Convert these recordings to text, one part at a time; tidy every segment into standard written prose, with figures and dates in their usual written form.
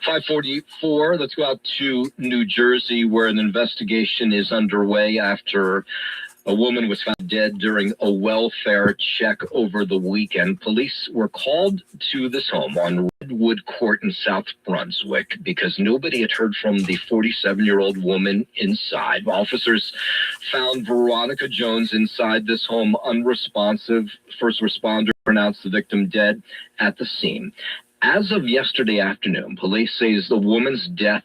5:44. Let's go out to New Jersey, where an investigation is underway after a woman was found dead during a welfare check over the weekend. Police were called to this home on Redwood Court in South Brunswick because nobody had heard from the 47-year-old woman inside. Officers found Veronica Jones inside this home unresponsive. First responder pronounced the victim dead at the scene. As of yesterday afternoon, police say the woman's death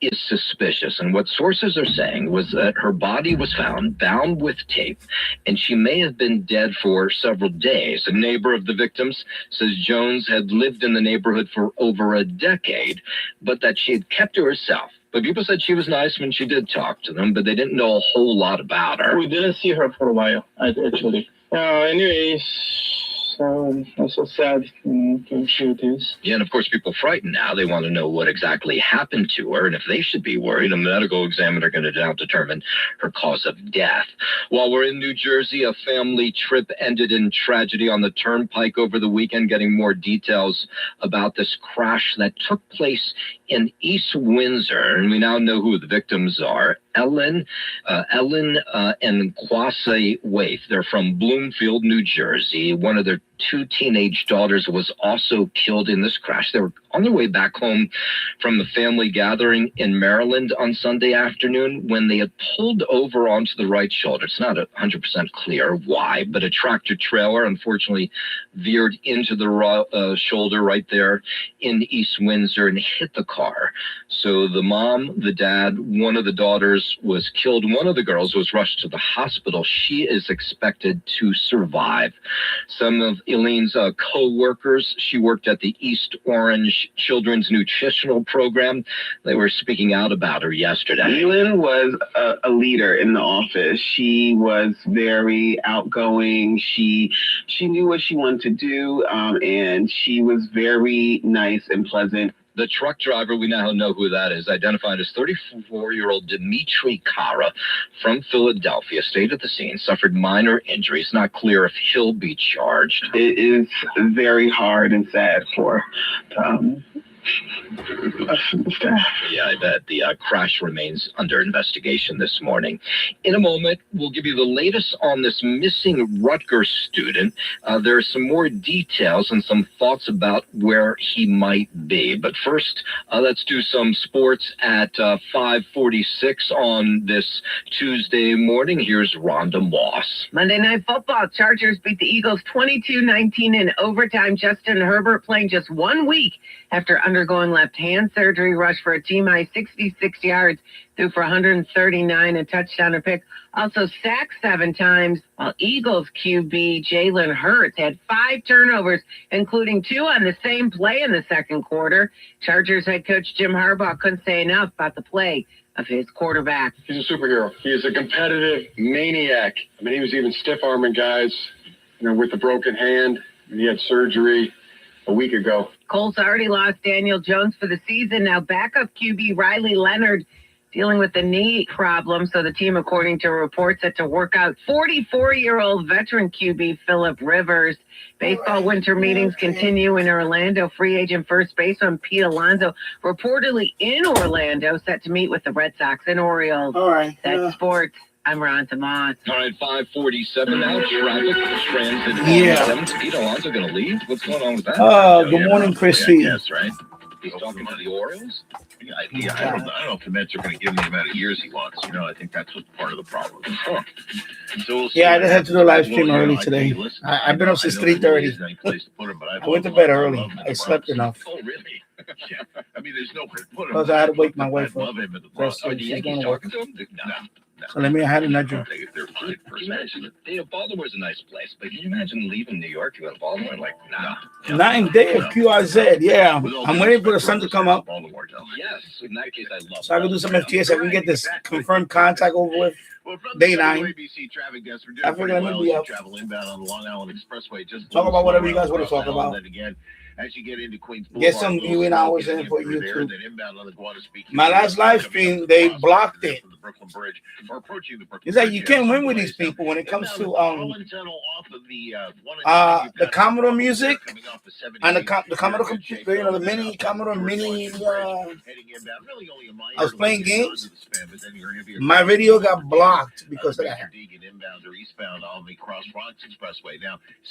is suspicious, and what sources are saying was that her body was found bound with tape, and she may have been dead for several days. A neighbor of the victims says Jones had lived in the neighborhood for over a decade, but that she had kept to herself. But people said she was nice when she did talk to them, but they didn't know a whole lot about her. We didn't see her for a while, actually. Anyways, that's so sad to shoot this. Yeah, and of course, people frightened now. They want to know what exactly happened to her, and if they should be worried, a medical examiner going to now determine her cause of death. While we're in New Jersey, a family trip ended in tragedy on the Turnpike over the weekend. Getting more details about this crash that took place in East Windsor, and we now know who the victims are. Ellen and Kwasi Waith. They're from Bloomfield, New Jersey. One of their two teenage daughters was also killed in this crash. They were on their way back home from a family gathering in Maryland on Sunday afternoon when they had pulled over onto the right shoulder. It's not 100% clear why, but a tractor trailer unfortunately veered into the shoulder right there in East Windsor and hit the car. So the mom, the dad, one of the daughters was killed. One of the girls was rushed to the hospital. She is expected to survive. Some of Eileen's co-workers, she worked at the East Orange Children's Nutritional Program. They were speaking out about her yesterday. Eileen was a leader in the office. She was very outgoing. She knew what she wanted to do, and she was very nice and pleasant. The truck driver, we now know who that is, identified as 34-year-old Dimitri Kara from Philadelphia, stayed at the scene, suffered minor injuries. Not clear if he'll be charged. It is very hard and sad for Yeah, I bet. The crash remains under investigation this morning. In a moment, we'll give you the latest on this missing Rutgers student. There are some more details and some thoughts about where he might be. But first, let's do some sports at 5:46 on this Tuesday morning. Here's Rhonda Moss. Monday Night Football. Chargers beat the Eagles 22-19 in overtime. Justin Herbert playing just 1 week after undergoing left-hand surgery, rushed for a team-high 66 yards, threw for 139, a touchdown, a pick. Also sacked 7 times, while Eagles QB Jalen Hurts had 5 turnovers, including 2 on the same play in the second quarter. Chargers head coach Jim Harbaugh couldn't say enough about the play of his quarterback. He's a superhero. He is a competitive maniac. I mean, he was even stiff-arming guys, with a broken hand. And he had surgery a week ago. Colts already lost Daniel Jones for the season. Now backup QB Riley Leonard dealing with a knee problem. So the team, according to reports, set to work out 44-year-old veteran QB Phillip Rivers. Baseball winter meetings continue in Orlando. Free agent first baseman Pete Alonso reportedly in Orlando, set to meet with the Red Sox and Orioles. All right. That's sports. I'm Rhonda Moss. All right, 5:47 now. Traffic transit. Yeah. Pete Alonso going to leave? What's going on with that? Good morning, Chrissy. Yes, right. He's talking to the Orioles. I don't know if the Mets are going to give him the amount of years he wants. I think that's what part of the problem is. So we'll see. I just had to do a live stream early today. I've been up since 3:30. I went to bed early. I slept enough. Oh, really? Yeah. I mean, there's no way to put him. Because I had to wake my wife I up. love him at the That's Bronx. she's going to work. To him? No. So I had to nudge her. They're fine for Imagine, Baltimore's a nice place, but can you imagine leaving New York, you go to Baltimore, like, nah. 9 day of QRZ. Yeah, I'm waiting for the sun to come up. Yes, in that case, I love So I can do some FTS. I can get this confirmed contact over with. Day 9. ABC traffic desk, we're doing I figured pretty let me well be as you up. travel inbound on the Long Island Expressway. Just Talk about whatever you guys want to talk about. Then again, as you get into Queens Get Boulevard, some a little viewing slow hours getting in for through there, YouTube. then inbound on the Guadalupe. My last live stream, they blocked it. Brooklyn Bridge or approaching the Brooklyn It's like Bridge. you can't win with these people when it comes to the Commodore music and the Commodore computer, the mini Commodore Mini. I was playing games. My video got blocked because of that.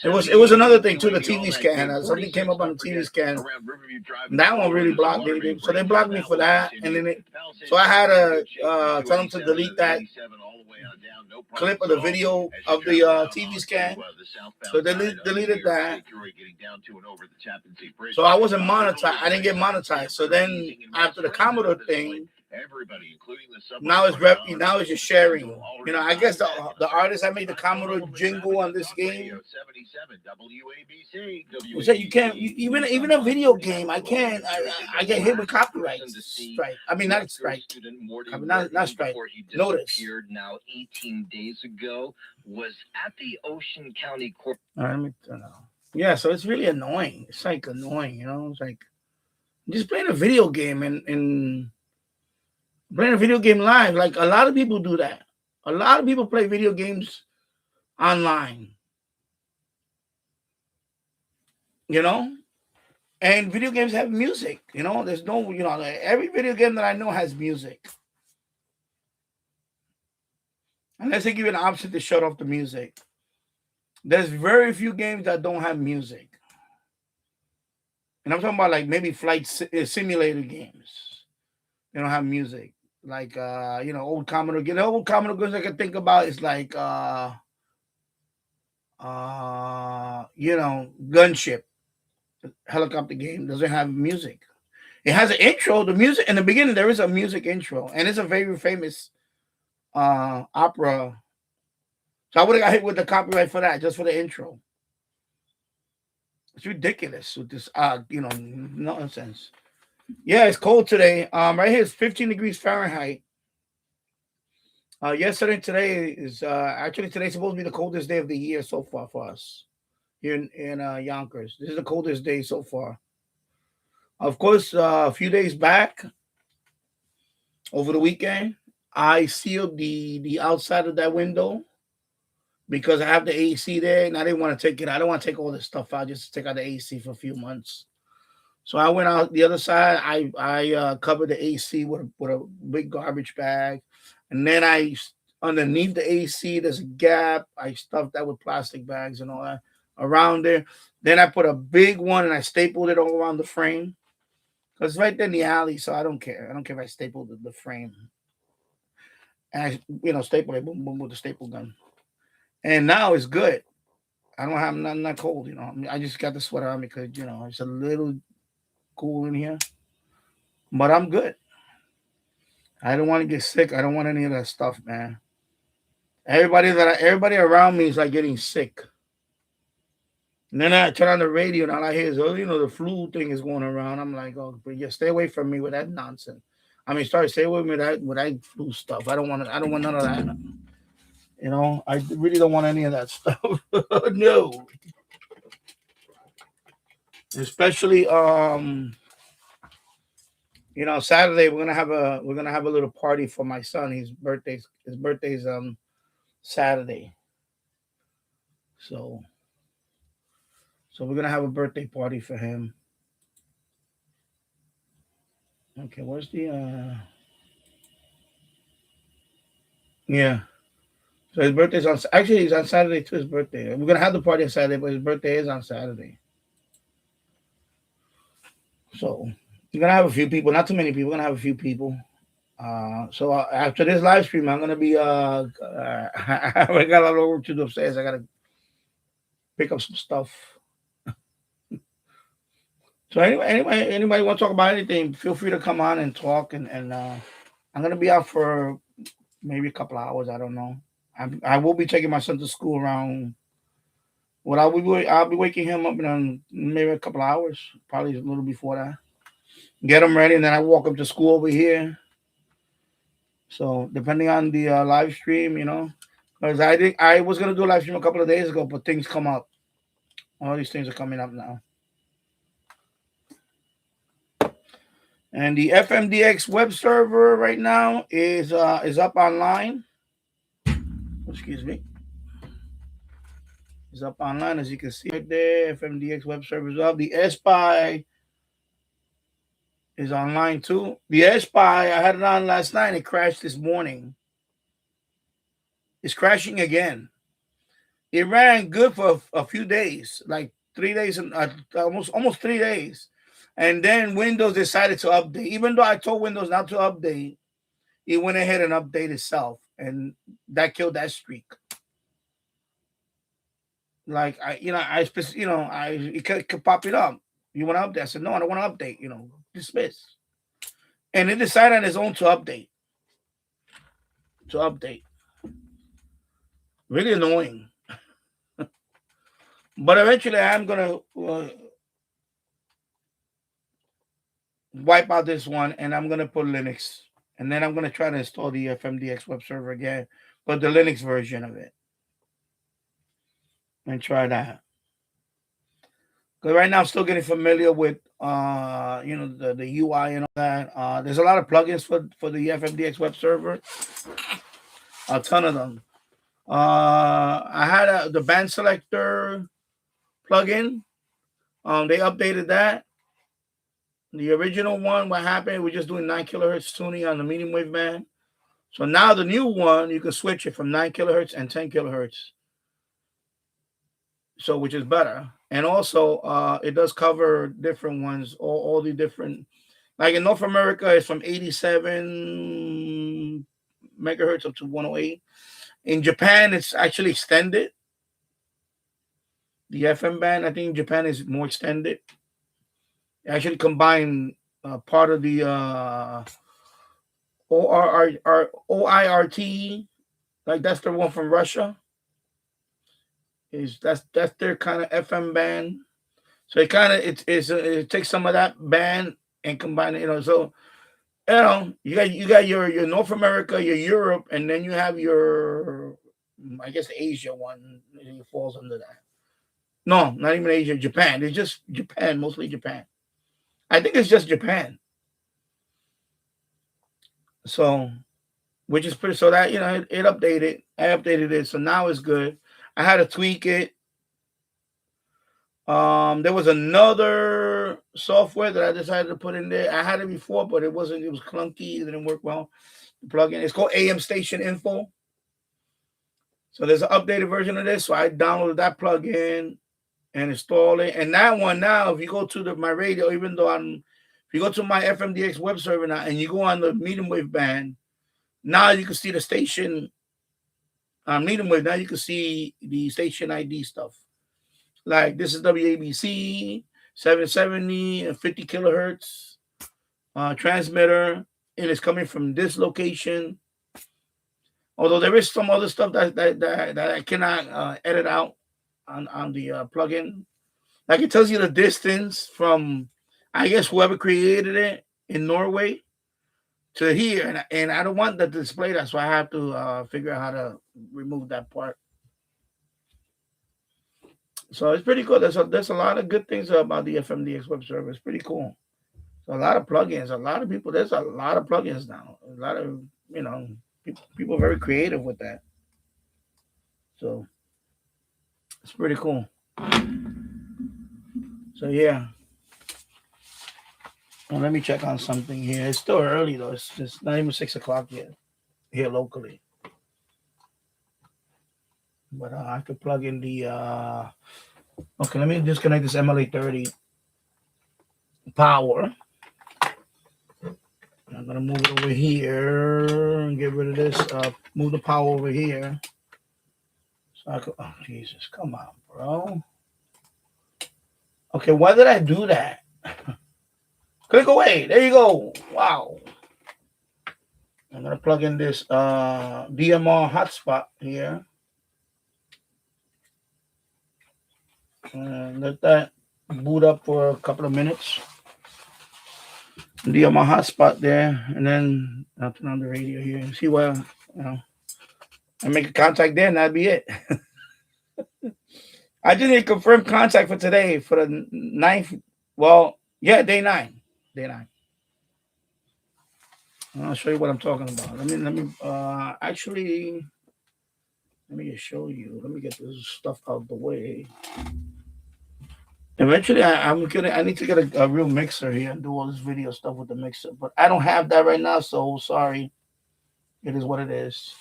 It was another thing too. The TV scan. Something came up on the TV scan. That one really blocked me. So they blocked me for that, and then so I had to tell them to delete that clip of the video of the TV scan. So they deleted that. So I wasn't monetized. I didn't get monetized. So then after the Commodore thing, now it's just sharing. I guess the artist that made the Commodore jingle on this game. So you can't even a video game. I can't. I get hit with copyright strike. I mean not strike. I mean not strike. Notice. Now 18 days ago was at the Ocean County Court. All right, let me turn on. Yeah, so it's really annoying. It's like annoying, It's like just playing a video game and playing a video game live. Like a lot of people do that. A lot of people play video games online. And video games have music. There's no, every video game that I know has music. Unless they give you an option to shut off the music. There's very few games that don't have music. And I'm talking about like maybe flight simulator games. They don't have music. Like, old Commodore. The old Commodore games I can think about is like, Gunship. The helicopter game doesn't have music. It has an intro. The music in the beginning, there is a music intro. And it's a very famous opera. So I would have got hit with the copyright for that, just for the intro. It's ridiculous with this nonsense. Yeah, it's cold today. Right here it's 15 degrees Fahrenheit. Yesterday and today is actually today's supposed to be the coldest day of the year so far for us here in Yonkers. This is the coldest day so far. Of course, a few days back, over the weekend, I sealed the outside of that window because I have the AC there, and I didn't want to take it. I don't want to take all this stuff out just to take out the AC for a few months. So I went out the other side. I covered the AC with a big garbage bag, and then underneath the AC there's a gap. I stuffed that with plastic bags and all that around there. Then I put a big one and I stapled it all around the frame because it's right there in the alley. So I don't care. I don't care if I stapled the frame. And I staple it boom, boom, with the staple gun. And now it's good. I don't have nothing not cold, I just got the sweater on me because it's a little cool in here. But I'm good. I don't want to get sick. I don't want any of that stuff, man. Everybody around me is like getting sick. And then I turn on the radio and all I hear is, the flu thing is going around. I'm like, oh, but yeah, stay away from me with that nonsense. I mean, stay away with that flu stuff. I don't want none of that. I really don't want any of that stuff. No. Especially Saturday we're gonna have a little party for my son. His birthday's Saturday. So we're gonna have a birthday party for him. Okay, where's the yeah. So his birthday's he's on Saturday too, his birthday. We're gonna have the party on Saturday, but his birthday is on Saturday. So we're gonna have a few people, not too many people. We're gonna have a few people. So after this live stream, I'm gonna be I got a lot of work to do upstairs. I gotta pick up some stuff. So anybody want to talk about anything? Feel free to come on and talk. And I'm gonna be out for maybe a couple of hours. I don't know. I will be taking my son to school around. Well, I'll be waking him up in maybe a couple of hours, probably a little before that. Get him ready, and then I walk up to school over here. So depending on the live stream, because I was gonna do a live stream a couple of days ago, but things come up. All these things are coming up now. And the FMDX web server right now is up online. Excuse me. Is up online, as you can see right there. FMDX web server is up. The SPI is online too. The SPI, I had it on last night. It crashed this morning. It's crashing again. It ran good for a few days, like 3 days, and almost 3 days. And then Windows decided to update. Even though I told Windows not to update, it went ahead and updated itself, and that killed that streak. Like it kept popping up. You want to update? I said no, I don't want to update. Dismiss. And it decided on its own to update. Really annoying. But eventually, I'm gonna wipe out this one, and I'm gonna put Linux, and then I'm gonna try to install the FMDX web server again, but the Linux version of it, and try that. Because right now I'm still getting familiar with the UI and all that. There's a lot of plugins for the FMDX web server, a ton of them. I had the band selector plugin. They updated that. The original one, what happened? We're just doing 9 kilohertz tuning on the medium wave band. So now the new one, you can switch it from 9 kilohertz and 10 kilohertz. So which is better. And also, it does cover different ones, all the different. Like in North America, it's from 87 megahertz up to 108. In Japan, it's actually extended. The FM band, I think in Japan is more extended. It actually combine part of the OIRT, like that's the one from Russia. That's their kind of FM band. So it kind of it takes some of that band and combine it. So you got your North America, your Europe, and then you have your, I guess, the Asia one. It falls under that. No, not even Asia. Japan. It's just Japan, mostly Japan. I think it's just Japan. So, which is pretty. So that it updated. I updated it, so now it's good. I had to tweak it. There was another software that I decided to put in there. I had it before, but it was clunky. It didn't work well. The plugin. It's called AM Station Info. So there's an updated version of this. So I downloaded that plugin and install it. And that one now, if you go to my radio, even though if you go to my FMDX web server now and you go on the medium wave band, now you can see the station on medium wave. Now you can see the station ID stuff. Like this is WABC 770 and 50 kilohertz transmitter, and it's coming from this location. Although there is some other stuff that I cannot edit out on the plugin. Like it tells you the distance from, I guess, whoever created it in Norway to here, and I don't want that to display that, so I have to figure out how to remove that part. So it's pretty cool. There's a lot of good things about the FMDX web server. It's pretty cool. So a lot of plugins. A lot of people. There's a lot of plugins now. A lot of people are very creative with that. So it's pretty cool. So yeah. Well, let me check on something here. It's still early though. It's just not even 6 o'clock yet here locally. But I could plug in the. Okay, let me disconnect this MLA30 power. I'm gonna move it over here and get rid of this. Move the power over here. So I could. Oh Jesus, come on, bro. Okay, why did I do that? Click away. There you go. Wow. I'm gonna plug in this DMR hotspot here. And let that boot up for a couple of minutes. DMR hotspot there, and then I'll turn on the radio here and see where I make a contact there, and that'd be it. I just need to confirm contact for today for the 9th. Well, yeah, day 9. I'll show you what I'm talking about. Actually, let me just show you. Let me get this stuff out the way. Eventually, I need to get a real mixer here and do all this video stuff with the mixer, but I don't have that right now, so sorry. It is what it is.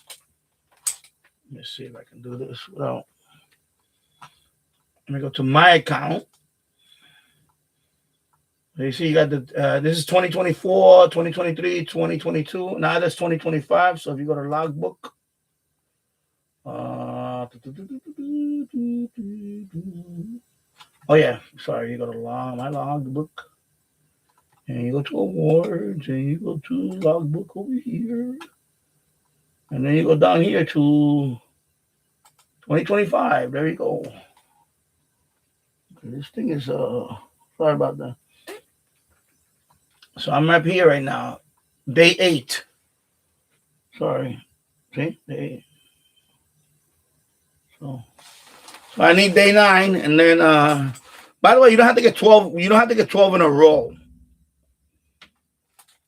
Let me see if I can do this without. Let me go to my account. You see, you got the this is 2024, 2023, 2022. Now that's 2025. So if you go to logbook, oh yeah, sorry, you go to my logbook, and you go to awards, and you go to logbook over here, and then you go down here to 2025. There you go. Okay, this thing is sorry about that. So I'm up here right now, day 8. Sorry, see, day 8. So I need day 9, and then by the way, you don't have to get 12. You don't have to get 12 in a row.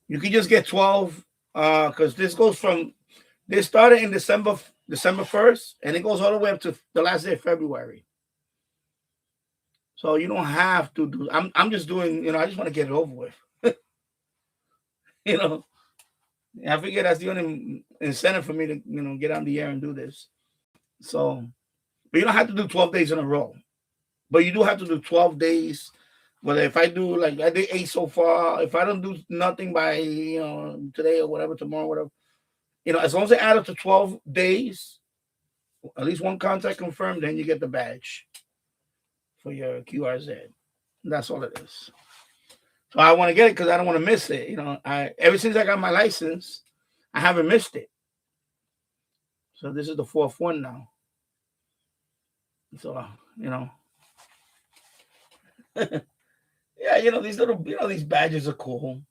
You can just get 12 because this goes from this started in December 1st, and it goes all the way up to the last day of February. So you don't have to do. I'm just doing. I just want to get it over with. I figure that's the only incentive for me to get on the air and do this. So, but you don't have to do 12 days in a row. But you do have to do 12 days. Whether if I do I did 8 so far, if I don't do nothing by today or whatever, tomorrow, whatever, as long as I add up to 12 days, at least one contact confirmed, then you get the badge for your QRZ. That's all it is. So I want to get it because I don't want to miss it. Ever since I got my license, I haven't missed it. So this is the 4th one now. So yeah, these little, these badges are cool.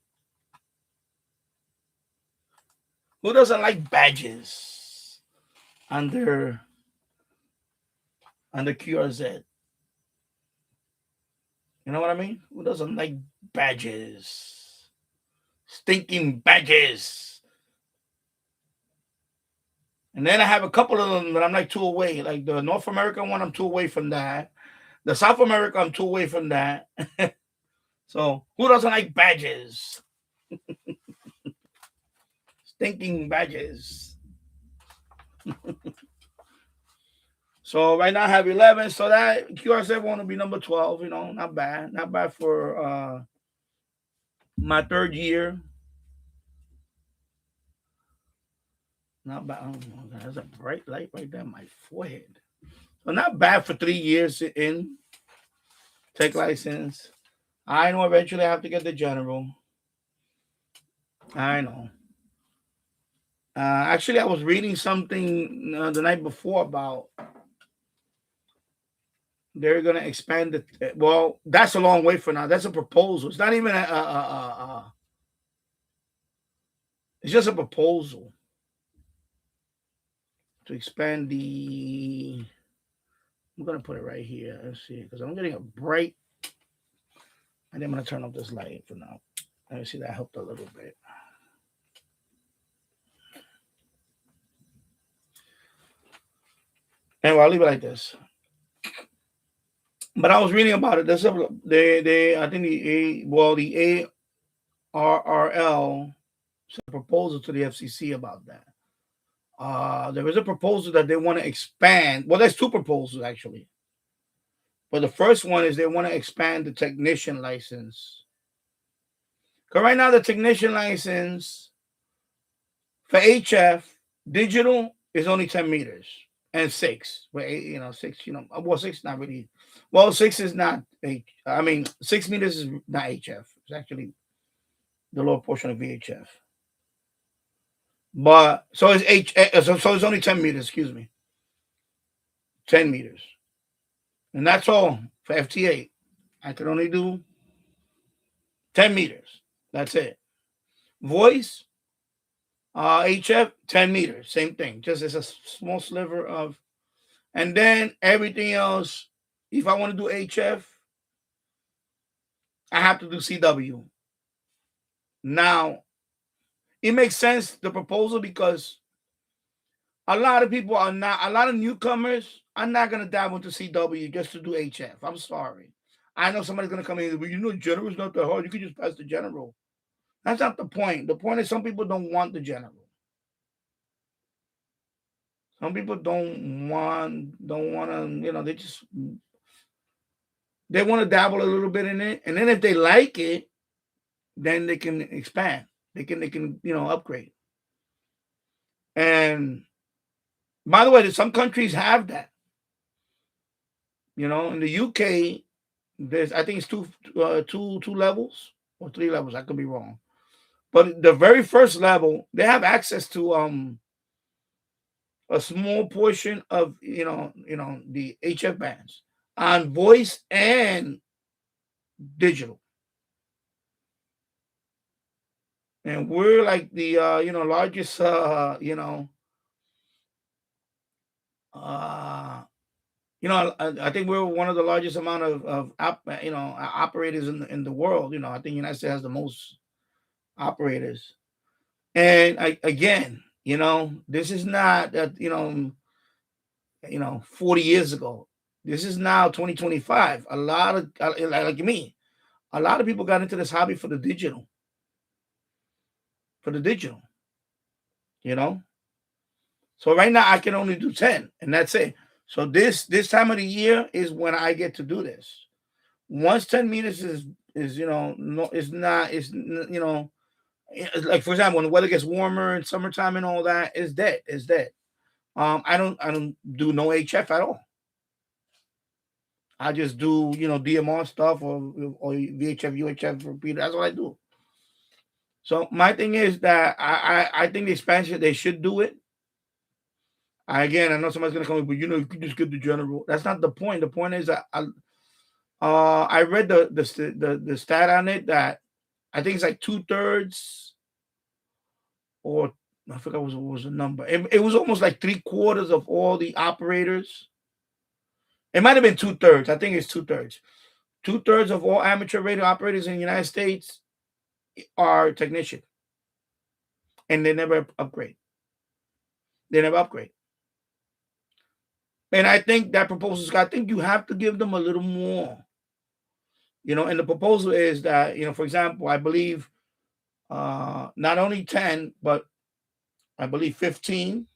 Who doesn't like badges under QRZ? You know what I mean? Who doesn't like badges? Stinking badges. And then I have a couple of them that I'm like 2 away. Like the North American one, I'm 2 away from that. The South America, I'm 2 away from that. So who doesn't like badges? Stinking badges. So right now I have 11. So that QRZ want to be number 12. Not bad. Not bad for my 3rd year. Not bad. Oh, there's a bright light right there on my forehead. So not bad for 3 years in tech license. I know eventually I have to get the general. I know. Actually, I was reading something the night before about they're going to expand it. Well, that's a long way for now. That's a proposal. It's not even it's just a proposal to expand the. I'm going to put it right here. Let's see, because I'm getting a bright. And then I'm going to turn off this light for now. Let me see, that helped a little bit. Anyway, I'll leave it like this. But I was reading about it. I think the ARRL sent a proposal to the FCC about that. There is a proposal that they want to expand. Well, there's 2 proposals actually. But the first one is they want to expand the technician license. Because right now the technician license for HF digital is only 10 meters and 6. But 6, 6 not really. Well, 6 is not 6 meters is not HF. It's actually the lower portion of VHF. But so it's so it's only 10 meters, excuse me. 10 meters. And that's all for FTA. I can only do 10 meters. That's it. Voice, HF, 10 meters. Same thing. Just as a small sliver of. And then everything else, if I want to do HF, I have to do CW. Now, it makes sense, the proposal, because a lot of people are not, a lot of newcomers are not going to dabble into CW just to do HF. I'm sorry. I know somebody's going to come in, well, general's not that hard. You can just pass the general. That's not the point. The point is some people don't want the general. Some people don't want to, they want to dabble a little bit in it. And then if they like it, then they can expand. They can upgrade. And by the way, some countries have that. In the UK, I think it's two levels or 3 levels. I could be wrong, but the very first level, they have access to a small portion of the HF bands on voice and digital, and we're like the largest I think we're one of the largest amount of operators in the world. I think United States has the most operators. And again, this is not that 40 years ago. This is now 2025. A lot of like me, a lot of people got into this hobby for the digital. For the digital, So right now I can only do 10, and that's it. So this time of the year is when I get to do this. Once 10 meters is no, it's not, it's like, for example, when the weather gets warmer in summertime and all that, it's dead. It's dead. I don't do no HF at all. I just do DMR stuff or VHF, UHF repeater. That's what I do. So my thing is that I think the expansion, they should do it. Again, I know somebody's gonna come in, but you can just get the general. That's not the point. The point is that I read the stat on it that I think it's like 2/3, or I forgot what was the number. It was almost like 3/4 of all the operators. It might have been 2/3. I think it's 2/3. 2/3 of all amateur radio operators in the United States are technician, and they never upgrade. They never upgrade. And I think that proposal, I think you have to give them a little more. And the proposal is that, for example, I believe not only 10, but I believe 15,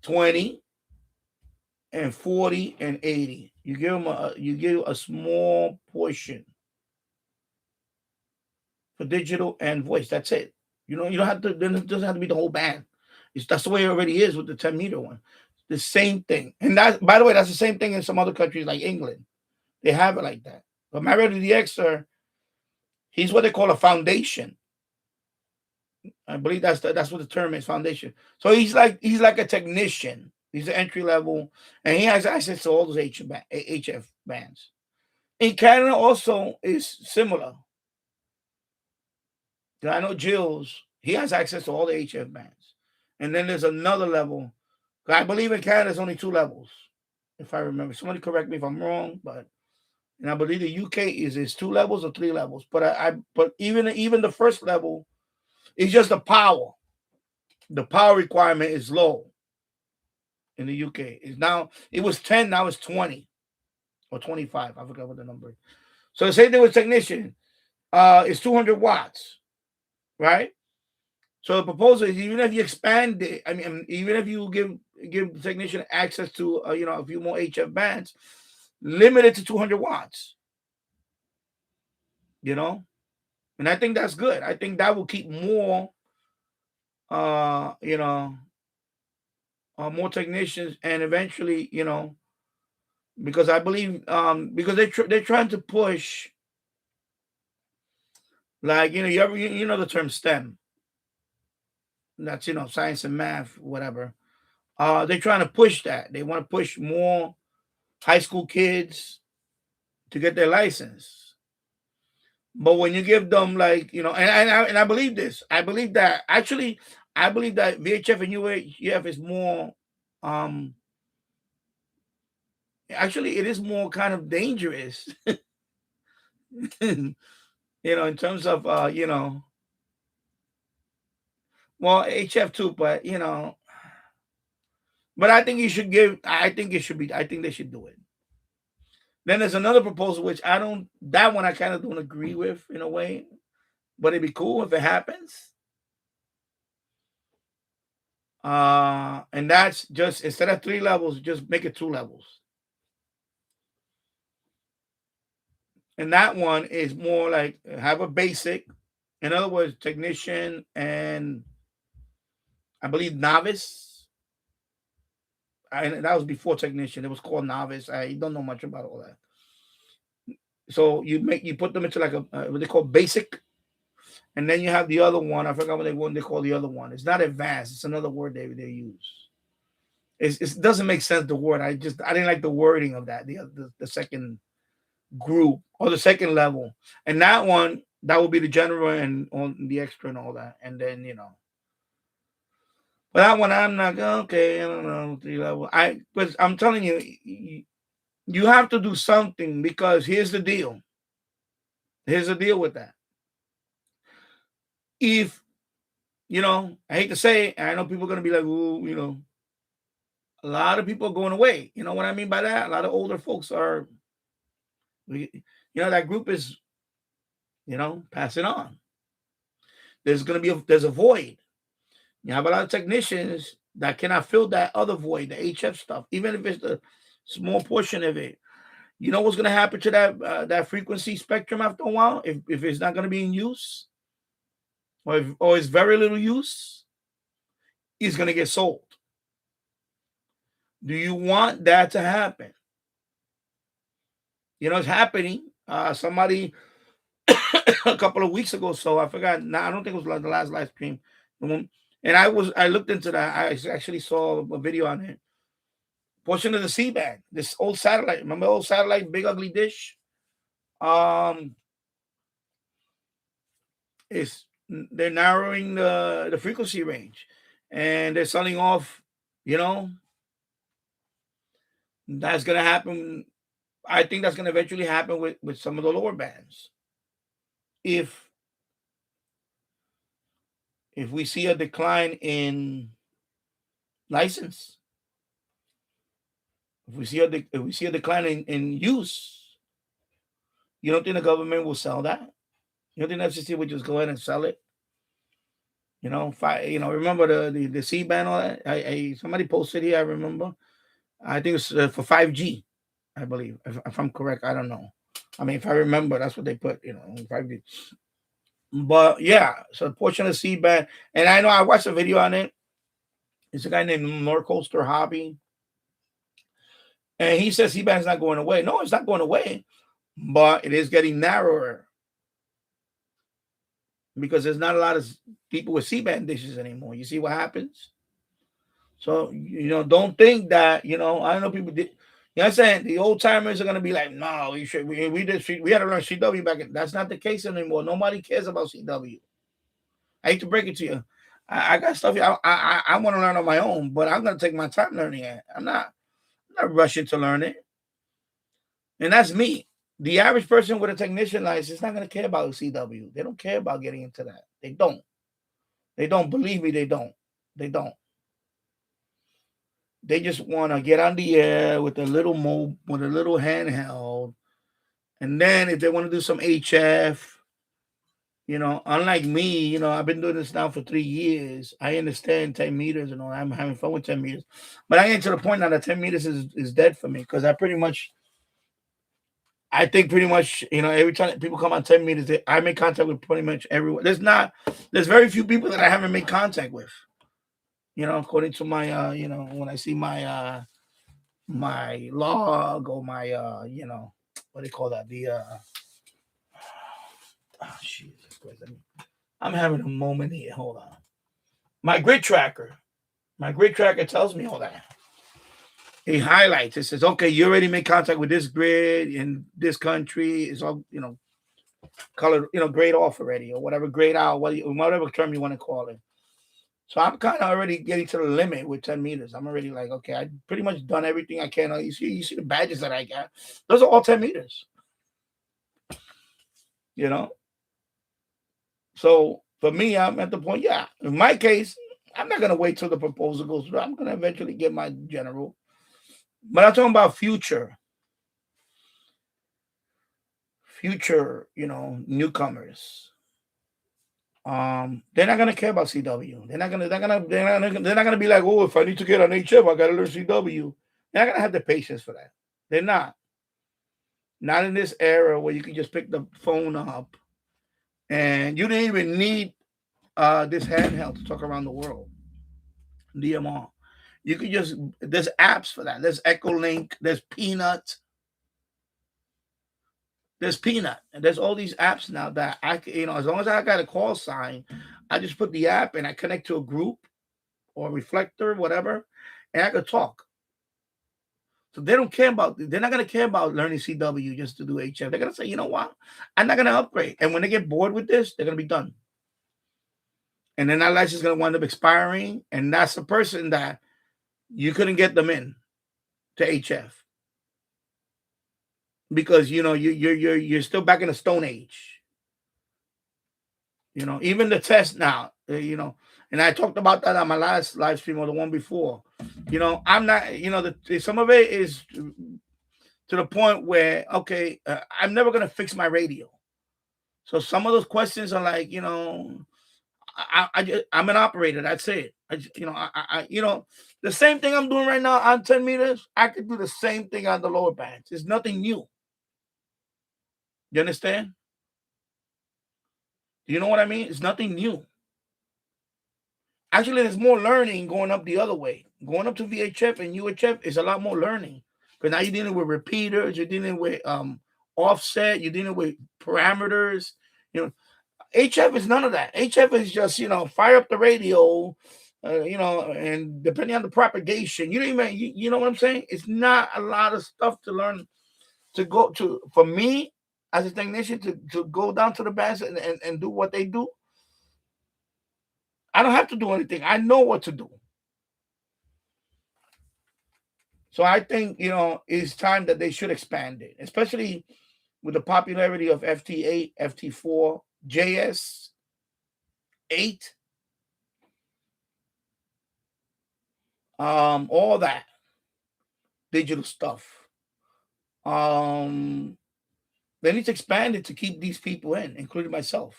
20, and 40 and 80. You give a small portion for digital and voice. That's it. You don't have to. Then it doesn't have to be the whole band. That's the way it already is with the 10-meter one. The same thing. And that, by the way, that's the same thing in some other countries like England. They have it like that. But my Radio DXer, he's what they call a foundation. I believe that's what the term is, foundation. So he's like a technician. He's an entry level, and he has access to all those HF bands. In Canada, also is similar. I know Jill's, he has access to all the HF bands, and then there's another level. I believe in Canada there's only 2 levels, if I remember. Somebody correct me if I'm wrong, but I believe the UK is 2 levels or 3 levels. But but even the first level is just the power. The power requirement is low in the UK. It was 10, now it's 20 or 25. I forgot what the number is. So the same thing with technician. It's 200 watts, right? So the proposal is, even if you expand it, even if you give the technician access to a few more HF bands, limit it to 200 watts. And I think that's good. I think that will keep more more technicians, and eventually, because I believe because they're trying to push, like, you know the term STEM. That's science and math, whatever. They're trying to push that. They want to push more high school kids to get their license. But when you give them, like, and I believe this. I believe that VHF and UHF is more actually, it is more kind of dangerous. In terms of Well, HF too, but but I think you should give. I think it should be. I think they should do it. Then there's another proposal which I don't. That one I kind of don't agree with in a way, but it'd be cool if it happens. And that's just instead of 3 levels, just make it 2 levels. And that one is more like have a basic, in other words, technician and I believe novice. And that was before technician. It was called novice. I don't know much about all that. So you put them into like a what they call basic, and then you have the other one. I forgot what they call the other one. It's not advanced. It's another word they use. It doesn't make sense the word. I didn't like the wording of that. The second group or the second level, and that will be the general and on the extra and all that, and then But that one I'm not okay. I don't know 3 level. I'm telling you, you have to do something because here's the deal. Here's the deal with that. If I hate to say it, I know people are gonna be like, "Ooh, a lot of people are going away." You know what I mean by that? A lot of older folks are, that group is, passing on. There's a void. You have a lot of technicians that cannot fill that other void, the HF stuff, even if it's the small portion of it. You know what's going to happen to that frequency spectrum after a while if it's not going to be in use, or it's very little use, it's going to get sold. Do you want that to happen? It's happening. Somebody a couple of weeks ago, so I forgot. I don't think it was like the last live stream. And I looked into that. I actually saw a video on it. Portion of the C-band, this old satellite. Remember old satellite, big ugly dish? They're narrowing the frequency range, and they're selling off. That's gonna happen. I think that's gonna eventually happen with some of the lower bands. If we see a decline in license, if we see a decline in use, you don't think the government will sell that? You don't think FCC would just go ahead and sell it? Remember the C-band, all that? Somebody posted here, I remember. I think it's for 5G, I believe. If I'm correct, I don't know. I mean, if I remember, that's what they put, 5G. But yeah, so a portion of C-band, and I know I watched a video on it. It's a guy named Norcoaster Hobby. And he says C-band's not going away. No, it's not going away, but it is getting narrower because there's not a lot of people with C-band dishes anymore. You see what happens? So, don't think that, I don't know people did. You know what I'm saying? The old timers are going to be like, no, we had to learn CW back in. That's not the case anymore. Nobody cares about CW. I hate to break it to you. I got stuff I want to learn on my own, but I'm going to take my time learning it. I'm not rushing to learn it. And that's me. The average person with a technician license is not going to care about CW. They don't care about getting into that. They don't. They don't. Believe me, they don't. They don't. They just want to get on the air with a little handheld. And then if they want to do some HF, unlike me, I've been doing this now for 3 years. I understand 10 meters and all. I'm having fun with 10 meters. But I get to the point now that 10 meters is dead for me because I think pretty much, every time people come on 10 meters, I make contact with pretty much everyone. There's very few people that I haven't made contact with. According to my, when I see my my log or my, what do you call that? The, Jesus Christ. I'm having a moment here. Hold on. My grid tracker. My grid tracker tells me all that. It highlights. It says, okay, you already made contact with this grid in this country. It's all, color, grade off already or whatever, grade out, whatever term you want to call it. So I'm kind of already getting to the limit with 10 meters. I'm already like, okay, I pretty much done everything I can. You see the badges that I got. Those are all 10 meters. So For me, I'm at the point, yeah. In my case, I'm not gonna wait till the proposal goes through. I'm gonna eventually get my general. But I'm talking about future, newcomers. They're not gonna care about CW. They're not gonna be like, oh, if I need to get an HF, I gotta learn CW. They're not gonna have the patience for that. They're not. Not in this era where you can just pick the phone up and you didn't even need this handheld to talk around the world. DMR. You could just there's apps for that. There's Echo Link, there's Peanut, and there's all these apps now that as long as I got a call sign, I just put the app and I connect to a group or reflector, whatever, and I could talk. So they're not gonna care about learning CW just to do HF. They're gonna say, you know what? I'm not gonna upgrade. And when they get bored with this, they're gonna be done. And then that license is gonna wind up expiring, and that's the person that you couldn't get them in to HF. Because you're still back in the Stone Age. Even the test now, and I talked about that on my last live stream or the one before. I'm not, some of it is to the point where, okay, I'm never going to fix my radio. So some of those questions are like, I'm an operator. That's it. The same thing I'm doing right now on 10 meters, I could do the same thing on the lower bands. It's nothing new. You understand? You know what I mean? It's nothing new. Actually, there's more learning going up the other way. Going up to VHF and UHF is a lot more learning. Because now you're dealing with repeaters, you're dealing with offset, you're dealing with parameters. HF is none of that. HF is just, fire up the radio, and depending on the propagation, you know what I'm saying? It's not a lot of stuff to learn for me as a technician to go down to the bands and do what they do. I don't have to do anything. I know what to do. So I think, it's time that they should expand it, especially with the popularity of FT8, FT4, JS8, all that digital stuff. They need to expand it to keep these people in, including myself.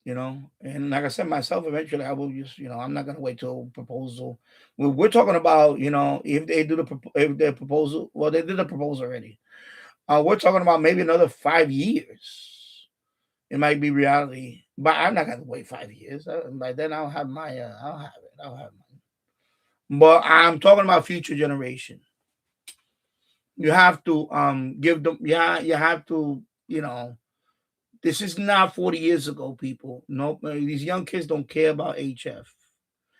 And like I said, myself, eventually I will just, I'm not going to wait till proposal. We're talking about, if they do if their proposal, well, they did the proposal already. We're talking about maybe another 5 years. It might be reality, but I'm not going to wait 5 years. By then I'll have I'll have mine. But I'm talking about future generation. You have to give them, you have to, this is not 40 years ago, people. No, these young kids don't care about HF.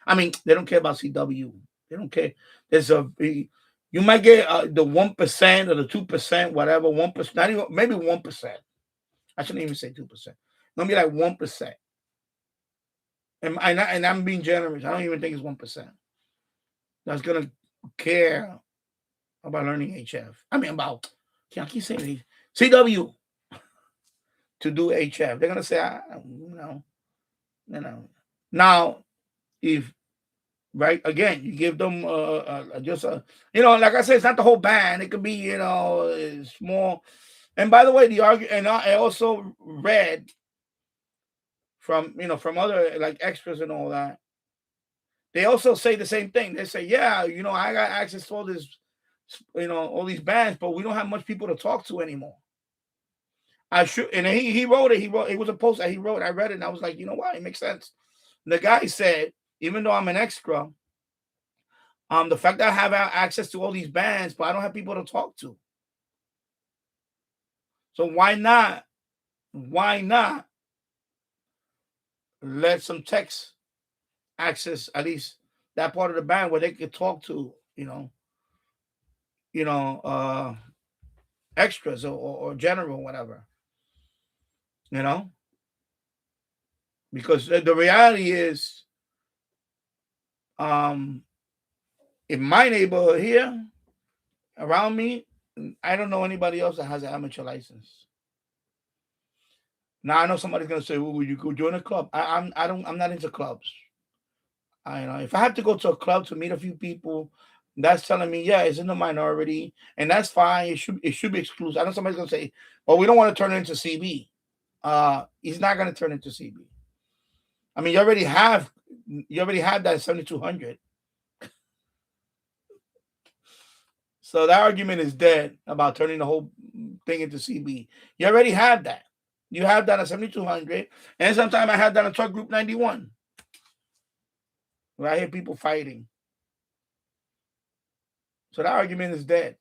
I mean, they don't care about CW. They don't care. You might get the 1% or the 2%, whatever, 1%, not even, maybe 1%. I shouldn't even say 2%. It's gonna be like 1%. And I'm being generous. I don't even think it's 1%. That's gonna care about learning HF. I mean, I keep saying CW to do HF. They're gonna say, no. Now, if right again, you give them just a, like I said, it's not the whole band. It could be, small. And by the way, the argument, and I also read from other like extras and all that. They also say the same thing. They say, yeah, I got access to all this, all these bands, but we don't have much people to talk to anymore. I should, and he wrote it. It was a post that he wrote. I read it, and I was like, you know what? It makes sense. The guy said, even though I'm an extra, the fact that I have access to all these bands, but I don't have people to talk to. So why not? Why not let some techs access at least that part of the band where they could talk to, extras or general, whatever, because the reality is, in my neighborhood here around me, I don't know anybody else that has an amateur license. Now I know somebody's gonna say, "Well, will you go join a club?" I'm not into clubs. I know if I have to go to a club to meet a few people, that's telling me, yeah, it's in the minority, and that's fine. It should be exclusive. I know somebody's gonna say, "Well, we don't want to turn it into CB." He's not gonna turn into CB. I mean, you already have that 7200. So that argument is dead about turning the whole thing into CB. You already have that. You have that at 7200, and sometimes I have that on Truck Group 91. Where I hear people fighting. So that argument is dead.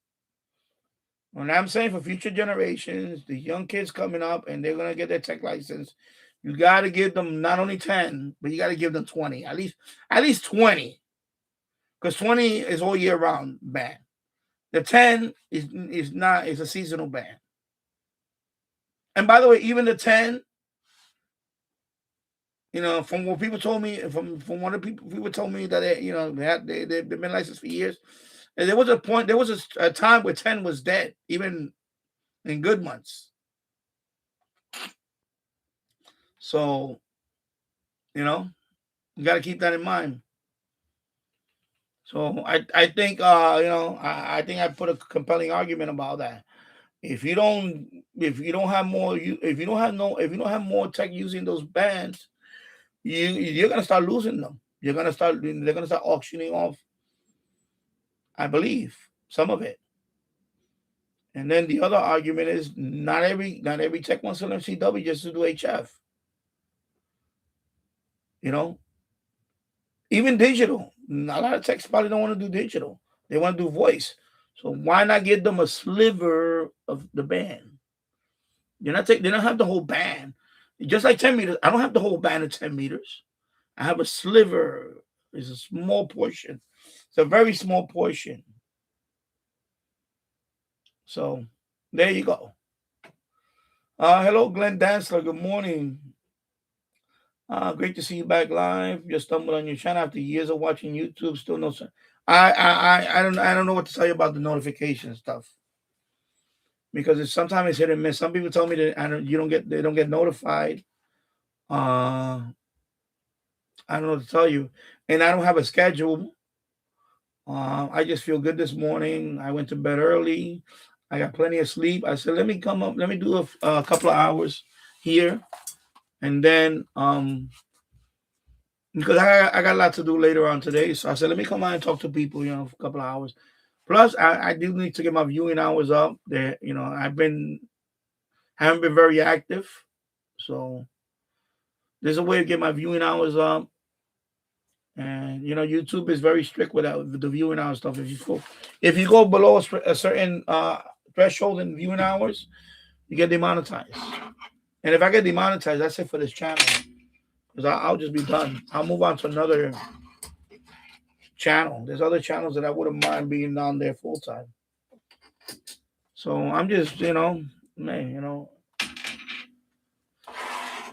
When I'm saying for future generations, the young kids coming up and they're gonna get their tech license, you gotta give them not only 10, but you gotta give them 20. At least 20. Because 20 is all year round ban. The 10 is not is a seasonal ban. And by the way, even the 10, from what people told me, from one of the people told me that they've been licensed for years. And there was a time where 10 was dead, even in good months. So, you got to keep that in mind. So I think I think I put a compelling argument about that. If you don't have more if you don't have more tech using those bands, you're gonna start losing them. They're gonna start auctioning off, I believe, some of it. And then the other argument is not every tech wants to learn CW just to do HF. You know, even digital. A lot of techs probably don't want to do digital. They want to do voice. So why not give them a sliver of the band? They don't have the whole band. Just like 10 meters. I don't have the whole band of 10 meters. I have a sliver. It's a small portion. It's a very small portion. So there you go. Hello, Glenn Dansler. Good morning. Great to see you back live. Just stumbled on your channel after years of watching YouTube. Still no. I don't know what to tell you about the notification stuff, because sometimes it's hit and miss. Some people tell me that they don't get notified. I don't know what to tell you, and I don't have a schedule. I just feel good this morning. I went to bed early. I got plenty of sleep. I said, let me come up. Let me do a couple of hours here, and then because I got a lot to do later on today. So I said, let me come out and talk to people, for a couple of hours. Plus, I do need to get my viewing hours up. There, haven't been very active, so there's a way to get my viewing hours up. And YouTube is very strict with that, with the viewing hour stuff. If you go below a certain threshold in viewing hours, you get demonetized. And if I get demonetized, that's it for this channel. Because I'll just be done. I'll move on to another channel. There's other channels that I wouldn't mind being on there full time. So I'm just, and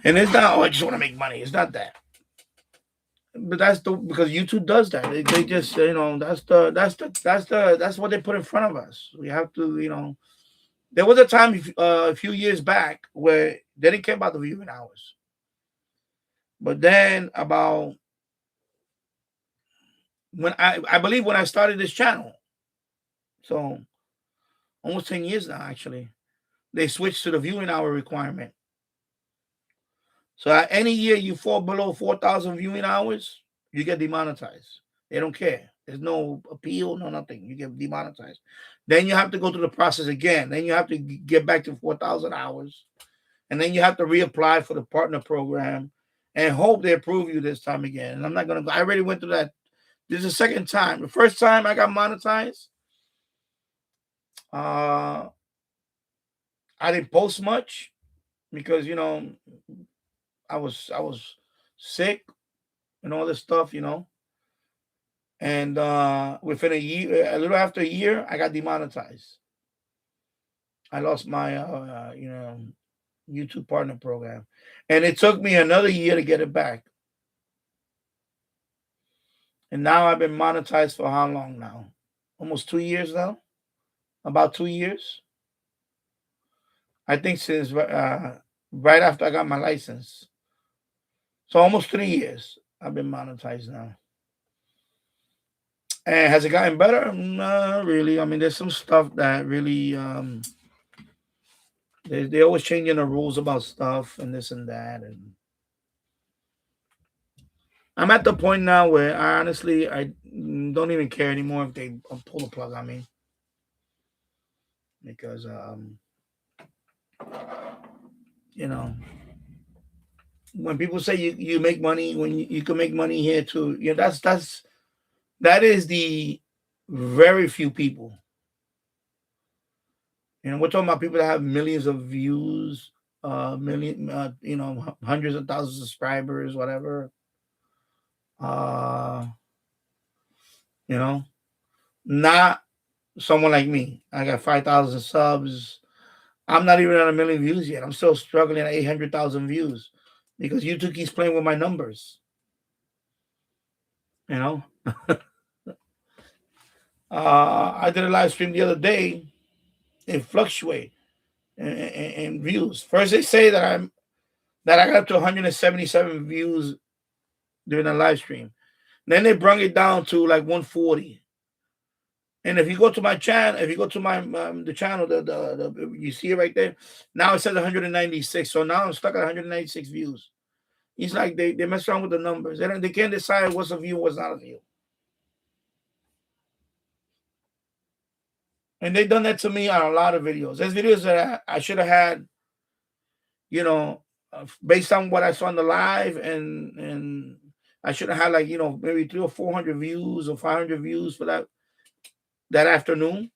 it's not, I just want to make money. It's not that. But because YouTube does that. They just, that's what they put in front of us. We have to, there was a time a few years back where they didn't care about the viewing hours. But then when I believe when I started this channel, so almost 10 years now, actually, they switched to the viewing hour requirement. So any year you fall below 4,000 viewing hours, you get demonetized. They don't care. There's no appeal, no nothing. You get demonetized. Then you have to go through the process again. Then you have to get back to 4,000 hours. And then you have to reapply for the partner program and hope they approve you this time again. And I'm not going to go. I already went through that. This is the second time. The first time I got monetized, I didn't post much because, I was sick and all this stuff, and within a year, a little after a year, I got demonetized. I lost my YouTube partner program, and it took me another year to get it back. And now I've been monetized for how long now? Almost 2 years now. About 2 years. I think since right after I got my license. So almost 3 years I've been monetized now. And has it gotten better? Not really. I mean, there's some stuff that really they always changing the rules about stuff and this and that, and I'm at the point now where I honestly I don't even care anymore if they pull the plug on me, because you know, when people say you make money when you can make money here too, that is the very few people. We're talking about people that have millions of views, million, hundreds of thousands of subscribers, whatever. Uh, you know, not someone like me. I got 5,000 subs. I'm not even at a million views yet. I'm still struggling at 800,000 views because YouTube keeps playing with my numbers. You know, I did a live stream the other day. It fluctuates in views. First, they say that I got up to 177 views during the live stream. Then they bring it down to like 140. And if you go to my channel, if you go to my the channel, the you see it right there. Now it says 196. So now I'm stuck at 196 views. It's like they mess around with the numbers. They can't decide what's a view, what's not a view. And they've done that to me on a lot of videos. There's videos that I should have had, based on what I saw in the live, and I should have had like maybe 300 or 400 views or 500 views for that afternoon.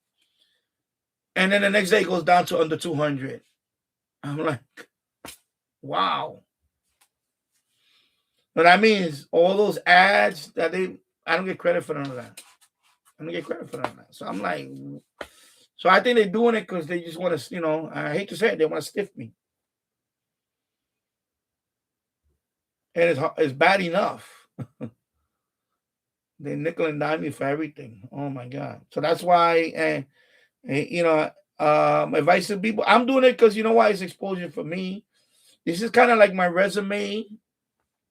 And then the next day it goes down to under 200. I'm like, wow. What I mean is all those ads that I don't get credit for none of that. I don't get credit for none of that. So I'm like, so I think they're doing it because they just want to, I hate to say it, they want to stiff me. And it's bad enough. They nickel and dime me for everything. Oh my God. So that's why, my advice to people, I'm doing it because you know why? It's exposure for me. This is kind of like my resume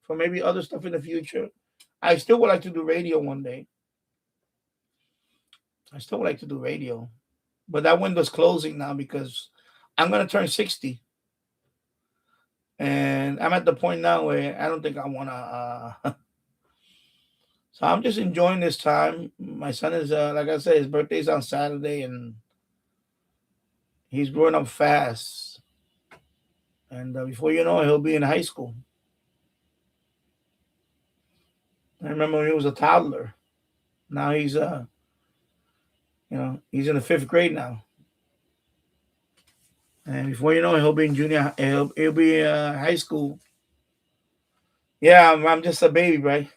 for maybe other stuff in the future. I still would like to do radio one day. I still would like to do radio. But that window's closing now because I'm going to turn 60. And I'm at the point now where I don't think I want to. So I'm just enjoying this time. My son is, like I said, his birthday's on Saturday, and he's growing up fast. And before you know it, he'll be in high school. I remember when he was a toddler. Now he's, he's in the 5th grade now. And before you know it, he'll be in junior. He'll be high school. Yeah, I'm just a baby, right?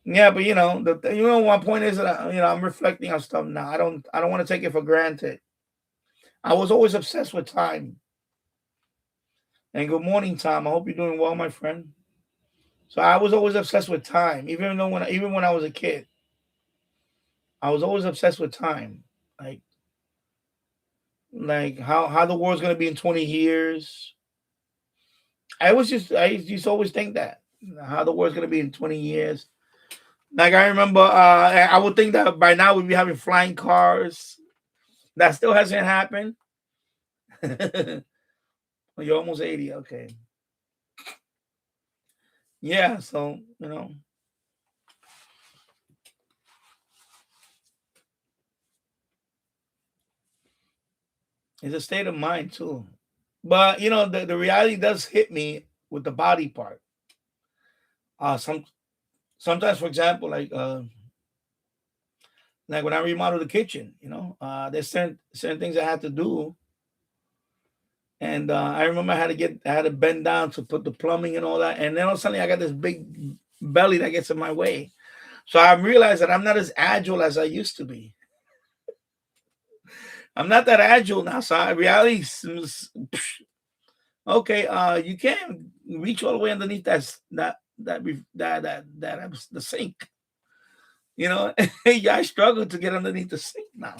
Yeah, but one point is that I'm reflecting on stuff now. I don't want to take it for granted. I was always obsessed with time. And good morning, Tom. I hope you're doing well, my friend. So I was always obsessed with time, even when I was a kid. I was always obsessed with time, like how the world's gonna be in 20 years. I used to always think that how the world's gonna be in 20 years. Like I remember, I would think that by now we'd be having flying cars. That still hasn't happened. You're almost 80, okay. Yeah, so it's a state of mind too. But the reality does hit me with the body part. Sometimes, for example, like when I remodel the kitchen, there's certain things I had to do. And I remember I had to bend down to put the plumbing and all that. And then all of a sudden I got this big belly that gets in my way. So I realized that I'm not as agile as I used to be. I'm not that agile now. So reality, okay, you can't reach all the way underneath the sink. Yeah, I struggle to get underneath the sink now.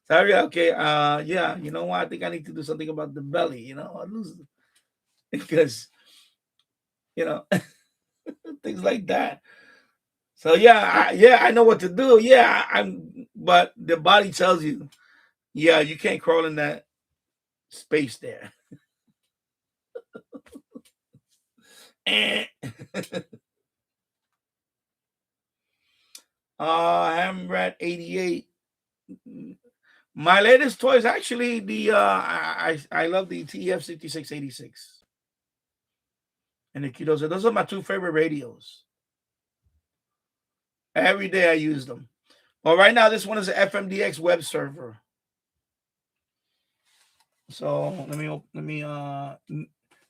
Sorry, okay. Yeah, you know what? I think I need to do something about the belly, I lose because things like that. So yeah, I know what to do. Yeah, but the body tells you, yeah, you can't crawl in that space there. Eh. Hamrat 88. My latest toy is actually the I love the TF 6686 and the QRZ. Those are my two favorite radios. Every day I use them. Well, right now this one is an FMDX web server. So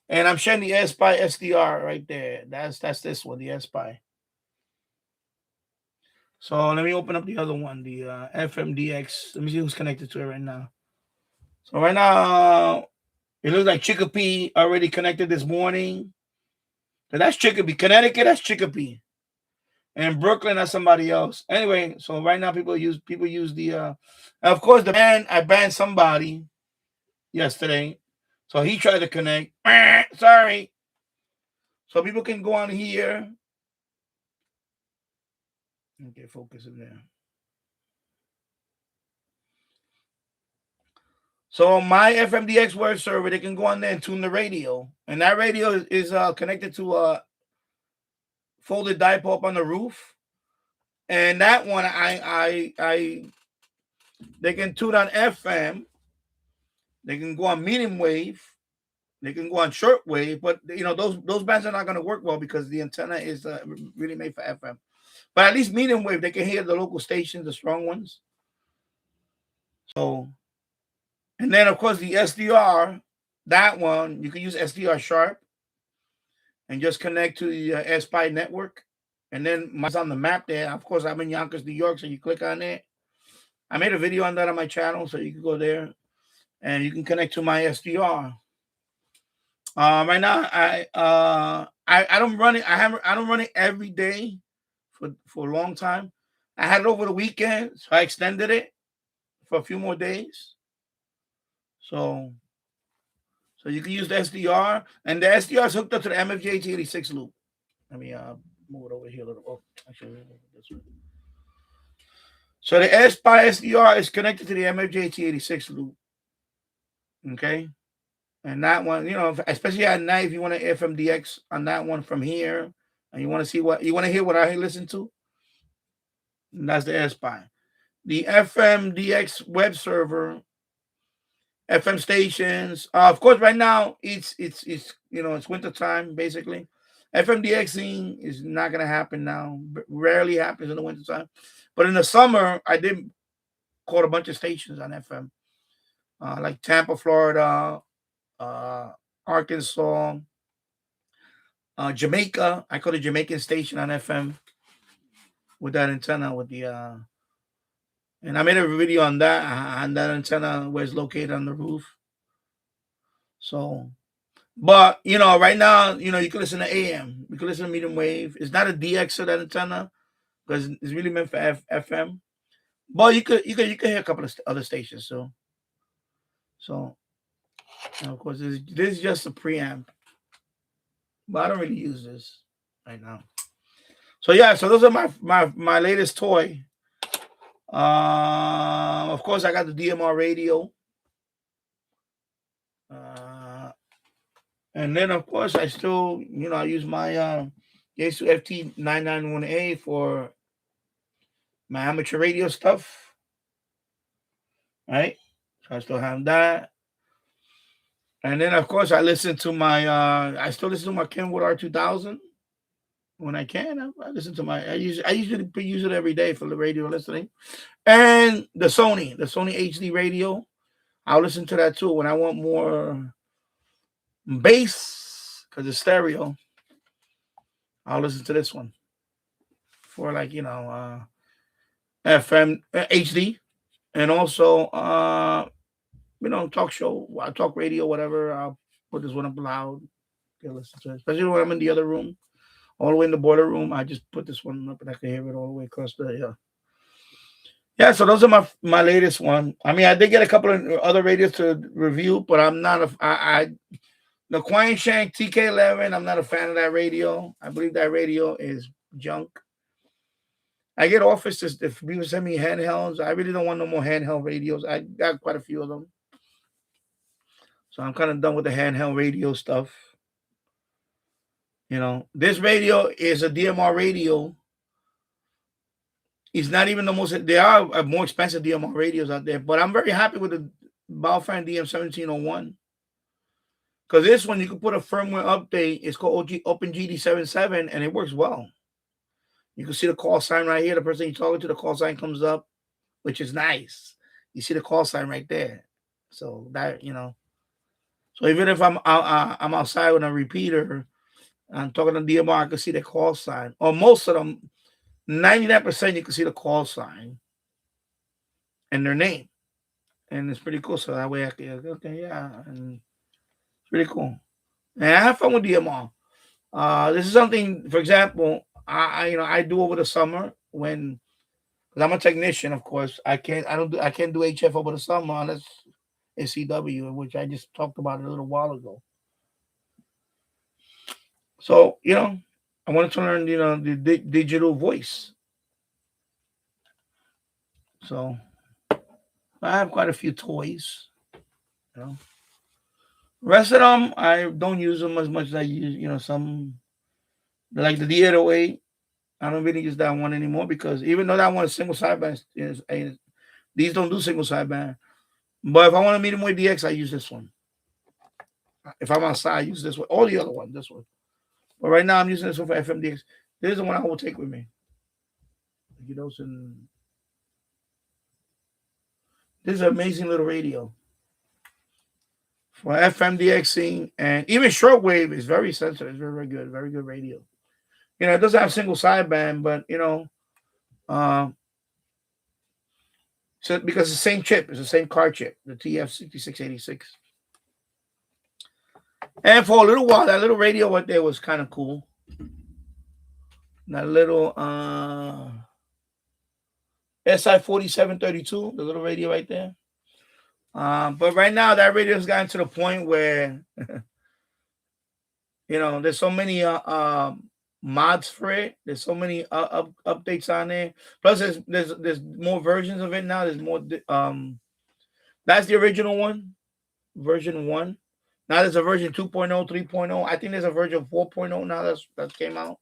and I'm showing the SPY SDR right there. That's this one, the SPY. So let me open up the other one, the FMDX. Let me see who's connected to it right now. So right now, it looks like Chicopee already connected this morning. So that's Chicopee. Connecticut, that's Chicopee. And Brooklyn, that's somebody else. Anyway, so right now people use the of course I banned somebody yesterday. So he tried to connect. Sorry. So people can go on here. Okay, focus in there. So my FMDX web server, they can go on there and tune the radio. And that radio is connected to a folded dipole up on the roof. And that one they can tune on FM. They can go on medium wave. They can go on short wave, but those bands are not going to work well because the antenna is really made for FM. But at least medium wave, they can hear the local stations, the strong ones. So, and then of course the SDR, that one you can use SDR sharp and just connect to the SPY network. And then mine's on the map there. Of course, I'm in Yonkers, New York, so you click on it. I made a video on that on my channel, so you can go there and you can connect to my SDR. Right now, I don't run it. I don't run it every day for a long time. I had it over the weekend, so I extended it for a few more days. So you can use the SDR, and the SDR is hooked up to the MFJ86 loop. Let me move it over here a little. Oh, actually, this way. So the SPY SDR is connected to the MFJ86 loop. Okay. And that one, especially at night, if you want to FMDX on that one from here, and you want to see what you want to hear what I listen to, and that's the SPY. The FMDX web server, FM stations. Of course, right now it's winter time basically. FMDXing is not gonna happen now. Rarely happens in the winter time, but in the summer I did call a bunch of stations on FM, like Tampa, Florida, Arkansas, Jamaica. I called a Jamaican station on FM with that antenna with the and I made a video on that antenna where it's located on the roof. So, but right now, you can listen to AM. You can listen to medium wave. It's not a DX of that antenna because it's really meant for FM. But you could hear a couple of other stations. So of course this is just a preamp. But I don't really use this right now. So yeah, so those are my latest toy. Of course, I got the DMR radio. And then of course I still, I use my Yaesu FT991A for my amateur radio stuff. Right? So I still have that. And then of course I still listen to my Kenwood R2000 when I can. I listen to I usually use it every day for the radio listening. And the Sony HD radio. I'll listen to that too when I want more bass because it's stereo. I'll listen to this one for FM HD and also talk show, talk radio, whatever. I'll put this one up loud. Listen to it, especially when I'm in the other room, all the way in the boiler room. I just put this one up and I can hear it all the way across the Yeah, so those are my latest one. I mean, I did get a couple of other radios to review, but I'm not a the Quine Shank TK11. I'm not a fan of that radio. I believe that radio is junk. I get offers if people send me handhelds. I really don't want no more handheld radios. I got quite a few of them, so I'm kind of done with the handheld radio stuff. This radio is a DMR radio. It's not even the most. There are more expensive DMR radios out there, but I'm very happy with the Baofeng DM1701 because this one you can put a firmware update. It's called OpenGD77, and it works well. You can see the call sign right here. The person you're talking to, the call sign comes up, which is nice. You see the call sign right there. So so even if I'm outside with a repeater, I'm talking to DMR, I can see the call sign. Or most of them, 99% you can see the call sign and their name. And it's pretty cool. So that way I can, okay, yeah. And it's pretty cool. And I have fun with DMR. This is something, for example, I do over the summer when, because I'm a technician, of course. I can't do HF over the summer unless it's CW, which I just talked about a little while ago. So, I wanted to learn, the digital voice. So I have quite a few toys. Rest of them, I don't use them as much as I use, some like the D808. I don't really use that one anymore because even though that one is single sideband, these don't do single sideband. But if I want to meet them with DX, I use this one. If I'm outside, I use this one. All the other one, this one. But right now, I'm using this one for FMDX. This is the one I will take with me. This is an amazing little radio for FMDXing, and even shortwave is very sensitive. It's very, very good radio. It doesn't have single sideband, but so because it's the same chip, it's the same card chip, the TF6686. And for a little while, that little radio right there was kind of cool. That little SI4732, the little radio right there. But right now, that radio's gotten to the point where, there's so many mods for it. There's so many updates on there. Plus, there's more versions of it now. There's more. That's the original one, version 1. Now there's a version 2.0, 3.0. I think there's a version 4.0 now that came out.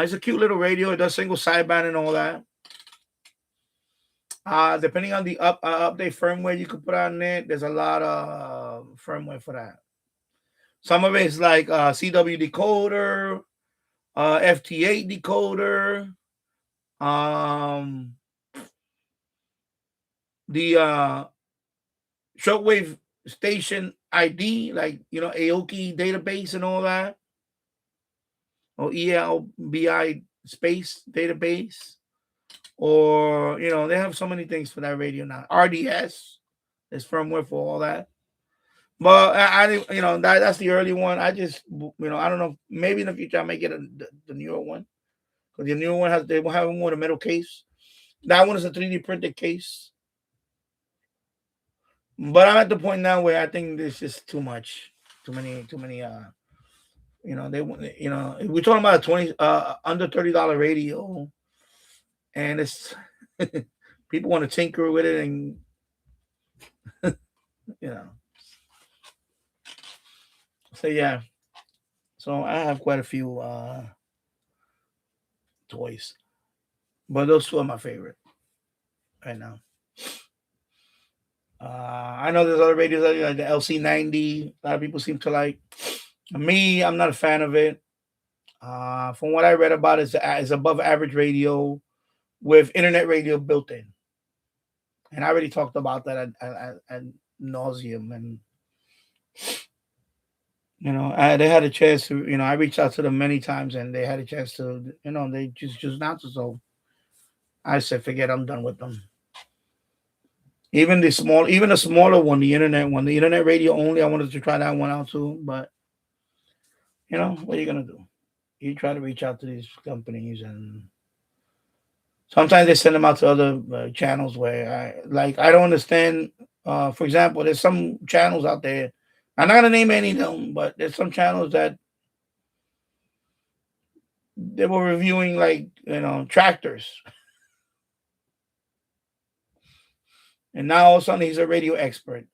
It's a cute little radio. It does single sideband and all that. Depending on the update firmware you could put on it, there's a lot of firmware for that. Some of it is like CW decoder, FT8 decoder, the shortwave station ID, like Aoki database and all that, or ELBI space database, or they have so many things for that radio now. RDS, there's firmware for all that. But I that's the early one. I just I don't know. Maybe in the future I may get the newer one, because the newer one they will have more of a metal case. That one is a 3D printed case. But I'm at the point now where I think there's just too many. We're talking about a 20 under $30 radio, and it's people want to tinker with it, and So yeah, so I have quite a few toys, but those two are my favorite right now. I know there's other radios like the LC90. A lot of people seem to like. Me, I'm not a fan of it. From what I read about, it's above average radio with internet radio built in, and I already talked about that at nauseum. And they had a chance to. I reached out to them many times, and they had a chance to. They just not to. So I said, forget. I'm done with them. Even the smaller one, the internet radio only. I wanted to try that one out too, but what are you gonna do? You try to reach out to these companies, and Sometimes they send them out to other channels where I don't understand. For example, there's some channels out there. I'm not gonna name any of them, but there's some channels that they were reviewing tractors, and now all of a sudden he's a radio expert.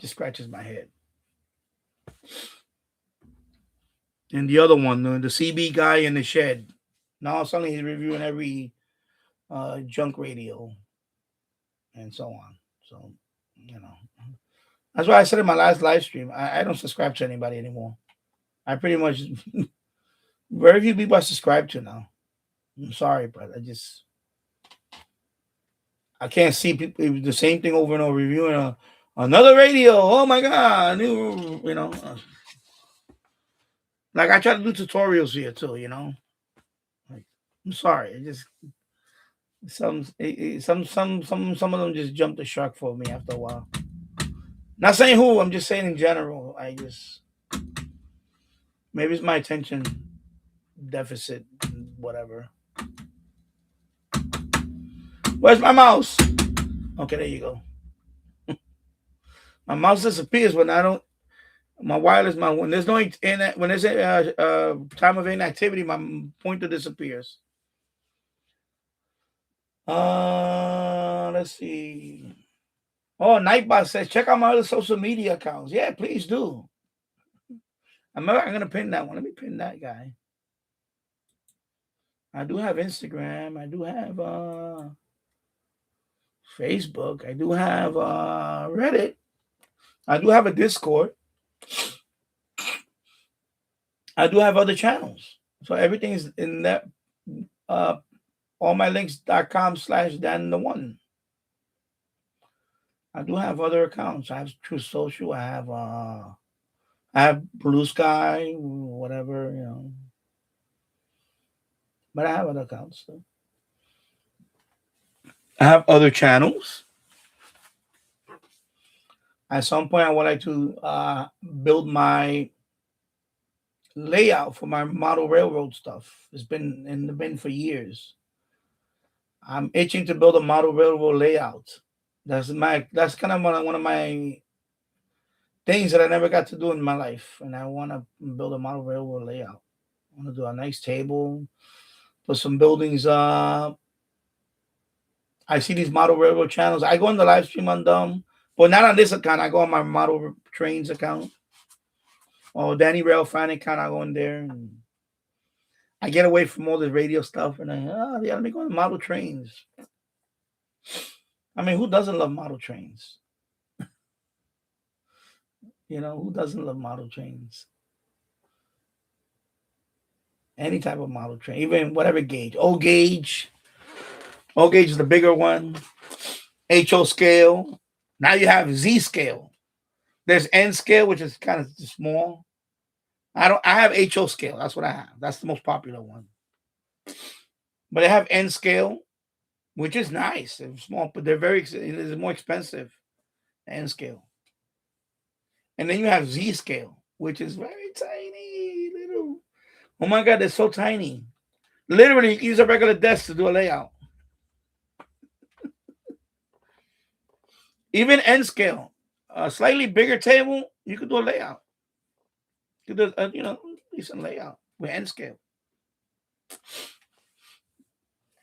Just scratches my head. And the other one, the CB guy in the shed. Now all of a sudden he's reviewing every junk radio and so on. So, that's why I said in my last live stream, I don't subscribe to anybody anymore. I pretty much, very few people I subscribe to now. I'm sorry, but I can't see people the same thing over and over, reviewing another radio. Oh my God, new, like I try to do tutorials here too, Like, I'm sorry, it just some of them just jump the shark for me after a while. Not saying who, I'm just saying in general. Maybe it's my attention deficit, whatever. Where's my mouse? Okay, there you go. My mouse disappears when I don't. My wireless, when there's no internet, when there's a time of inactivity, my pointer disappears. Let's see. Oh, Nightbot says check out my other social media accounts. Yeah, please do. I'm gonna pin that one. Let me pin that guy. I do have Instagram. I do have Facebook. I do have Reddit. I do have a Discord. I do have other channels. So everything is in that allmylinks.com/Dan the One. I do have other accounts. I have True Social. I have Blue Sky, whatever, But I have other accounts. So. I have other channels. At some point, I would like to build my layout for my model railroad stuff. It's been in the bin for years. I'm itching to build a model railroad layout. That's kind of one of my things that I never got to do in my life, and I want to build a model railroad layout. I want to do a nice table, put some buildings up. I see these model railroad channels. I go on the live stream on them, but not on this account. I go on my model trains account. Or Danny Rail fan account. I go in there and I get away from all the radio stuff, and let me go on model trains. I mean, who doesn't love model trains? Who doesn't love model trains? Any type of model train, even whatever gauge. O gauge. O gauge is the bigger one. HO scale. Now you have Z scale. There's N scale, which is kind of small. I have HO scale. That's what I have. That's the most popular one. But I have N scale, which is nice. It's small, but it's more expensive. N scale. And then you have Z scale, which is very tiny, little. Oh my God, they're so tiny. Literally, you can use a regular desk to do a layout. Even N scale, a slightly bigger table, you could do a layout. You could do decent layout with N scale.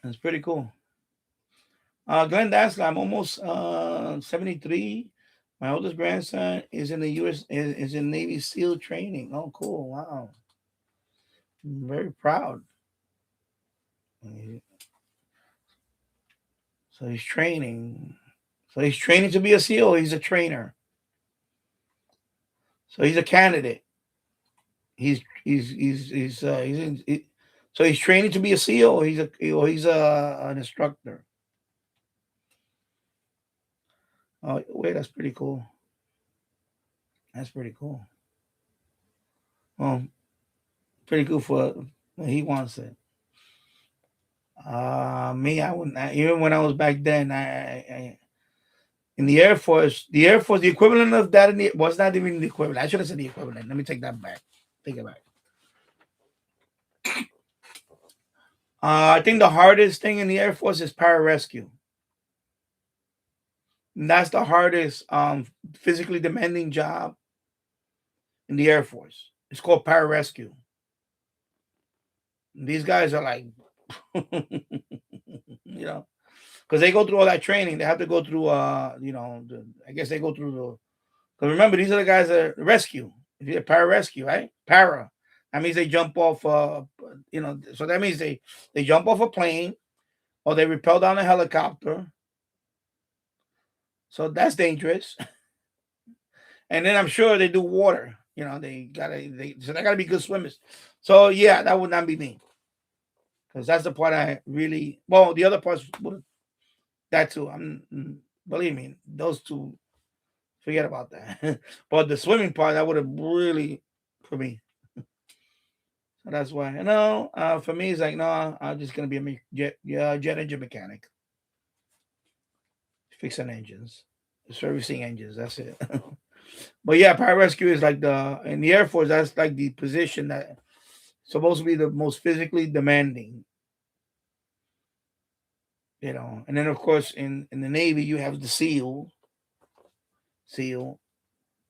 That's pretty cool. Glenn Dassler, I'm almost 73. My oldest grandson is in the U.S. is in Navy SEAL training. Oh, cool! Wow, I'm very proud. So he's training. So he's training to be a SEAL. He's a trainer. So he's a candidate. So he's training to be a SEAL. He's an instructor. Oh wait, that's pretty cool. That's pretty cool. Pretty cool for he wants it. Me, I wouldn't. Even when I was back then, I in the Air Force, the equivalent of that was not even the equivalent. I should have said the equivalent. Let me take that back. Take it back. I think the hardest thing in the Air Force is pararescue. And that's the hardest physically demanding job in the Air Force. It's called pararescue. These guys are like, you know, because they go through all that training. They have to go through, I guess they go through the. Because remember, these are the guys that rescue. If you're pararescue, right? Para. That means they jump off. So that means they jump off a plane or they rappel down a helicopter. So that's dangerous. And then I'm sure they do water. They gotta be good swimmers. So yeah, that would not be me. Because that's the part I really the other parts that too. Believe me, those two, forget about that. But the swimming part, that would have really for me. So that's why. For me, it's like no, I'm just gonna be a jet engine mechanic, fixing engines, servicing engines. That's it. But yeah, pararescue is like in the Air Force. That's like the position that supposed to be the most physically demanding. And then of course in the Navy you have the SEAL,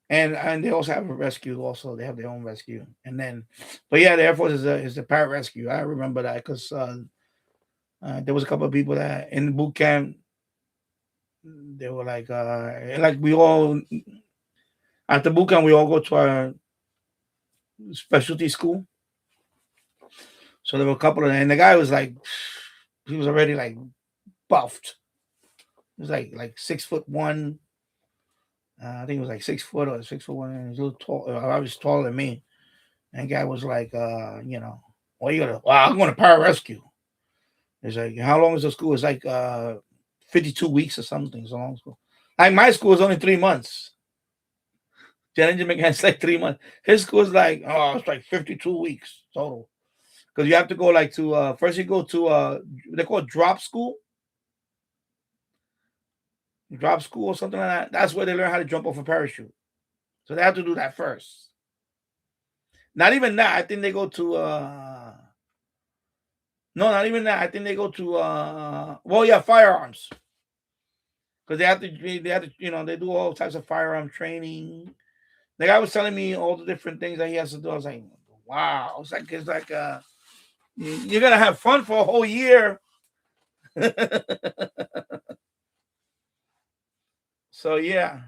and they also have a rescue. Also, they have their own rescue. And then, but yeah, the Air Force is the pararescue. I remember that because there was a couple of people that in boot camp. They were like we all after boot camp we all go to our specialty school. So there were a couple of them, and the guy was like, he was already like buffed. He was like 6'1". I think it was like 6 foot or 6'1". And he's a little tall. I was taller than me. And the guy was like, well, you gonna? Well, I'm going to pararescue. It's like, how long is the school? It's like 52 weeks or something. It's a long school. Like my school is only 3 months. Jet engine mechanics like 3 months. His school is like, it's like 52 weeks total. Because you have to go like to first you go to they call it drop school or something like that. That's where they learn how to jump off a parachute. So they have to do that first. Not even that. I think they go to no, not even that. I think they go to firearms. Because they have to, they do all types of firearm training. The guy was telling me all the different things that he has to do. I was like, wow. It's like you're gonna have fun for a whole year. So yeah.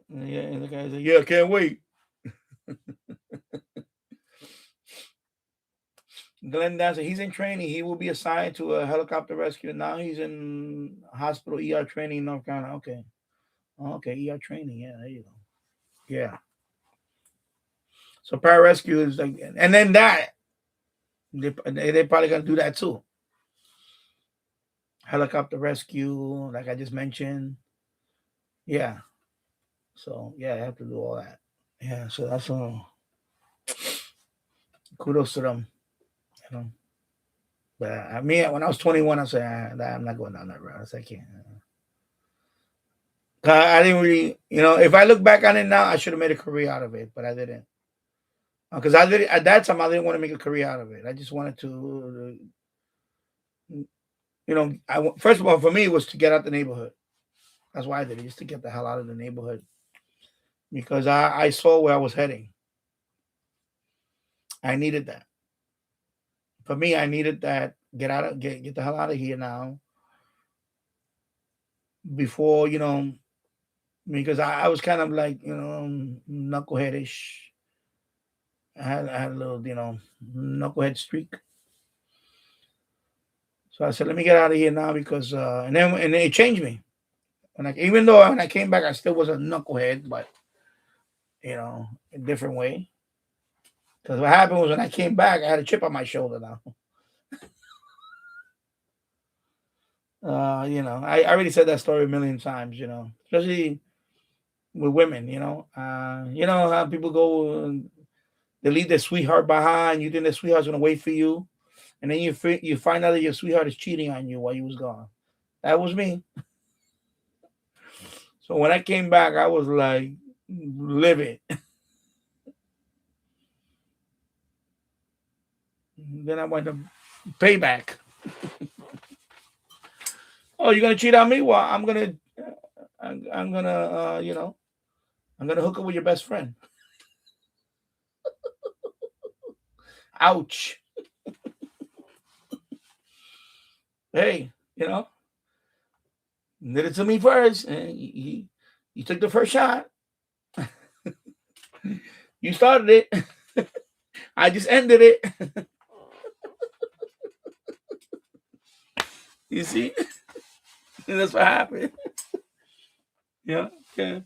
Yeah, and the guy said, yeah, can't wait. Glenn Dancer, he's in training. He will be assigned to a helicopter rescue. Now he's in hospital ER training in North Carolina. Okay. Okay, ER training. Yeah, there you go. Yeah. So pararescue is like, and then that, they're probably going to do that too. Helicopter rescue, like I just mentioned. Yeah. So, yeah, I have to do all that. Yeah, so that's all. Kudos to them. But I mean, when I was 21, I said, I'm not going down that route. I said, I can't. I didn't really, if I look back on it now, I should have made a career out of it, but I didn't. Because at that time, I didn't want to make a career out of it. I just wanted to, first of all, for me, it was to get out the neighborhood. That's why I did it, just to get the hell out of the neighborhood. Because I saw where I was heading. I needed that. For me, I needed that. Get the hell out of here now. Before, because I was kind of like, knuckleheadish. I had a little, knucklehead streak. So I said, let me get out of here now because, and it changed me. Even though when I came back, I still was a knucklehead, but, a different way. Because what happened was when I came back, I had a chip on my shoulder now. I already said that story a million times, especially with women, you know how people go and they leave their sweetheart behind. You think their sweetheart's gonna wait for you, and then you find out that your sweetheart is cheating on you while you was gone. That was me. So when I came back, I was like, livid. Then I went to Payback. Oh, you're gonna cheat on me? Well, I'm gonna, I'm gonna hook up with your best friend. Ouch. Hey, did it to me first, and you took the first shot. You started it. I just ended it. You see, and that's what happened. Yeah, yeah,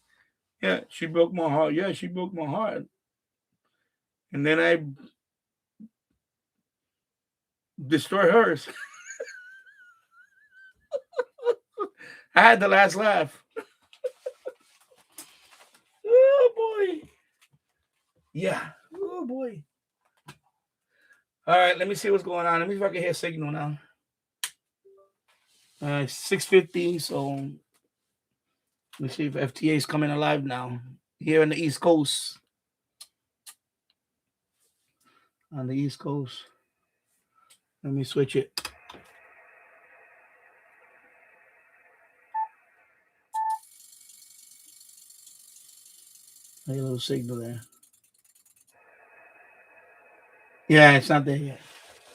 yeah. She broke my heart. Yeah, she broke my heart, and then I destroyed hers. I had the last laugh. Oh boy. Yeah. Oh boy. All right, let me see what's going on. Let me see if I can hear signal now. 6:50. So let's see if FTA is coming alive now here on the East Coast. On the East Coast. Let me switch it. A little signal there. Yeah, it's not there yet.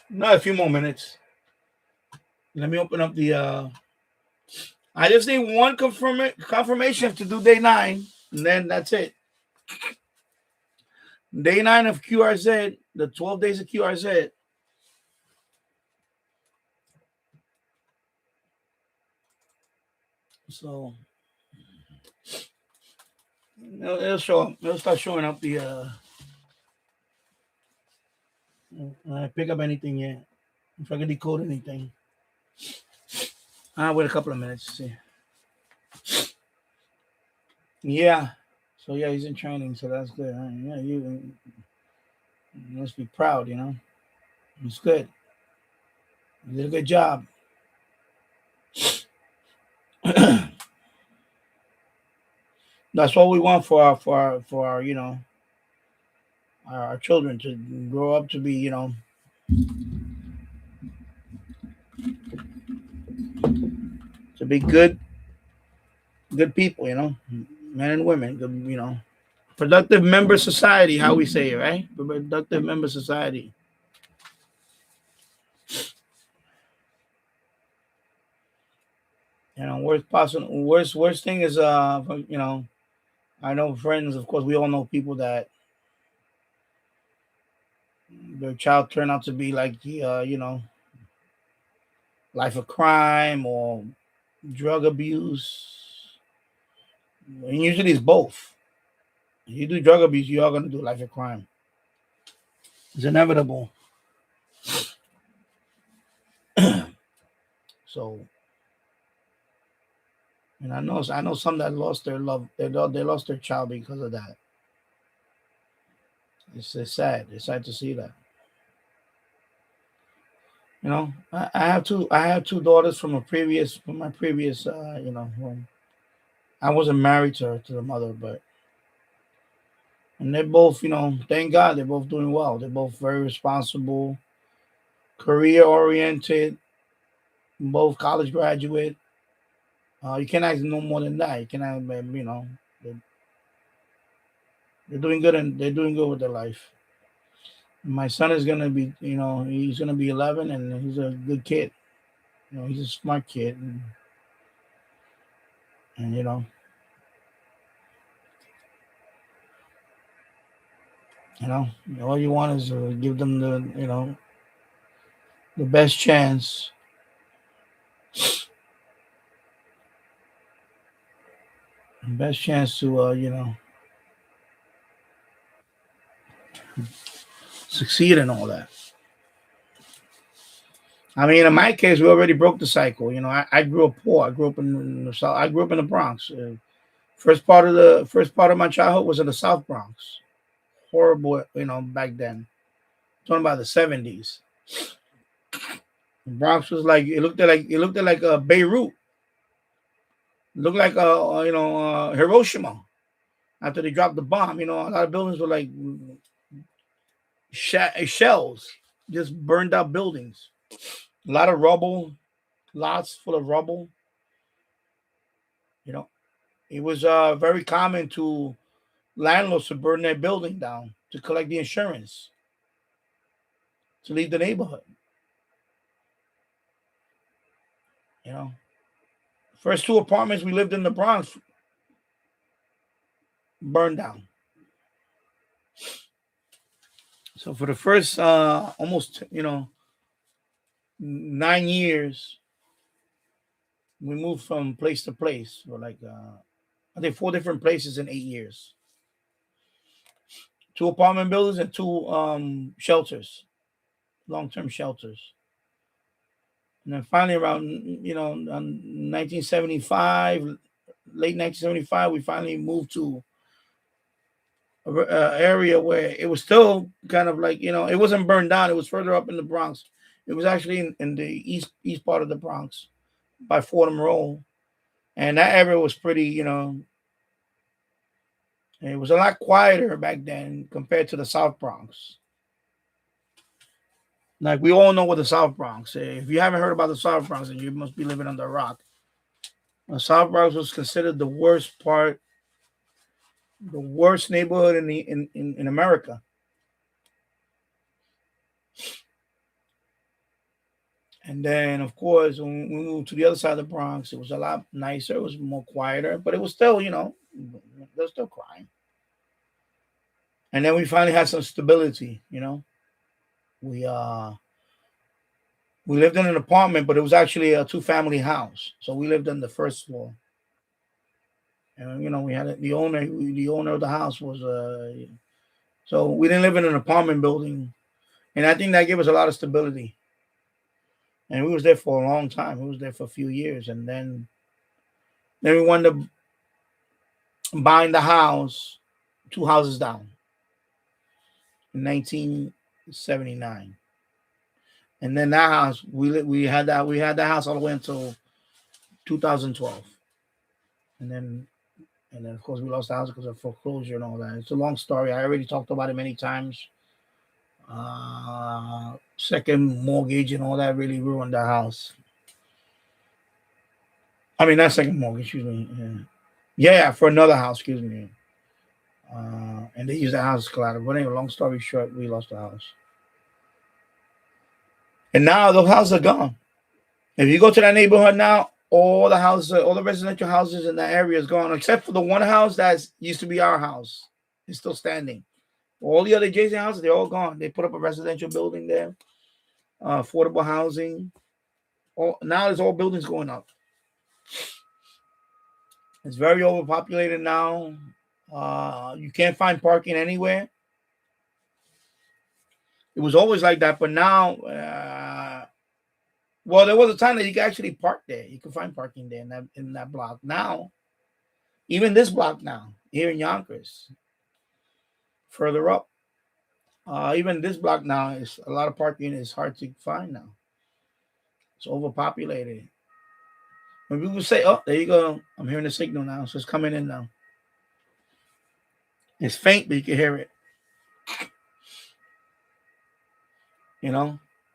No, a few more minutes. Let me open up the. I just need one confirmation to do day 9, and then that's it. Day 9 of QRZ, the 12 days of QRZ. So it'll show up. It'll start showing up the. I pick up anything yet. If I can decode anything. I'll wait a couple of minutes to see. Yeah. So yeah, he's in training, so that's good. Yeah, you must be proud, It's good. You did a good job. That's what we want for our our children to grow up to be, to be good people, men and women, good, productive member society, how we say it, right? Productive member society. Worst thing is I know friends, of course, we all know people that their child turned out to be like the life of crime or drug abuse. And usually it's both. If you do drug abuse, you are going to do life of crime. It's inevitable. So, and I know some that lost their love. They lost their child because of that. It's sad. It's sad to see that. I have two daughters from my previous home. I wasn't married to the mother, and they're both, thank God, they're both doing well. They're both very responsible, career oriented, both college graduate. You can't ask no more than that. You cannot, they're doing good, and they're doing good with their life. My son is gonna be, he's gonna be 11, and he's a good kid. He's a smart kid, and all you want is to give them the best chance. Best chance to succeed in all that. I mean, in my case, we already broke the cycle. I grew up poor. I grew up in the South. I grew up in the Bronx. First part of my childhood was in the South Bronx. Horrible, back then. Talking about the 70s. The Bronx was like it looked like Beirut. It looked like Hiroshima after they dropped the bomb. A lot of buildings were like shells, just burned out buildings. A lot of rubble, lots full of rubble. You know, it was very common to landlords to burn their building down to collect the insurance to leave the neighborhood. You know, first two apartments we lived in the Bronx burned down. So for the first almost 9 years, we moved from place to place. For like I think 4 different places in 8 years. Two apartment buildings and two shelters, long-term shelters. And then finally, around 1975, late 1975, we finally moved to a area where it was still kind of like it wasn't burned down. It was further up in the Bronx. It was actually in the east part of the Bronx by Fordham Road, and that area was pretty. It was a lot quieter back then compared to the South Bronx. Like we all know what the South Bronx is. If you haven't heard about the South Bronx, then you must be living under a rock. The South Bronx was considered the worst part, the worst neighborhood in America. And then, of course, when we moved to the other side of the Bronx, it was a lot nicer. It was more quieter, but it was still, there's still crime. And then we finally had some stability. We lived in an apartment, but it was actually a two-family house. So we lived on the first floor. And we had the owner of the house was so we didn't live in an apartment building, and I think that gave us a lot of stability. And we was there for a long time. We was there for a few years, and then we wound up buying the house, two houses down, in 1979. And then that house we had that house all the way until 2012, and then of course we lost the house because of foreclosure and all that. It's a long story. I already talked about it many times. Second mortgage and all that really ruined the house. I mean, not second mortgage, excuse me. Yeah, for another house, excuse me. And they used the house as collateral. But anyway, long story short, we lost the house. And now those houses are gone. If you go to that neighborhood now, all the residential houses in that area is gone, except for the one house that used to be our house. It's still standing. All the other adjacent houses, they're all gone. They put up a residential building there, affordable housing. Now there's all buildings going up. It's very overpopulated now. You can't find parking anywhere. It was always like that, but now, well, there was a time that you could actually park there. You could find parking there in that block. Now, even this block now, here in Yonkers, further up, even this block now is a lot of parking is hard to find now. It's overpopulated. When people say, "Oh, there you go," I'm hearing the signal now, so it's coming in now. It's faint, but you can hear it.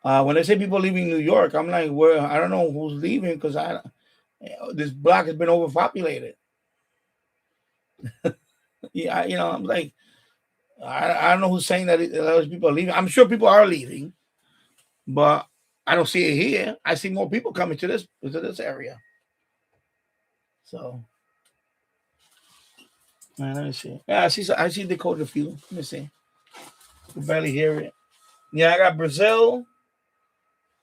When they say people leaving New York, I'm like, well, I don't know who's leaving because this block has been overpopulated. Yeah, I'm like, I don't know who's saying that those people are leaving. I'm sure people are leaving, but I don't see it here. I see more people coming to this area. So, let me see. Yeah, I see Dakota few. Let me see. You can barely hear it. Yeah, I got Brazil.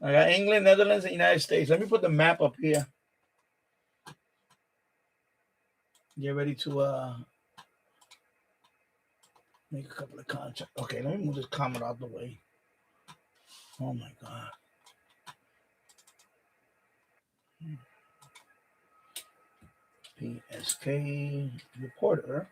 I got England, Netherlands, and United States. Let me put the map up here. Get ready to make a couple of contacts. Okay, let me move this comment out the way. Oh my God. PSK reporter.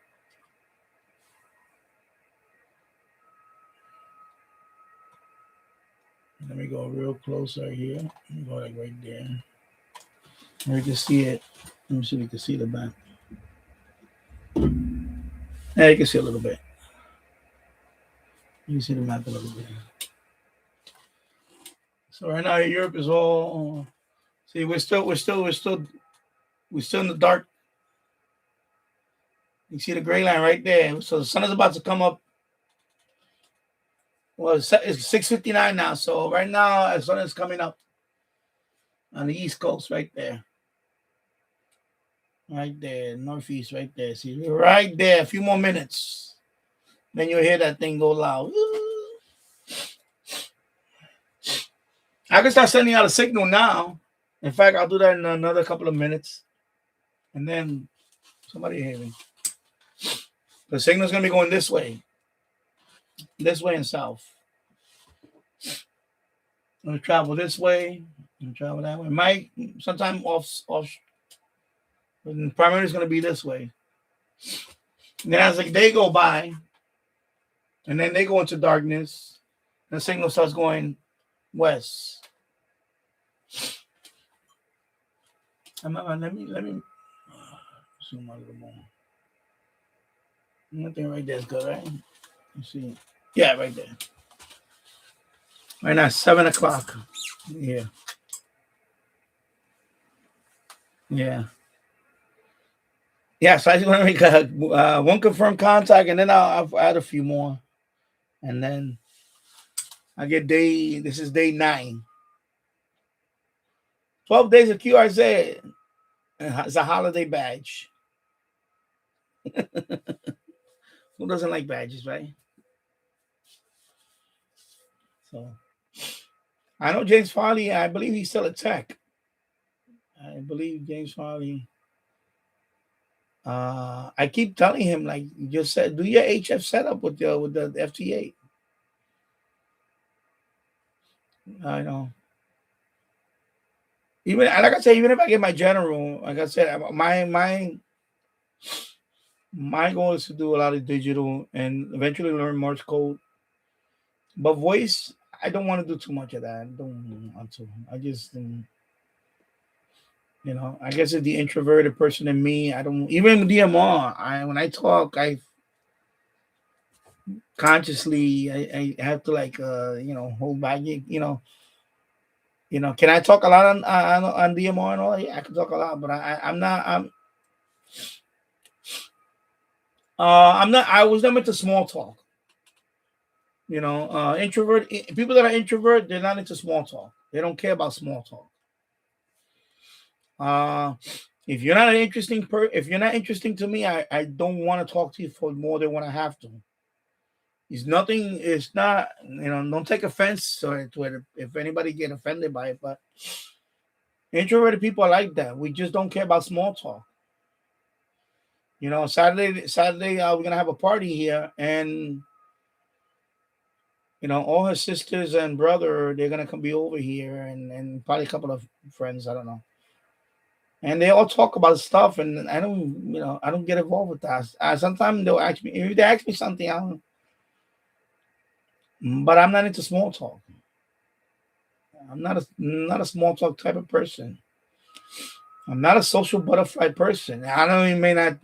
Let me go real close right here. Let me go like right there. We can see it. Let me see if we can see the back. Yeah, you can see a little bit. You can see the map a little bit. So right now Europe is all. See, we're still in the dark. You see the gray line right there. So the sun is about to come up. Well, it's 6:59 now. So right now the sun is coming up on the East Coast, right there. Right there, northeast, right there. See, right there. A few more minutes, then you'll hear that thing go loud. I can start sending out a signal now. In fact, I'll do that in another couple of minutes, and then somebody hear me. The signal's gonna be going this way and south. I'm gonna travel this way and travel that way. Might sometime off. But primarily it's gonna be this way. And then as the day go by, and then they go into darkness, the signal starts going west. Let me zoom out a little more. Nothing right there is good, right? Let's see. Yeah, right there. Right now, 7:00. Yeah. Yeah. Yeah, so I just want to make one confirmed contact, and then I'll add a few more. And then I get this is day 9. 12 days of QRZ. It's a holiday badge. Who doesn't like badges, right? So I know James Farley, I believe he's still at Tech. I believe James Farley. I keep telling him, like you just said, do your HF setup with the FT8. I know. Even like I said, even if I get my general, like I said, my goal is to do a lot of digital and eventually learn Morse code. But voice, I don't want to do too much of that. I don't want to. I just, I guess it's the introverted person in me. I don't even DMR. When I talk, I consciously I have to hold back. Can I talk a lot on DMR and all? Yeah, I can talk a lot, but I'm not. I'm not. I was never into small talk. Introvert people that are introvert, they're not into small talk. They don't care about small talk. If you're not if you're not interesting to me, I don't want to talk to you for more than what I have to. It's nothing. It's not. Don't take offense to it if anybody get offended by it. But introverted people are like that. We just don't care about small talk. Saturday, we're gonna have a party here, and all her sisters and brother, they're gonna be over here, and probably a couple of friends. I don't know. And they all talk about stuff, and I don't get involved with that. Sometimes they'll ask me, if they ask me something, but I'm not into small talk. I'm not a small talk type of person. I'm not a social butterfly person. I know you may not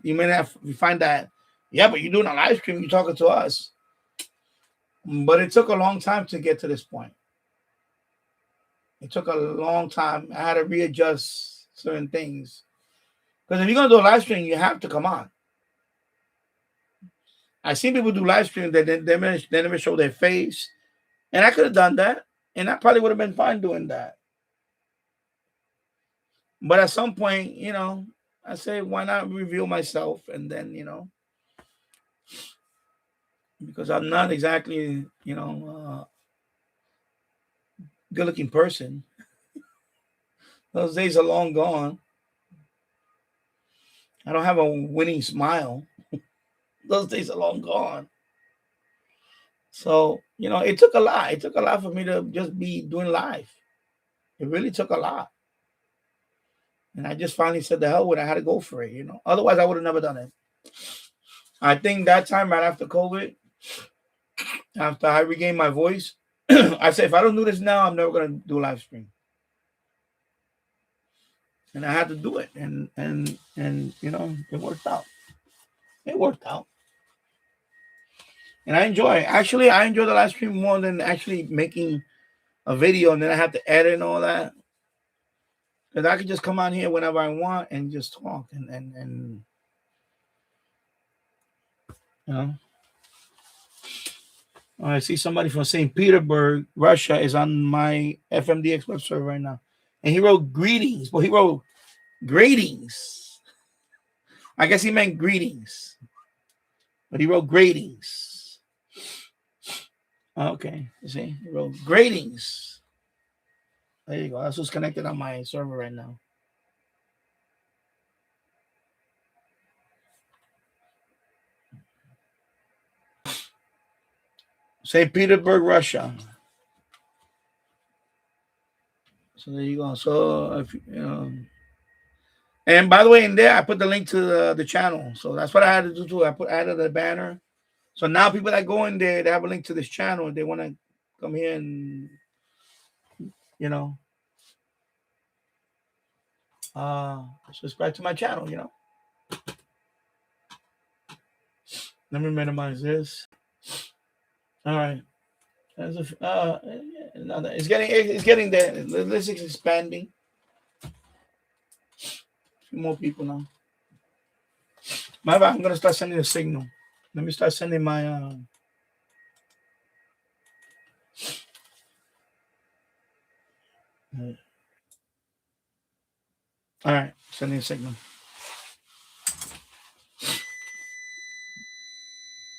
find that. Yeah, but you're doing a live stream, you're talking to us. But it took a long time to get to this point. It took a long time. I had to readjust certain things. Because if you're going to do a live stream, you have to come on. I've seen people do live stream that they never show their face. And I could have done that. And I probably would have been fine doing that. But at some point, I say, why not reveal myself? And then, because I'm not exactly, good-looking person. Those days are long gone. I don't have a winning smile. Those days are long gone. So, it took a lot. It took a lot for me to just be doing live. It really took a lot. And I just finally said the hell with it. I had to go for it, Otherwise, I would have never done it. I think that time right after COVID, after I regained my voice, I said, if I don't do this now, I'm never going to do a live stream. And I had to do it. And it worked out. It worked out. And I enjoy the live stream more than actually making a video and then I have to edit and all that. Because I could just come on here whenever I want and just talk and you know. Oh, I see somebody from St. Petersburg, Russia, is on my FMDX web server right now, and he wrote greetings. Well, he wrote greetings. I guess he meant greetings, but he wrote greetings. Okay, you see, he wrote greetings. There you go. That's what's connected on my server right now. St. Petersburg, Russia. So there you go. So if you know, and by the way, in there I put the link to the channel. So that's what I had to do too. I added a banner. So now people that go in there, they have a link to this channel. If they want to come here and you know, subscribe to my channel. You know. Let me minimize this. All right. It's getting there. This is expanding. A few more people now. I'm gonna start sending a signal. Let me start sending my all right, sending a signal.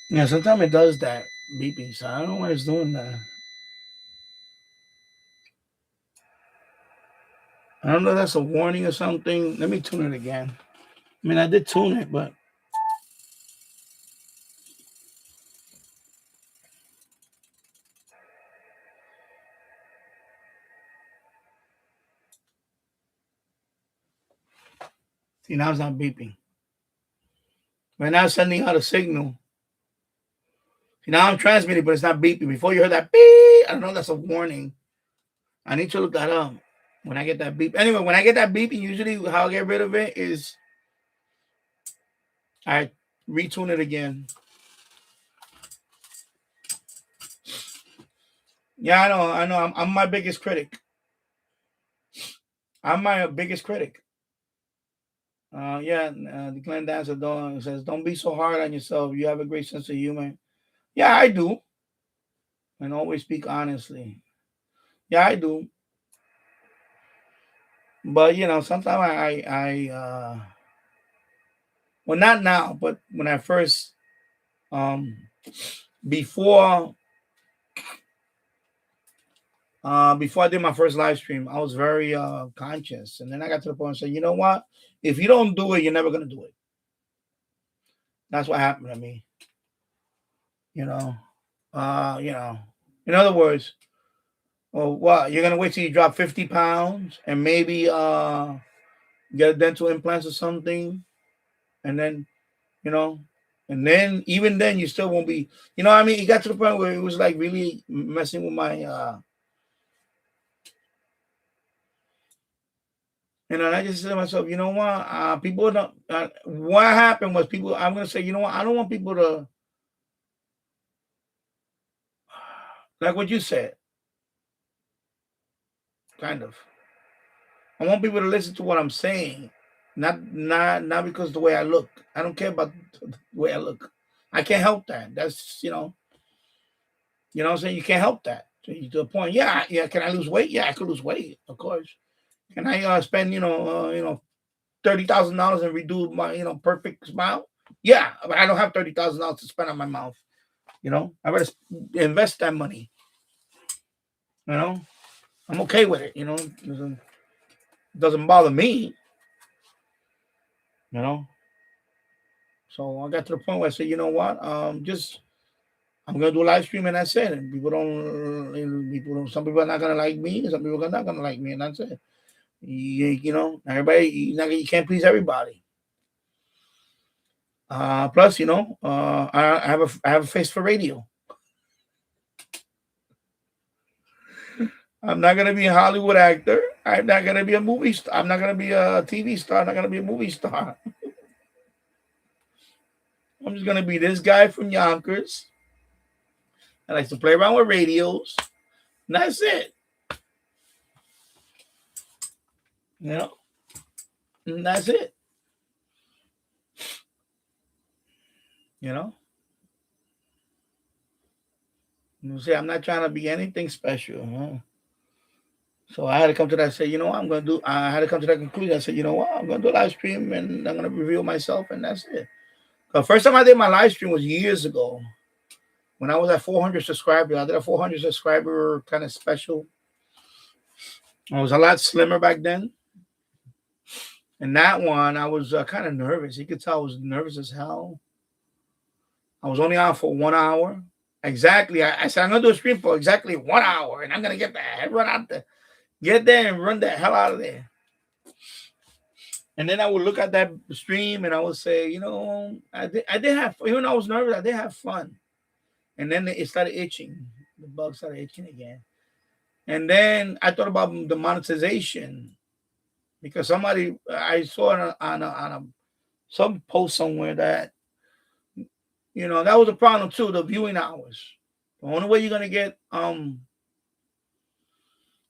Yeah, sometimes it does that beeping, so I don't know why it's doing that. I don't know if that's a warning or something. Let me tune it again. I mean, I did tune it, but see, now it's not beeping. Right now it's sending out a signal. See, now I'm transmitting, but it's not beeping. Before you heard that beep, I don't know if that's a warning. I need to look that up when I get that beep. Anyway, when I get that beeping, usually how I get rid of it is I retune it again. Yeah, I know. I'm my biggest critic. I'm my biggest critic. The Glenn Dancer says, don't be so hard on yourself. You have a great sense of humor. Yeah, I do. And always speak honestly. Yeah, I do. But you know, sometimes well, not now, but when I first before I did my first live stream, I was very conscious. And then I got to the point and said, you know what? If you don't do it, you're never gonna do it. That's what happened to me. You know. In other words, well, what, you're gonna wait till you drop 50 pounds and maybe get a dental implants or something, and then and then even then you still won't be, I mean, it got to the point where it was like really messing with my and I just said to myself, you know what, people don't what happened was people, I'm gonna say, you know what, I don't want people to, like what you said, kind of. I want people to listen to what I'm saying, not because of the way I look. I don't care about the way I look. I can't help that. That's what I'm saying. You can't help that to the point. Yeah. Can I lose weight? Yeah, I could lose weight, of course. Can I spend $30,000 and redo my perfect smile? Yeah, but I don't have $30,000 to spend on my mouth. I better invest that money. I'm okay with it. It doesn't bother me. So I got to the point where I said, you know what? I'm gonna do a live stream and that's it. And some people are not gonna like me, some people are not gonna like me, and that's it. Everybody, you can't please everybody. Plus, I have a face for radio. I'm not gonna be a Hollywood actor. I'm not gonna be a movie star. I'm not gonna be a TV star. I'm not gonna be a movie star. I'm just gonna be this guy from Yonkers. I like to play around with radios. And that's it. You know, and that's it. You know, you see, I'm not trying to be anything special. Huh? So I had to come to that. Say, you know what I'm gonna do. I had to come to that conclusion. I said, you know what, I'm gonna do a live stream and I'm gonna reveal myself, and that's it. The first time I did my live stream was years ago when I was at 400 subscribers. I did a 400 subscriber kind of special. I was a lot slimmer back then. And that one, I was kind of nervous. You could tell I was nervous as hell. I was only on for 1 hour. Exactly. I said, I'm going to do a stream for exactly 1 hour. And I'm going to get that, run out there. Get there and run the hell out of there. And then I would look at that stream and I would say, you know, I did have, even though I was nervous, I did have fun. And then it started itching. The bug started itching again. And then I thought about the monetization because somebody, I saw on some post somewhere that, you know, that was a problem too, the viewing hours. The only way you're going to get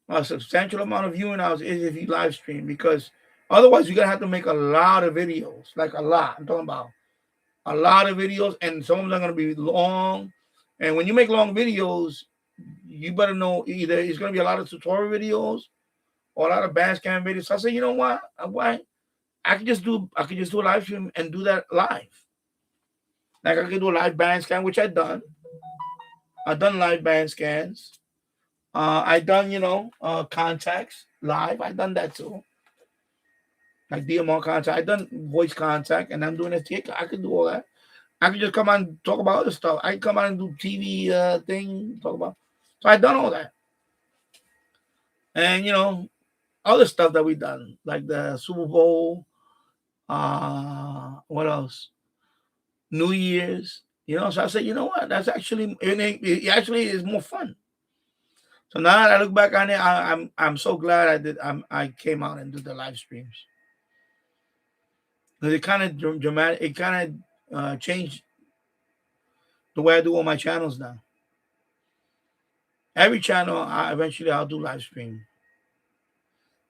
a substantial amount of viewing hours is if you live stream, because otherwise you're going to have to make a lot of videos, like a lot. I'm talking about a lot of videos, and some of them are going to be long. And when you make long videos, you better know either it's going to be a lot of tutorial videos or a lot of Bandcamp videos. So I said, you know what? Why? I could just do a live stream and do that live. Like I could do a live band scan, which I've done. I've done live band scans. I've done, you know, contacts live. I've done that too. Like DMR contact. I've done voice contact, and I'm doing it. I could do all that. I could just come on and talk about other stuff. I can come on and do TV thing, talk about. So I've done all that. And, you know, other stuff that we've done, like the Super Bowl. What else? New Year's. You know, so I said, you know what? That's actually, it actually is more fun. So now that I look back on it, I'm so glad I came out and did the live streams. Because it kind of dramatic. It kind of changed the way I do all my channels now. Every channel, eventually I'll do live stream.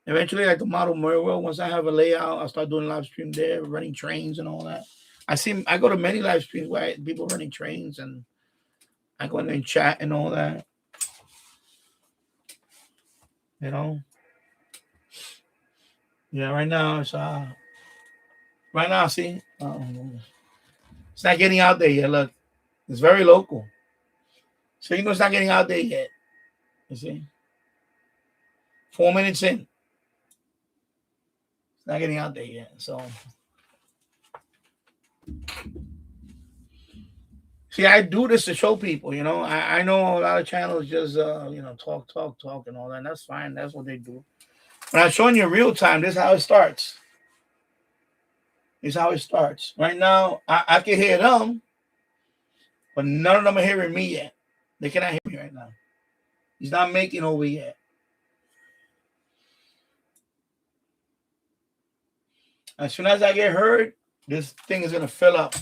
Eventually, like the model Merwell, once I have a layout, I'll start doing live stream there, running trains and all that. I go to many live streams where people running trains, and I go in there and chat and all that. You know. Yeah, right now it's see, it's not getting out there yet. Look, it's very local, so you know it's not getting out there yet. You see, 4 minutes in, it's not getting out there yet. So, see, I do this to show people. You know, I know a lot of channels just you know, talk and all that. And that's fine. That's what they do. When I'm showing you real time, this is how it starts. This is how it starts. Right now, I can hear them, but none of them are hearing me yet. They cannot hear me right now. He's not making over yet. As soon as I get heard, this thing is going to fill up.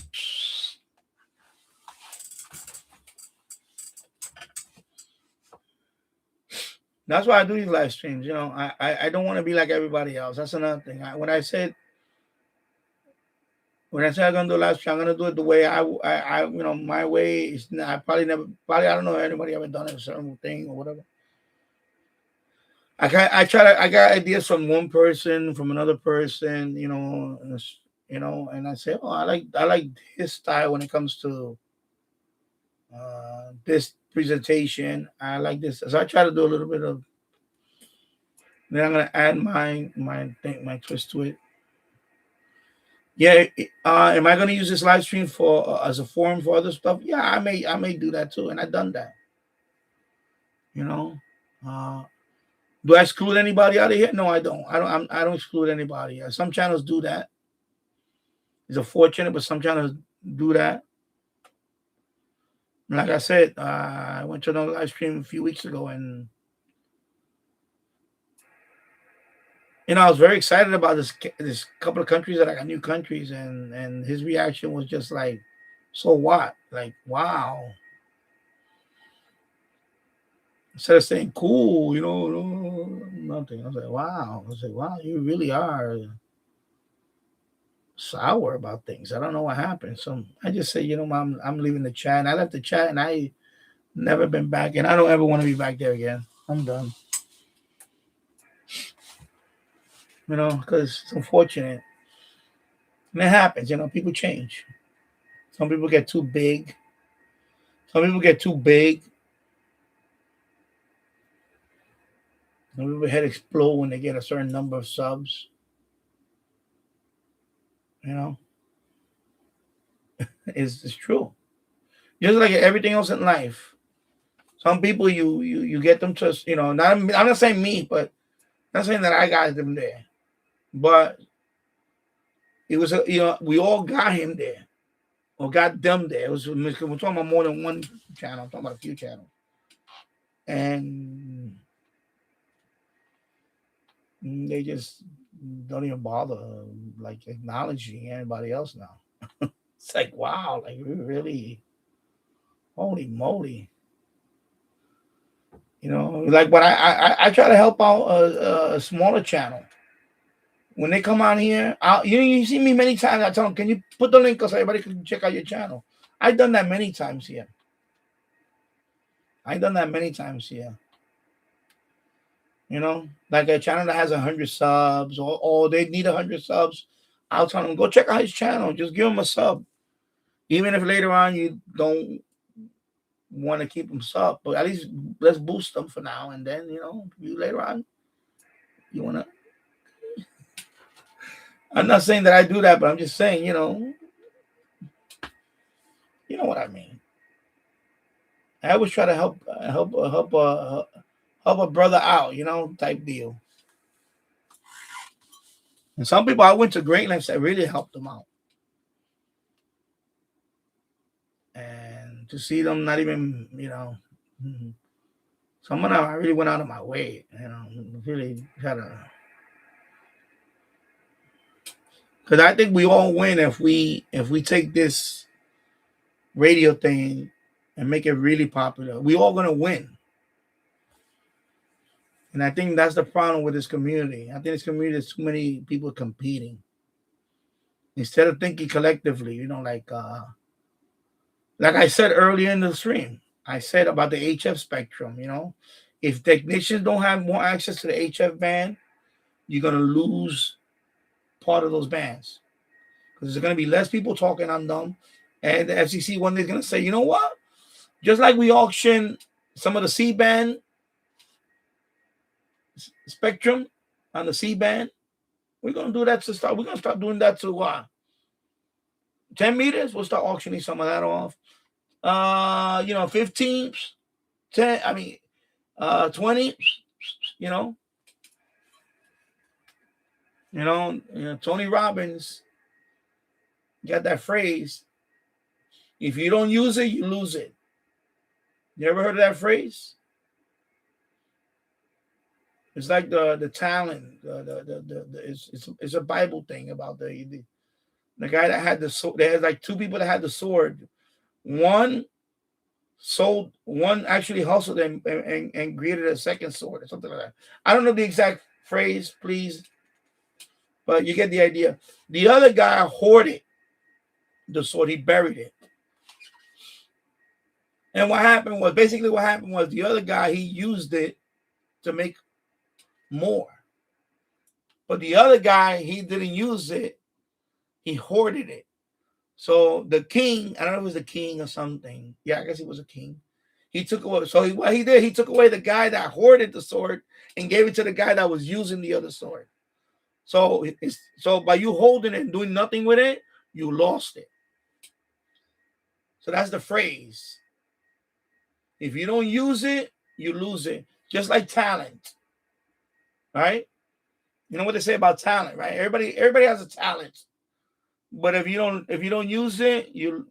That's why I do these live streams. You know, I don't want to be like everybody else. That's another thing. When I said I'm gonna do a live stream, I'm gonna do it the way I you know, my way is not, I don't know anybody ever done a certain thing or whatever. I got ideas from one person, from another person, you know, and I say, oh, I like his style when it comes to this presentation. I like this, so I try to do a little bit of. Then I'm gonna add my twist to it. Yeah, am I gonna use this live stream for as a forum for other stuff? Yeah, I may do that too, and I've done that. You know, do I exclude anybody out of here? No, I don't. I don't exclude anybody. Some channels do that. It's unfortunate, but some channels do that. Like I said, I went to another live stream a few weeks ago, and you know, I was very excited about this couple of countries that I got new countries, and his reaction was just like, so what? Like, wow. Instead of saying cool, you know, nothing. I was like, wow. I was like, wow, you really are sour about things. I don't know what happened. So I just said, Mom, I'm leaving the chat. And I left the chat, and I never been back, and I don't ever want to be back there again. I'm done. Because it's unfortunate. And it happens, people change. Some people get too big. Some people get too big. Some people head explode when they get a certain number of subs. It's true. Just like everything else in life. Some people you get them to, I'm not saying me, but I'm not saying that I got them there. But it was we all got him there. Or got them there. We're talking about more than one channel. I'm talking about a few channels. And they just don't even bother like acknowledging anybody else now. It's like, wow, like really, holy moly. Like when I try to help out a smaller channel. When they come on here, you see me many times. I tell them, can you put the link so everybody can check out your channel? I've done that many times here. Like a channel that has 100 subs, or they need 100 subs. I'll tell them, go check out his channel. Just give him a sub. Even if later on you don't want to keep them sub, but at least let's boost them for now. And then, you later on, you want to. I'm not saying that I do that, but I'm just saying, you know what I mean. I always try to help a brother out, type deal. And some people I went to great lengths that really helped them out. And to see them not even, someone I really went out of my way, really had a. Because I think we all win if we take this radio thing and make it really popular. We all gonna win. And I think that's the problem with this community. I think this community is too many people competing. Instead of thinking collectively, like I said earlier in the stream, I said about the HF spectrum, if technicians don't have more access to the HF band, you're gonna lose part of those bands. Because there's gonna be less people talking on them. And the FCC one day is gonna say, you know what? Just like we auction some of the C band spectrum on the C band, we're gonna do that We're gonna start doing that to 10 meters. We'll start auctioning some of that off. 15, 10. 20. Tony Robbins got that phrase. If you don't use it, you lose it. You ever heard of that phrase? It's like the talent. It's a Bible thing about the guy that had the sword. There's like two people that had the sword. One actually hustled and created a second sword or something like that. I don't know the exact phrase, please, but you get the idea. The other guy hoarded the sword. He buried it. And what happened was the other guy, he used it to make more. But the other guy, he didn't use it. He hoarded it. So the king, I don't know if it was the king or something. Yeah, I guess he was a king. He took away. So what he did, he took away the guy that hoarded the sword and gave it to the guy that was using the other sword. So by you holding it and doing nothing with it, you lost it. So that's the phrase. If you don't use it, you lose it. Just like talent, right? You know what they say about talent, right? Everybody has a talent, but if you don't use it, you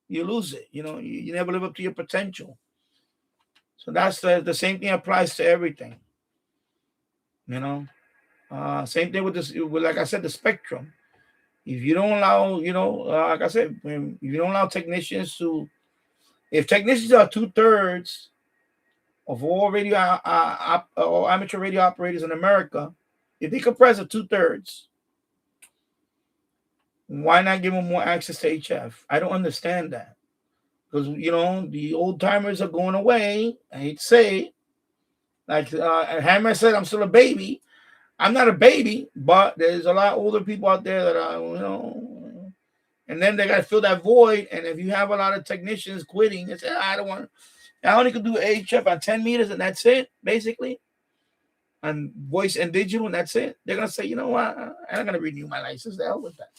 lose it. You never live up to your potential. So that's the same thing applies to everything. Same thing with this. Like I said, the spectrum. If you don't allow, like I said, if you don't allow technicians to, if technicians are 2/3 of all radio or amateur radio operators in America, if they compress it 2/3, why not give them more access to HF? I don't understand that. Because, the old timers are going away. I hate to say it. Like Hammer said, I'm still a baby. I'm not a baby, but there's a lot older people out there that are, and then they got to fill that void. And if you have a lot of technicians quitting, they say, I only can do HF on 10 meters and that's it, basically. And voice and digital, and that's it. They're going to say, you know what? I'm not going to renew my license. The hell with that.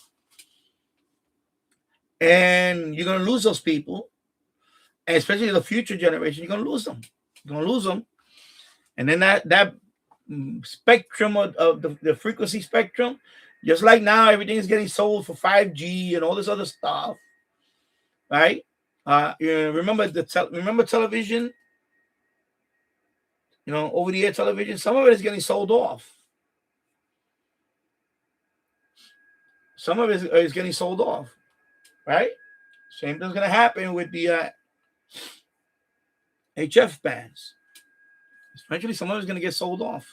And you're going to lose those people, and especially the future generation. You're going to lose them. You're going to lose them. And then that spectrum of the frequency spectrum, just like now, everything is getting sold for 5G and all this other stuff, right? Remember television, over the air television. Some of it is getting sold off. Some of it is getting sold off, right? Same thing's going to happen with the HF bands. Eventually, some of it is going to get sold off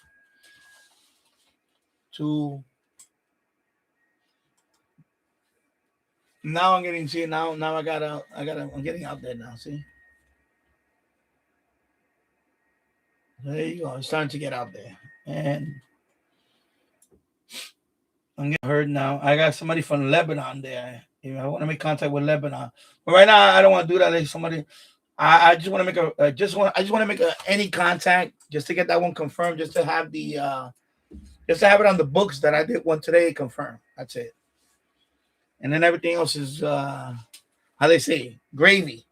to. Now I'm getting now I'm getting out there now. See, there you go. It's time to get out there, and I'm getting heard now. I got somebody from Lebanon there. I want to make contact with Lebanon, but right now I don't want to do that. Like somebody, I just want to make I just want to make any contact just to get that one confirmed, just to have just to have it on the books that I did one today confirmed. That's it. And then everything else is, how they say, gravy.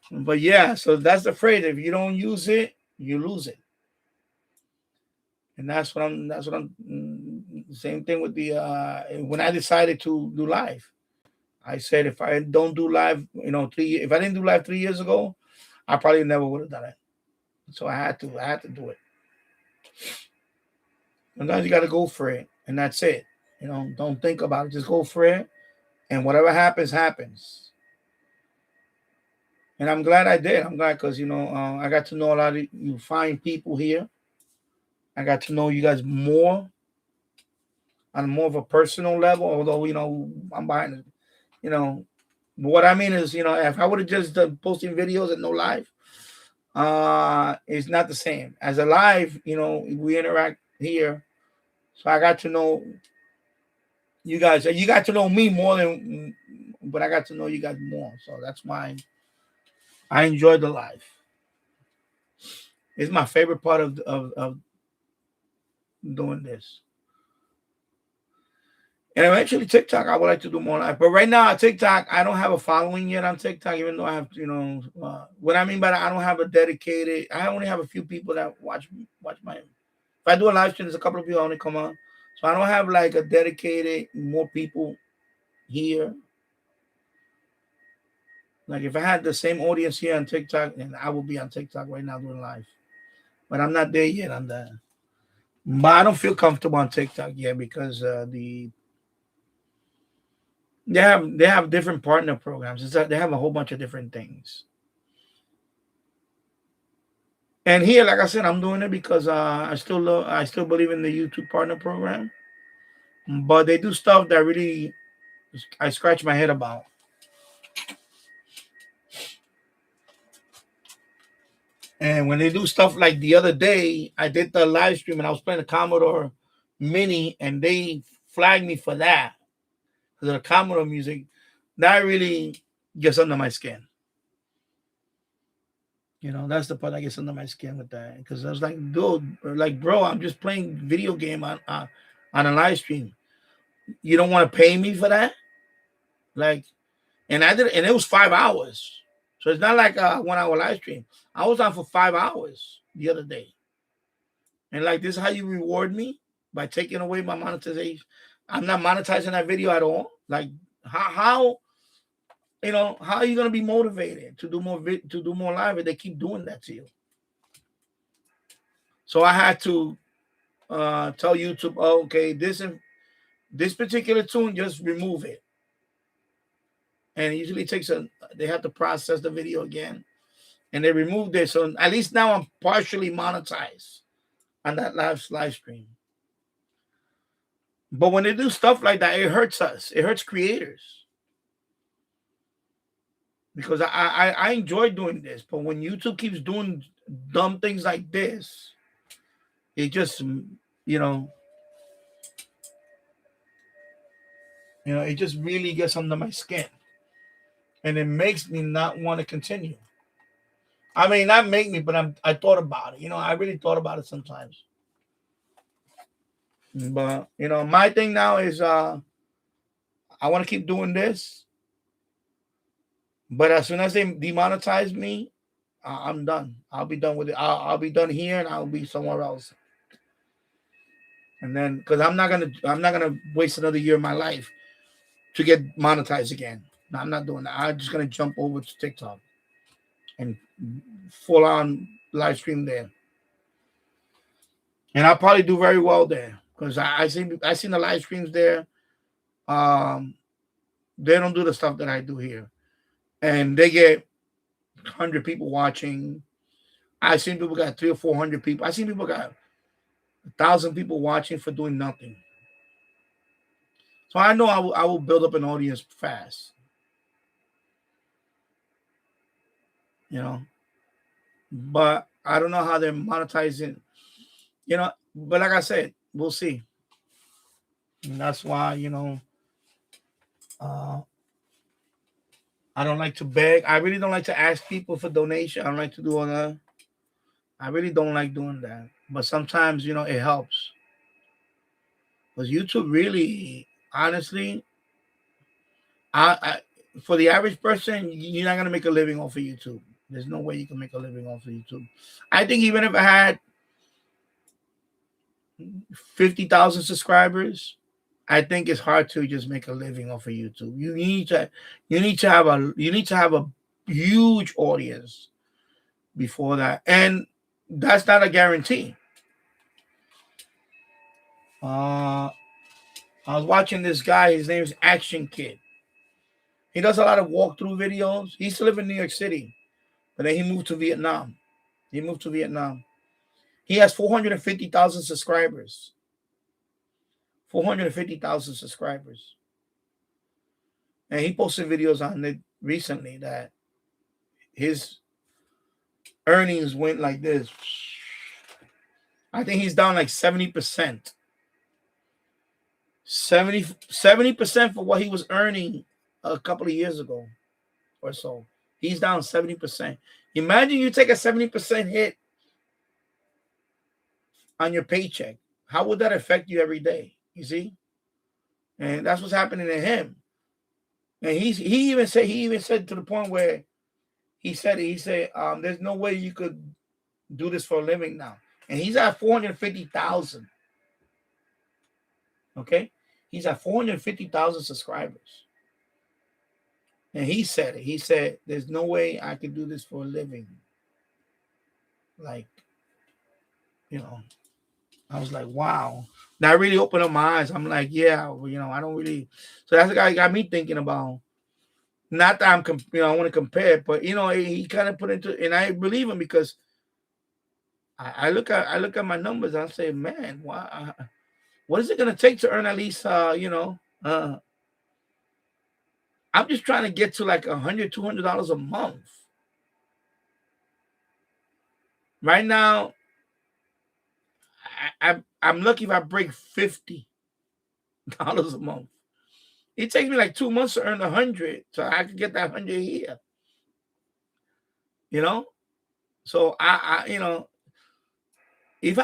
But yeah, so that's the phrase. If you don't use it, you lose it. And that's what I'm, same thing with the, when I decided to do live. I said, if I don't do live, if I didn't do live 3 years ago, I probably never would have done it. So I had to do it. Sometimes you got to go for it. And that's it. Don't think about it. Just go for it. And whatever happens, happens. And I'm glad I did. I'm glad because, I got to know a lot of you fine people here. I got to know you guys more on more of a personal level. Although, I'm behind it. But what I mean is, if I would have just done posting videos and no live, it's not the same. As a live, we interact here. So I got to know you guys. You got to know me more but I got to know you guys more. So that's why I enjoy the live. It's my favorite part of doing this. And eventually TikTok, I would like to do more live. But right now, TikTok, I don't have a following yet on TikTok, even though I have, what I mean by that, I don't have a dedicated, I only have a few people that watch my, if I do a live stream, there's a couple of people only come on. So I don't have like a dedicated, more people here. Like if I had the same audience here on TikTok, then I would be on TikTok right now doing live. But I'm not there yet on that. But I don't feel comfortable on TikTok yet because they have different partner programs. They have a whole bunch of different things. And here, like I said, I'm doing it because I still believe in the YouTube partner program. But they do stuff that really I scratch my head about. And when they do stuff like the other day, I did the live stream and I was playing the Commodore Mini and they flagged me for that. Because of the Commodore music, that really gets under my skin. That's the part that gets under my skin with that. Because I was like, dude, bro, I'm just playing video game on a live stream. You don't want to pay me for that? And I did it, and it was 5 hours. So it's not like a 1 hour live stream. I was on for 5 hours the other day. And this is how you reward me? By taking away my monetization. I'm not monetizing that video at all. How are you gonna be motivated to do more live if they keep doing that to you? So I had to tell YouTube, okay, this particular tune, just remove it. And it usually takes they have to process the video again. and they removed it. So at least now I'm partially monetized on that last live stream. But when they do stuff like that, it hurts us. It hurts creators. Because I enjoy doing this, but when YouTube keeps doing dumb things like this, it just it just really gets under my skin, and it makes me not want to continue. I mean, not make me, but I thought about it. I really thought about it sometimes. But my thing now is I want to keep doing this, but as soon as they demonetize me, I'm done. I'll be done with it. I'll be done here, and I'll be somewhere else. And then, because I'm not gonna waste another year of my life to get monetized again. No, I'm not doing that. I'm just gonna jump over to TikTok and full on live stream there, and I'll probably do very well there because I seen the live streams there. They don't do the stuff that I do here, and they get 100 people watching. I seen people got 300 or 400 people. I seen people got 1,000 people watching for doing nothing. So I know I will build up an audience fast. But I don't know how they're monetizing. But like I said, we'll see. And that's why I don't like to beg. I really don't like to ask people for donation. I don't like to do all that. I really don't like doing that. But sometimes it helps. Because YouTube really, honestly, I for the average person, you're not gonna make a living off of YouTube. There's no way you can make a living off of YouTube. I think even if I had 50,000 subscribers, I think it's hard to just make a living off of YouTube. You need to have a huge audience before that, and that's not a guarantee. I was watching this guy. His name is Action Kid. He does a lot of walkthrough videos. He used to live in New York City, but then he moved to Vietnam. He has 450,000 subscribers. 450,000 subscribers. And he posted videos on it recently that his earnings went like this. I think he's down like 70%. 70% for what he was earning a couple of years ago or so. He's down 70%. Imagine you take a 70% hit on your paycheck. How would that affect you every day? You see? And that's what's happening to him. And he even said to the point where he said there's no way you could do this for a living now. And he's at 450,000. Okay? He's at 450,000 subscribers. And he said it. He said, there's no way I could do this for a living. Like, I was like, wow. That really opened up my eyes. I'm like, yeah, I don't really. So that's the guy got me thinking about. Not that I'm, I want to compare, but he kind of put into, and I believe him because I look at my numbers and I say, man, what is it gonna take to earn at least, I'm just trying to get to like $100, $200 a month. Right now, I'm lucky if I break $50 a month. It takes me like 2 months to earn 100, so I can get that 100 here. So I if I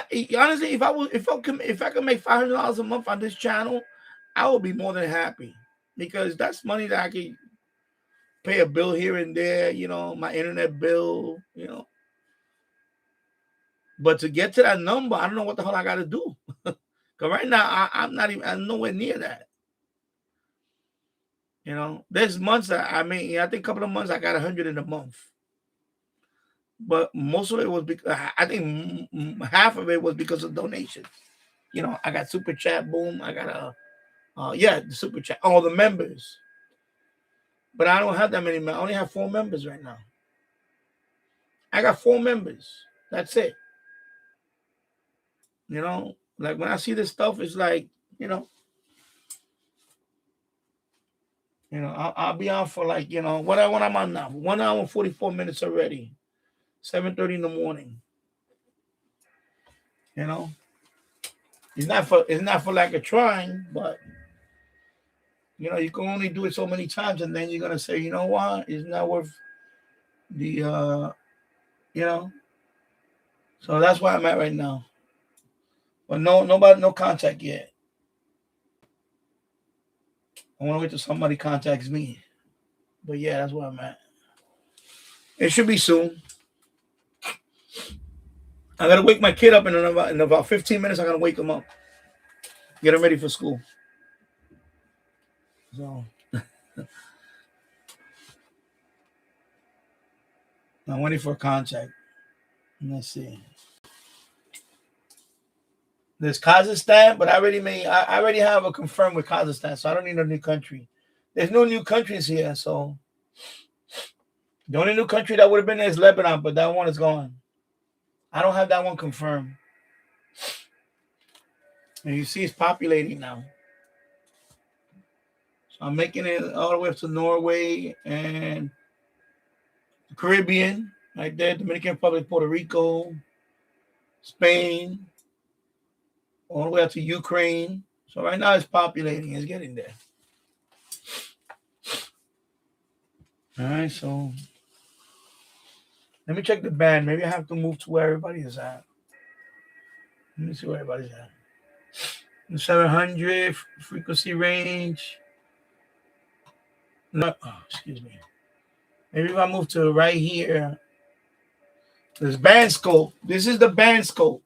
could make $500 a month on this channel, I would be more than happy because that's money that I could pay a bill here and there, my internet bill, But to get to that number, I don't know what the hell I got to do. Because right now, I'm nowhere near that. There's months that I think a couple of months I got 100 in a month. But most of it was because I think half of it was because of donations. I got super chat, boom. I got the super chat, all the members. But I don't have that many. I only have 4 members right now. I got 4 members. That's it. You know, like when I see this stuff, it's like, I'll be on for like, what I'm on now. 1 hour and 44 minutes already. 7:30 in the morning. You know, it's not for lack of trying, but you can only do it so many times, and then you're gonna say, you know what, it's not worth the So that's where I'm at right now. But no contact yet. I want to wait till somebody contacts me. But yeah, that's where I'm at. It should be soon. I gotta wake my kid up in about 15 minutes. I gotta wake him up, get him ready for school. So I'm waiting for a contact. Let's see. There's Kazakhstan, but I already have a confirmed with Kazakhstan, so I don't need a new country. There's no new countries here, so the only new country that would have been there is Lebanon, but that one is gone. I don't have that one confirmed. And you see it's populating now. So I'm making it all the way up to Norway and the Caribbean, right there, Dominican Republic, Puerto Rico, Spain, all the way up to Ukraine. So right now it's populating. It's getting there. All right, so let me check the band. Maybe I have to move to where everybody is at. Let me see where everybody's at. 700 frequency range. No, excuse me. Maybe if I move to right here. This band scope. This is the band scope.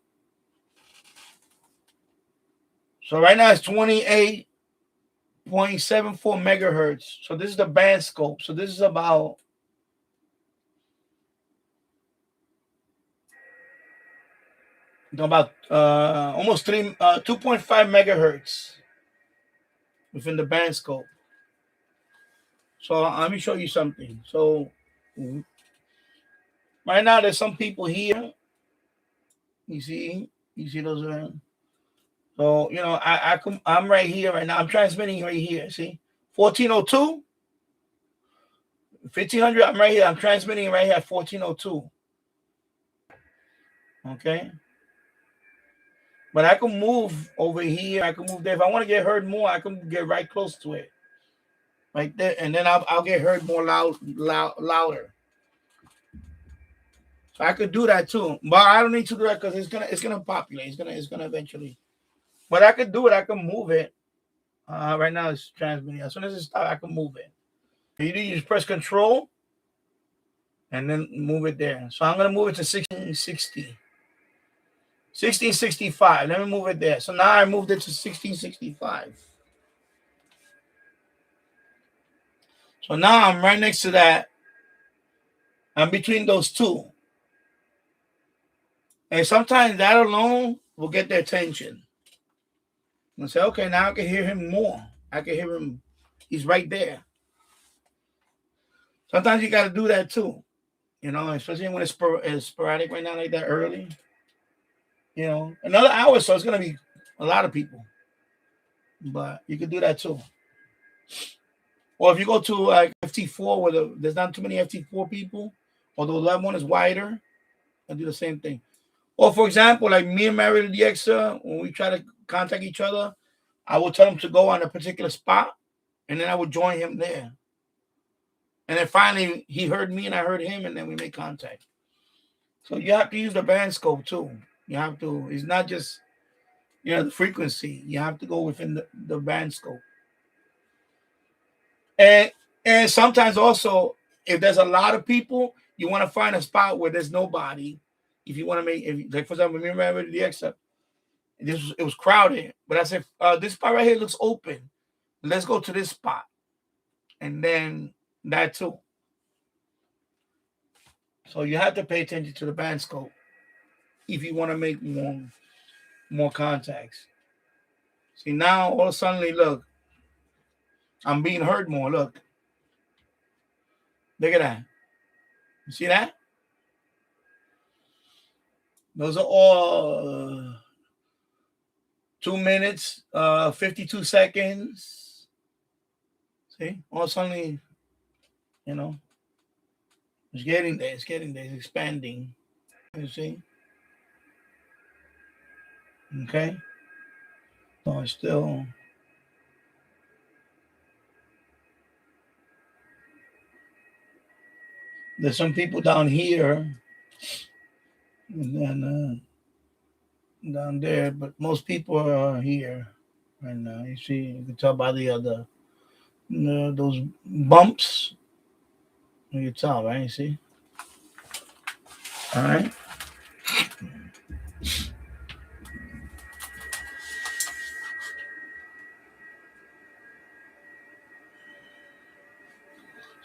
So right now it's 28.74 megahertz. So this is the band scope. So this is about almost 2.5 megahertz within the band scope. So let me show you something. So right now there's some people here. You see those. So I'm right here right now. I'm transmitting right here. See, 1402, 1500. I'm right here. I'm transmitting right here at 1402. Okay. But I can move over here. I can move there. If I want to get heard more, I can get right close to it, right there, and then I'll get heard more louder. So I could do that too, but I don't need to do that because it's gonna populate. It's gonna eventually. But I could do it. I can move it. Right now it's transmitting. As soon as it stops, I can move it. You just press Control, and then move it there. So I'm gonna move it to 1660. 1665. Let me move it there. So now I moved it to 1665. So now I'm right next to that. I'm between those two. And sometimes that alone will get their attention. And say, okay, now I can hear him more. I can hear him. He's right there. Sometimes you got to do that too. Especially when it's sporadic right now, like that early. Another hour, so it's going to be a lot of people. But you could do that too. Or if you go to like FT4 where there's not too many FT4 people, although that one is wider, I do the same thing. Or for example, like me and Mary the Exa, when we try to contact each other, I will tell him to go on a particular spot, and then I would join him there. And then finally, he heard me and I heard him, and then we make contact. So you have to use the band scope too. You have to. It's not just the frequency. You have to go within the band scope. And sometimes also, if there's a lot of people, you want to find a spot where there's nobody. If you want to like for example, me and Mary the Exa, it was crowded, but I said this spot right here looks open. Let's go to this spot, and then that too. So you have to pay attention to the band scope if you want to make more contacts. See, now all of a sudden, look, I'm being heard more. Look at that. You see that? Those are all 2 minutes, 52 seconds. See, all suddenly, you know, it's getting there. It's getting there. It's expanding. You see? Okay. So it's still. There's some people down here, and then down there, but most people are here. And you see, you can tell by the other those bumps. You can tell, right? You see? All right.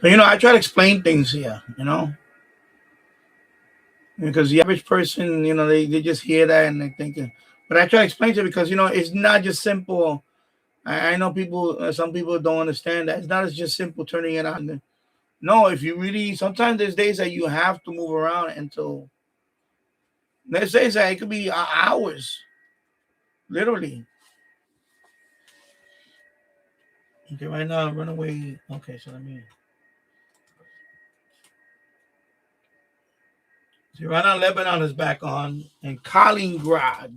So, I try to explain things here, because the average person, they just hear that and they think, but I try to explain to it because, it's not just simple. I know people, some people don't understand that. It's not as just simple turning it on. No, if you really, sometimes there's days that you have to move around until, there's days that it could be hours, literally. Okay, right now, runaway. Okay, so let me. See, right now, Lebanon is back on, and Kaliningrad.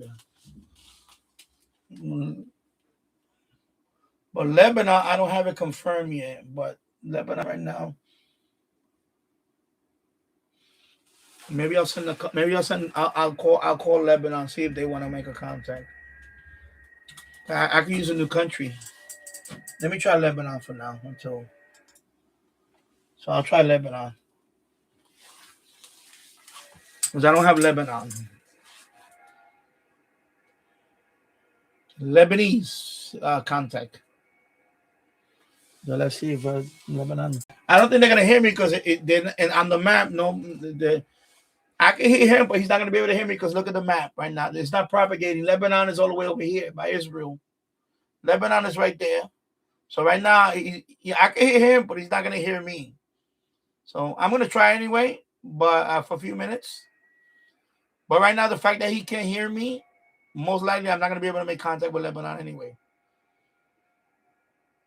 But Lebanon, I don't have it confirmed yet. But Lebanon right now, maybe I'll send I'll call Lebanon, see if they want to make a contact. I can use a new country. Let me try Lebanon for now so I'll try Lebanon because I don't have Lebanon. Lebanese contact. So let's see if Lebanon. I don't think they're gonna hear me because and on the map, no, I can hear him, but he's not gonna be able to hear me because look at the map right now. It's not propagating. Lebanon is all the way over here by Israel. Lebanon is right there. So right now, I can hear him, but he's not gonna hear me. So I'm gonna try anyway, but for a few minutes. But right now, the fact that he can't hear me, most likely I'm not gonna be able to make contact with Lebanon anyway.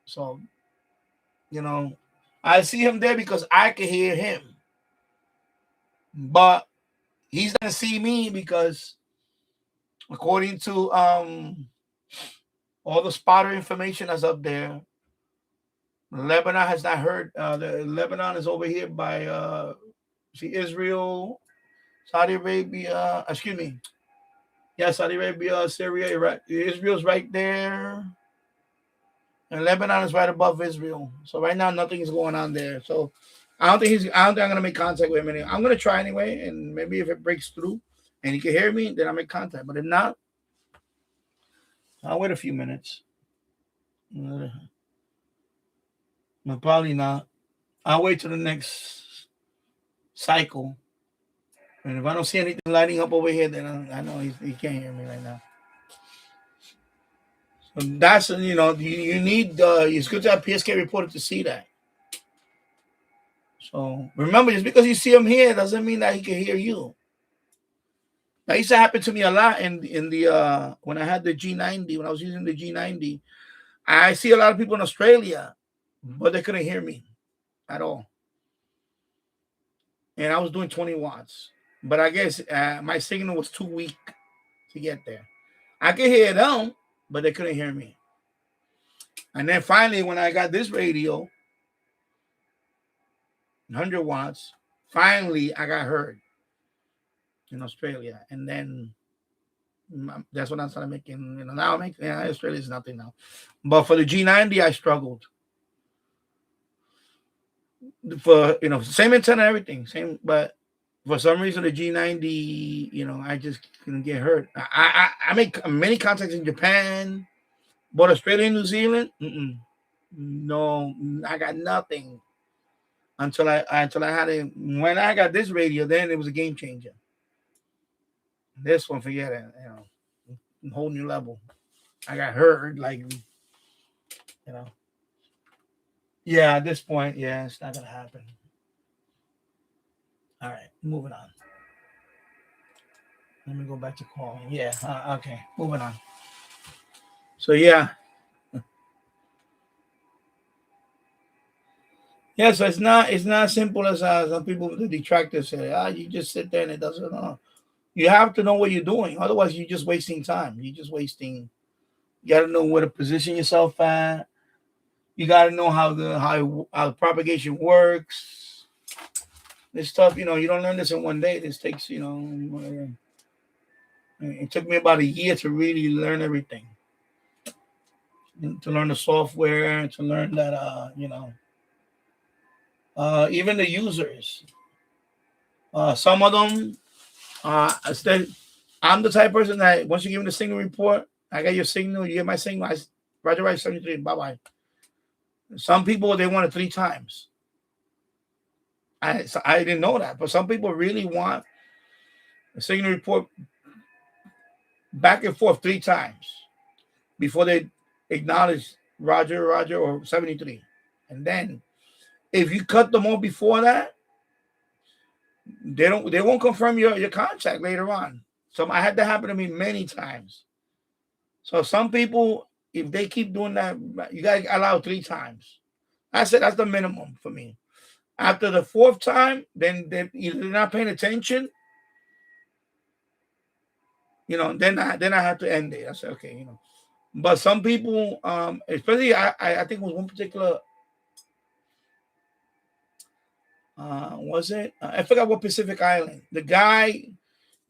So, I see him there because I can hear him. But he's gonna see me because according to all the spotter information that's up there, Lebanon has not heard. Lebanon is over here by see Israel, Saudi Arabia. Excuse me. Yeah, Saudi Arabia, Syria, Iraq. Israel's right there, and Lebanon is right above Israel. So right now, nothing is going on there. So I don't think I'm gonna make contact with him anyway. I'm gonna try anyway, and maybe if it breaks through and he can hear me, then I'll make contact. But if not, I'll wait a few minutes. No, probably not. I'll wait till the next cycle. And if I don't see anything lighting up over here, then I know he can't hear me right now. So that's, you need, it's good to have PSK reporter to see that. So remember, just because you see him here doesn't mean that he can hear you. That used to happen to me a lot in the when I had the G90, when I was using the G90. I see a lot of people in Australia, but they couldn't hear me at all. And I was doing 20 watts. But I guess my signal was too weak to get there. I could hear them, but they couldn't hear me. And then finally, when I got this radio, 100 watts, finally I got heard in Australia. And then that's when I started making, now I'm making, Australia is nothing now. But for the G90, I struggled. For, same antenna, everything, same, but for some reason, the G90, I just couldn't get hurt. I make many contacts in Japan, but Australia and New Zealand, no, I got nothing until I had it. When I got this radio, then it was a game changer. This one, forget it, a whole new level. I got heard, Yeah, at this point, yeah, it's not gonna happen. All right, moving on. Let me go back to calling. Yeah. Okay. Moving on. So yeah. Yeah. So it's not simple as some people, the detractors say. You just sit there and it doesn't. You have to know what you're doing. Otherwise, you're just wasting time. You're just wasting. You got to know where to position yourself at. You got to know how propagation works. This stuff, you don't learn this in one day. This takes, it took me about a year to really learn everything, to learn the software, to learn that, even the users, some of them, instead, I'm the type of person that once you give me the signal report, I got your signal, you get my signal, Roger, right, 73, bye bye. Some people, they want it 3 times. I didn't know that, but some people really want a signal report back and forth 3 times before they acknowledge Roger, Roger, or 73. And then if you cut them off before that, they won't confirm your contract later on. So I had that happen to me many times. So some people, if they keep doing that, you got to allow 3 times. I said that's the minimum for me. After the 4th time, then they're not paying attention. Then I have to end it. I said, okay. But some people, especially I think it was one particular, was it? I forgot what Pacific Island. The guy,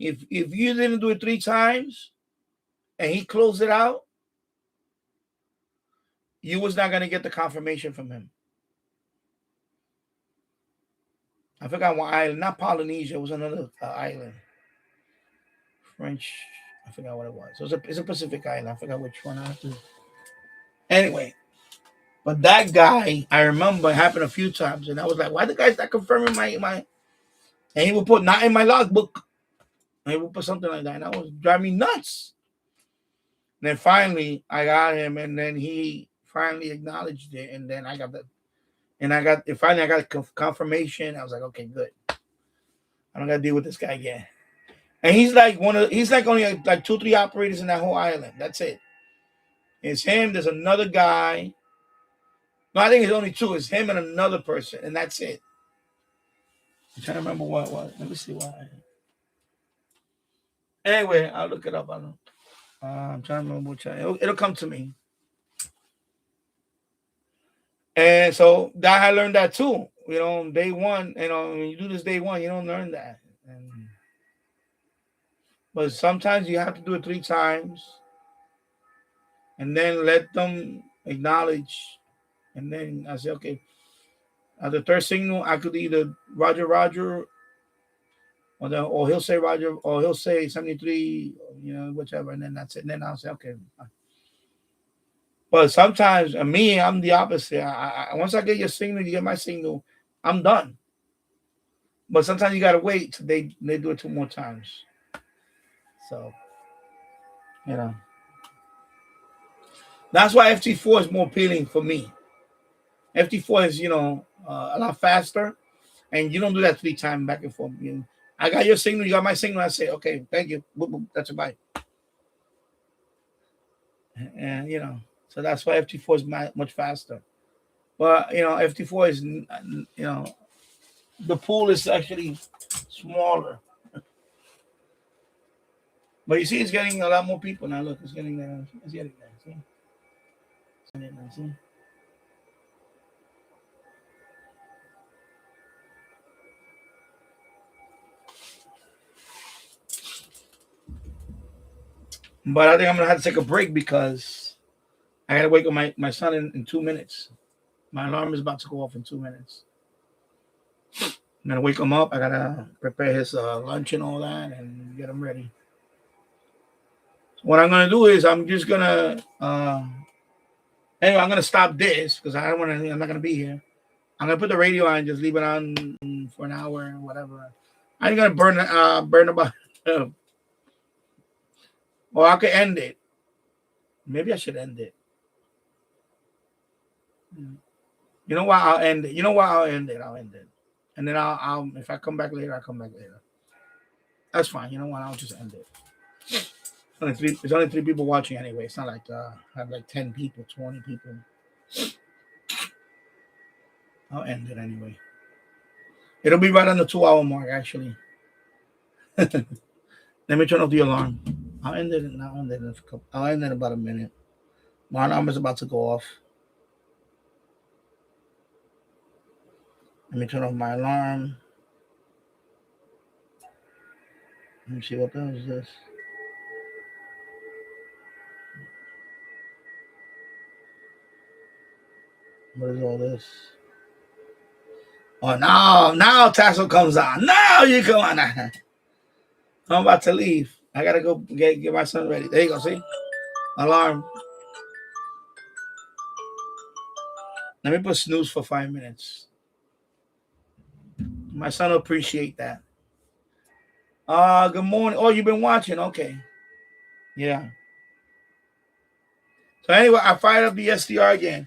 if you didn't do it 3 times, and he closed it out, you was not gonna get the confirmation from him. I forgot what island, not Polynesia. It was another island. French. I forgot what it was. It's a Pacific island. I forgot which one. I have to. Anyway, but that guy, I remember it happened a few times, and I was like, "Why the guy's not confirming my?" And he would put not in my logbook. And he would put something like that, and that was driving me nuts. And then finally, I got him, and then he finally acknowledged it, and then I got the, and I got, and finally I got confirmation. I was like, okay, good. I don't got to deal with this guy again. And he's like only like 2, 3 operators in that whole island. That's it. It's him. There's another guy. No, I think it's only 2. It's him and another person, and that's it. I'm trying to remember what. Let me see why. Anyway, I'll look it up. I don't. I'm trying to remember which. It'll come to me. And so that I learned that too. Day one. When you do this day one, you don't learn that. But sometimes you have to do it 3 times, and then let them acknowledge. And then I say, okay. At the 3rd signal, I could either Roger, Roger, or he'll say Roger, or he'll say 73, whichever, and then that's it. And then I'll say, okay. But sometimes, I'm the opposite. Once I get your signal, you get my signal, I'm done. But sometimes you gotta wait till they do it 2 more times. So, that's why FT4 is more appealing for me. FT4 is, a lot faster, and you don't do that 3 times back and forth. I got your signal, you got my signal. I say, okay, thank you. Boop, boop, that's a bye. And so that's why FT4 is much faster. But FT4 is, the pool is actually smaller. But you see, it's getting a lot more people now. Look, it's getting there. It's getting there. See? It's getting there, see? But I think I'm gonna have to take a break because I gotta wake up my son in 2 minutes. My alarm is about to go off in 2 minutes. I'm gonna wake him up. I gotta prepare his lunch and all that and get him ready. What I'm gonna do is I'm just gonna anyway, I'm gonna stop this because I don't want to. I'm not gonna be here. I'm gonna put the radio on and just leave it on for an hour or whatever. I ain't gonna burn about. Or I could end it. Maybe I should end it. You know what? I'll end it. I'll end it. And then I'll if I come back later, I'll come back later. That's fine. You know what? I'll just end it. There's only 3 people watching anyway. It's not like I have like 10 people, 20 people. I'll end it anyway. It'll be right on the 2-hour mark, actually. Let me turn off the alarm. I'll end it in about a minute. My alarm is about to go off. Let me turn off my alarm. Let me see what the hell is this. What is all this? Oh, now Tassel comes on. Now you come on. I'm about to leave. I gotta go get my son ready. There you go. See, alarm. Let me put snooze for 5 minutes. My son will appreciate that. Good morning. Oh, you've been watching? Okay. Yeah. So anyway, I fired up the SDR again.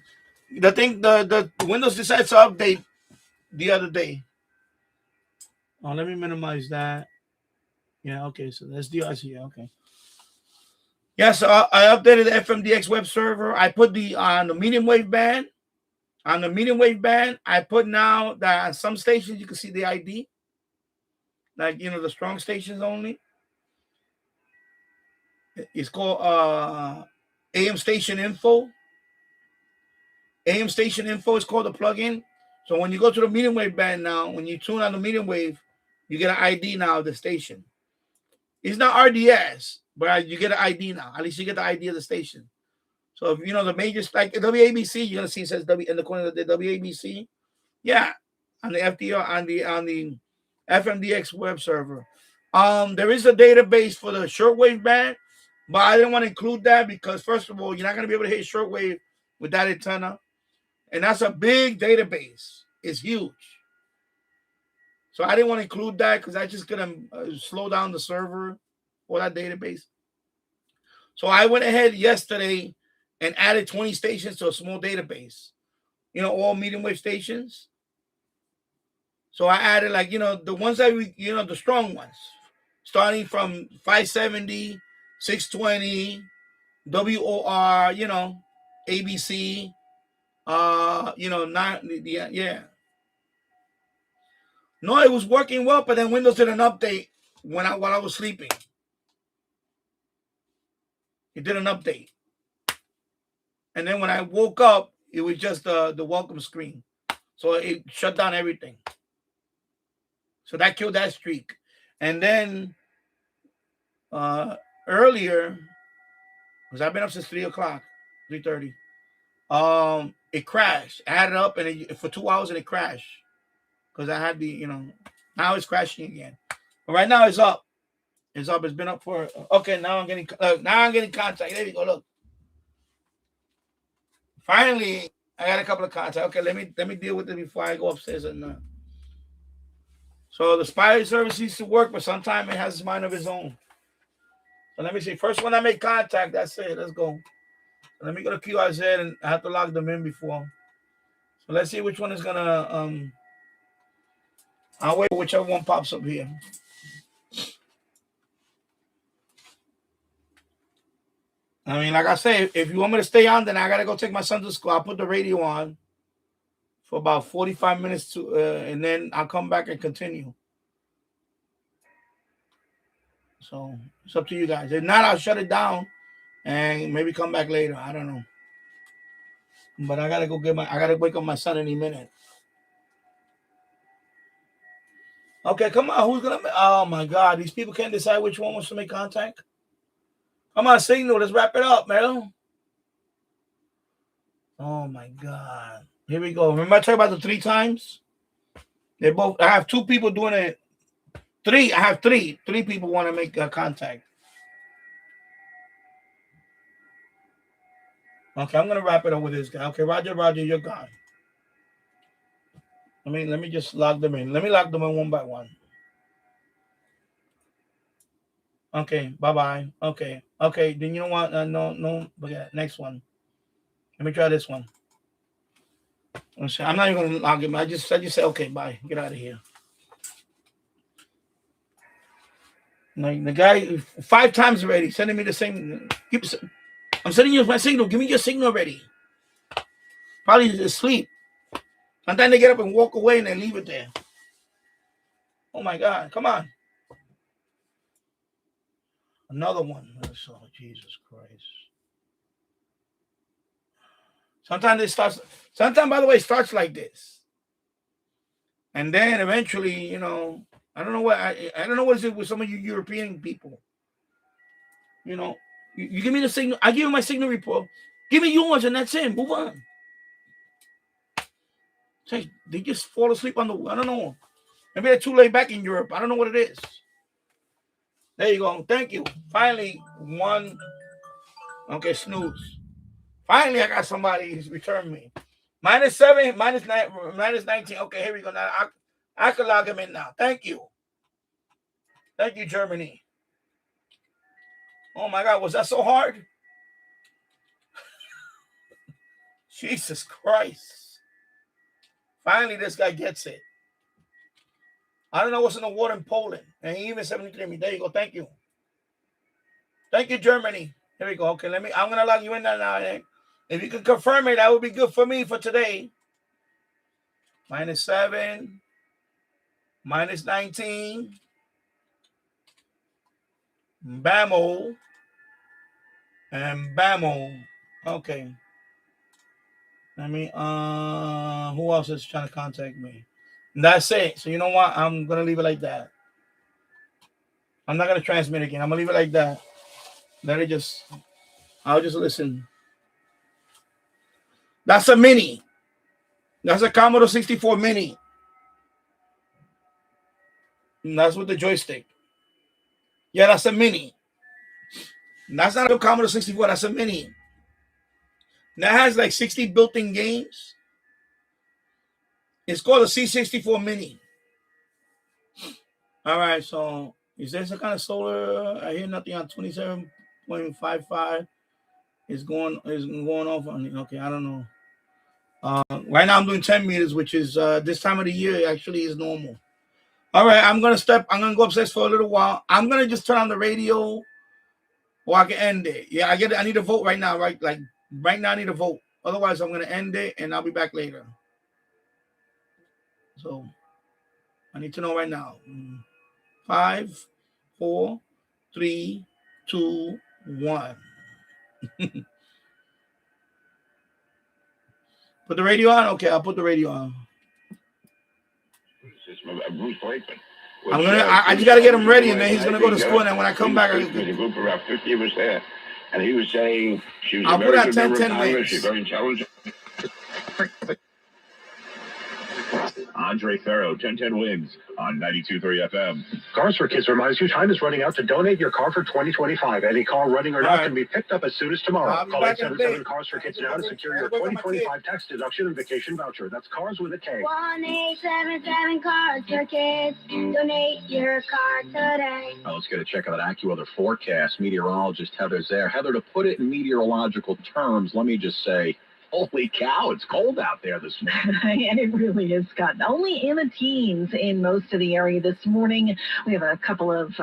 The Windows decided to update the other day. Oh, let me minimize that. Yeah, okay. So the SDR is here. Okay. Yeah, so I updated the FMDX web server. I put on the medium wave band. On the medium wave band, I put now that on some stations you can see the ID. Like, the strong stations only. It's called AM Station Info. AM Station Info is called the plugin. So when you go to the medium wave band now, when you tune on the medium wave, you get an ID now of the station. It's not RDS, but you get an ID now. At least you get the ID of the station. So if the major, like WABC, you're gonna see it says W in the corner of the WABC. Yeah, on the FDR on the FMDX web server. There is a database for the shortwave band, but I didn't want to include that because first of all, you're not gonna be able to hit shortwave with that antenna, and that's a big database. It's huge. So I didn't want to include that because I just gonna slow down the server for that database. So I went ahead yesterday and added 20 stations to a small database. All medium wave stations. So I added the ones that the strong ones, starting from 570, 620, WOR, ABC, not yeah. No, it was working well, but then Windows did an update while I was sleeping. It did an update. And then when I woke up, it was just the welcome screen. So it shut down everything. So that killed that streak. And then earlier, because I've been up since 3:00, 3:30. It crashed. I had it up and for 2 hours and it crashed. Because I had now it's crashing again. But right now it's up. It's up. It's been up for okay. Now I'm getting contact. There you go. Look. Finally, I got a couple of contacts. Okay, let me deal with it before I go upstairs and. So the spy service needs to work, but sometimes it has its mind of its own. So let me see. First one I make contact, that's it. Let's go. So let me go to QRZ and I have to log them in before. So let's see which one is gonna I'll wait for whichever one pops up here. I mean, like I say, if you want me to stay on, then I gotta go take my son to school. I'll put the radio on for about 45 minutes and then I'll come back and continue. So it's up to you guys. If not, I'll shut it down and maybe come back later. I don't know. But I gotta wake up my son any minute. Okay, come on. Who's gonna oh my god, these people can't decide which one wants to make contact. Come on, Signal, let's wrap it up, man. Oh my god. Here we go. Remember I talked about the 3 times? I have 2 people doing it. 3. I have 3. 3 people want to make contact. Okay, I'm gonna wrap it up with this guy. Okay, Roger, you're gone. Let me just log them in. Let me log them in one by one. Okay, bye-bye. Okay. Then you know what? No, forget it. Next one. Let me try this one. I'm not even gonna log him. I just say okay, bye. Get out of here. Like the guy 5 times already sending me the same. I'm sending you my signal. Give me your signal already. Probably asleep. Sometimes they get up and walk away and they leave it there. Oh my God! Come on. Another one. Oh, Jesus Christ. Sometimes it starts. Sometimes, by the way, it starts like this, and then eventually, you know, I don't know what I don't know what is it with some of you European people. You know, you give me the signal. I give you my signal report. Give me yours, and that's it. Move on. Say they just fall asleep on the. I don't know. Maybe they're too laid back in Europe. I don't know what it is. There you go. Thank you. Finally, one. Okay, snooze. Finally, I got somebody who's returned me. -7, -9, -19. Okay, here we go. Now I can log him in now. Thank you. Thank you, Germany. Oh my God, was that so hard? Jesus Christ. Finally, this guy gets it. I don't know what's in the water in Poland. And he even 73 me. There you go. Thank you. Thank you, Germany. Here we go. Okay, I'm gonna log you in there now. If you can confirm it, that would be good for me for today. -7, -19. Bammo. And Bammo. Okay. Let me who else is trying to contact me? And that's it. So you know what? I'm gonna leave it like that. I'm not gonna transmit again. I'm gonna leave it like that. I'll just listen. That's a mini. That's a Commodore 64 mini. And that's with the joystick. Yeah, that's a mini. That's not a Commodore 64, that's a mini. That has like 60 built-in games. It's called a C64 mini. All right, so is there some kind of solar? I hear nothing on 27.55. It's going off on. Okay, I don't know. Right now I'm doing 10 meters, which is this time of the year actually is normal. All right, I'm gonna go upstairs for a little while. I'm gonna just turn on the radio, or I can end it. Yeah, I need a vote right now. Right, like right now I need a vote. Otherwise, I'm gonna end it and I'll be back later. So I need to know right now. 5, 4, 3, 2, 1. Put the radio on? Okay, I'll put the radio on. I just gotta get him ready, and then he's gonna go to school, and then when I come back, a group of about 50 of us there, and he was saying she was I'll a very put good out member 10 of Congress. wins. She's very intelligent. Andre Farrow, 1010 wins on 92.3 FM. Cars for Kids reminds you time is running out to donate your car for 2025. Any car running or not can be picked up as soon as tomorrow. Call 877 Cars for Kids now to secure your 2025 tax deduction and vacation voucher. That's cars with a K. 1-877 Cars for Kids. Donate your car today. Now let's get a check of that AccuWeather forecast. Meteorologist Heather's there. Heather, to put it in meteorological terms, let me just say, holy cow, it's cold out there this morning. And it really is, Scott. Only in the teens in most of the area this morning. We have a couple of,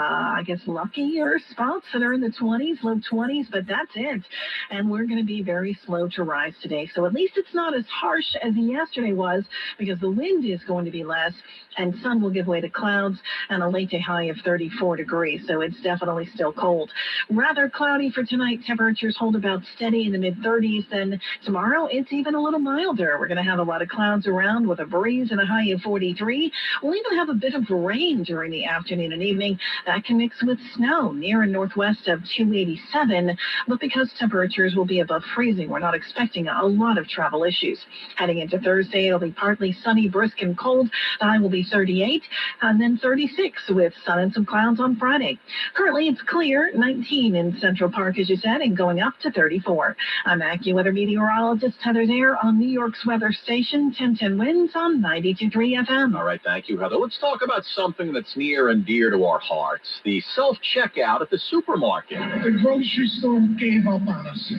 luckier spots that are in the 20s, low 20s, but that's it. And we're going to be very slow to rise today. So at least it's not as harsh as yesterday was, because the wind is going to be less and sun will give way to clouds and a late day high of 34 degrees. So it's definitely still cold. Rather cloudy for tonight. Temperatures hold about steady in the mid-30s. Then tomorrow, it's even a little milder. We're going to have a lot of clouds around with a breeze and a high of 43. We'll even have a bit of rain during the afternoon and evening. That can mix with snow near and northwest of 287. But because temperatures will be above freezing, we're not expecting a lot of travel issues. Heading into Thursday, it'll be partly sunny, brisk, and cold. The high will be 38 and then 36 with sun and some clouds on Friday. Currently, it's clear, 19 in Central Park, as you said, and going up to 34. I'm AccuWeather meteorologist Heather there on New York's weather station, 1010 winds on 92.3 FM. All right, thank you, Heather. Let's talk about something that's near and dear to our hearts, the self-checkout at the supermarket. The grocery store gave up on us.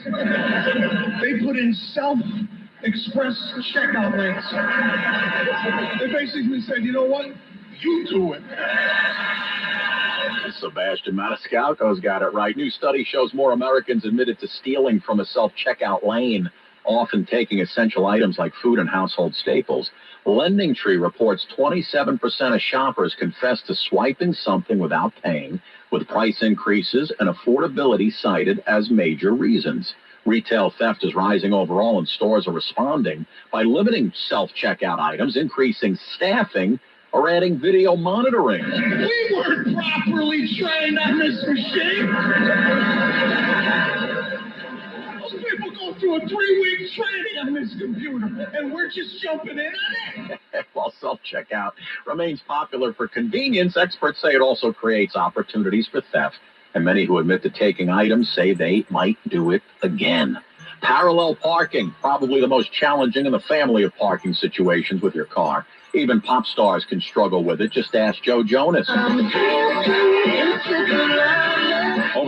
They put in self-express checkout links. They basically said, you know what? You do it. Sebastian Maniscalco's got it right. New study shows more Americans admitted to stealing from a self-checkout lane, often taking essential items like food and household staples. LendingTree reports 27% of shoppers confess to swiping something without paying, with price increases and affordability cited as major reasons. Retail theft is rising overall, and stores are responding by limiting self-checkout items, increasing staffing, or adding video monitoring. We weren't properly trained on this machine. Those people go through a 3-week training on this computer, and we're just jumping in on it. While self-checkout remains popular for convenience, experts say it also creates opportunities for theft, and many who admit to taking items say they might do it again. Parallel parking, probably the most challenging in the family of parking situations with your car. Even pop stars can struggle with it. Just ask Joe Jonas. Over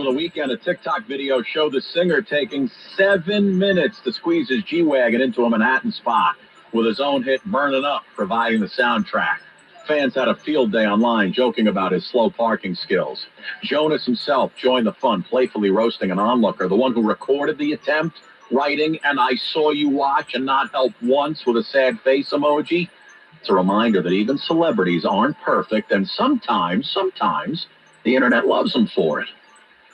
the weekend, a TikTok video showed the singer taking 7 minutes to squeeze his G-Wagon into a Manhattan spot, with his own hit Burnin' Up providing the soundtrack. Fans had a field day online joking about his slow parking skills. Jonas himself joined the fun, playfully roasting an onlooker, the one who recorded the attempt, writing, "And I saw you watch and not help once," with a sad face emoji. It's a reminder that even celebrities aren't perfect, and sometimes the internet loves them for it.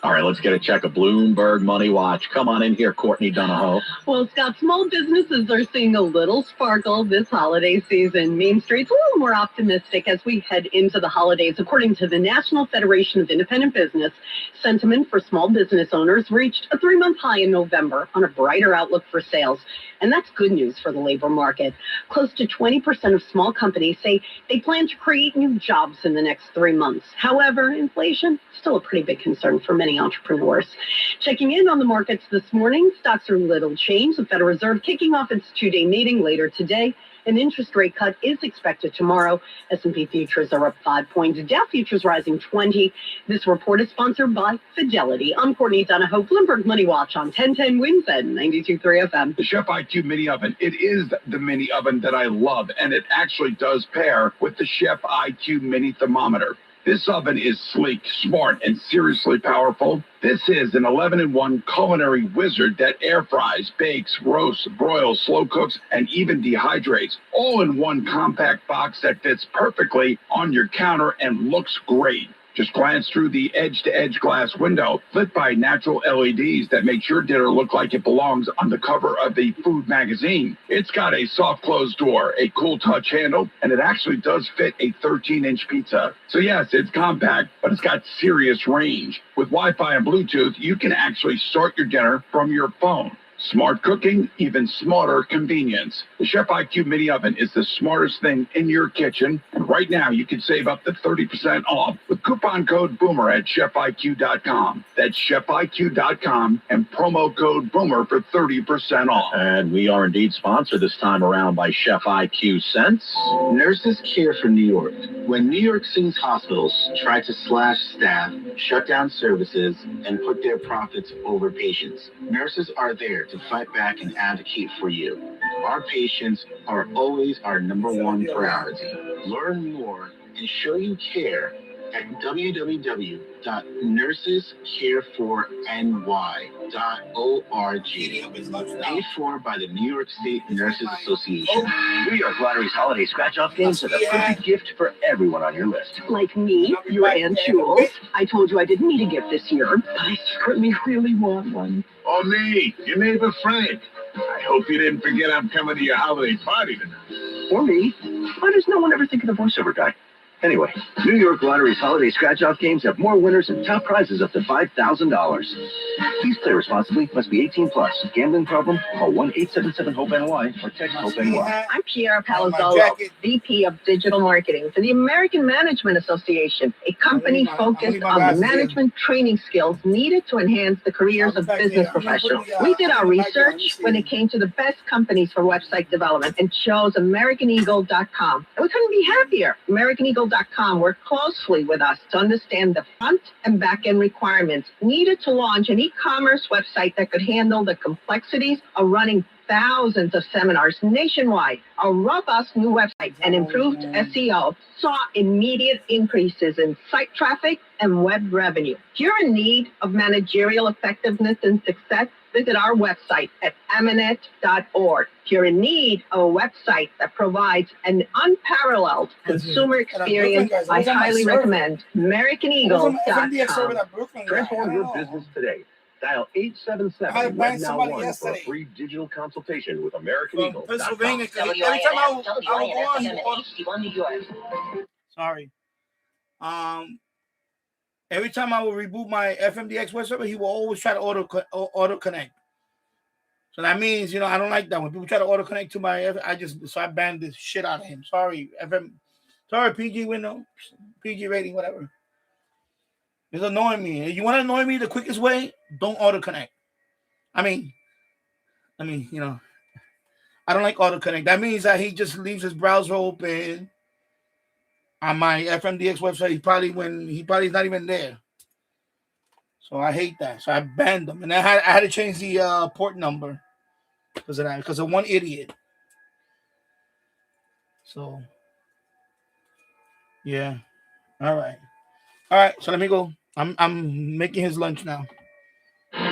All right, let's get a check of Bloomberg Money Watch. Come on in here, Courtney Donahoe. Well, Scott, small businesses are seeing a little sparkle this holiday season. Main Street's a little more optimistic as we head into the holidays. According to the National Federation of Independent Business, sentiment for small business owners reached a 3-month high in November on a brighter outlook for sales. And that's good news for the labor market. Close to 20% of small companies say they plan to create new jobs in the next 3 months. However, inflation still a pretty big concern for many entrepreneurs. Checking in on the markets this morning, stocks are little change. The Federal Reserve kicking off its 2-day meeting later today. An interest rate cut is expected tomorrow. S&P futures are up 5 points. Dow futures rising 20. This report is sponsored by Fidelity. I'm Courtney Donahoe, Bloomberg Money Watch on 1010 Wins at 92.3 FM. The Chef IQ mini oven, it is the mini oven that I love, and it actually does pair with the Chef IQ mini thermometer. This oven is sleek, smart, and seriously powerful. This is an 11-in-1 culinary wizard that air fries, bakes, roasts, broils, slow cooks, and even dehydrates, all in one compact box that fits perfectly on your counter and looks great. Just glance through the edge-to-edge glass window, lit by natural LEDs that make your dinner look like it belongs on the cover of the food magazine. It's got a soft closed door, a cool touch handle, and it actually does fit a 13-inch pizza. So yes, it's compact, but it's got serious range. With Wi-Fi and Bluetooth, you can actually start your dinner from your phone. Smart cooking, even smarter convenience. The Chef IQ mini oven is the smartest thing in your kitchen. And right now, you can save up to 30% off with coupon code BOOMER at chefiq.com. That's chefiq.com and promo code BOOMER for 30% off. And we are indeed sponsored this time around by Chef IQ Sense. Nurses Care for New York. When New York City's hospitals try to slash staff, shut down services, and put their profits over patients, nurses are there to fight back and advocate for you. Our patients are always our #1 priority. Learn more and show you care at www.nursescareforny.org. Paid for by the New York State Nurses Association. New York Lottery's holiday scratch-off games are the perfect gift for everyone on your list. Like me, your Aunt Jules. I told you I didn't need a gift this year, but I secretly really want one. Oh, me, your neighbor Frank. I hope you didn't forget I'm coming to your holiday party tonight. Or me. Why does no one ever think of the voiceover guy? Anyway, New York Lottery's holiday scratch-off games have more winners and top prizes up to $5,000. Please play responsibly. Must be 18 plus. Gambling problem? Call 1-877-HOPE-NY or text HOPE-NY. I'm Kiara Palazzolo, VP of Digital Marketing for the American Management Association, a company focused on the management training skills needed to enhance the careers of business professionals. We did our research when it came to the best companies for website development and chose AmericanEagle.com. And we couldn't be happier. AmericanEagle.com worked closely with us to understand the front and back end requirements needed to launch an e-commerce website that could handle the complexities of running thousands of seminars nationwide, a robust new website, and improved SEO saw immediate increases in site traffic and web revenue. If you're in need of managerial effectiveness and success, visit our website at amanet.org. If you're in need of a website that provides an unparalleled consumer experience, I highly recommend AmericanEagle.com. Transform your business today. Dial 877 Web Now 1 for a free digital consultation with American Eagle. Pennsylvania. Every time I would go on, sorry. Every time I would reboot my FMDX website, he will always try to auto connect. So that means, I don't like that when people try to auto connect to my. I banned this shit out of him. Sorry, sorry, PG window, PG rating, whatever. It's annoying me. If you want to annoy me the quickest way, don't auto connect. I mean, I don't like auto connect. That means that he just leaves his browser open on my FMDX website. He probably is not even there. So I hate that. So I banned them, and I had to change the port number because of that, because of one idiot. So yeah, all right. So let me go. I'm making his lunch now.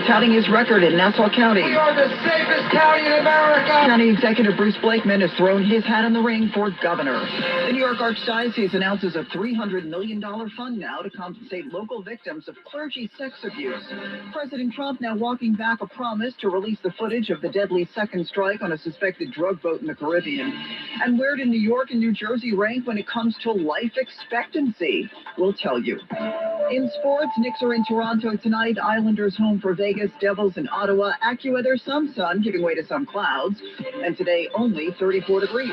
Touting his record in Nassau County. We are the safest county in America. County Executive Bruce Blakeman has thrown his hat in the ring for governor. The New York Archdiocese announces a $300 million fund now to compensate local victims of clergy sex abuse. President Trump now walking back a promise to release the footage of the deadly second strike on a suspected drug boat in the Caribbean. And where do New York and New Jersey rank when it comes to life expectancy? We'll tell you. In sports, Knicks are in Toronto tonight. Islanders home for Vegas, Devils in Ottawa. AccuWeather, some sun giving way to some clouds. And today, only 34 degrees.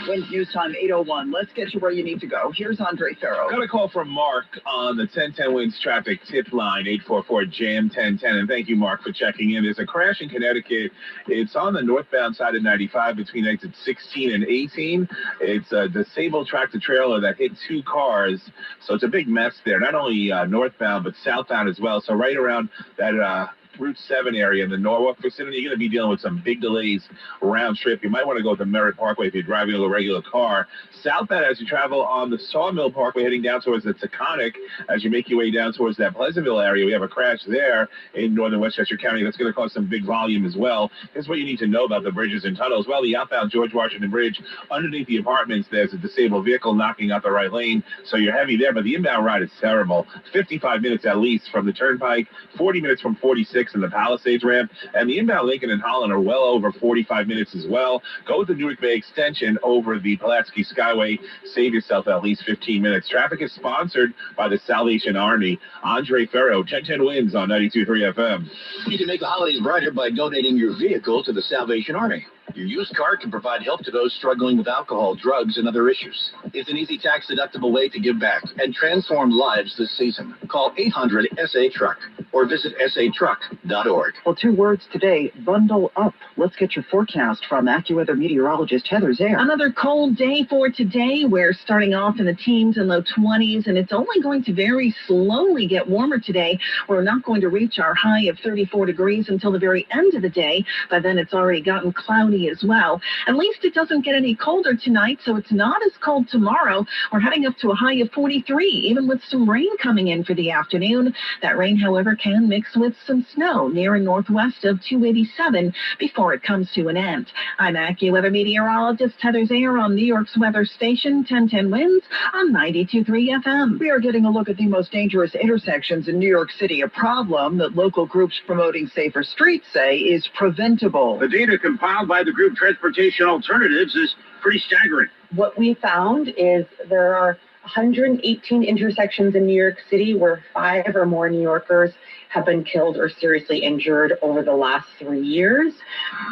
When's news time? 8:01. Let's get you where you need to go. Here's Andre Farrow. Got a call from Mark on the 1010 Winds traffic tip line, 844-JAM-1010. And thank you, Mark, for checking in. There's a crash in Connecticut. It's on the northbound side of 95 between exits 16 and 18. It's a disabled tractor-trailer that hit two cars. So it's a big mess there, not only northbound, but southbound as well. So right around that Route 7 area in the Norwalk vicinity, you're going to be dealing with some big delays round trip. You might want to go to Merritt Parkway if you're driving a regular car. Southbound, as you travel on the Sawmill Parkway heading down towards the Taconic, as you make your way down towards that Pleasantville area, we have a crash there in northern Westchester County. That's going to cause some big volume as well. Here's what you need to know about the bridges and tunnels. Well, the outbound George Washington Bridge, underneath the apartments, there's a disabled vehicle knocking out the right lane, so you're heavy there, but the inbound ride is terrible. 55 minutes at least from the Turnpike, 40 minutes from 46 and the Palisades ramp, and the inbound Lincoln and Holland are well over 45 minutes as well. Go with the Newark Bay extension over the Pulaski Skyway. Save yourself at least 15 minutes. Traffic is sponsored by the Salvation Army. Andre Farrow, 1010 Winds on 92.3 FM. You can make the holidays brighter by donating your vehicle to the Salvation Army. Your used car can provide help to those struggling with alcohol, drugs, and other issues. It's an easy tax-deductible way to give back and transform lives this season. Call 800-SA-TRUCK or visit satruck.org. Well, 2 words today, bundle up. Let's get your forecast from AccuWeather meteorologist Heather Zare. Another cold day for today. We're starting off in the teens and low 20s, and it's only going to very slowly get warmer today. We're not going to reach our high of 34 degrees until the very end of the day. By then, it's already gotten cloudy as well. At least it doesn't get any colder tonight, so it's not as cold tomorrow. We're heading up to a high of 43, even with some rain coming in for the afternoon. That rain, however, can mix with some snow near and northwest of 287 before it comes to an end. I'm AccuWeather meteorologist Heather Zare on New York's weather station, 1010 Winds on 92.3 FM. We are getting a look at the most dangerous intersections in New York City, a problem that local groups promoting safer streets say is preventable. The data compiled by the group Transportation Alternatives is pretty staggering. What we found is there are 118 intersections in New York City where 5 or more New Yorkers have been killed or seriously injured over the last 3 years.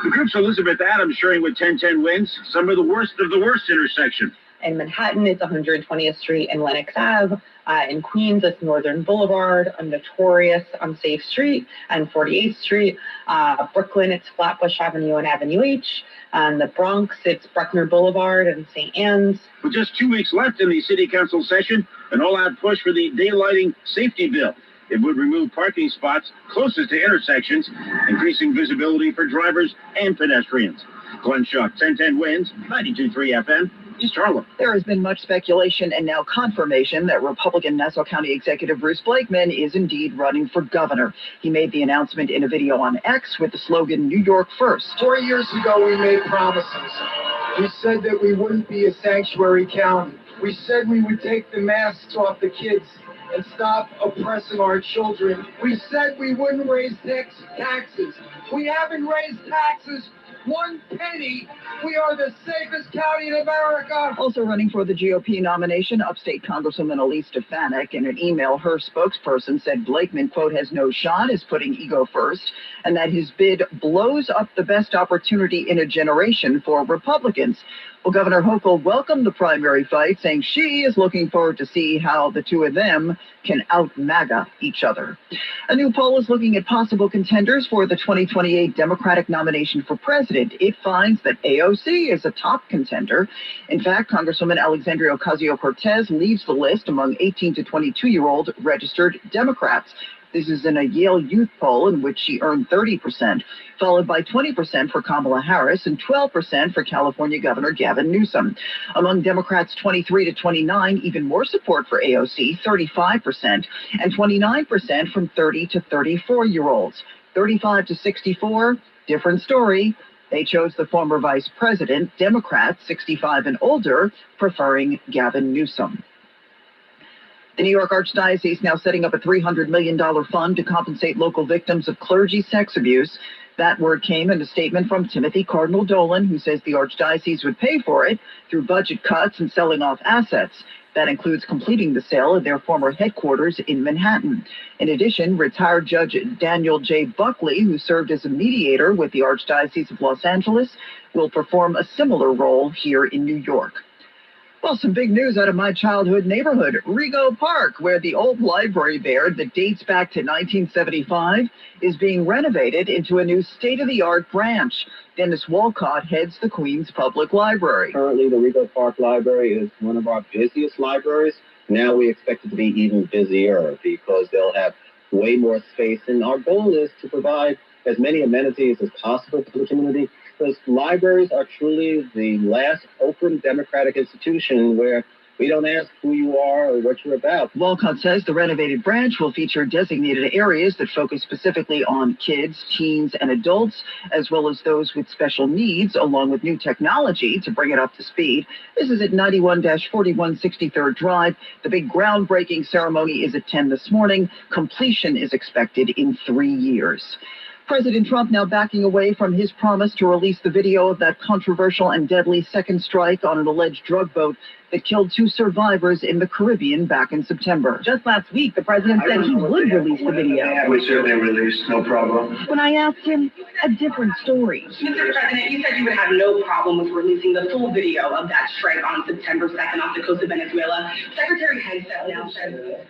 The group's Elizabeth Adams sharing with 1010 Winds some of the worst intersections. In Manhattan, it's 120th Street and Lenox Ave. In Queens, it's Northern Boulevard, a notorious unsafe street, and 48th Street. Brooklyn, it's Flatbush Avenue and Avenue H. And the Bronx, it's Bruckner Boulevard and St. Anne's. With just 2 weeks left in the city council session, an all-out push for the daylighting safety bill. It would remove parking spots closest to intersections, increasing visibility for drivers and pedestrians. Glenn Schuck, 1010 Wins, 92.3 FM, East Harlem. There has been much speculation and now confirmation that Republican Nassau County Executive Bruce Blakeman is indeed running for governor. He made the announcement in a video on X with the slogan, New York First. 4 years ago, we made promises. We said that we wouldn't be a sanctuary county. We said we would take the masks off the kids and stop oppressing our children. We said we wouldn't raise taxes. We haven't raised taxes 1 penny. We are the safest county in America. Also running for the GOP nomination, upstate Congresswoman Elise Stefanik. In an email, her spokesperson said Blakeman, quote, has no shot, is putting ego first, and that his bid blows up the best opportunity in a generation for Republicans. Well, Governor Hochul welcomed the primary fight, saying she is looking forward to see how the two of them can out-MAGA each other. A new poll is looking at possible contenders for the 2028 Democratic nomination for president. It finds that AOC is a top contender. In fact, Congresswoman Alexandria Ocasio-Cortez leads the list among 18 to 22-year-old registered Democrats. This is in a Yale Youth poll in which she earned 30%, followed by 20% for Kamala Harris and 12% for California Governor Gavin Newsom. Among Democrats 23 to 29, even more support for AOC, 35%, and 29% from 30 to 34-year-olds. 35 to 64, different story. They chose the former vice president, Democrats 65 and older, preferring Gavin Newsom. The New York Archdiocese now setting up a $300 million fund to compensate local victims of clergy sex abuse. That word came in a statement from Timothy Cardinal Dolan, who says the Archdiocese would pay for it through budget cuts and selling off assets. That includes completing the sale of their former headquarters in Manhattan. In addition, retired Judge Daniel J. Buckley, who served as a mediator with the Archdiocese of Los Angeles, will perform a similar role here in New York. Well, some big news out of my childhood neighborhood, Rego Park, where the old library there that dates back to 1975 is being renovated into a new state-of-the-art branch. Dennis Walcott heads the Queens Public Library. Currently, the Rego Park Library is one of our busiest libraries. Now we expect it to be even busier because they'll have way more space. And our goal is to provide as many amenities as possible to the community, because libraries are truly the last open democratic institution where we don't ask who you are or what you're about. Walcott says the renovated branch will feature designated areas that focus specifically on kids, teens, and adults, as well as those with special needs, along with new technology to bring it up to speed. This is at 91-41 63rd Drive. The big groundbreaking ceremony is at 10 this morning. Completion is expected in 3 years. President Trump now backing away from his promise to release the video of that controversial and deadly second strike on an alleged drug boat that killed 2 survivors in the Caribbean back in September. Just last week, the president said he would release the video. Yeah, we certainly release, no problem. When I asked him, a different story. Mr. President, you said you would have no problem with releasing the full video of that strike on September 2nd off the coast of Venezuela. Secretary Hegseth now said...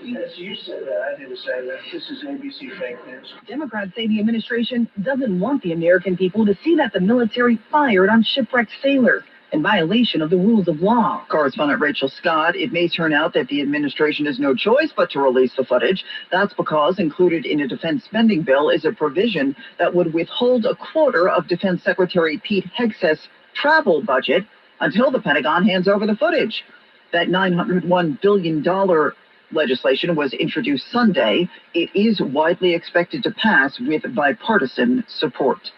Yes, you said that. I didn't say that. This is ABC fake news. Democrats say the administration doesn't want the American people to see that the military fired on shipwrecked sailors in violation of the rules of law. Correspondent Rachel Scott, it may turn out that the administration has no choice but to release the footage. That's because included in a defense spending bill is a provision that would withhold a quarter of Defense Secretary Pete Hegseth's travel budget until the Pentagon hands over the footage. That $901 billion legislation was introduced Sunday. It is widely expected to pass with bipartisan support.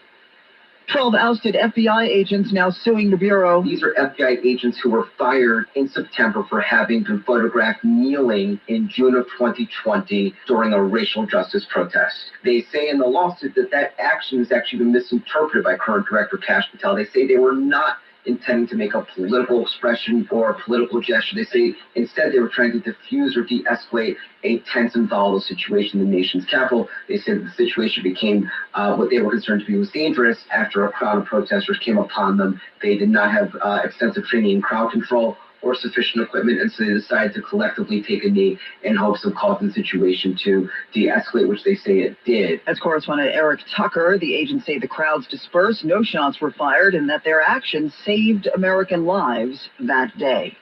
12 ousted FBI agents now suing the Bureau. These are FBI agents who were fired in September for having been photographed kneeling in June of 2020 during a racial justice protest. They say in the lawsuit that that action has actually been misinterpreted by current Director Kash Patel. They say they were not intending to make a political expression or a political gesture. They say instead they were trying to diffuse or de-escalate a tense and volatile situation in the nation's capital. They said the situation became what they were concerned to be was dangerous after a crowd of protesters came upon them. They did not have extensive training in crowd control or sufficient equipment, and so they decided to collectively take a knee in hopes of causing the situation to de-escalate, which they say it did. As correspondent Eric Tucker, the agents say the crowds dispersed, no shots were fired, and that their actions saved American lives that day.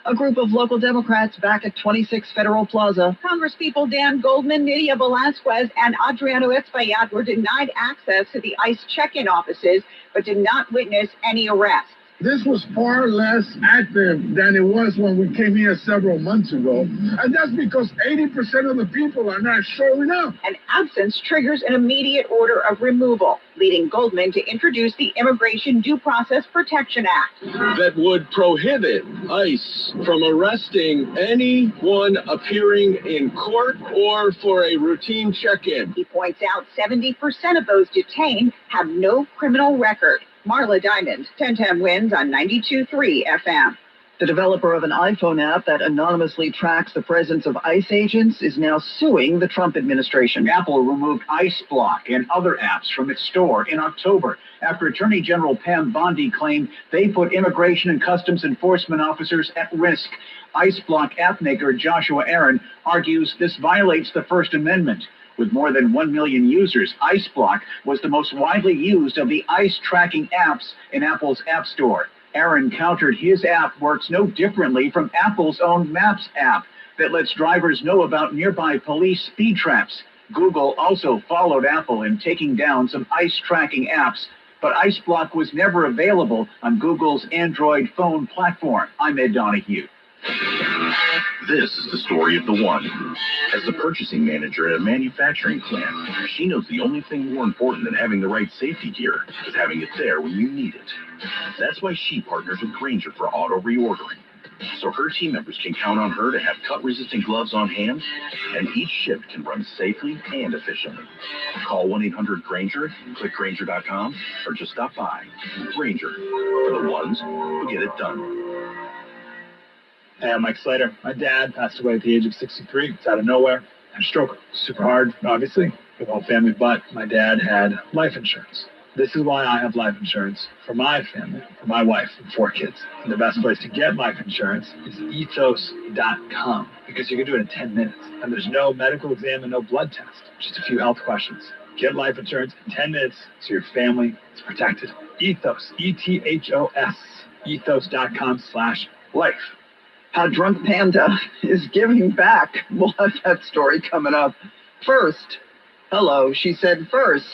A group of local Democrats back at 26 Federal Plaza. Congresspeople Dan Goldman, Nydia Velazquez, and Adriano Espaillat were denied access to the ICE check-in offices, but did not witness any arrests. This was far less active than it was when we came here several months ago. And that's because 80% of the people are not showing up. An absence triggers an immediate order of removal, leading Goldman to introduce the Immigration Due Process Protection Act. That would prohibit ICE from arresting anyone appearing in court or for a routine check-in. He points out 70% of those detained have no criminal record. Marla Diamond, 1010 Wins on 92.3 FM. The developer of an iPhone app that anonymously tracks the presence of ICE agents is now suing the Trump administration. Apple removed ICE Block and other apps from its store in October after Attorney General Pam Bondi claimed they put immigration and customs enforcement officers at risk. ICE Block app maker Joshua Aaron argues this violates the First Amendment. With more than 1 million users, ICE Block was the most widely used of the ICE tracking apps in Apple's App Store. Aaron countered his app works no differently from Apple's own Maps app that lets drivers know about nearby police speed traps. Google also followed Apple in taking down some ICE tracking apps, but ICE Block was never available on Google's Android phone platform. I'm Ed Donahue. This is the story of the one. As the purchasing manager at a manufacturing plant, she knows the only thing more important than having the right safety gear is having it there when you need it. That's why she partners with Grainger for auto reordering, so her team members can count on her to have cut-resistant gloves on hand, and each shift can run safely and efficiently. Call 1-800-GRAINGER, click Grainger.com, or just stop by. Grainger, for the ones who get it done. Hey, I'm Mike Slater. My dad passed away at the age of 63. It's out of nowhere. Had a stroke. Super hard, obviously, for the whole family, but my dad had life insurance. This is why I have life insurance for my family, for my wife, and 4 kids. And the best place to get life insurance is ethos.com, because you can do it in 10 minutes. And there's no medical exam and no blood test, just a few health questions. Get life insurance in 10 minutes so your family is protected. Ethos, E-T-H-O-S, ethos.com/life. How Drunk Panda is giving back. We'll have that story coming up. First, hello, she said first.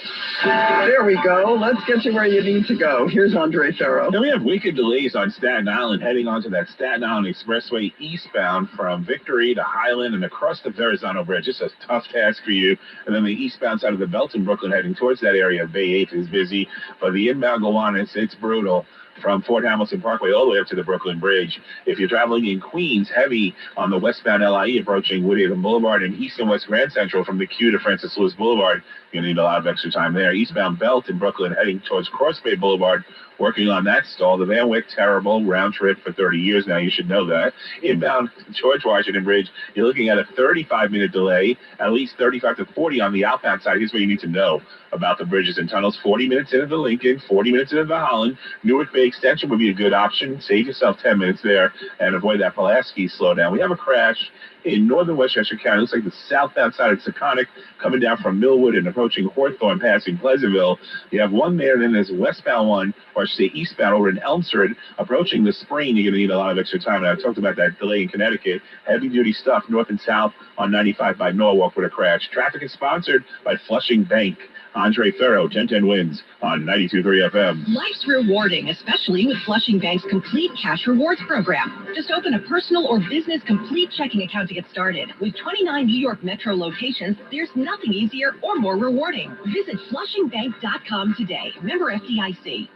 There we go. Let's get you where you need to go. Here's Andre Farrow. Now we have wicked delays on Staten Island heading onto that Staten Island Expressway eastbound from Victory to Highland and across the Verrazano Bridge. It's a tough task for you. And then the eastbound side of the belt in Brooklyn heading towards that area of Bay 8th is busy. But the inbound go on, it's brutal. From Fort Hamilton Parkway all the way up to the Brooklyn Bridge. If you're traveling in Queens, heavy on the westbound LIE approaching Woodhaven Boulevard and east and west Grand Central from the Q to Francis Lewis Boulevard, you're going to need a lot of extra time there. Eastbound Belt in Brooklyn heading towards Cross Bay Boulevard, working on that stall. The Van Wyck, terrible, round trip for 30 years now. You should know that. Inbound George Washington Bridge, you're looking at a 35-minute delay, at least 35 to 40 on the outbound side. Here's what you need to know about the bridges and tunnels. 40 minutes into the Lincoln, 40 minutes into the Holland. Newark Bay Extension would be a good option. Save yourself 10 minutes there and avoid that Pulaski slowdown. We have a crash in northern Westchester County. It looks like the southbound side of Seconic coming down from Millwood and approaching Hawthorne, passing Pleasantville. You have one there, and then there's a westbound one, or I should say eastbound over in Elmsford, approaching the Spring. You're going to need a lot of extra time. And I talked about that delay in Connecticut. Heavy-duty stuff north and south on 95 by Norwalk with a crash. Traffic is sponsored by Flushing Bank. Andre Farrow, 1010 Wins on 92.3 FM. Life's rewarding, especially with Flushing Bank's Complete Cash Rewards program. Just open a personal or business complete checking account to get started. With 29 New York Metro locations, there's nothing easier or more rewarding. Visit flushingbank.com today. Member FDIC.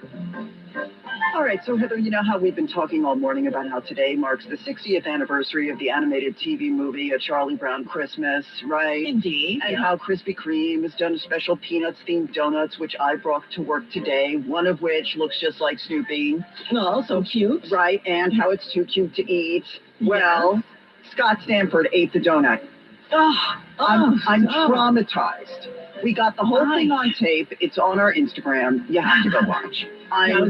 All right, so Heather, you know how we've been talking all morning about how today marks the 60th anniversary of the animated TV movie A Charlie Brown Christmas, right? Indeed. And how Krispy Kreme has done special Peanuts-themed donuts, which I brought to work today, one of which looks just like Snoopy. Oh, so cute. Right, and how it's too cute to eat. Well, Scott Stanford ate the donut. I'm traumatized. We got the whole thing on tape. It's on our Instagram. You have to go watch.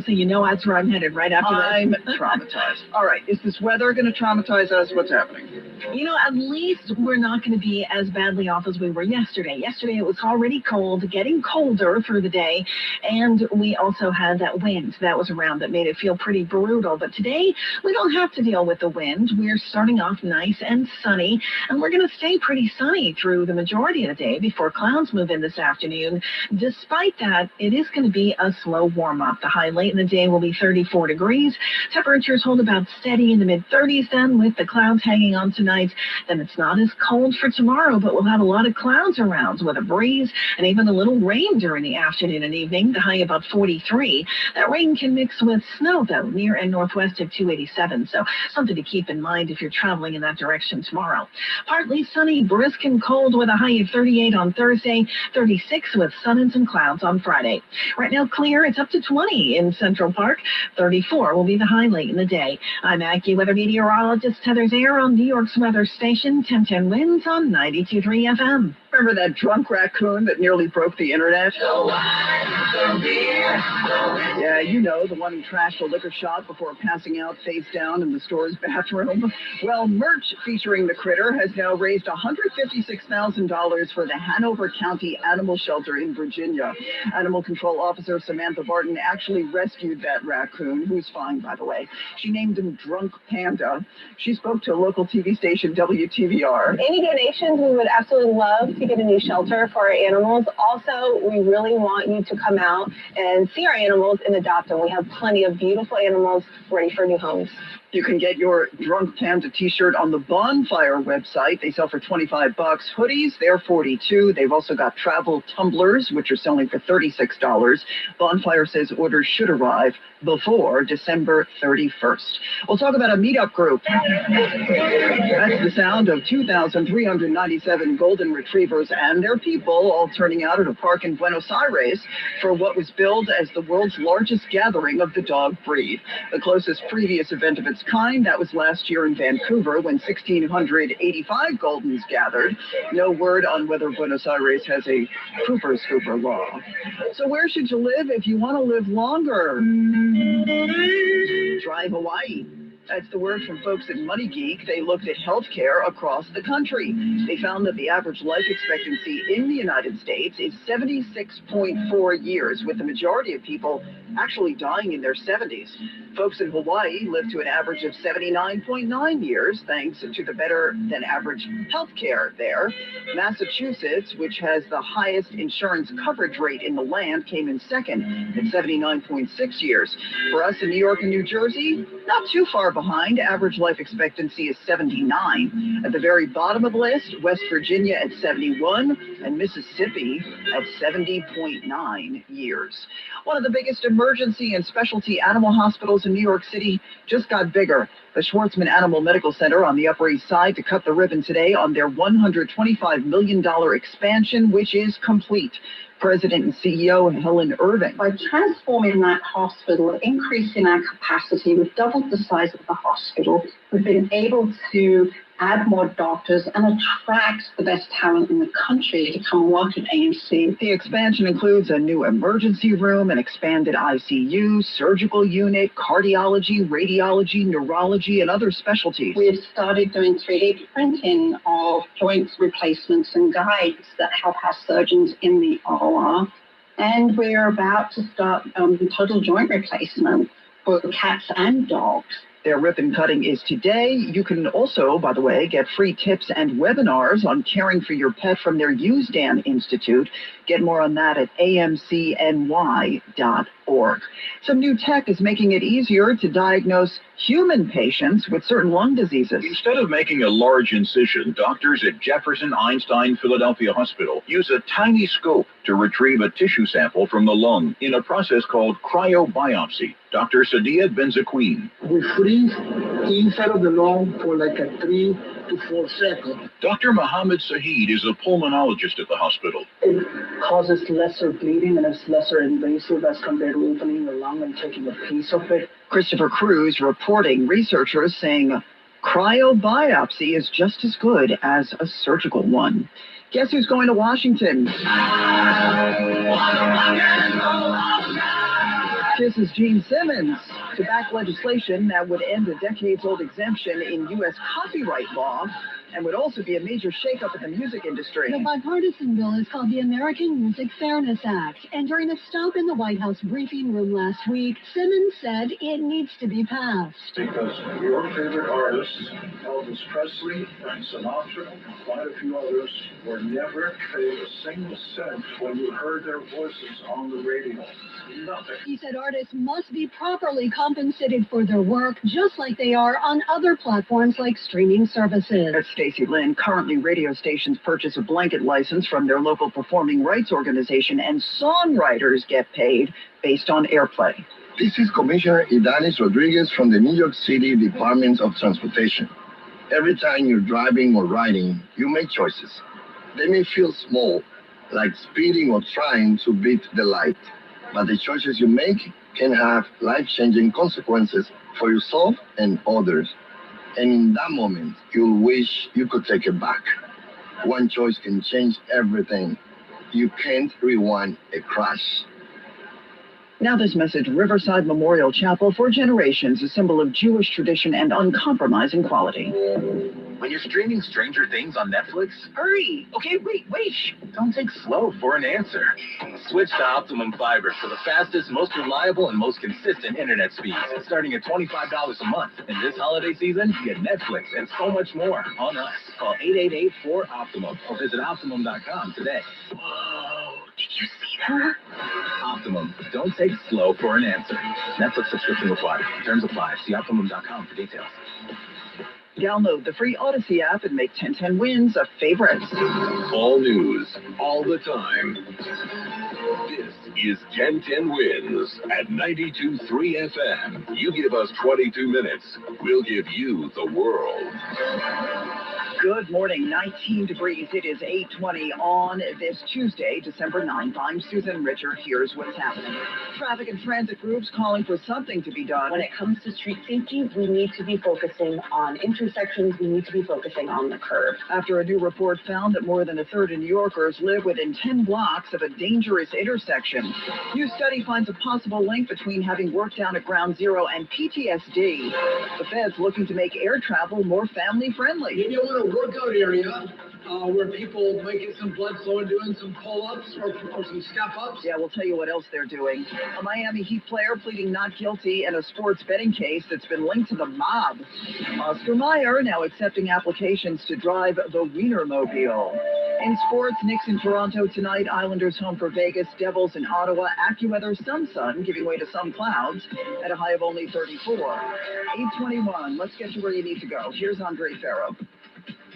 So you know that's where I'm headed right after this. I'm traumatized. All right, is this weather going to traumatize us? What's happening? You know, at least we're not going to be as badly off as we were yesterday. Yesterday it was already cold, getting colder through the day, and we also had that wind that was around that made it feel pretty brutal. But today we don't have to deal with the wind. We're starting off nice and sunny, and we're going to stay pretty sunny through the majority of the day before clouds move in this afternoon. Despite that, it is going to be a slow warm-up. The high late in the day will be 34 degrees. Temperatures hold about steady in the mid-30s then, with the clouds hanging on tonight. Then it's not as cold for tomorrow, but we'll have a lot of clouds around with a breeze and even a little rain during the afternoon and evening. The high about 43. That rain can mix with snow, though, near and northwest of 287. So something to keep in mind if you're traveling in that direction tomorrow. Partly sunny, brisk and cold with a high of 38 on Thursday, 36 with sun and some clouds on Friday. Right now clear, it's up to 20 in Central Park. 34 will be the high late in the day. I'm AccuWeather meteorologist Heather Zaire on New York's weather station, 1010 Winds on 92.3 FM. Remember that drunk raccoon that nearly broke the internet? Yeah, you know, the one who trashed a liquor shop before passing out face down in the store's bathroom. Well, merch featuring the critter has now raised $156,000 for the Hanover County Animal Shelter in Virginia. Animal Control Officer Samantha Barton actually rescued that raccoon, who's fine, by the way. She named him Drunk Panda. She spoke to local TV station WTVR. Any donations, we would absolutely love to get a new shelter for our animals. Also, we really want you to come out and see our animals and adopt them. We have plenty of beautiful animals ready for new homes. You can get your Drunk Panda t-shirt on the Bonfire website. They sell for $25. Hoodies, they're $42. They've also got travel tumblers, which are selling for $36. Bonfire says orders should arrive before December 31st. We'll talk about a meetup group. That's the sound of 2,397 golden retrievers and their people all turning out at a park in Buenos Aires for what was billed as the world's largest gathering of the dog breed. The closest previous event of its kind, that was last year in Vancouver when 1,685 Goldens gathered. No word on whether Buenos Aires has a Cooper Scooper law. So where should you live if you want to live longer? Try Hawaii. That's the word from folks at Money Geek. They looked at healthcare across the country. They found that the average life expectancy in the United States is 76.4 years, with the majority of people actually dying in their 70s. Folks in Hawaii live to an average of 79.9 years, thanks to the better-than-average healthcare there. Massachusetts, which has the highest insurance coverage rate in the land, came in second at 79.6 years. For us in New York and New Jersey, not too far behind. Average life expectancy is 79. At the very bottom of the list, West Virginia at 71 and Mississippi at 70.9 years. One of the biggest emergency and specialty animal hospitals in New York City just got bigger. The Schwartzman Animal Medical Center on the Upper East Side to cut the ribbon today on their $125 million expansion, which is complete. President and CEO Helen Irving. By transforming that hospital, increasing our capacity, we've doubled the size of the hospital. We've been able to add more doctors and attract the best talent in the country to come work at AMC. The expansion includes a new emergency room, an expanded ICU, surgical unit, cardiology, radiology, neurology, and other specialties. We have started doing 3D printing of joint replacements and guides that help our surgeons in the OR. And we're about to start total joint replacement for cats and dogs. Their ribbon cutting is today. You can also, by the way, get free tips and webinars on caring for your pet from their USDAN Institute. Get more on that at amcny.org. Some new tech is making it easier to diagnose human patients with certain lung diseases. Instead of making a large incision, doctors at Jefferson Einstein Philadelphia Hospital use a tiny scope to retrieve a tissue sample from the lung in a process called cryobiopsy. Dr. Sadia Benzaqueen. We freeze inside of the lung for like 3 to 4 seconds. Dr. Mohammed Saheed is a pulmonologist at the hospital. It causes lesser bleeding and it's lesser invasive as compared to opening the lung and taking a piece of it. Christopher Cruz reporting researchers saying cryobiopsy is just as good as a surgical one. Guess who's going to Washington? Kiss's Gene Simmons to back legislation that would end a decades-old exemption in U.S. copyright law and would also be a major shakeup in the music industry. The bipartisan bill is called the American Music Fairness Act, and during a stop in the White House briefing room last week, Simmons said it needs to be passed. Because your favorite artists, Elvis Presley, Frank Sinatra, and quite a few others, were never paid a single cent when you heard their voices on the radio. Nothing. He said artists must be properly compensated for their work, just like they are on other platforms like streaming services. As Stacey Lynn, currently radio stations purchase a blanket license from their local performing rights organization, and songwriters get paid based on airplay. This is Commissioner Idanis Rodriguez from the New York City Department of Transportation. Every time you're driving or riding, you make choices. They may feel small, like speeding or trying to beat the light, but the choices you make can have life-changing consequences for yourself and others. And in that moment, you'll wish you could take it back. One choice can change everything. You can't rewind a crash. Now this message, Riverside Memorial Chapel, for generations, a symbol of Jewish tradition and uncompromising quality. When you're streaming Stranger Things on Netflix, hurry! Okay, wait. Don't take slow for an answer. Switch to Optimum Fiber for the fastest, most reliable, and most consistent internet speeds, starting at $25 a month. And this holiday season, get Netflix and so much more on us. Call 888-4-OPTIMUM or visit Optimum.com today. Whoa, did you see that? Optimum. Don't take slow for an answer. Netflix subscription required. Terms apply. See Optimum.com for details. Download the free Odyssey app and make 1010 Wins a favorite. All news, all the time. This is 1010 Wins at 92.3 FM. You give us 22 minutes, we'll give you the world. Good morning, 19 degrees. It is 8:20 on this Tuesday, December 9th. I'm Susan Richard. Here's what's happening. Traffic and transit groups calling for something to be done. When it comes to street safety, we need to be focusing on intersections. We need to be focusing on the curb. After a new report found that more than a third of New Yorkers live within 10 blocks of a dangerous intersection. New study finds a possible link between having worked down at Ground Zero and PTSD. The Fed's looking to make air travel more family-friendly. Maybe you want a workout area where people might get some blood flow and doing some pull-ups or some step-ups. Yeah, we'll tell you what else they're doing. A Miami Heat player pleading not guilty in a sports betting case that's been linked to the mob. Oscar Mayer now accepting applications to drive the Wienermobile. In sports, Knicks in Toronto tonight, Islanders home for Vegas, Devils in Ottawa, AccuWeather, some sun, giving way to some clouds at a high of only 34. 8:21, let's get to where you need to go. Here's Andre Farrow.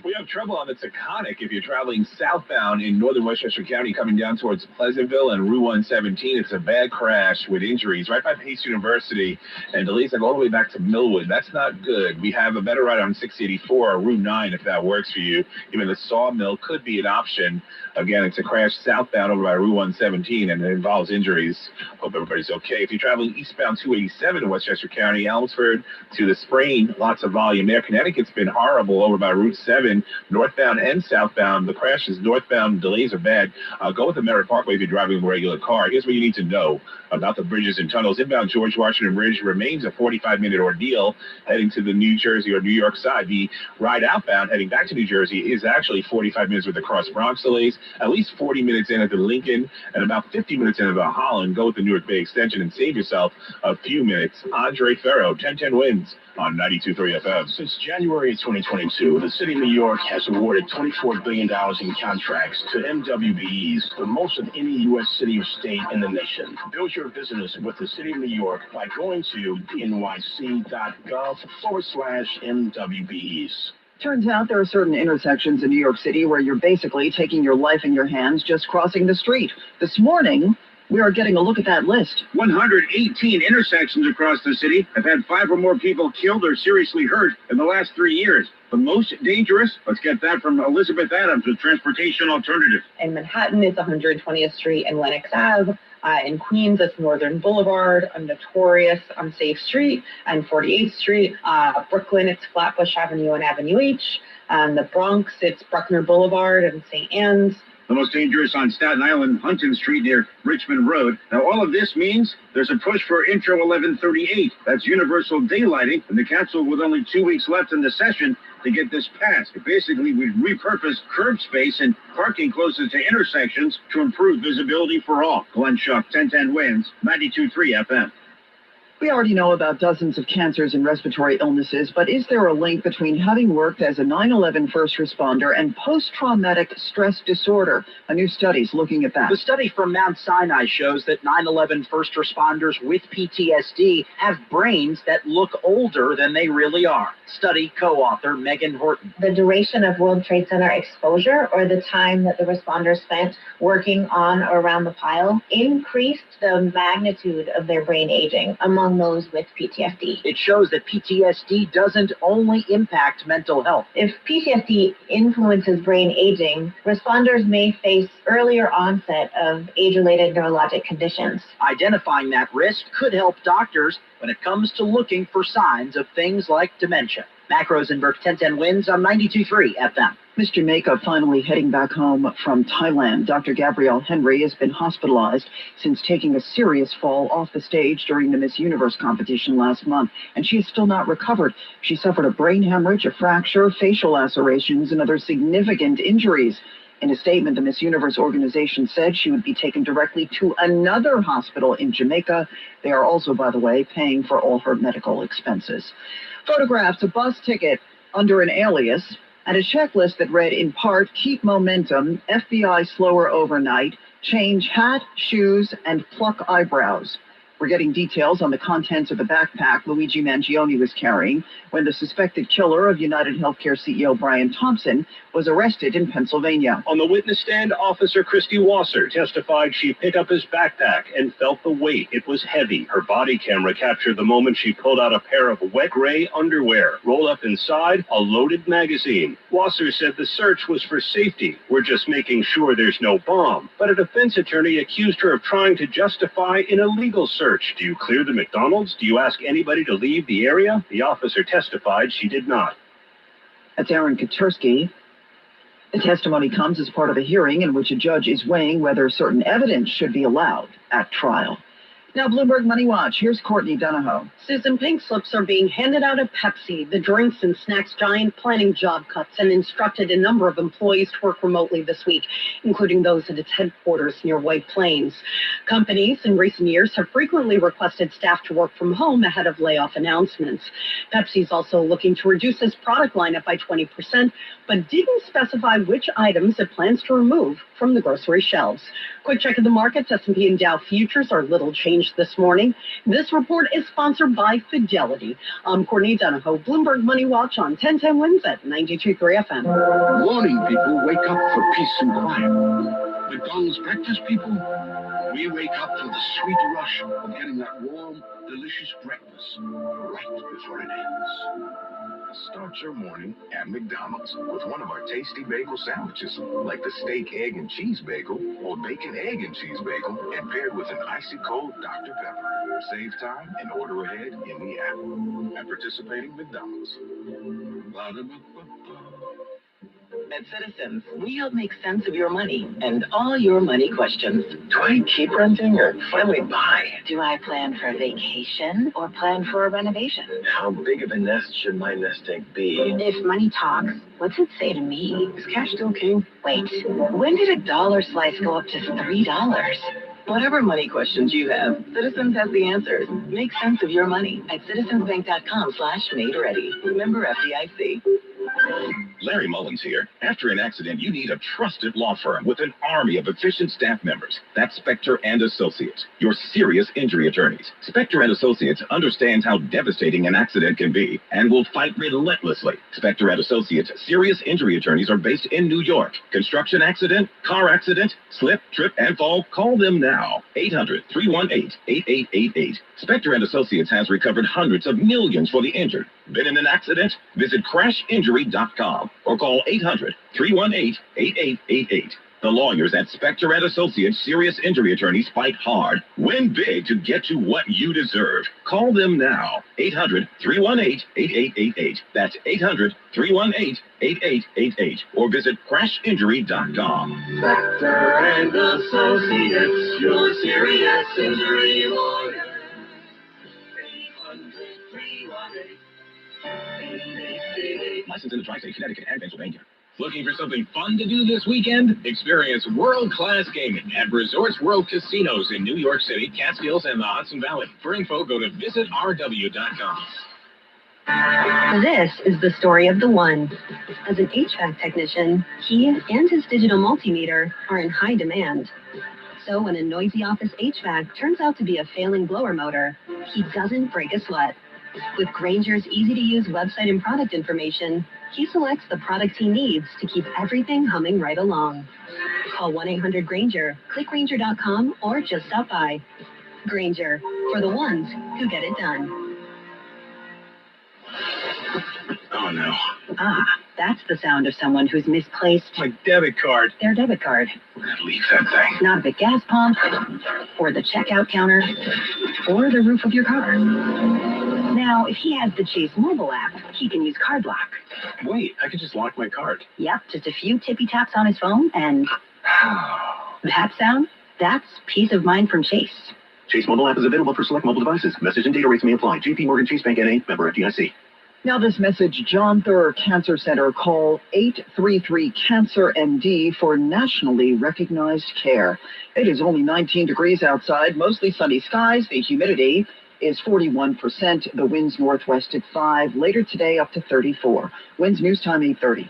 We have trouble on the Taconic if you're traveling southbound in northern Westchester County coming down towards Pleasantville and Route 117. It's a bad crash with injuries right by Pace University and delays that go all the way back to Millwood. That's not good. We have a better ride on 684 or Route 9 if that works for you. Even the Sawmill could be an option. Again, it's a crash southbound over by Route 117 and it involves injuries. Hope everybody's okay. If you're traveling eastbound 287 in Westchester County, Elmsford to the Sprain, lots of volume there. Connecticut's been horrible over by Route 7. Northbound and southbound. The crash is northbound. Delays are bad. Go with the Merritt Parkway if you're driving a regular car. Here's what you need to know about the bridges and tunnels. Inbound George Washington Bridge remains a 45-minute ordeal heading to the New Jersey or New York side. The ride outbound heading back to New Jersey is actually 45 minutes with the cross Bronx delays, at least 40 minutes in at the Lincoln and about 50 minutes in at the Holland. Go with the Newark Bay Extension and save yourself a few minutes. Andre Farrow, 1010 Wins on 92.3 FM. Since January 2022, the city of New York has awarded $24 billion in contracts to MWBEs, the most of any U.S. city or state in the nation. Build your business with the city of New York by going to nyc.gov/MWBEs. Turns out there are certain intersections in New York City where you're basically taking your life in your hands just crossing the street. This morning, we are getting a look at that list. 118 intersections across the city have had 5 or more people killed or seriously hurt in the last 3 years. The most dangerous? Let's get that from Elizabeth Adams with Transportation Alternative. In Manhattan, it's 120th Street and Lenox Ave. In Queens, it's Northern Boulevard, Notorious, Safe Street, and 48th Street. Brooklyn, it's Flatbush Avenue and Avenue H. The Bronx, it's Bruckner Boulevard and St. Anne's. The most dangerous on Staten Island, Hunton Street near Richmond Road. Now, all of this means there's a push for Intro 1138. That's universal daylighting, and the council, with only 2 weeks left in the session to get this passed. It basically would repurpose curb space and parking closer to intersections to improve visibility for all. Glenn Schuck, 1010 Wins, 92.3 FM. We already know about dozens of cancers and respiratory illnesses, but is there a link between having worked as a 9/11 first responder and post-traumatic stress disorder? A new study is looking at that. The study from Mount Sinai shows that 9/11 first responders with PTSD have brains that look older than they really are. Study co-author Megan Horton. The duration of World Trade Center exposure, or the time that the responders spent working on or around the pile, increased the magnitude of their brain aging among those with PTSD. It shows that PTSD doesn't only impact mental health. If PTSD influences brain aging, responders may face earlier onset of age-related neurologic conditions. Identifying that risk could help doctors when it comes to looking for signs of things like dementia. Mac Rosenberg, 1010 Wins on 92.3 FM. Miss Jamaica finally heading back home from Thailand. Dr. Gabrielle Henry has been hospitalized since taking a serious fall off the stage during the Miss Universe competition last month, and she is still not recovered. She suffered a brain hemorrhage, a fracture, facial lacerations, and other significant injuries. In a statement, the Miss Universe organization said she would be taken directly to another hospital in Jamaica. They are also, by the way, paying for all her medical expenses. Photographs, a bus ticket under an alias, and a checklist that read in part, keep momentum, FBI slower overnight, change hat, shoes, and pluck eyebrows. We're getting details on the contents of the backpack Luigi Mangione was carrying when the suspected killer of United Healthcare CEO Brian Thompson was arrested in Pennsylvania. On the witness stand, Officer Christy Wasser testified she picked up his backpack and felt the weight. It was heavy. Her body camera captured the moment she pulled out a pair of wet gray underwear. Rolled up inside, a loaded magazine. Wasser said the search was for safety. We're just making sure there's no bomb. But a defense attorney accused her of trying to justify an illegal search. Do you clear the McDonald's? Do you ask anybody to leave the area? The officer testified she did not. That's Aaron Katursky. The testimony comes as part of a hearing in which a judge is weighing whether certain evidence should be allowed at trial. Now, Bloomberg Money Watch. Here's Courtney Donahoe. Susan, pink slips are being handed out at Pepsi, the drinks and snacks giant, planning job cuts and instructed a number of employees to work remotely this week, including those at its headquarters near White Plains. Companies in recent years have frequently requested staff to work from home ahead of layoff announcements. Pepsi's also looking to reduce its product lineup by 20%, but didn't specify which items it plans to remove from the grocery shelves. Quick check of the markets. S&P and Dow futures are little changed this morning. This report is sponsored by Fidelity. I'm Courtney Donahoe, Bloomberg Money Watch on 1010 Wins at 92.3 FM. Morning people wake up for peace and quiet. McDonald's breakfast people, we wake up for the sweet rush of getting that warm, delicious breakfast right before it ends. Start your morning at McDonald's with one of our tasty bagel sandwiches, like the steak, egg, and cheese bagel or bacon, egg, and cheese bagel, and paired with an icy cold Dr. Pepper. Save time and order ahead in the app. At participating McDonald's. At Citizens, we help make sense of your money and all your money questions. Do I keep renting or finally buy? Do I plan for a vacation or plan for a renovation? How big of a nest should my nest egg be? If money talks, what's it say to me? Is cash still king? Wait, when did a dollar slice go up to $3? Whatever money questions you have, Citizens has the answers. Make sense of your money at citizensbank.com/made-ready. Member FDIC. Larry Mullins here. After an accident, you need a trusted law firm with an army of efficient staff members. That's Spector and Associates, your serious injury attorneys. Spector and Associates understands how devastating an accident can be and will fight relentlessly. Spector and Associates serious injury attorneys are based in New York. Construction accident, car accident, slip, trip, and fall. Call them now. 800-318-8888. Spector and Associates has recovered hundreds of millions for the injured. Been in an accident? Visit crashinjury.com or call 800-318-8888. The lawyers at Spector & Associates Serious Injury Attorneys fight hard. Win big to get you what you deserve. Call them now. 800-318-8888. That's 800-318-8888. Or visit crashinjury.com. Spector & Associates, your serious injury lawyer. 800-318-8888. Licensed in the Tri-State, Connecticut, and Pennsylvania. Looking for something fun to do this weekend? Experience world-class gaming at Resorts World Casinos in New York City, Catskills, and the Hudson Valley. For info, go to visitrw.com. This is the story of the one. As an HVAC technician, he and his digital multimeter are in high demand. So when a noisy office HVAC turns out to be a failing blower motor, he doesn't break a sweat. With Grainger's easy-to-use website and product information, he selects the products he needs to keep everything humming right along. Call 1-800-GRAINGER, click Grainger.com, or just stop by. Grainger, for the ones who get it done. Oh, no. Ah, that's the sound of someone who's misplaced My debit card. their debit card. Leave that thing. Not at the gas pump, or the checkout counter, or the roof of your car. Now, if he has the Chase mobile app, he can use Card Lock. Wait, I could just lock my card. Yep, just a few tippy taps on his phone, and that sound, that's peace of mind from Chase. Chase mobile app is available for select mobile devices. Message and data rates may apply. JP Morgan Chase Bank N.A. member FDIC. Now this message, John Thurr Cancer Center, call 833-CANCER-MD for nationally recognized care. It is only 19 degrees outside, mostly sunny skies. The humidity is 41%. The winds northwest at 5. Later today up to 34. Winds news time 8:30.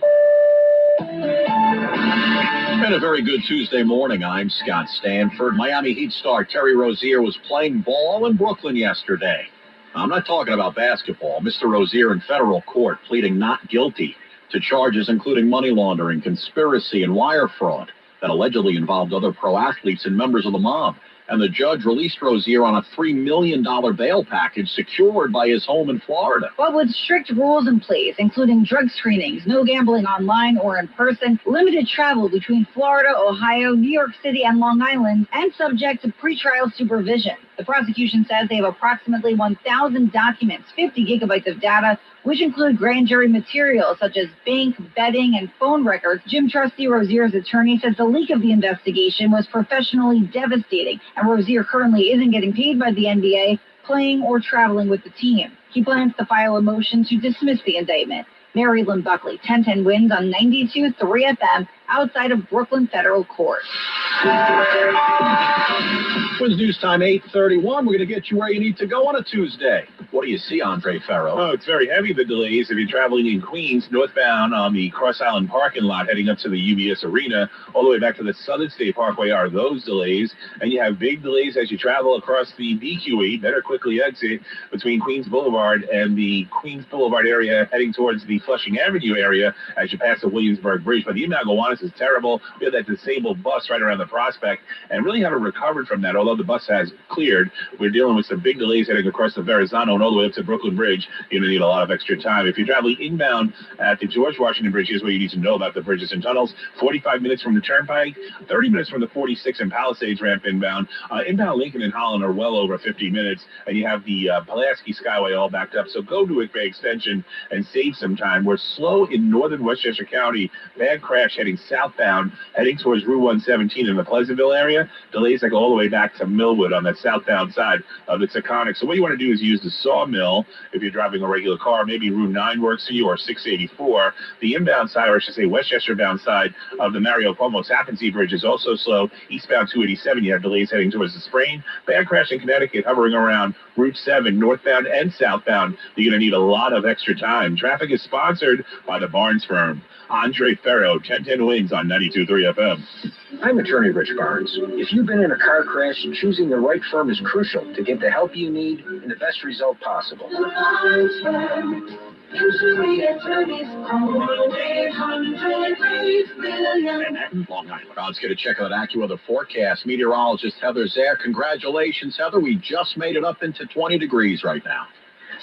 And a very good Tuesday morning. I'm Scott Stanford. Miami Heat star Terry Rozier was playing ball in Brooklyn yesterday. I'm not talking about basketball. Mr. Rozier in federal court pleading not guilty to charges including money laundering, conspiracy, and wire fraud that allegedly involved other pro athletes and members of the mob. And the judge released Rozier on a $3 million bail package secured by his home in Florida. But with strict rules in place, including drug screenings, no gambling online or in person, limited travel between Florida, Ohio, New York City, and Long Island, and subject to pretrial supervision. The prosecution says they have approximately 1,000 documents, 50 gigabytes of data, which include grand jury materials such as bank, betting, and phone records. Jim Trustee, Rozier's attorney, says the leak of the investigation was professionally devastating, and Rozier currently isn't getting paid by the NBA, playing or traveling with the team. He plans to file a motion to dismiss the indictment. Mary Lynn Buckley, 1010 wins on 92.3 FM outside of Brooklyn Federal Court. Wins news time 8:31. We're going to get you where you need to go on a Tuesday. What do you see, Andre Ferro? Oh, it's very heavy, the delays. If you're traveling in Queens, northbound on the Cross Island parking lot, heading up to the UBS Arena, all the way back to the Southern State Parkway are those delays. And you have big delays as you travel across the BQE. Better quickly exit between Queens Boulevard and the Queens Boulevard area, heading towards the Flushing Avenue area as you pass the Williamsburg Bridge. But the inbound Gowanus is terrible. We have that disabled bus right around the Prospect and really haven't recovered from that, although the bus has cleared. We're dealing with some big delays heading across the Verrazano and all the way up to Brooklyn Bridge. You're going to need a lot of extra time. If you're traveling inbound at the George Washington Bridge, here's what you need to know about the bridges and tunnels. 45 minutes from the Turnpike, 30 minutes from the 46 and Palisades ramp inbound. Inbound Lincoln and Holland are well over 50 minutes, and you have the Pulaski Skyway all backed up. So go to it by extension and save some time. We're slow in northern Westchester County. Bad crash heading southbound, heading towards Route 117 in the Pleasantville area. Delays that go all the way back to Millwood on that southbound side of the Taconic. So what you want to do is use the Sawmill if you're driving a regular car. Maybe Route 9 works for you, or 684. The inbound side, or I should say Westchester bound side of the Mario Cuomo Tappan Zee Bridge is also slow. Eastbound 287, you have delays heading towards the Sprain. Bad crash in Connecticut hovering around Route 7, northbound and southbound. You're going to need a lot of extra time. Traffic is sponsored by the Barnes Firm. Andre Ferro, 1010 wins on 92.3 FM. I'm attorney Rich Barnes. If you've been in a car crash, choosing the right firm is crucial to get the help you need and the best result possible. The Barnes Firm. Usually attorneys call 1-800-8-million. Manhattan, Long Island. Now let's get a check out AccuWeather forecast. Meteorologist Heather Zare. Congratulations, Heather. We just made it up into 20 degrees right now.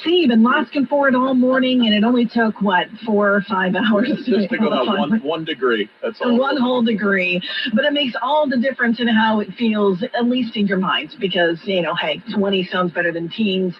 See, you've been asking for it all morning, and it only took, 4 or 5 hours? Just to go down one degree. That's all. One whole degree. But it makes all the difference in how it feels, at least in your mind, because, hey, 20 sounds better than teens.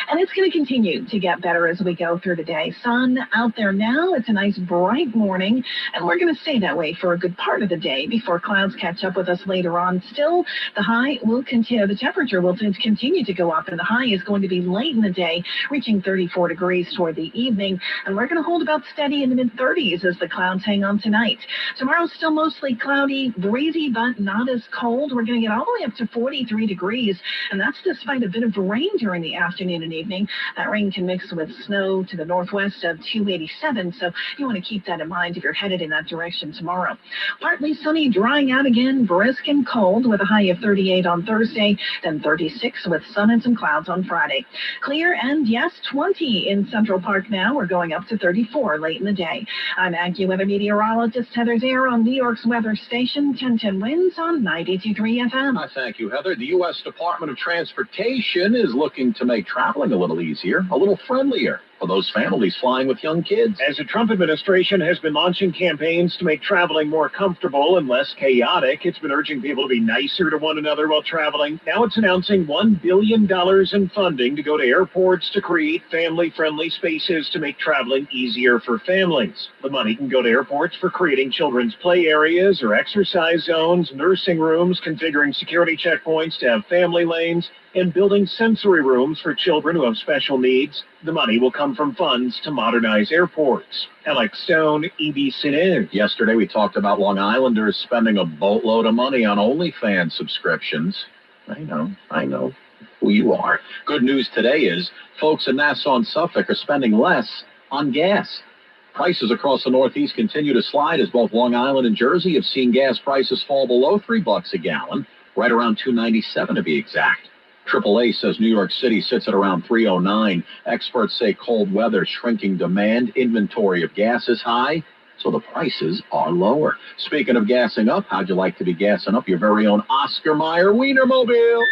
And it's going to continue to get better as we go through the day. Sun out there now. It's a nice bright morning, and we're going to stay that way for a good part of the day before clouds catch up with us later on. Still, the high will continue. The temperature will continue to go up, and the high is going to be late in the day, reaching 34 degrees toward the evening. And we're going to hold about steady in the mid-30s as the clouds hang on tonight. Tomorrow's still mostly cloudy, breezy, but not as cold. We're going to get all the way up to 43 degrees, and that's despite a bit of rain during the afternoon and evening. That rain can mix with snow to the northwest of 287, so you want to keep that in mind if you're headed in that direction tomorrow. Partly sunny, drying out again, brisk and cold with a high of 38 on Thursday, then 36 with sun and some clouds on Friday. Clear and, yes, 20 in Central Park now. We're going up to 34 late in the day. I'm AccuWeather meteorologist Heather Zare on New York's weather station, 1010 Winds on 92.3 FM. Thank you, Heather. The U.S. Department of Transportation is looking to make traveling a little easier, a little friendlier for those families flying with young kids. As the Trump administration has been launching campaigns to make traveling more comfortable and less chaotic, it's been urging people to be nicer to one another while traveling. Now it's announcing $1 billion in funding to go to airports to create family-friendly spaces to make traveling easier for families. The money can go to airports for creating children's play areas or exercise zones, nursing rooms, configuring security checkpoints to have family lanes, and building sensory rooms for children who have special needs. The money will come from funds to modernize airports. Alex Stone, ABC News. Yesterday we talked about Long Islanders spending a boatload of money on OnlyFans subscriptions. I know who you are. Good news today is folks in Nassau and Suffolk are spending less on gas. Prices across the Northeast continue to slide as both Long Island and Jersey have seen gas prices fall below $3 a gallon, right around $2.97 to be exact. AAA says New York City sits at around $3.09. Experts say cold weather, shrinking demand, inventory of gas is high, so the prices are lower. Speaking of gassing up, how'd you like to be gassing up your very own Oscar Mayer Wienermobile?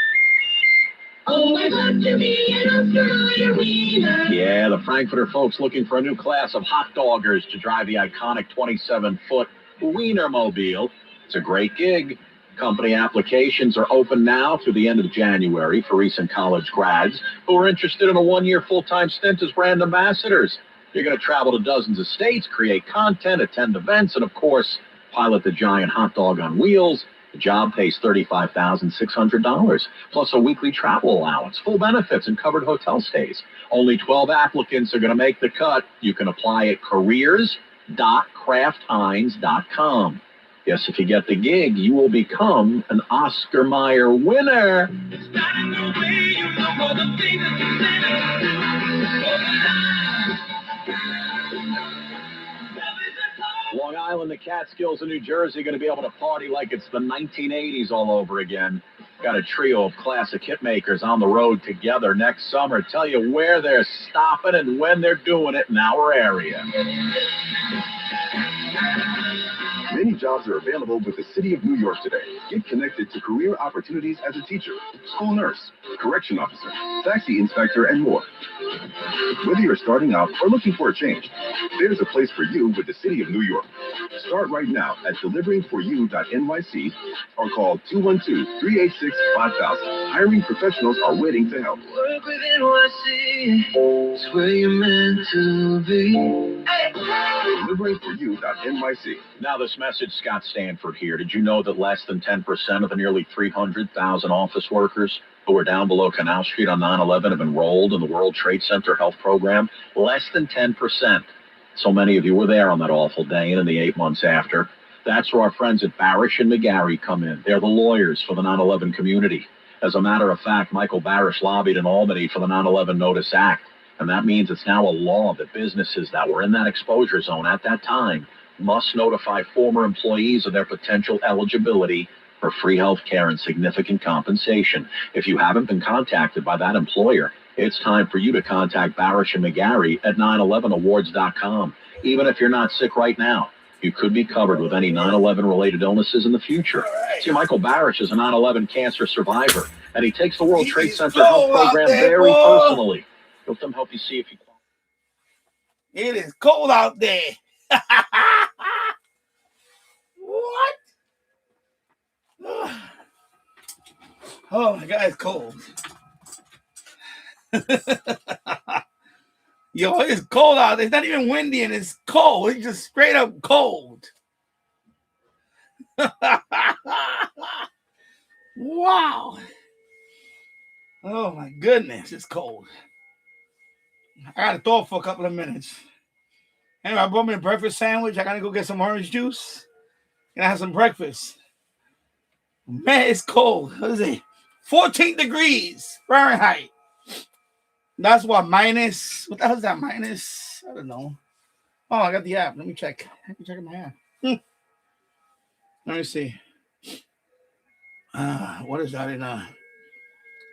Oh, I got to be an Oscar Mayer wiener. Yeah, the Frankfurter folks looking for a new class of hot doggers to drive the iconic 27-foot Wienermobile. It's a great gig. Company applications are open now through the end of January for recent college grads who are interested in a one-year full-time stint as brand ambassadors. You're going to travel to dozens of states, create content, attend events, and, of course, pilot the giant hot dog on wheels. The job pays $35,600, plus a weekly travel allowance, full benefits, and covered hotel stays. Only 12 applicants are going to make the cut. You can apply at careers.kraftheinz.com. Yes, if you get the gig, you will become an Oscar Mayer winner. Long Island, the Catskills, and New Jersey are going to be able to party like it's the 1980s all over again. Got a trio of classic hitmakers on the road together next summer. Tell you where they're stopping and when they're doing it in our area. Many jobs are available with the City of New York today. Get connected to career opportunities as a teacher, school nurse, correction officer, taxi inspector, and more. Whether you're starting out or looking for a change, there's a place for you with the City of New York. Start right now at deliveringforyou.nyc or call 212-386-5000. Hiring professionals are waiting to help. Work with NYC, it's where you're meant to be. Deliveringforyou.nyc. Now this message, Scott Stanford here. Did you know that less than 10% of the nearly 300,000 office workers who were down below Canal Street on 9/11 have enrolled in the World Trade Center Health Program? Less than 10%. So many of you were there on that awful day and in the 8 months after. That's where our friends at Barish and McGarry come in. They're the lawyers for the 9/11 community. As a matter of fact, Michael Barish lobbied in Albany for the 9/11 Notice Act. And that means it's now a law that businesses that were in that exposure zone at that time must notify former employees of their potential eligibility for free health care and significant compensation. If you haven't been contacted by that employer, it's time for you to contact Barish and McGarry at 911awards.com. Even if you're not sick right now, you could be covered with any 9/11 related illnesses in the future. See, Michael Barish is a 9/11 cancer survivor, and he takes the World Trade Center Health Program very personally. Let them help you see if you qualify. It is cold out there. What? Oh my God, it's cold. Yo, it's cold out there. It's not even windy and it's cold. It's just straight up cold. Wow. Oh my goodness, it's cold. I gotta thaw for a couple of minutes. Anyway, I brought me a breakfast sandwich. I gotta go get some orange juice and I have some breakfast. Man, it's cold. What is it? 14 degrees Fahrenheit. That's what minus. What the hell is that minus? I don't know. Oh, I got the app. Let me check. I can check my app. Let me see. What is that in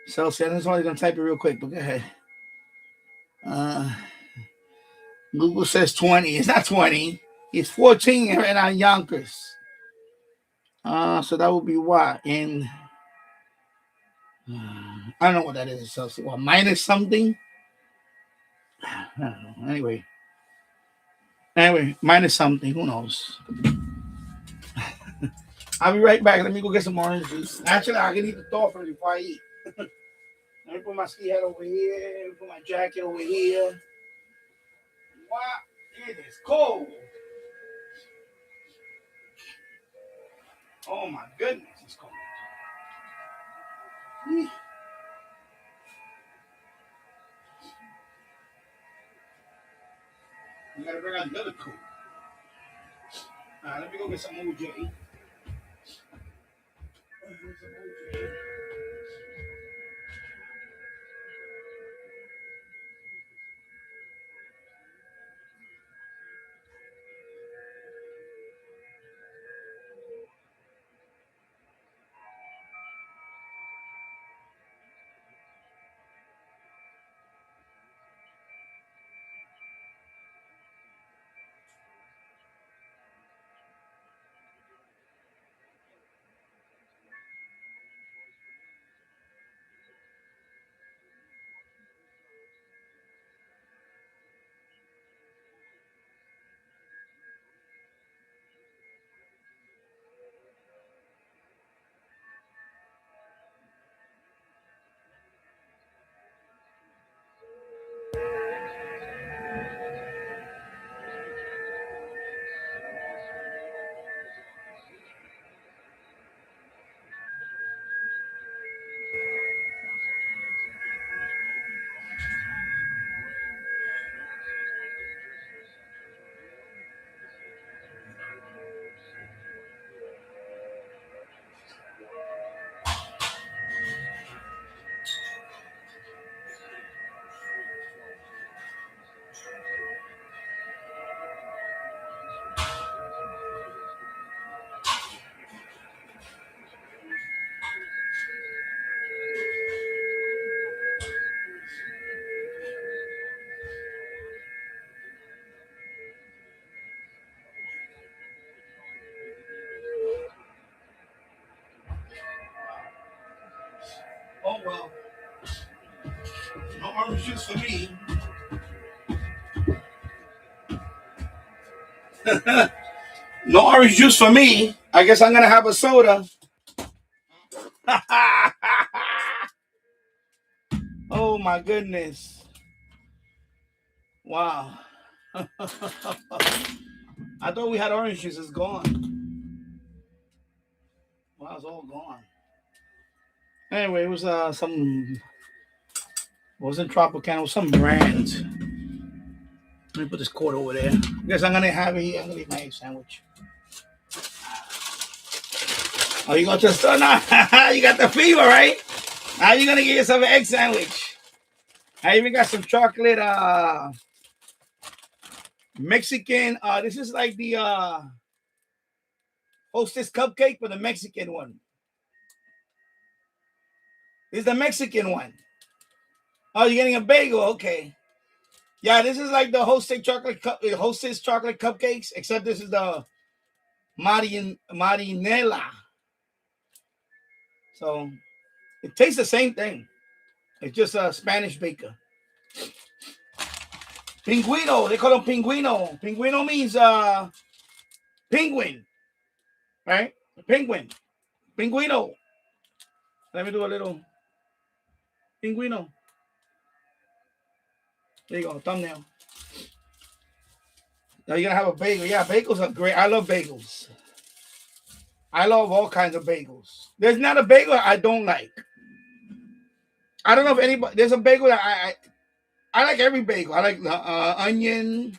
Celsius? I'm just only gonna type it real quick, but go ahead. Google says 20. It's not 20. It's 14 right now in Yonkers. So that would be what? In I don't know what that is in Celsius. What, minus something? I don't know. Anyway, minus something. Who knows? I'll be right back. Let me go get some orange juice. Actually, I can eat the thaw first before I eat. Let me put my ski hat over here. Let me put my jacket over here. What? It is cold. Oh my goodness, it's cold. You gotta bring out the other coat. Let me go get some OJ. Oh well. No orange juice for me. No orange juice for me. I guess I'm gonna have a soda. Oh my goodness. Wow. I thought we had orange juice. It's gone. Wow, it's all gone. Anyway, it was some. It wasn't Tropicana. It was some brand. Let me put this quart over there. I guess I'm gonna have it here. I'm gonna eat my egg sandwich. Oh, you going to the store now? You got the fever, right? Now you're gonna get yourself an egg sandwich. I even got some chocolate Mexican. This is like the Hostess cupcake, but the Mexican one. This is the Mexican one. Oh, you're getting a bagel, okay. Yeah, this is like the Hostess chocolate cupcakes, except this is the Marinella. So it tastes the same thing. It's just a Spanish baker. Pinguino. They call them pinguino. Pinguino means penguin, right? Penguin. Pinguino. Let me do a little pinguino. There you go, thumbnail. Now you're gonna have a bagel. Yeah, bagels are great. I love bagels. I love all kinds of bagels. There's not a bagel I don't like. I don't know if anybody. There's a bagel that I like every bagel. I like the onion,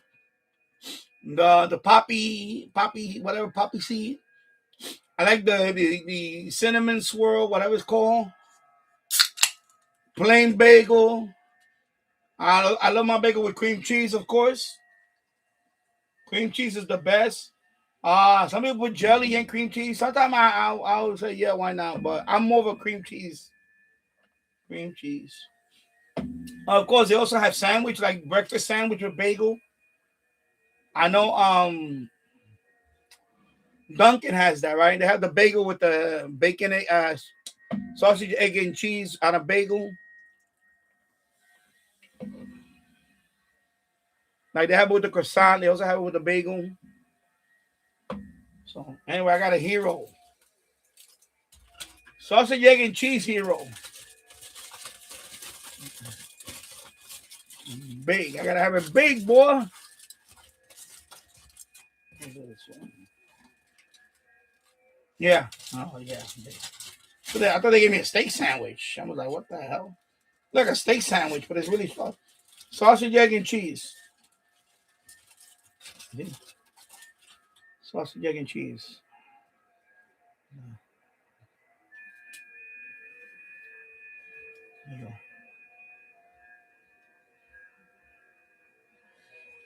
the poppy whatever poppy seed. I like the cinnamon swirl, whatever it's called. Plain bagel. I love my bagel with cream cheese, of course. Cream cheese is the best. Some people put jelly and cream cheese. Sometimes I would say, yeah, why not? But I'm more of a cream cheese. Cream cheese. Of course, they also have sandwich, like breakfast sandwich with bagel. I know Dunkin' has that, right? They have the bagel with the bacon, sausage, egg, and cheese on a bagel. Like they have it with the croissant. They also have it with the bagel. So anyway, I got a hero. Sausage, egg, and cheese hero. Big. I gotta have it big, boy. Yeah. Oh yeah. So I thought they gave me a steak sandwich. I was like, what the hell? Like a steak sandwich, but it's really soft. Sausage, egg, and cheese. Sausage, egg, and cheese. There you go.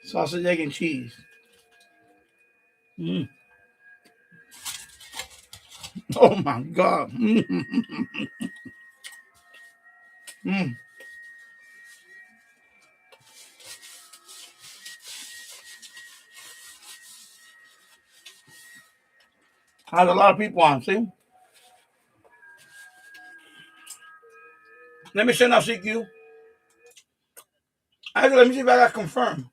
Sausage, egg, and cheese. Mm. Oh my God. Mm. Mm. Has a lot of people on, see? Let me send out CQ. Actually, let me see if I got confirmed.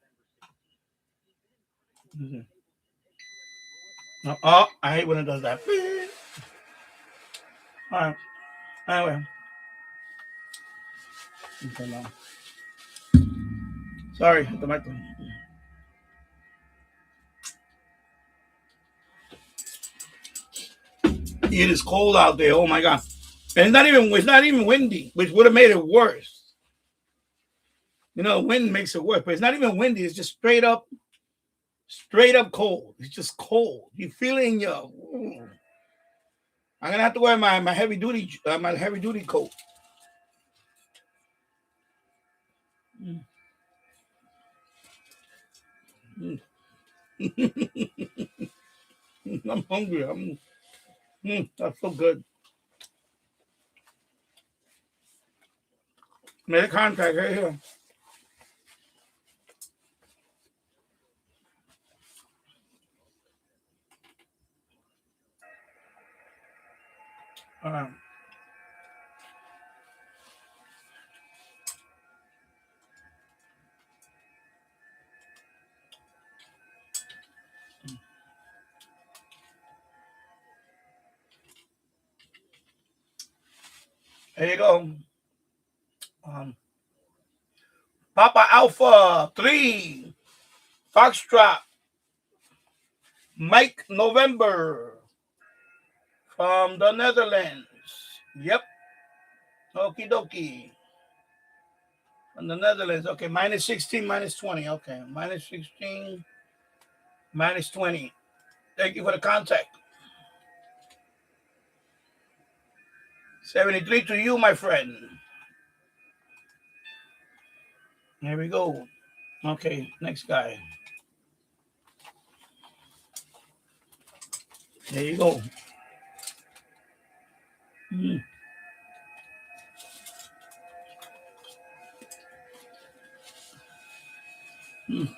Oh, I hate when it does that. All right. Anyway. Okay, no. Sorry, the microphone. It is cold out there. Oh my God. And it's not even windy, which would have made it worse. You know, wind makes it worse, but it's not even windy. It's just straight up cold. It's just cold. You feel it in your. I'm gonna have to wear my heavy duty coat. Mm. Mm. I'm hungry. That's so good. Made a contact right here. All right. There you go. Papa Alpha 3, Foxtrot, Mike November from the Netherlands. Yep. Okie dokie. From the Netherlands. Okay, minus 16, minus 20. Okay, minus 16, minus 20. Thank you for the contact. 73 to you, my friend. Here we go. Okay, next guy. There you go. Mm. Mm.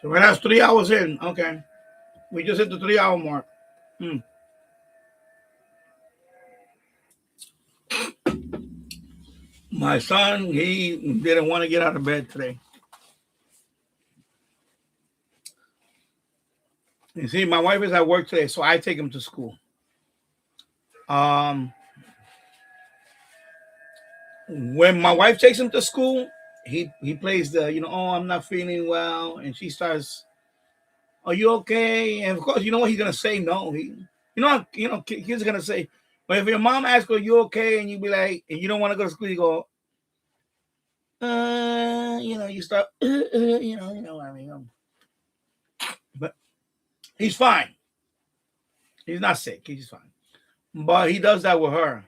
Right, that's 3 hours in. Okay. We just hit the 3 hour mark. My son, he didn't want to get out of bed today. You see, my wife is at work today, so I take him to school. When my wife takes him to school, he plays the, oh, I'm not feeling well, and she starts, are you okay? And of course, you know what he's gonna say? No, kids are gonna say, but if your mom asks, are you okay? And you be like, and you don't want to go to school, you go, you start, what I mean. But he's fine. He's not sick. He's fine. But he does that with her.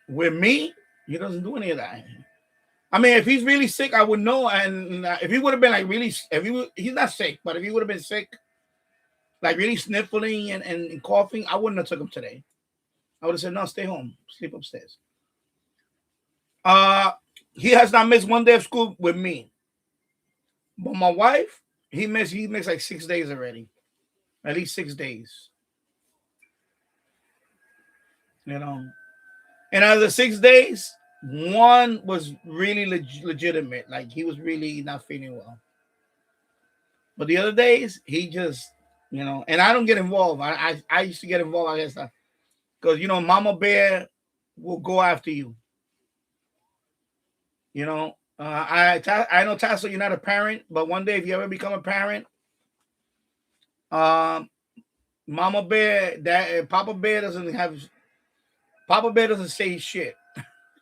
With me, he doesn't do any of that. I mean, if he's really sick, I would know. And if he would have been like really, he's not sick, but if he would have been sick, like really sniffling and coughing, I wouldn't have took him today. I would have said, no, stay home, sleep upstairs. He has not missed one day of school with me. But my wife, he missed like 6 days already. At least 6 days. And out of the 6 days, one was really legitimate. Like he was really not feeling well. But the other days, he just, and I don't get involved. I used to get involved, I guess, because, Mama Bear will go after you. I know, Tassel, you're not a parent, but one day if you ever become a parent, Mama Bear, Papa Bear doesn't say shit.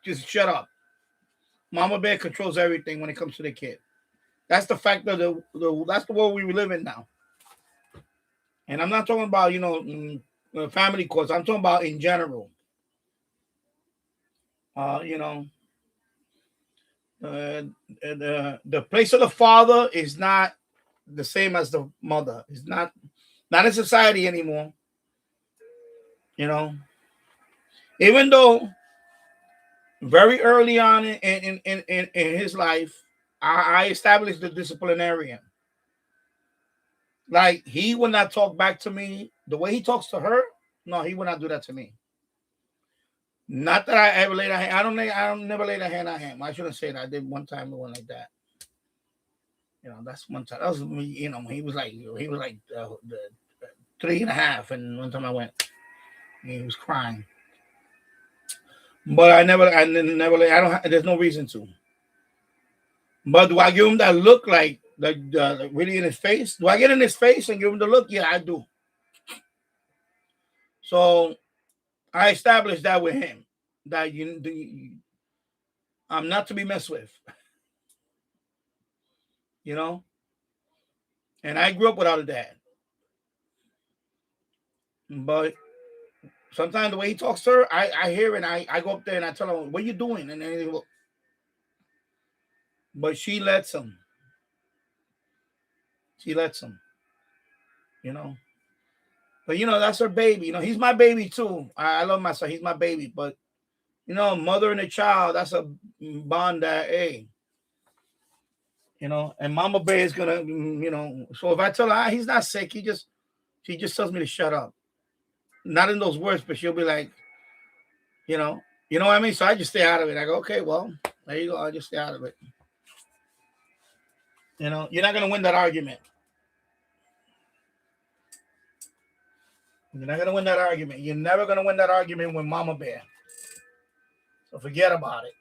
Just shut up. Mama Bear controls everything when it comes to the kid. That's the fact of that's the world we live in now. And I'm not talking about, family courts. I'm talking about in general. The place of the father is not the same as the mother. It's not in society anymore. Even though very early on in his life, I established the disciplinarian. Like he would not talk back to me the way he talks to her. No, he would not do that to me. Not that I ever laid a hand. I don't never laid a hand on him. I shouldn't say that. I did one time, it went like that. That's one time. That was me. He was like the 3.5, and one time I went, he was crying. But I never. I don't. There's no reason to. But do I give him that look, like really in his face? Do I get in his face and give him the look? Yeah, I do. So I established that with him, that I'm not to be messed with. And I grew up without a dad. But sometimes the way he talks to her, I hear it, and I go up there and I tell him, what are you doing? And then he will. But she lets him. But that's her baby. He's my baby too. I love my son. He's my baby. But mother and a child, that's a bond that, hey. And Mama Bear is gonna, so if I tell her he's not sick, she just tells me to shut up. Not in those words, but she'll be like, you know what I mean? So I just stay out of it. I go, okay, well, there you go. I'll just stay out of it. You're not gonna win that argument. You're not gonna win that argument. You're never gonna win that argument with Mama Bear. So forget about it.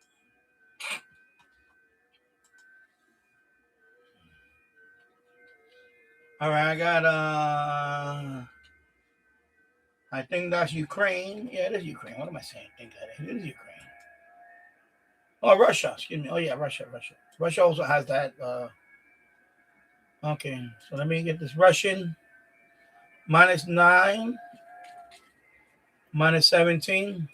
All right, I got I think that's Ukraine. Yeah, it is Ukraine. What am I saying? I think that it is Ukraine. Oh, Russia. Excuse me. Oh yeah, Russia. Russia also has that. Okay, so let me get this. Russian -9, -17.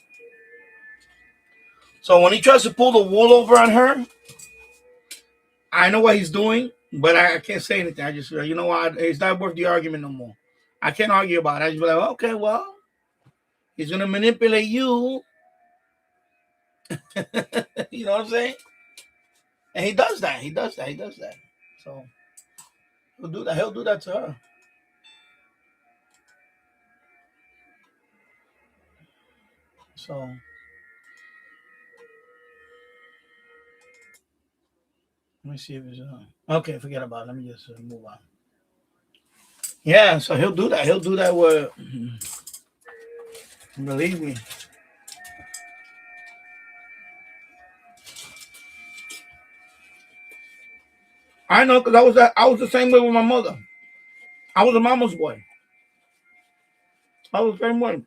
So when he tries to pull the wool over on her, I know what he's doing, but I can't say anything. I just, you know what? It's not worth the argument no more. I can't argue about it. I just be like, okay, well, he's gonna manipulate you. You know what I'm saying? And he does that. So he'll do that. He'll do that to her. So let me see if it's okay. Forget about it. Let me just move on. Yeah, so he'll do that. He'll do that with. Believe me. I know because I was the same way with my mother. I was a mama's boy. I was the same way.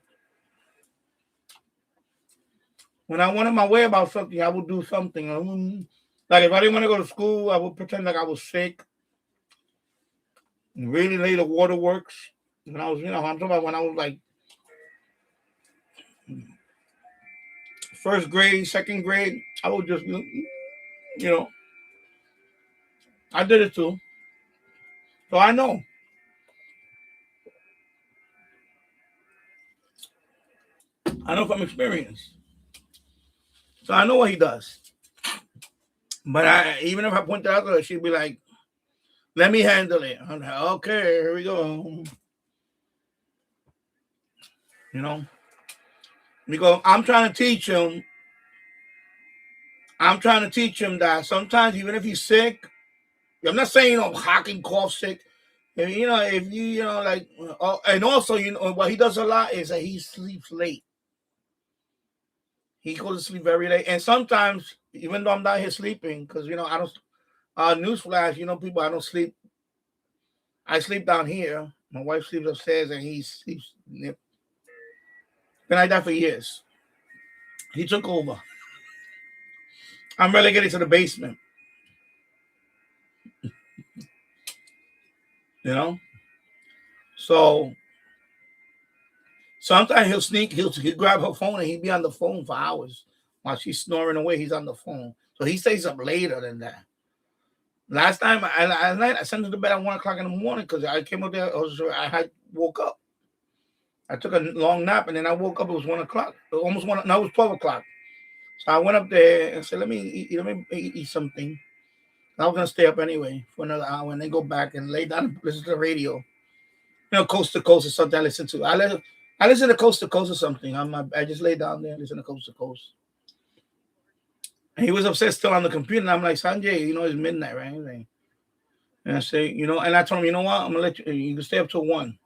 When I wanted my way about something, I would do something. Like if I didn't want to go to school, I would pretend like I was sick. Really late at waterworks. When I was, I'm talking about when I was like first grade, second grade. I would just, I did it too. So I know. I know from experience. So I know what he does. But even if I point that out to her, she'd be like, let me handle it. I'm like, okay, here we go. Because I'm trying to teach him. I'm trying to teach him that sometimes, even if he's sick, I'm not saying hacking cough sick. If you like, and also what he does a lot is that he sleeps late. He goes to sleep very late, and sometimes even though I'm not here sleeping, because I don't. Newsflash, people, I don't sleep. I sleep down here. My wife sleeps upstairs, and he sleeps. Been like that for years. He took over. I'm relegated to the basement. So sometimes he'll sneak. He'll grab her phone and he'll be on the phone for hours while she's snoring away. He's on the phone, so he stays up later than that. Last time, I sent him to bed at 1:00 in the morning because I came up there. I had woke up. I took a long nap and then I woke up. It was 1:00, almost one. No, it was 12:00. So I went up there and said, "Let me eat something." I was gonna stay up anyway for another hour and then go back and lay down and listen to the radio. Coast to coast or something. I listen to. I listen to coast or something. I just lay down there and listen to coast to coast. And he was upset still on the computer. And I'm like, Sanjay, it's midnight, right? And I say, and I told him, you know what? I'm gonna let you. You can stay up till 1.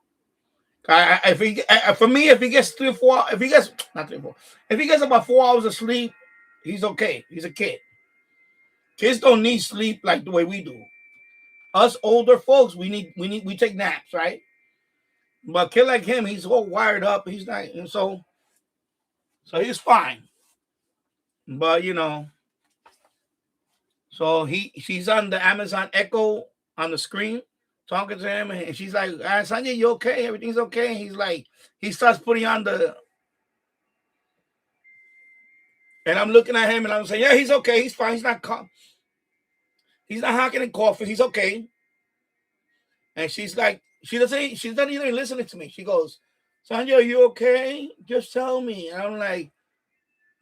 For me, if he gets 3 or 4, if he gets not 3 or 4, if he gets about 4 hours of sleep, he's okay. He's a kid. Kids don't need sleep like the way we do. Us older folks, we take naps, right? But a kid like him, he's all wired up. He's not, so he's fine. But so she's on the Amazon Echo on the screen talking to him, and she's like, Sanjay, you okay? Everything's okay. And he's like, he starts putting on and I'm looking at him and I'm saying, yeah, he's okay. He's fine. He's not hacking and coughing. He's okay. And she's like, she's not even listening to me. She goes, Sanjay, are you okay? Just tell me. And I'm like,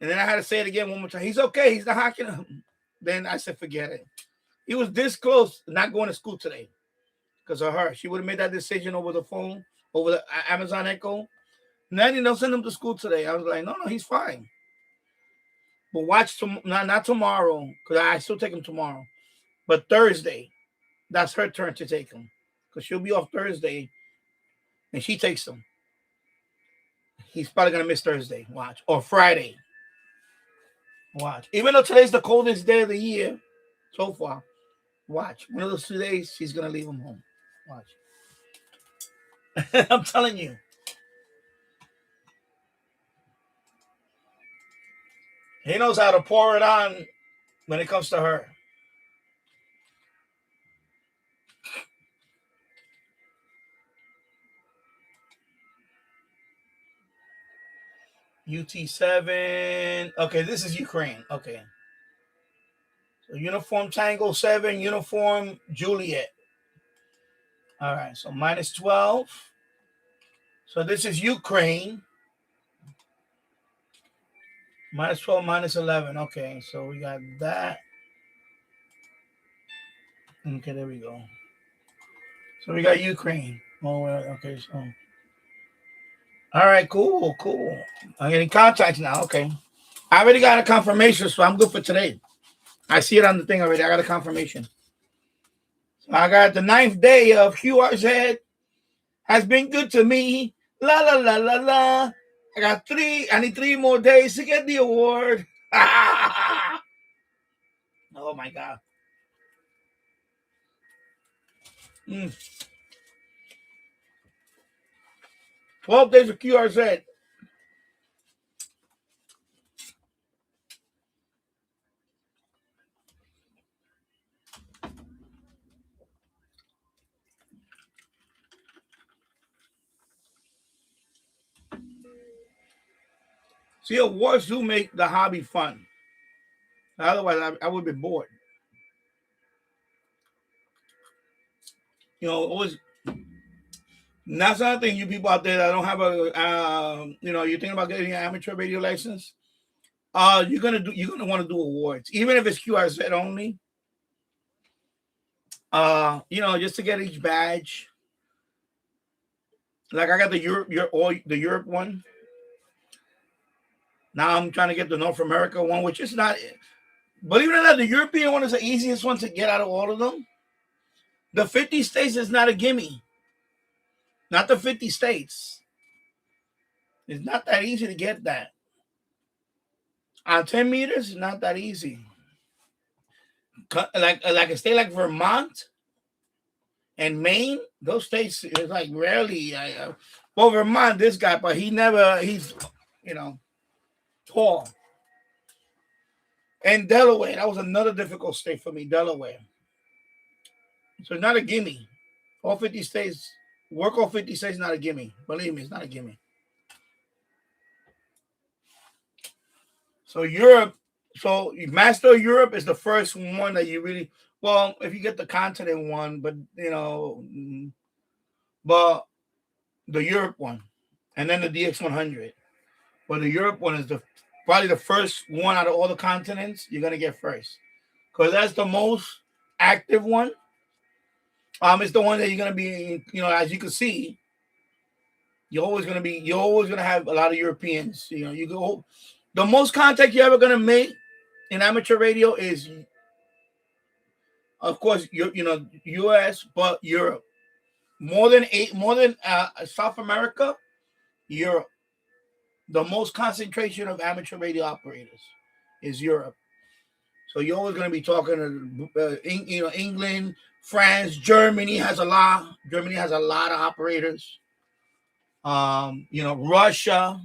and then I had to say it again one more time. He's okay. He's not hacking. Then I said, forget it. He was this close to not going to school today because of her. She would have made that decision over the phone, over the Amazon Echo. And then don't send him to school today. I was like, no, he's fine. But watch not tomorrow, because I still take him tomorrow. But Thursday, that's her turn to take him. Because she'll be off Thursday and she takes him. He's probably going to miss Thursday. Watch. Or Friday. Watch. Even though today's the coldest day of the year so far. Watch. One of those 2 days, she's going to leave him home. Watch. I'm telling you. He knows how to pour it on when it comes to her. UT7. Okay, this is Ukraine. Okay. So uniform Tango 7, uniform Juliet. All right, so minus 12. So this is Ukraine. Minus 12, minus 11. Okay, so we got that. Okay, there we go. So we got Ukraine. Oh, okay. So, all right, cool. I'm getting contacts now. Okay, I already got a confirmation, so I'm good for today. I see it on the thing already. I got a confirmation. So I got the 9th day of QRZ has been good to me. La la la la la. I got 3. I need 3 more days to get the award. Oh my God. 12 days of QRZ. See, awards do make the hobby fun. Otherwise, I would be bored. You know, always. That's another thing, you people out there that don't have a, you're thinking about getting an amateur radio license. You're gonna want to do awards, even if it's QRZ only. Just to get each badge. Like I got the Europe one. Now I'm trying to get the North America one, which is not. Believe it or not, the European one is the easiest one to get out of all of them. The 50 states is not a gimme. Not the 50 states. It's not that easy to get that. On 10 meters, it's not that easy. Like a state like Vermont and Maine, those states is like rarely. Well, Vermont, this guy, but he's tall. And Delaware, that was another difficult state for me, Delaware. So it's not a gimme. All 50 states, work all 50 states, not a gimme. Believe me, it's not a gimme. So Europe, Master of Europe is the first one that you really, well, if you get the continent one, but the Europe one, and then the DX100. But the Europe one is probably the first one out of all the continents you're gonna get first, because that's the most active one. It's the one that you're gonna be, as you can see, you're always gonna have a lot of Europeans. You go, the most contact you're ever gonna make in amateur radio is, of course, U.S., but Europe. More than South America, Europe. The most concentration of amateur radio operators is Europe. So you're always going to be talking to, England, France, Germany has a lot. Germany has a lot of operators. Russia,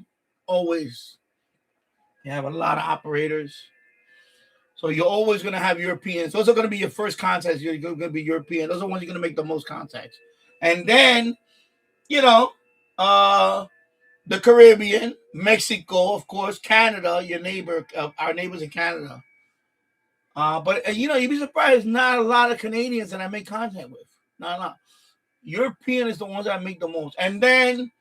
always. You have a lot of operators. So you're always going to have Europeans. Those are going to be your first contacts. You're going to be European. Those are the ones you're going to make the most contacts. And then, the Caribbean, Mexico, of course, Canada, your neighbor, our neighbors in Canada. But you'd be surprised, not a lot of Canadians that I make contact with. Not a lot. European is the ones that I make the most. And then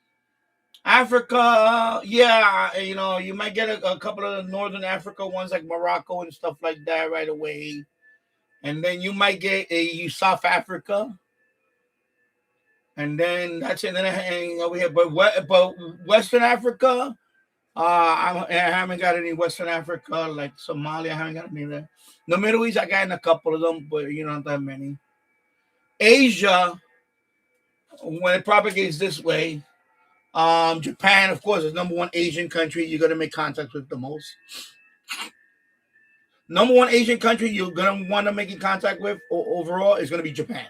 Africa, you might get a couple of the Northern Africa ones like Morocco and stuff like that right away. And then you might get South Africa. And then that's it. And then hang over here. But Western Africa, I haven't got any Western Africa, like Somalia. I haven't got any there. The Middle East, I got in a couple of them, but not that many. Asia, when it propagates this way, Japan, of course, is number one Asian country you're going to make contact with the most. Number one Asian country you're going to want to make contact with overall is going to be Japan,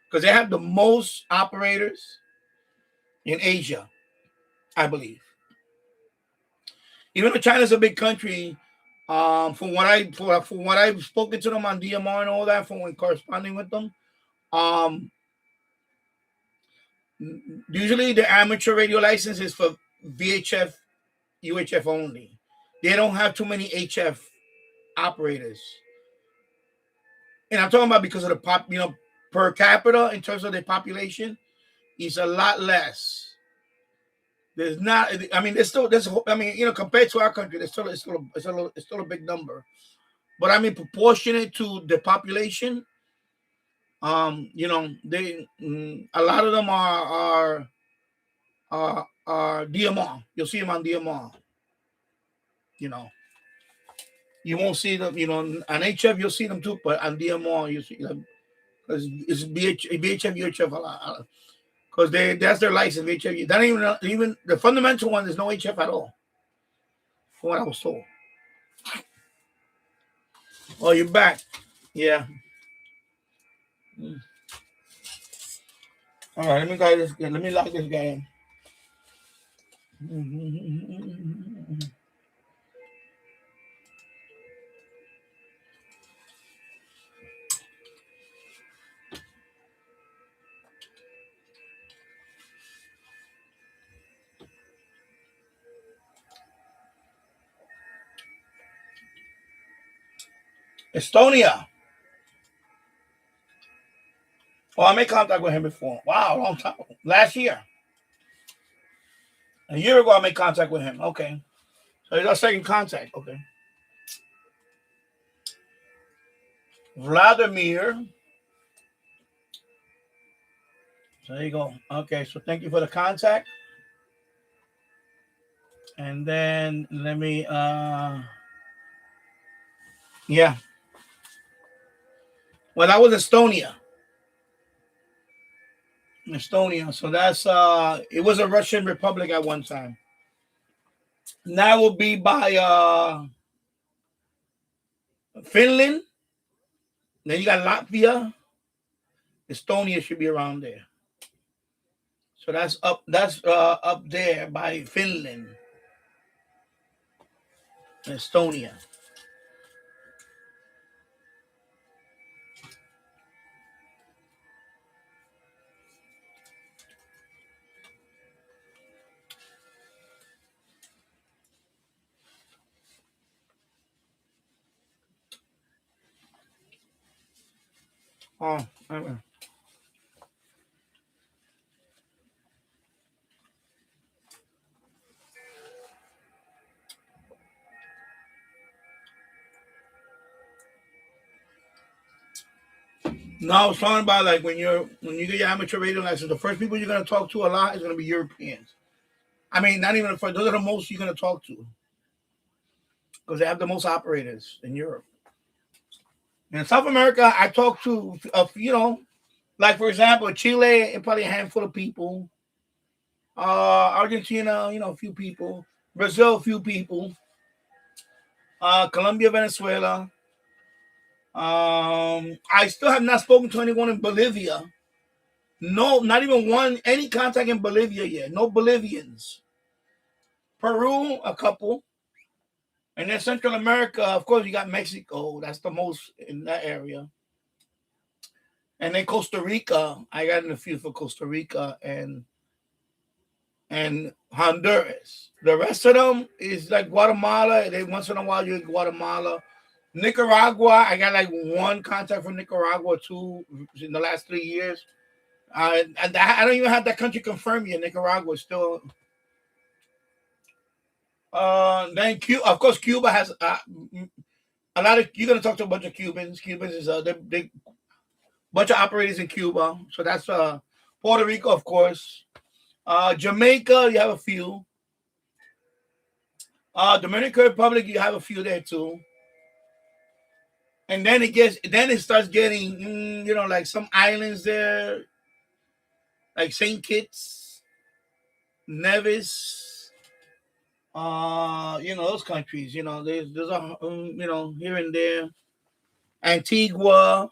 because they have the most operators in Asia, I believe. Even though China's a big country, from what I've spoken to them on DMR and all that, from when corresponding with them, usually the amateur radio license is for VHF, UHF only. They don't have too many HF operators, and I'm talking about because of the per capita in terms of their population, is a lot less. There's not. I mean, compared to our country, it's still a big number. But I mean, proportionate to the population, They a lot of them are DMR. You'll see them on DMR. You know, you won't see them. On HF you'll see them too, but on DMR you see them because it's BHF, UHF a lot. Because that's their license, HF. That ain't even the fundamental one. There's no HF at all, from what I was told. Oh, you're back. Yeah. All right, let me guide this. Let me lock this guy in. Estonia. Oh, I made contact with him before. Wow, long time. Last year. A year ago, I made contact with him. Okay. So he's our second contact. Okay. Vladimir. So there you go. Okay, so thank you for the contact. And then let me yeah. Well, that was Estonia. Estonia. So that's it was a Russian republic at one time. Now it will be by Finland. Then you got Latvia. Estonia should be around there. So that's up there by Finland. Estonia. Oh, okay. No, I was talking about like when you get your amateur radio license, the first people you're gonna talk to a lot is gonna be Europeans. I mean, not even the first; those are the most you're gonna talk to because they have the most operators in Europe. In South America, I talk to like for example, Chile, and probably a handful of people. Argentina, a few people. Brazil, a few people. Colombia, Venezuela. I still have not spoken to anyone in Bolivia. No, not even any contact in Bolivia yet. No Bolivians. Peru, a couple. And then Central America, of course, you got Mexico. That's the most in that area. And then Costa Rica, I got in a few for Costa Rica and Honduras. The rest of them is like Guatemala. They once in a while you're in Guatemala. Nicaragua, I got like one contact from Nicaragua, two in the last 3 years. And I don't even have that country confirmed yet. Nicaragua is still. Then Cuba, of course, Cuba has a lot of. You're gonna talk to a bunch of Cubans. Cubans is they bunch of operators in Cuba. So that's Puerto Rico, of course. Jamaica, you have a few. Dominican Republic, you have a few there too. And then it starts getting, like some islands there, like Saint Kitts, Nevis, those countries. There's a, here and there, Antigua,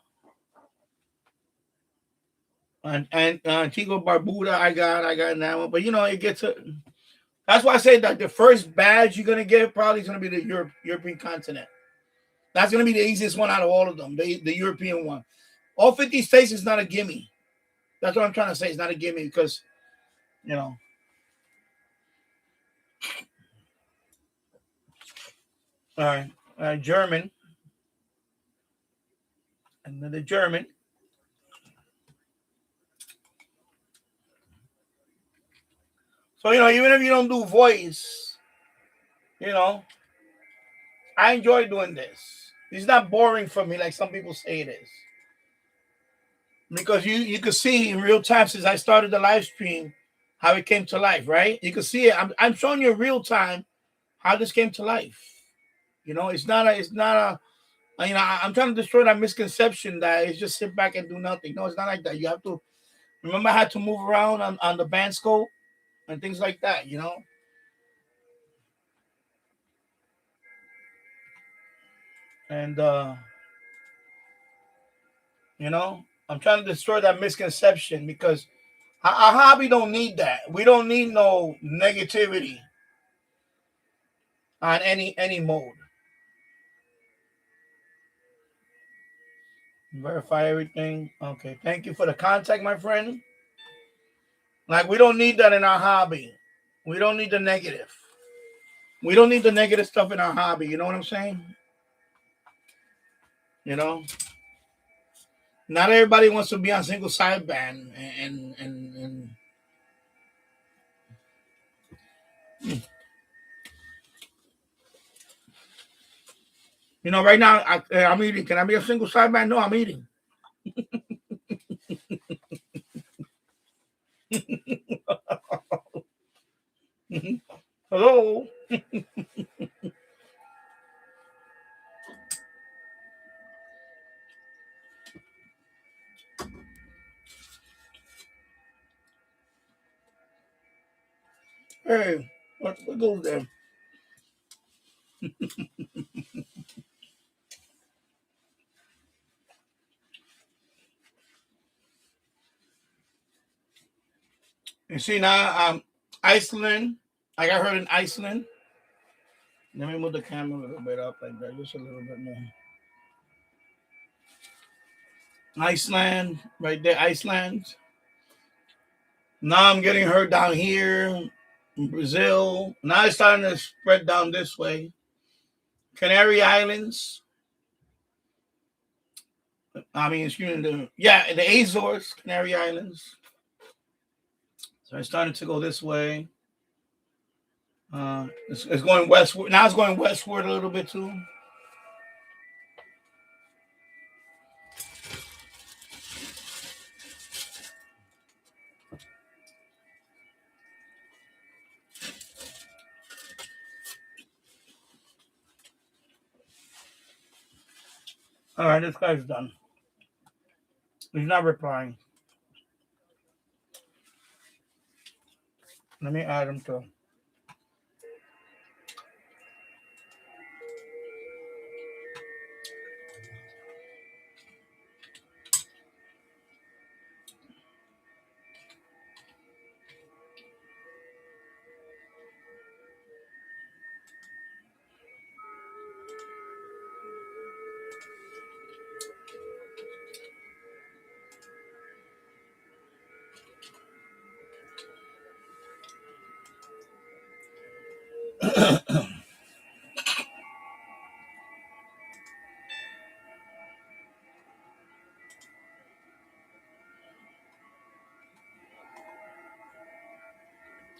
and Antigua Barbuda. I got that one, but it gets a. That's why I say that the first badge you're gonna get probably is gonna be the European continent. That's gonna be the easiest one out of all of them, the European one. All 50 states is not a gimme. That's what I'm trying to say. It's not a gimme because, all right, German, another German. So even if you don't do voice, I enjoy doing this. It's not boring for me like some people say it is. because you could see in real time since I started the live stream how it came to life, right? You can see it. I'm showing you in real time how this came to life. You know, it's not a you know, I'm trying to destroy that misconception that it's just sit back and do nothing. No, it's not like that. You have to remember I had to move around on the band scope and things like that, you know. And you know, I'm trying to destroy that misconception because our hobby don't need that. We don't need no negativity on any mode. Verify everything. Okay, thank you for the contact, my friend. Like we don't need that in our hobby. We don't need the negative. We don't need the negative stuff in our hobby. You know what I'm saying? You know, not everybody wants to be on single sideband and you know, right now I'm eating. Can I be a single sideband? No, I'm eating. Hello. Hey, what goes there? You see now, Iceland. I got hurt in Iceland. Let me move the camera a little bit up like that, just a little bit more. Iceland, right there, Iceland. Now I'm getting hurt down here in Brazil. Now it's starting to spread down this way. Canary Islands. I mean, excuse me, the Azores, Canary Islands. So it's starting to go this way. It's going westward. Now it's going westward a little bit too. All right, this guy's done. He's not replying. Let me add him to.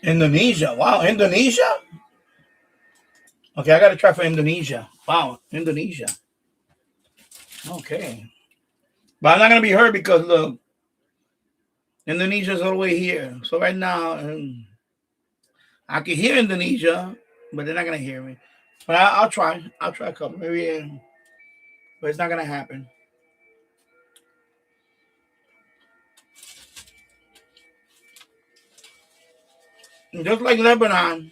Indonesia. Wow, Indonesia? Okay, I got to try for Indonesia. Wow, Indonesia. Okay. But I'm not going to be heard because, look, Indonesia's all the way here. So right now, I can hear Indonesia, but they're not going to hear me. But I'll try. I'll try a couple. Maybe, but it's not going to happen. Just like Lebanon.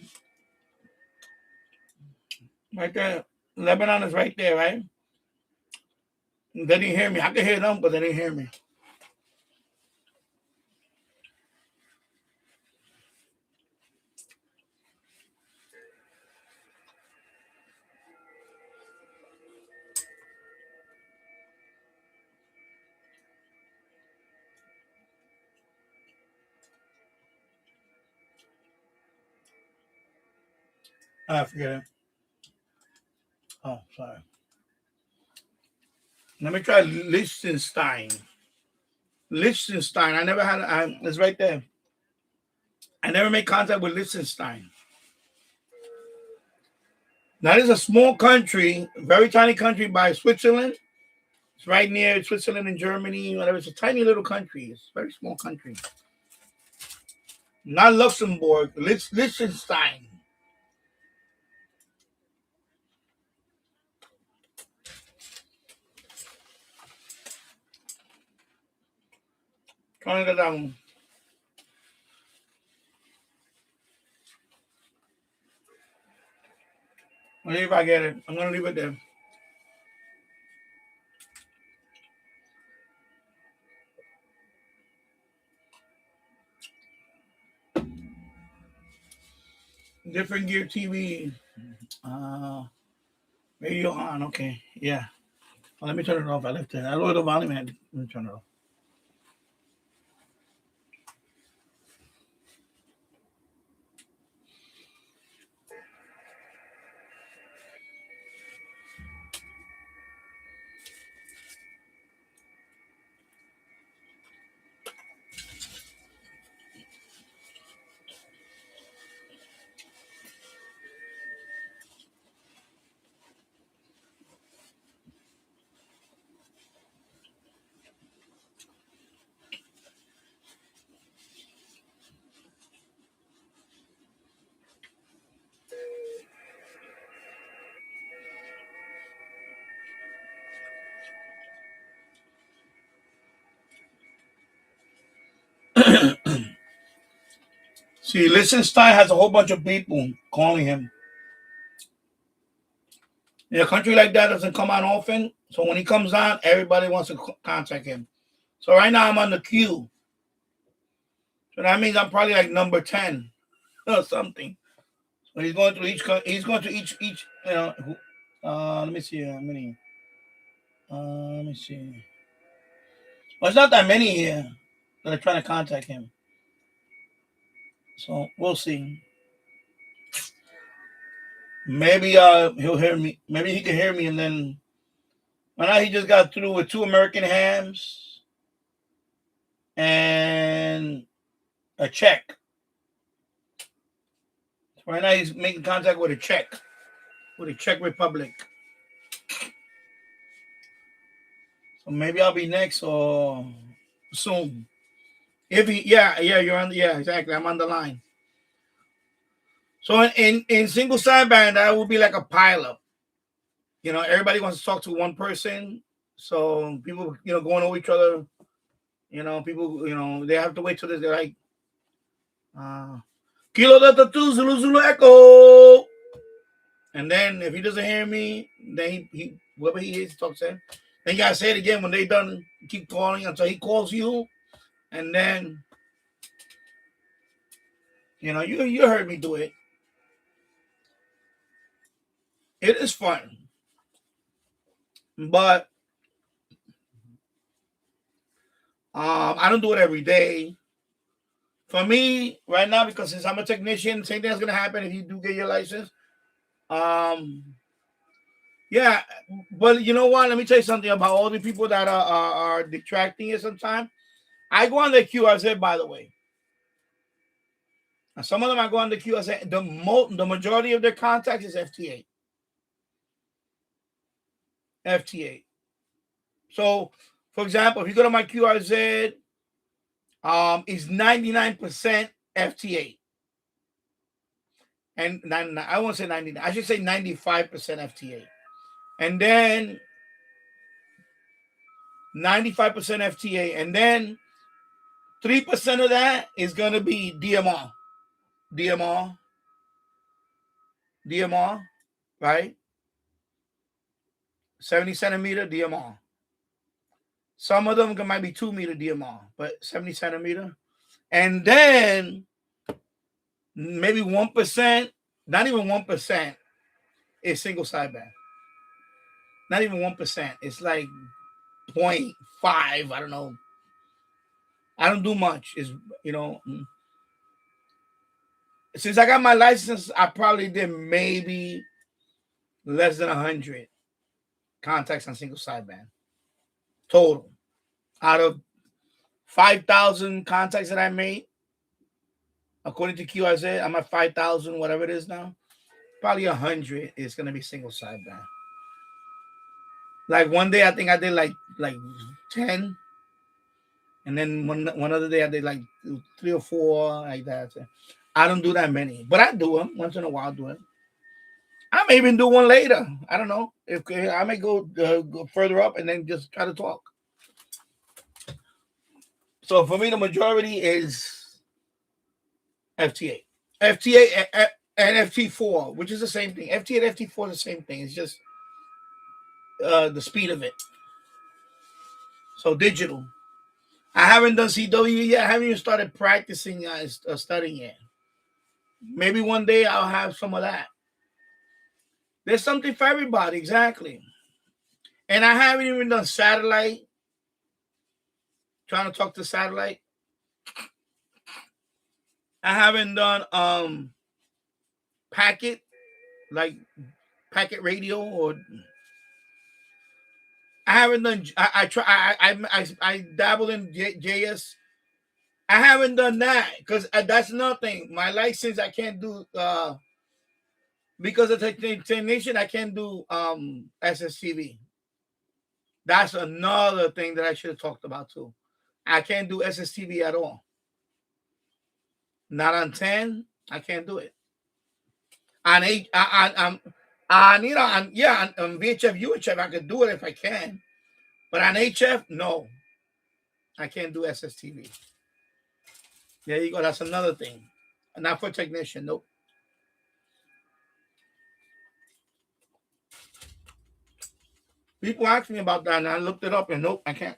Right there. Lebanon is right there, right? They didn't hear me. I could hear them, but they didn't hear me. I forget it. Oh, sorry. Let me try Liechtenstein. Liechtenstein. I never had. It's right there. I never made contact with Liechtenstein. That is a small country, very tiny country by Switzerland. It's right near Switzerland and Germany, whatever. It's a tiny little country. It's a very small country. Not Luxembourg, Liechtenstein. Trying to get down. Let's see if I get it. I'm gonna leave it there. Different Gear TV. Radio on. Okay. Yeah. Well, let me turn it off. I left it. I lowered the volume. Let me turn it off. See, Liechtenstein has a whole bunch of people calling him. In a country like that doesn't come on often, so when he comes on, everybody wants to contact him. So right now I'm on the queue. So that means I'm probably like number 10 or something. So he's going to each. You know. Let me see how many. Let me see. Well, it's not that many here that are trying to contact him. So we'll see. Maybe he'll hear me. Maybe he can hear me, and then. Well, now he just got through with 2 American hams and a Czech. Right now he's making contact with a Czech Republic. So maybe I'll be next or soon. If he, yeah, you're on. Yeah, exactly. I'm on the line. So in single sideband, that would be like a pileup. You know, everybody wants to talk to one person, so people, going over each other. People, they have to wait till they're like, Kilo Delta 2 Zulu Zulu Echo. And then if he doesn't hear me, then he whoever he is talks to him. Then you gotta say it again when they done. Keep calling until he calls you, and then you heard me do it. It is fun, but I don't do it every day. For me, right now, because since I'm a technician, same thing's gonna happen if you do get your license. Yeah, but you know what? Let me tell you something about all the people that are detracting it sometimes. I go on the QRZ, by the way. And some of them I go on the QRZ. The majority of their contacts is FTA. FTA. So, for example, if you go to my QRZ, is 99% FTA. And I won't say 99. I should say 95% FTA. And then 95% FTA. And then 3% of that is going to be DMR. DMR, right? 70 centimeter DMR. Some of them might be 2 meter DMR, but 70 centimeter. And then maybe 1%, not even 1%, is single sideband. Not even 1%. It's like 0.5. I don't know. I don't do much. Since I got my license, I probably did maybe less than 100 contacts on single sideband total. Out of 5,000 contacts that I made, according to QRZ, I'm at 5,000, whatever it is now. Probably 100 is going to be single sideband. Like one day, I think I did like 10, and then one other day I did like 3 or 4 like that. I don't do that many, but I do them once in a while. I do it. I may even do one later. I don't know if I may go further up and then just try to talk. So for me, the majority is FT8, FT8 and FT4, which is the same thing. FT8 and FT4 is the same thing. It's just the speed of it. So digital. I haven't done CW yet. I haven't even started practicing studying yet. Maybe one day I'll have some of that. There's something for everybody, exactly. And I haven't even done satellite. Trying to talk to satellite. I haven't done packet, like packet radio, or I haven't done. I try. I dabbled in JS. I haven't done that because that's nothing. My license I can't do because of technician. I can't do SSTV. That's another thing that I should have talked about too. I can't do SSTV at all. Not on 10. I can't do it. On VHF, UHF, I could do it if I can. But on HF, no. I can't do SSTV. There you go. That's another thing. Not for technician. Nope. People ask me about that, and I looked it up, and nope, I can't.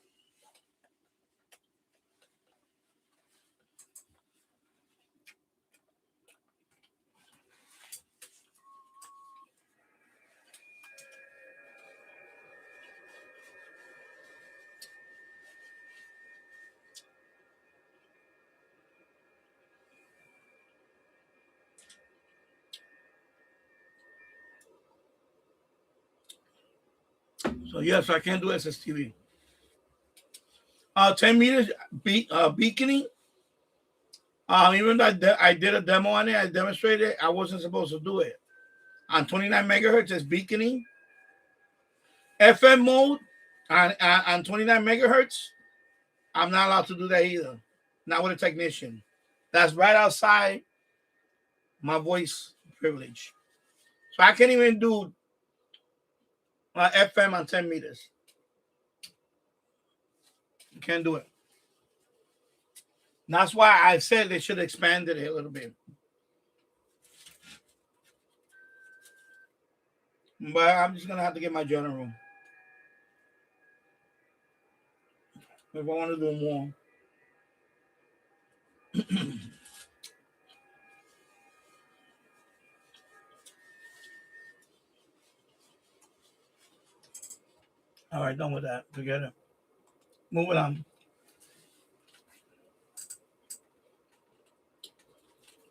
So yes, I can't do SSTV. 10 meters beaconing. Even though I did a demo on it, I demonstrated it, I wasn't supposed to do it. On 29 megahertz, it's beaconing. FM mode on 29 megahertz, I'm not allowed to do that either. Not with a technician. That's right outside my voice privilege. So I can't even do FM on 10 meters. You can't do it. And that's why I said they should have expanded it a little bit. But I'm just going to have to get my general if I want to do more. All right, done with that. Forget it. Moving on.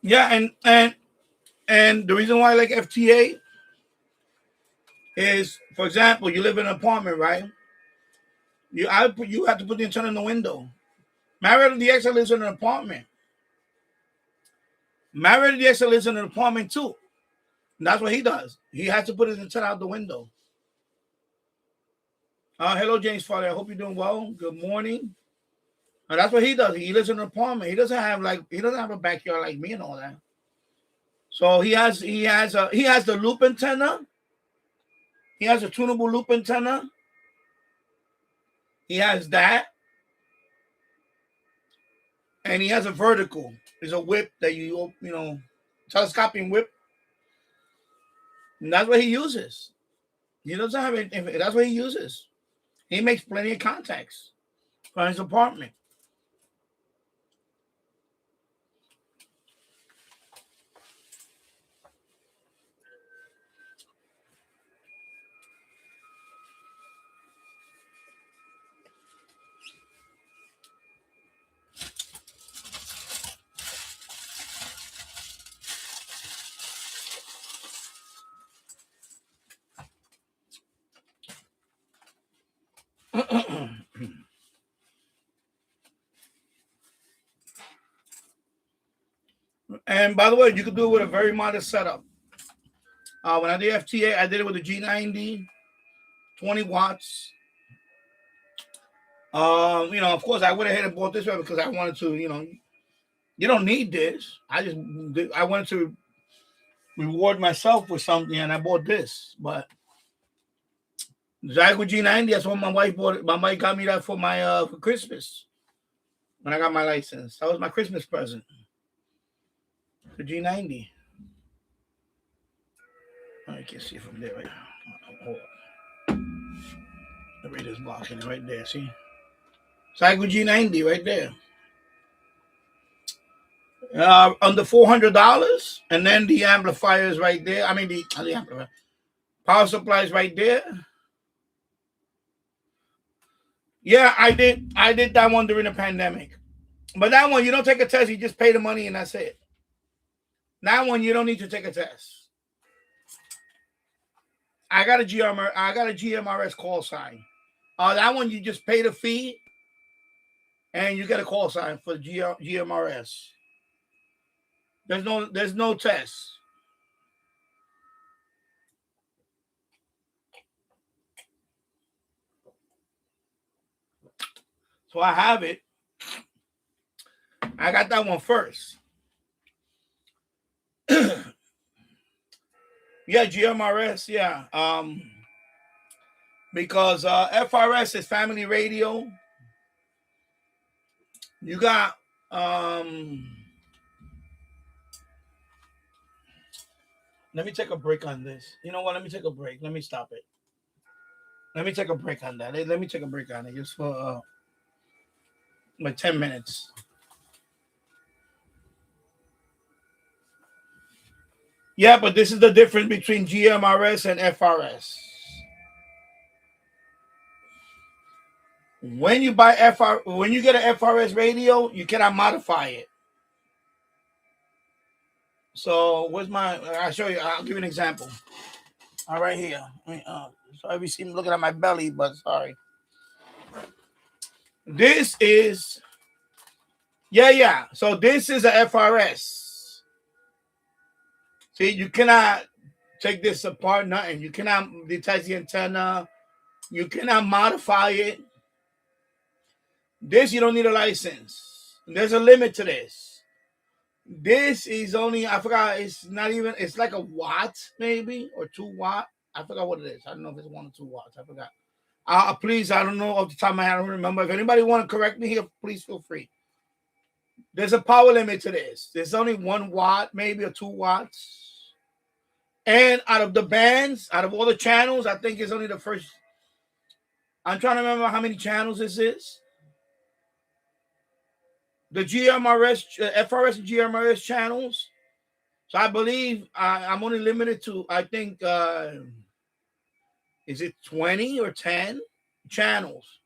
Yeah, and the reason why I like FTA is, for example, you live in an apartment, right? You have to put the antenna in the window. Marriott DX lives in an apartment. Marriott DX lives in an apartment too. And that's what he does. He has to put his antenna out the window. Hello, James Farley. I hope you're doing well. Good morning. And that's what he does. He lives in an apartment. He doesn't have a backyard like me and all that. So he has the loop antenna. He has a tunable loop antenna. He has that. And he has a vertical. There's a whip that telescoping whip. And that's what he uses. He doesn't have it. That's what he uses. He makes plenty of contacts for his apartment. And by the way, you could do it with a very modest setup. When I did FTA, I did it with a G90, 20 watts. Of course, I went ahead and bought this one because I wanted to, you don't need this. I wanted to reward myself with something, and I bought this. But Zygo G90, that's what my wife bought. My wife got me that for my for Christmas when I got my license. That was my Christmas present. The G90. I can see from there right now. Hold on. The radar's blocking it right there. See? Zygo G90 right there. Under $400, and then the amplifier is right there. I mean the amplifier. Power supply is right there. Yeah, I did that one during the pandemic. But that one, you don't take a test, you just pay the money and that's it. That one, you don't need to take a test. I got a GMRS call sign. That one, you just pay the fee and you get a call sign for GMRS. There's no test. So I have it. I got that one first. Yeah, GMRS, yeah. Because FRS is family radio. You got let me take a break on this. You know what? Let me take a break. Let me stop it. Let me take a break on that. Let me take a break on it just for like 10 minutes. Yeah, but this is the difference between GMRS and FRS. When you get an FRS radio, you cannot modify it. So I'll show you. I'll give you an example. All right here. Sorry if you see me looking at my belly, but sorry. This is, yeah. So this is a FRS. See, you cannot take this apart, nothing. You cannot detach the antenna. You cannot modify it. This, you don't need a license. There's a limit to this. This is only, I forgot, it's like a watt maybe, or 2 watt. I forgot what it is. I don't know if it's 1 or 2 watts. I forgot. Please, I don't know off the top of my head. I don't remember. If anybody want to correct me here, please feel free. There's a power limit to this. There's only 1 watt, maybe, or 2 watts. And out of the bands, out of all the channels, I think it's only the first. I'm trying to remember how many channels this is. The GMRS, FRS and GMRS channels. So I believe I'm only limited to, I think, is it 20 or 10 channels?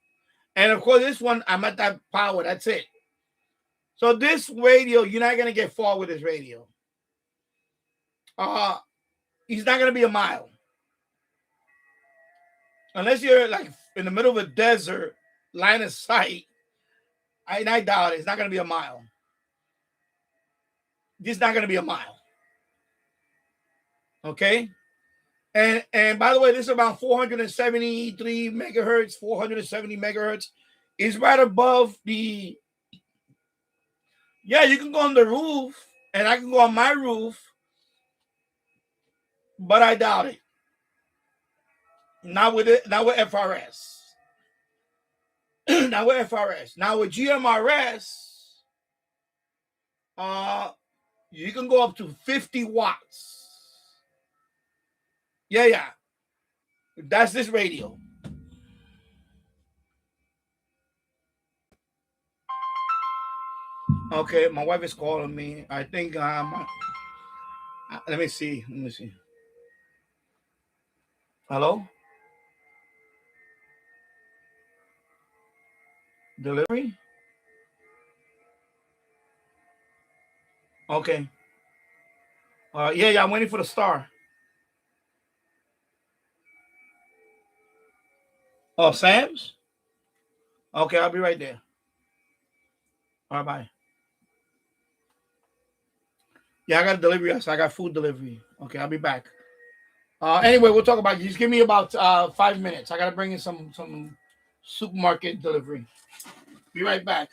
And of course, this one, I'm at that power. That's it. So this radio, you're not going to get far with this radio. He's not going to be a mile. Unless you're like in the middle of a desert, line of sight. I doubt it. It's not going to be a mile. It's not going to be a mile. Okay? And by the way, this is about 473 megahertz, 470 megahertz. It's right above the... Yeah, you can go on the roof, and I can go on my roof, but I doubt it. Not with FRS. Not with FRS. Now with GMRS, you can go up to 50 watts. Yeah. That's this radio. Okay, my wife is calling me. I think let me see. Hello? Delivery? Okay. Yeah, I'm waiting for the star. Oh, Sam's? Okay, I'll be right there. All right, bye. Yeah, I got a delivery. So I got food delivery. Okay, I'll be back. Anyway, we'll talk about you. Just give me about 5 minutes. I gotta bring in some supermarket delivery. Be right back.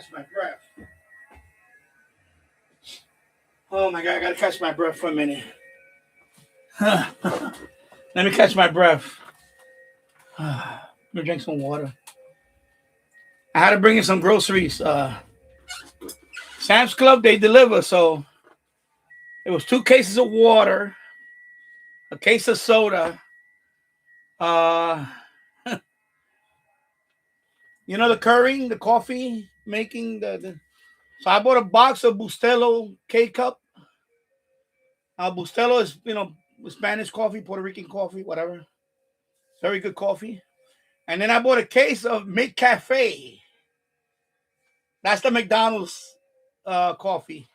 catch my breath. Oh my God, I gotta catch my breath for a minute. Let me catch my breath. Let me drink some water. I had to bring in some groceries. Sam's Club, they deliver, so it was 2 cases of water, a case of soda. You know the currying, the coffee making, so I bought a box of Bustelo K-Cup. Bustelo is, Spanish coffee, Puerto Rican coffee, whatever. Very good coffee. And then I bought a case of McCafe. That's the McDonald's coffee,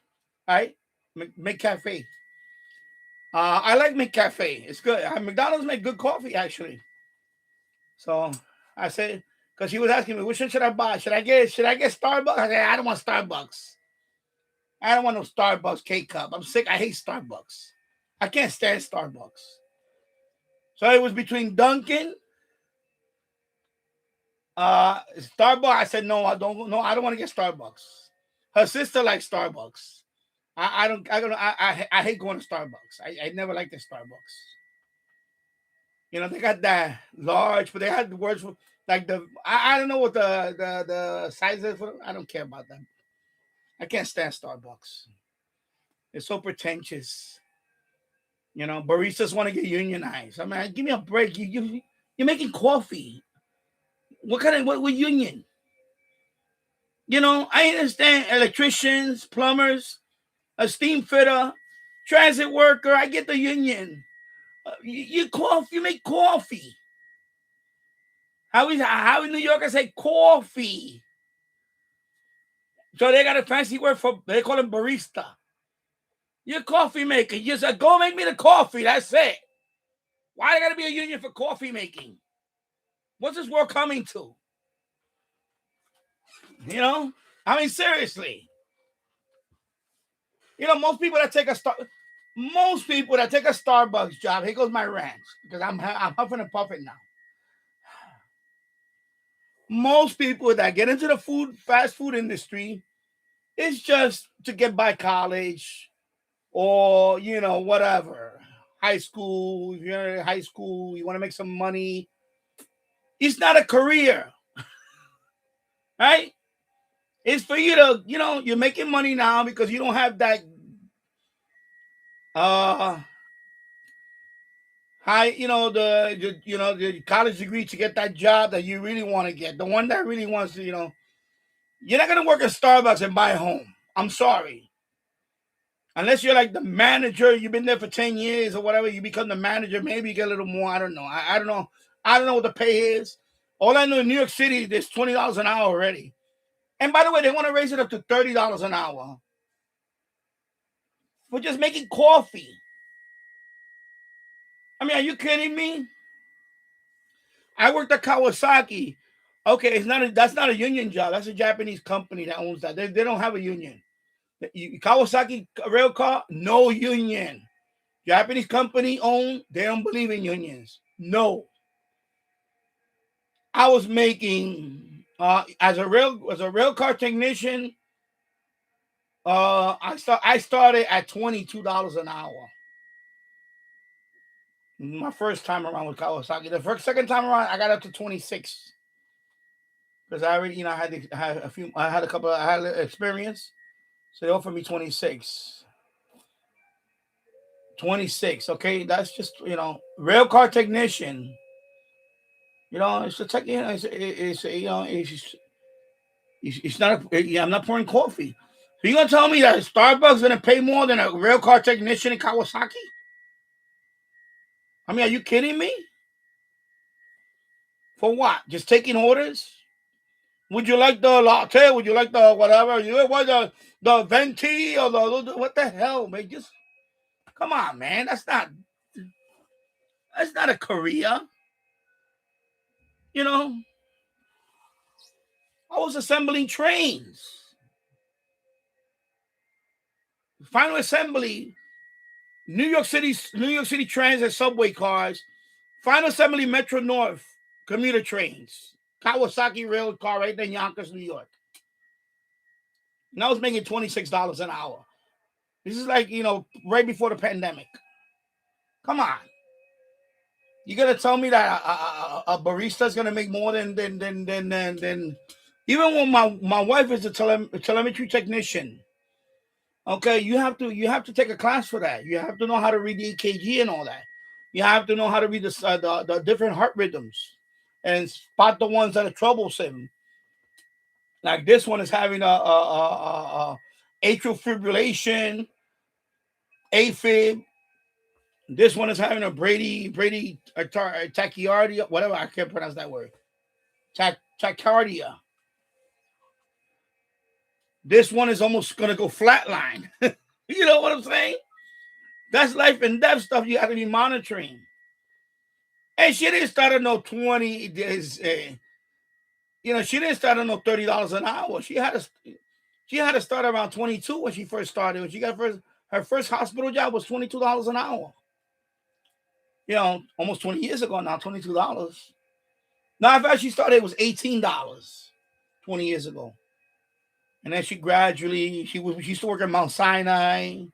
right? McCafe. I like McCafe. It's good. McDonald's make good coffee, actually. So I said, because he was asking me, which one should I buy? Should I get Starbucks? I said, I don't want Starbucks. I don't want no Starbucks K-Cup. I'm sick. I hate Starbucks. I can't stand Starbucks. So it was between Dunkin', Starbucks. I said, no, I don't want to get Starbucks. Her sister likes Starbucks. I hate going to Starbucks. I never liked the Starbucks. They got that large, but they had the words for like I don't know what the size is for. I don't care about them. I can't stand Starbucks. It's so pretentious. Baristas want to get unionized. I mean, give me a break. You're making coffee. What union? I understand electricians, plumbers, a steam fitter, transit worker. I get the union. You make coffee. How in New York I say coffee? So they got a fancy word they call him barista. You're a coffee maker. You just go make me the coffee. That's it. Why there got to be a union for coffee making? What's this world coming to? I mean, seriously. Most people that take a Starbucks job, here goes my rant, because I'm huffing and puffing now. Most people that get into the fast food industry, it's just to get by college or, whatever. High school, if you're in high school, you want to make some money. It's not a career, right? It's for you to, you're making money now because you don't have that high, the college degree to get that job that you really want to get. The one that really wants to, you're not going to work at Starbucks and buy a home. I'm sorry. Unless you're like the manager, you've been there for 10 years or whatever, you become the manager, maybe you get a little more. I don't know. I don't know. I don't know what the pay is. All I know in New York City, there's $20 an hour already. And by the way, they want to raise it up to $30 an hour for just making coffee. I mean, are you kidding me? I worked at Kawasaki. Okay, that's not a union job. That's a Japanese company that owns that. They don't have a union. Kawasaki rail car, no union. Japanese company owned. They don't believe in unions. No. I was making as a rail car technician. I started at $22 an hour. My first time around with Kawasaki. Second time around, I got up to 26 because I already, I had experience, so they offered me 26. 26. Okay, that's just rail car technician. It's a tech. It's not. I'm not pouring coffee. So you gonna tell me that Starbucks gonna pay more than a rail car technician in Kawasaki? I mean, are you kidding me? For what? Just taking orders? Would you like the latte? Would you like the whatever? The venti or the what the hell, man? Just come on, man. That's not a career. I was assembling trains. Final assembly, New York City Transit subway cars, final assembly Metro North commuter trains, Kawasaki rail car right there in Yonkers, New York. And I was making $26 an hour. This is like, right before the pandemic. Come on. You gonna tell me that a barista is gonna make more than even when my wife is a telemetry technician. Okay, you have to take a class for that. You have to know how to read the EKG and all that. You have to know how to read the different heart rhythms and spot the ones that are troublesome. Like this one is having a atrial fibrillation, AFib. This one is having a Brady tachycardia, whatever, I can't pronounce that word. Tachycardia. This one is almost gonna go flatline. You know what I'm saying? That's life and death stuff you have to be monitoring. And she didn't start at no 20 days. She didn't start at no $30 an hour. She had to start around 22 when she first started. When she got her first hospital job was $22 an hour. Almost 20 years ago now, $22. Now, in fact, she started, it was $18 20 years ago. And then she gradually, she used to work at Mount Sinai.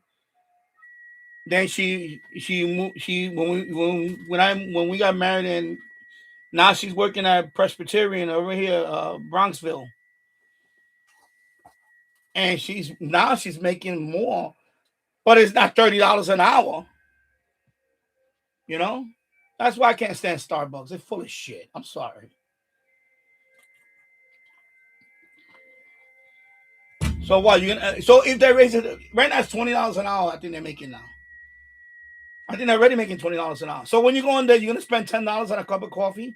Then she moved, when we got married, and now she's working at Presbyterian over here, Bronxville. And she's making more, but it's not $30 an hour. That's why I can't stand Starbucks. They're full of shit. I'm sorry. So what so if they raise it right now, it's $20 an hour. I think they're making now. I think they're already making $20 an hour. So when you go in there, you're gonna spend $10 on a cup of coffee,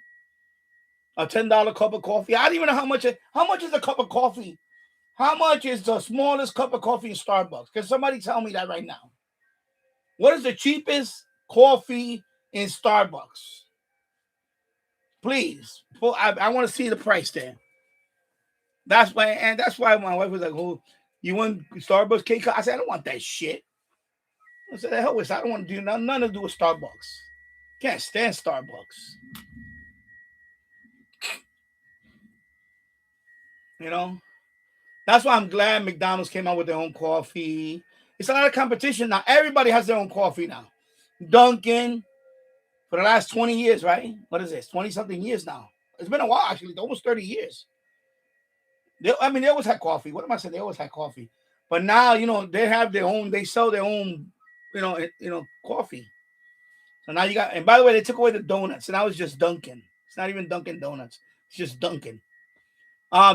a $10 cup of coffee. I don't even know how much is a cup of coffee. How much is the smallest cup of coffee in Starbucks? Can somebody tell me that right now? What is the cheapest coffee in Starbucks? Please, I want to see the price there. That's why my wife was like, "Oh, you want Starbucks cake?" I said, "I don't want that shit." I said, "The hell with it. I don't want to do nothing to do with Starbucks. Can't stand Starbucks." That's why I'm glad McDonald's came out with their own coffee. It's a lot of competition now. Everybody has their own coffee now. Dunkin' for the last 20 years, right? What is this? 20-something years now. It's been a while, actually, almost 30 years. They always had coffee. What am I saying? They always had coffee. But now, they have their own, they sell their own, coffee. So now you got, and by the way, they took away the donuts. So now it's just Dunkin'. It's not even Dunkin' Donuts. It's just Dunkin'.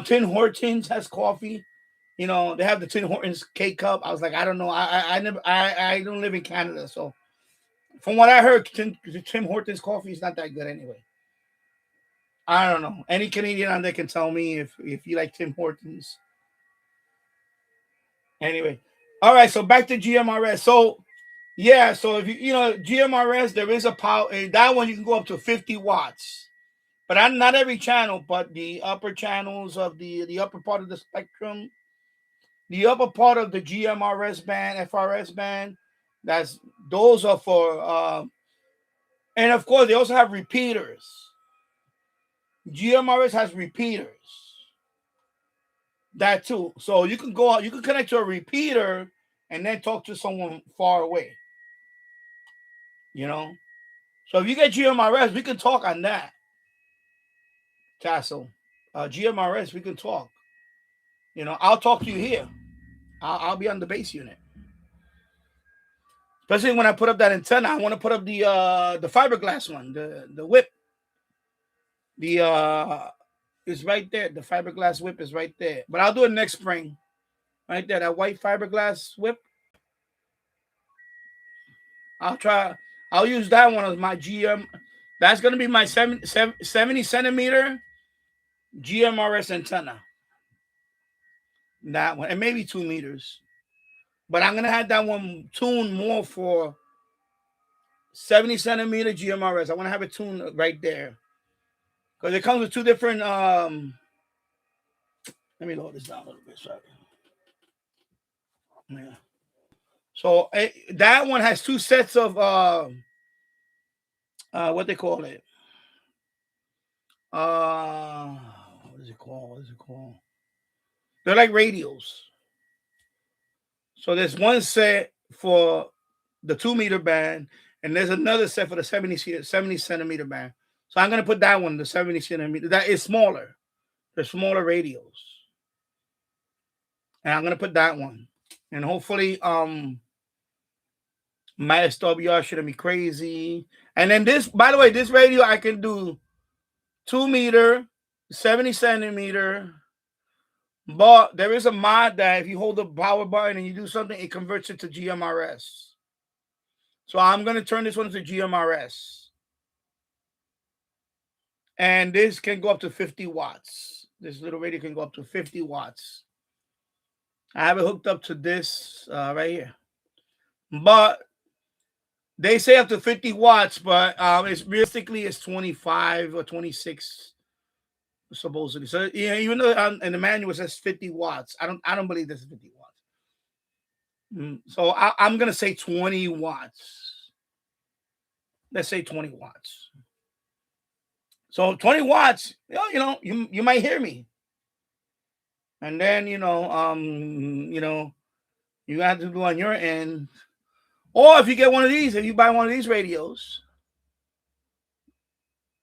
Tim Hortons has coffee. They have the Tim Hortons K-Cup. I was like, I don't know. I don't live in Canada. So from what I heard, Tim Hortons coffee is not that good anyway. I don't know. Any Canadian on there can tell me if you like Tim Hortons. Anyway. All right. So back to GMRS. So yeah. So if GMRS, there is a power. That one you can go up to 50 watts. But not every channel, but the upper channels of the upper part of the spectrum, the upper part of the GMRS band, FRS band, those are for, and of course they also have repeaters. GMRS has repeaters. That too. So you can go out, you can connect to a repeater and then talk to someone far away. So if you get GMRS, we can talk on that. Castle. GMRS, we can talk. I'll talk to you here. I'll be on the base unit. Especially when I put up that antenna, I want to put up the fiberglass one, the whip. It's right there. The fiberglass whip is right there. But I'll do it next spring. Right there, that white fiberglass whip. I'll use that one as my GM. That's gonna be my 70 centimeter GMRS antenna. That one, and maybe 2 meters. But I'm gonna have that one tuned more for 70 centimeter GMRS. I want to have it tuned right there. Because it comes with two different let me load this down a little bit. Sorry. Yeah. So that one has two sets of what they call it. What is it called? They're like radios. So there's one set for the 2-meter band, and there's another set for the 70 centimeter band. So I'm gonna put that one, the 70 centimeter. That is smaller. They're smaller radios. And I'm gonna put that one. And hopefully my SWR shouldn't be crazy. And then this, by the way, this radio I can do 2-meter, 70 centimeter. But there is a mod that if you hold the power button and you do something, it converts it to GMRS. So I'm going to turn this one to GMRS. And this can go up to 50 watts. This little radio can go up to 50 watts. I have it hooked up to this right here. But they say up to 50 watts, but it's realistically it's 25 or 26 supposedly. So yeah, even though in the manual it says 50 watts, I don't believe this is 50 watts. So I'm gonna say 20 watts. Let's say 20 watts. So 20 watts, you might hear me. And then you have to do on your end. Or if you get one of these, if you buy one of these radios,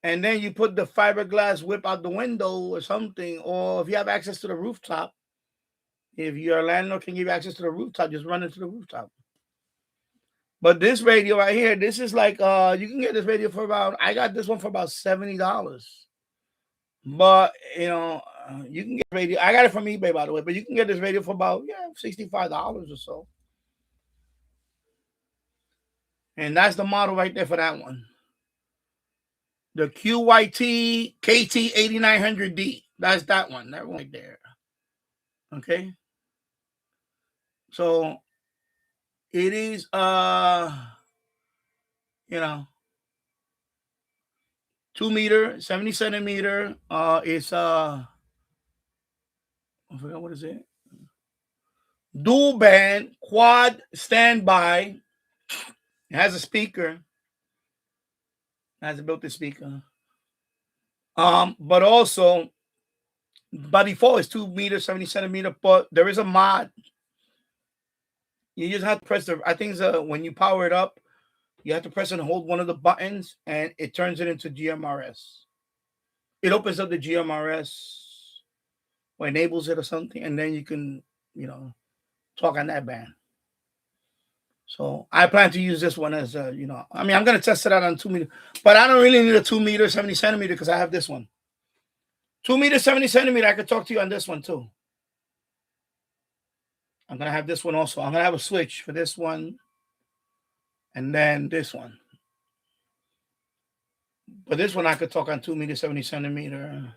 and then you put the fiberglass whip out the window or something, or if you have access to the rooftop, if your landlord can give you access to the rooftop, just run into the rooftop. But this radio right here, this is like you can get this radio for I got this one for about $70. But you can get radio. I got it from eBay, by the way, but you can get this radio for about $65 or so. And that's the model right there for that one. The QYT KT 8900D. That's that one. That one right there. Okay. So it is 2-meter, 70 centimeter. It's I forgot what is it. Dual band, quad standby. It has a speaker. It has a built-in speaker. But also by default it's 2-meter, 70 centimeter, but there is a mod. You just have to press I think it's when you power it up, you have to press and hold one of the buttons and it turns it into GMRS. It opens up the GMRS or enables it or something, and then you can, talk on that band. So I plan to use this one as I'm going to test it out on 2-meter, but I don't really need a 2-meter, 70 centimeter because I have this one. 2-meter, 70 centimeter, I could talk to you on this one too. I'm going to have this one also. I'm going to have a switch for this one and then this one. But this one I could talk on 2-meter, 70 centimeter.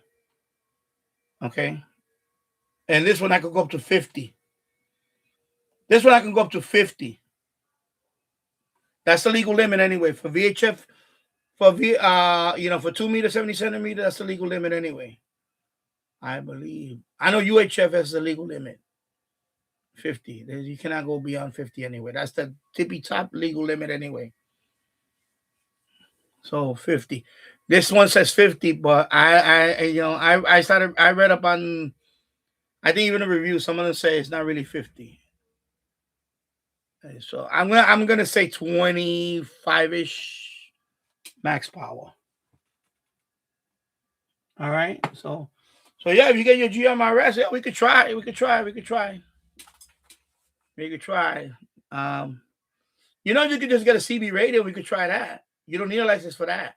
Okay. And this one I could go up to 50. This one I can go up to 50. That's the legal limit anyway. For VHF, for 2-meter, 70 centimeter, that's the legal limit anyway. I believe. I know UHF has the legal limit. 50. You cannot go beyond 50 anyway. That's the tippy top legal limit anyway. So 50. This one says 50, but I read up on, I think even a review, some of them say it's not really 50. So I'm gonna say 25-ish max power. All right. So yeah, if you get your GMRS, we could try. You could just get a CB radio. We could try that. You don't need a license for that.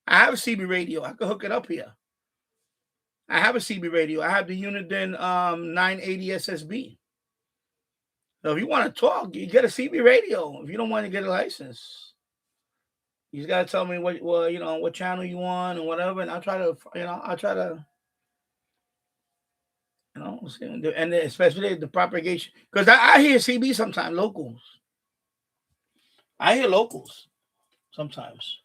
I have a CB radio. I could hook it up here. I have a CB radio. I have the Uniden 980 SSB. So if you want to talk, you get a CB radio. If you don't want to get a license, you just gotta tell me what channel you want and whatever, and I'll try to and especially the propagation, because I hear CB sometimes, locals. I hear locals sometimes.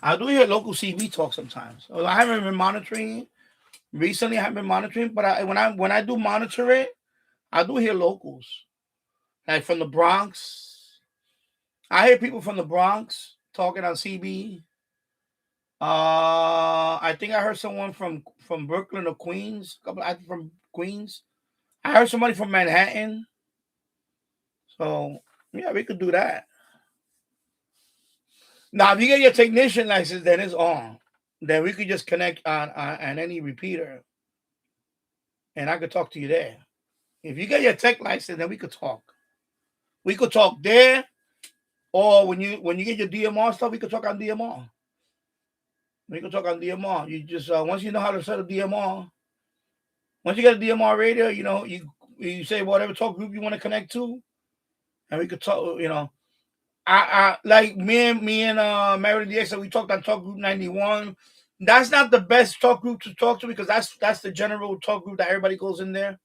I do hear local CB talk sometimes. I haven't been monitoring recently. I haven't been monitoring, but when I do monitor it, I do hear locals, like from the Bronx. I hear people from the Bronx talking on CB. I think I heard someone from Brooklyn or Queens. I think from Queens I heard somebody from Manhattan. So, yeah, we could do that. Now, if you get your technician license, then it's on. Then we could just connect on any repeater. And I could talk to you there. If you get your tech license, then we could talk. We could talk there. Or when you get your DMR stuff, we could talk on DMR. We could talk on DMR. You just once you know how to set a DMR, once you get a DMR radio, you say whatever talk group you want to connect to, and we could talk. I like me and Mary DX. We talked on talk group 91. That's not the best talk group to talk to because that's the general talk group that everybody goes in there.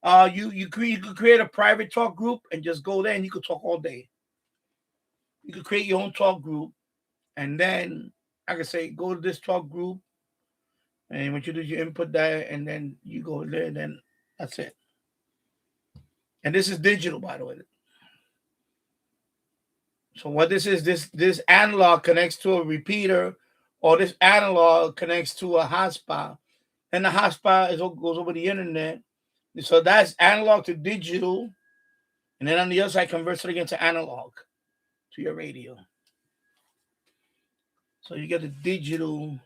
You could create a private talk group and just go there and you could talk all day. You could create your own talk group, and then I could say go to this talk group, and when you do your input there, and then you go there, and then that's it. And this is digital, by the way. So what this is, this analog connects to a repeater, or this analog connects to a hotspot, and the hotspot goes over the internet. So that's analog to digital, and then on the other side converts it again to analog to your radio. So you get the digital,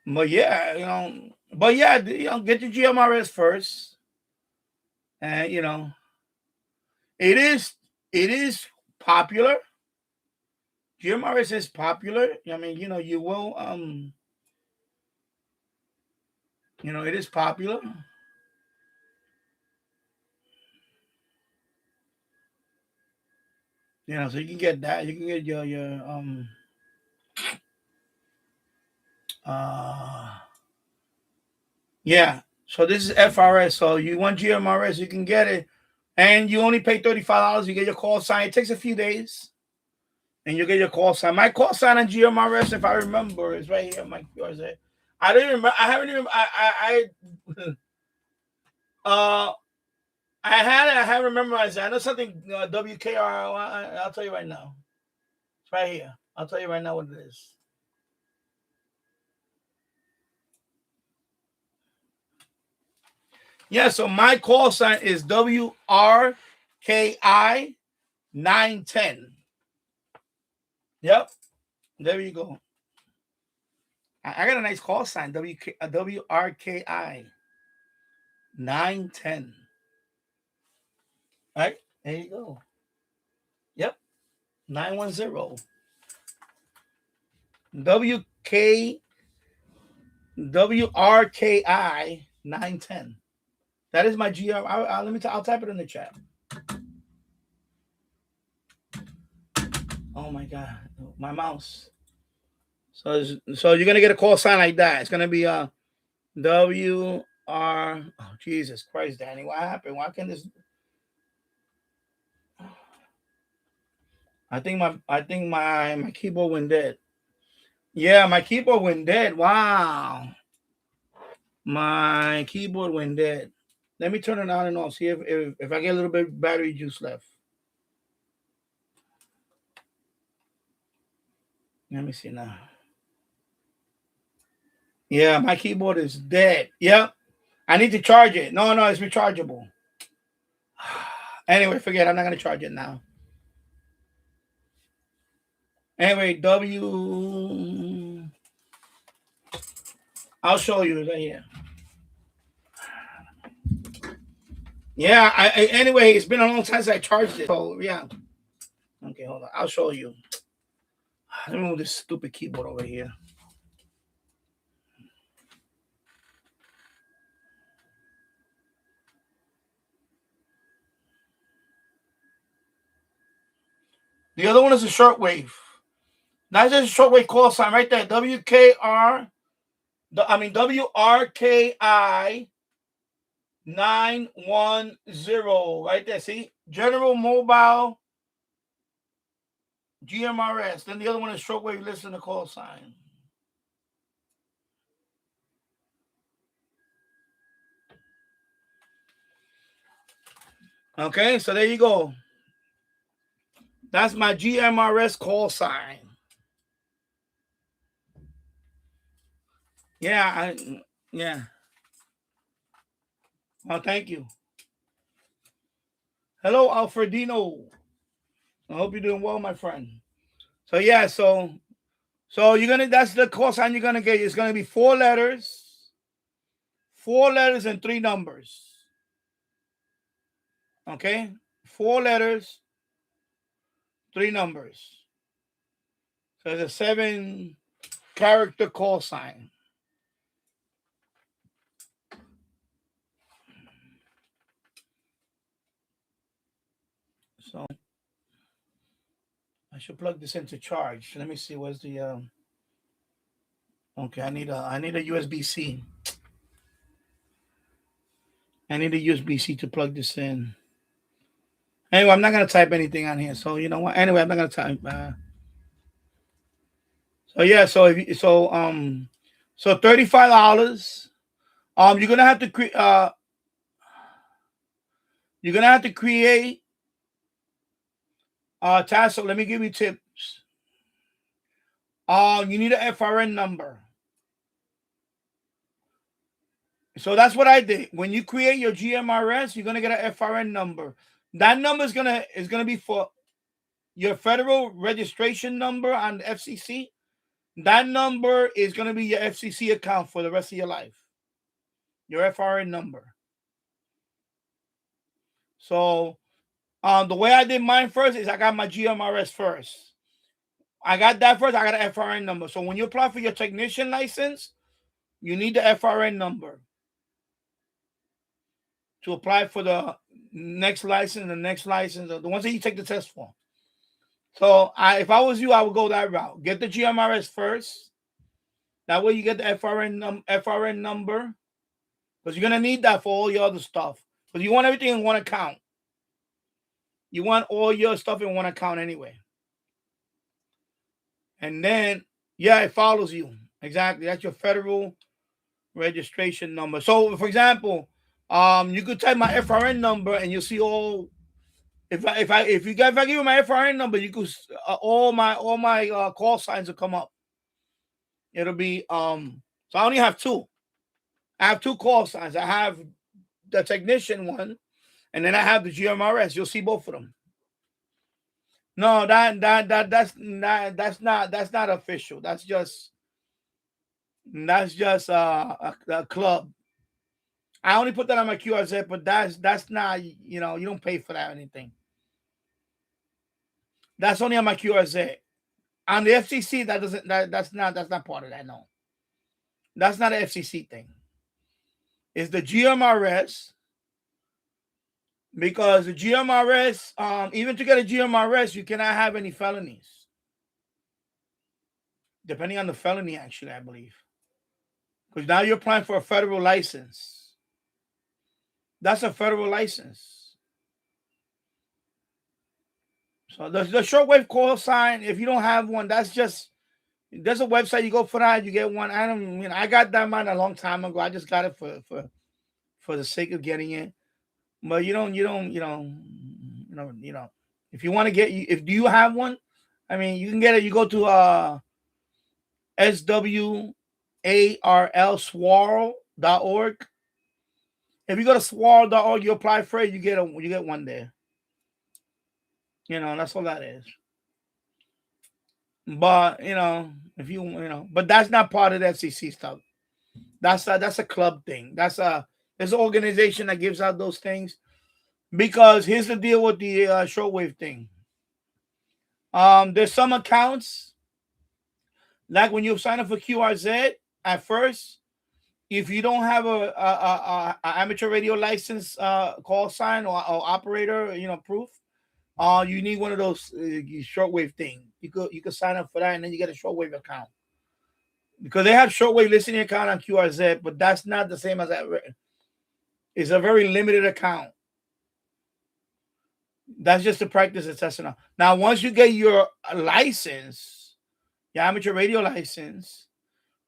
But yeah, get your GMRS first, and it is popular. GMRS is popular. I mean, you will it is popular. So you can get that. You can get your yeah. So this is FRS. So you want GMRS, you can get it, and you only pay $35. You get your call sign. It takes a few days, and you get your call sign. My call sign on GMRS, if I remember, is right here. My QRZ. I didn't remember. I haven't even. I haven't memorized it. I know something WKR. I'll tell you right now. It's right here. I'll tell you right now what it is. Yeah, so my call sign is WRKI 910. Yep. There you go. I got a nice call sign. WRKI 910. All right. There you go. Yep. 910. WRKI 910. That is my GR. I'll type it in the chat. Oh my God, my mouse. So you're gonna get a call sign like that. It's gonna be WR. Oh Jesus Christ, Danny, what happened? Why can't this? I think my keyboard went dead. Yeah, my keyboard went dead. Wow, my keyboard went dead. Let me turn it on and off. See if I get a little bit of battery juice left. Let me see now. Yeah, my keyboard is dead. Yep. I need to charge it. No, it's rechargeable. Anyway, forget. I'm not going to charge it now. Anyway, I'll show you right here. Yeah, anyway, it's been a long time since I charged it. So, yeah. Okay, hold on. I'll show you. Let me move this stupid keyboard over here. The other one is a shortwave. That's just a shortwave call sign right there. WRKI 910 right there. See? General Mobile GMRS. Then the other one is shortwave listen to call sign. Okay, so there you go. That's my GMRS call sign. Yeah, yeah. Oh, thank you. Hello, Alfredino. I hope you're doing well, my friend. So yeah, so you're gonna that's the call sign you're gonna get. It's gonna be 4 letters and 3 numbers. Okay, 4 letters, 3 numbers. So it's a 7-character call sign. So I should plug this into charge. Let me see. Where's the okay? I need a USB-C. I need a USB-C to plug this in. Anyway, I'm not gonna type anything on here. So you know what? Anyway, I'm not gonna type. So yeah, so $35. You're gonna have to create tassel. Let me give you tips. You need an FRN number. So that's what I did. When you create your GMRS, you're gonna get an FRN number. That number is gonna be for your federal registration number on the FCC. That number is gonna be your FCC account for the rest of your life. Your FRN number. So the way I did mine first is I got my GMRS first. I got that first. I got an FRN number. So when you apply for your technician license, you need the FRN number to apply for the next license, the ones that you take the test for. So if I was you, I would go that route. Get the GMRS first. That way you get the FRN number, because you're gonna need that for all your other stuff. Because you want everything in one account. You want all your stuff in one account anyway. And then, yeah, it follows you. Exactly. That's your federal registration number. So, for example, you could type my FRN number and you'll see all. If I give you my FRN number, you could all my call signs will come up. It'll be So I only have 2. I have 2 call signs. I have the technician one, and then I have the GMRS. You'll see both of them. No, that's not official. That's just a club. I only put that on my QRZ, but that's not, you don't pay for that or anything. That's only on my QRZ. On the FCC, that's not part of that. No, that's not an FCC thing. It's the GMRS, because the GMRS, even to get a GMRS, you cannot have any felonies. Depending on the felony, actually, I believe. Because now you're applying for a federal license. That's a federal license. So the shortwave call sign, if you don't have one, there's a website you go for that, you get one. I got that mine a long time ago. I just got it for the sake of getting it. But you don't. If you want to do you have one? I mean, you can get it. You go to SWARL.org. If you go to SWARL.org, you apply for it, you get one there. That's all that is. But but that's not part of the FCC stuff. That's a club thing. There's an organization that gives out those things. Because here's the deal with the shortwave thing. There's some accounts, like when you sign up for QRZ at first, if you don't have a amateur radio license call sign or operator, proof, you need one of those shortwave thing. You could sign up for that, and then you get a shortwave account. Because they have shortwave listening account on QRZ, but that's not the same as that. It's a very limited account. That's just to practice and testing out. Now, once you get your license, your amateur radio license,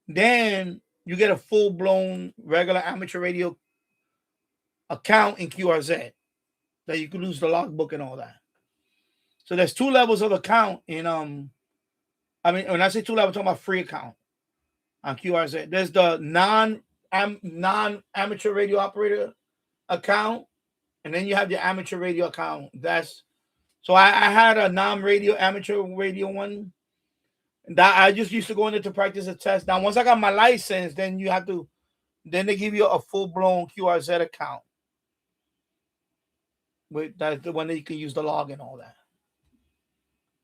then you get a full-blown regular amateur radio account in QRZ that you can lose the logbook and all that. So there's 2 levels of account in when I say 2 levels, I'm talking about free account. on QRZ. There's the non-amateur radio operator account, and then you have the amateur radio account. So I had a amateur radio one. That I just used to go in there to practice a test. Now, once I got my license, then they give you a full-blown QRZ account. That's the one that you can use the log and all that.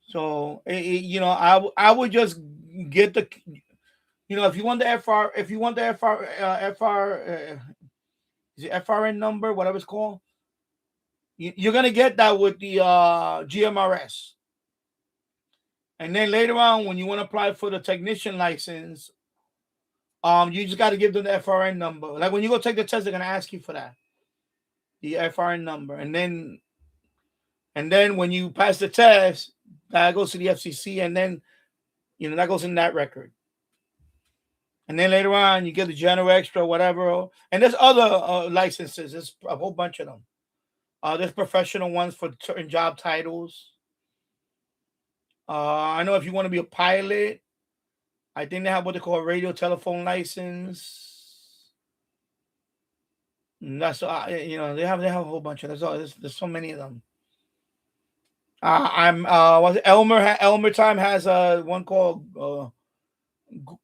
So, I would just get the, if you want the FR, is it FRN number, whatever it's called, you're going to get that with the GMRS. And then later on, when you want to apply for the technician license, you just got to give them the FRN number. Like when you go take the test, they're going to ask you for that, the FRN number. And then when you pass the test, that goes to the FCC, and then, that goes in that record. And then later on, you get the general extra, whatever. And there's other licenses. There's a whole bunch of them. There's professional ones for certain job titles. I know if you want to be a pilot, I think they have what they call a radio telephone license. And that's they have a whole bunch of. There's so many of them. Elmer Time has one called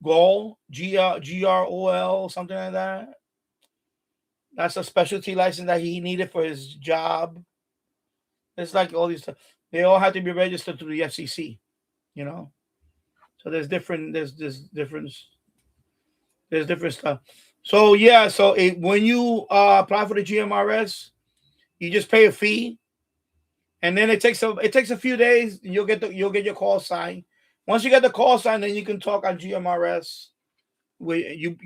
GROL, GROL, something like that. That's a specialty license that he needed for his job. It's like all these. They all have to be registered through the FCC. So there's different stuff. So yeah, when you apply for the GMRS, you just pay a fee, and then it takes a few days. You'll get your call sign. Once you get the call sign, then you can talk on GMRS. You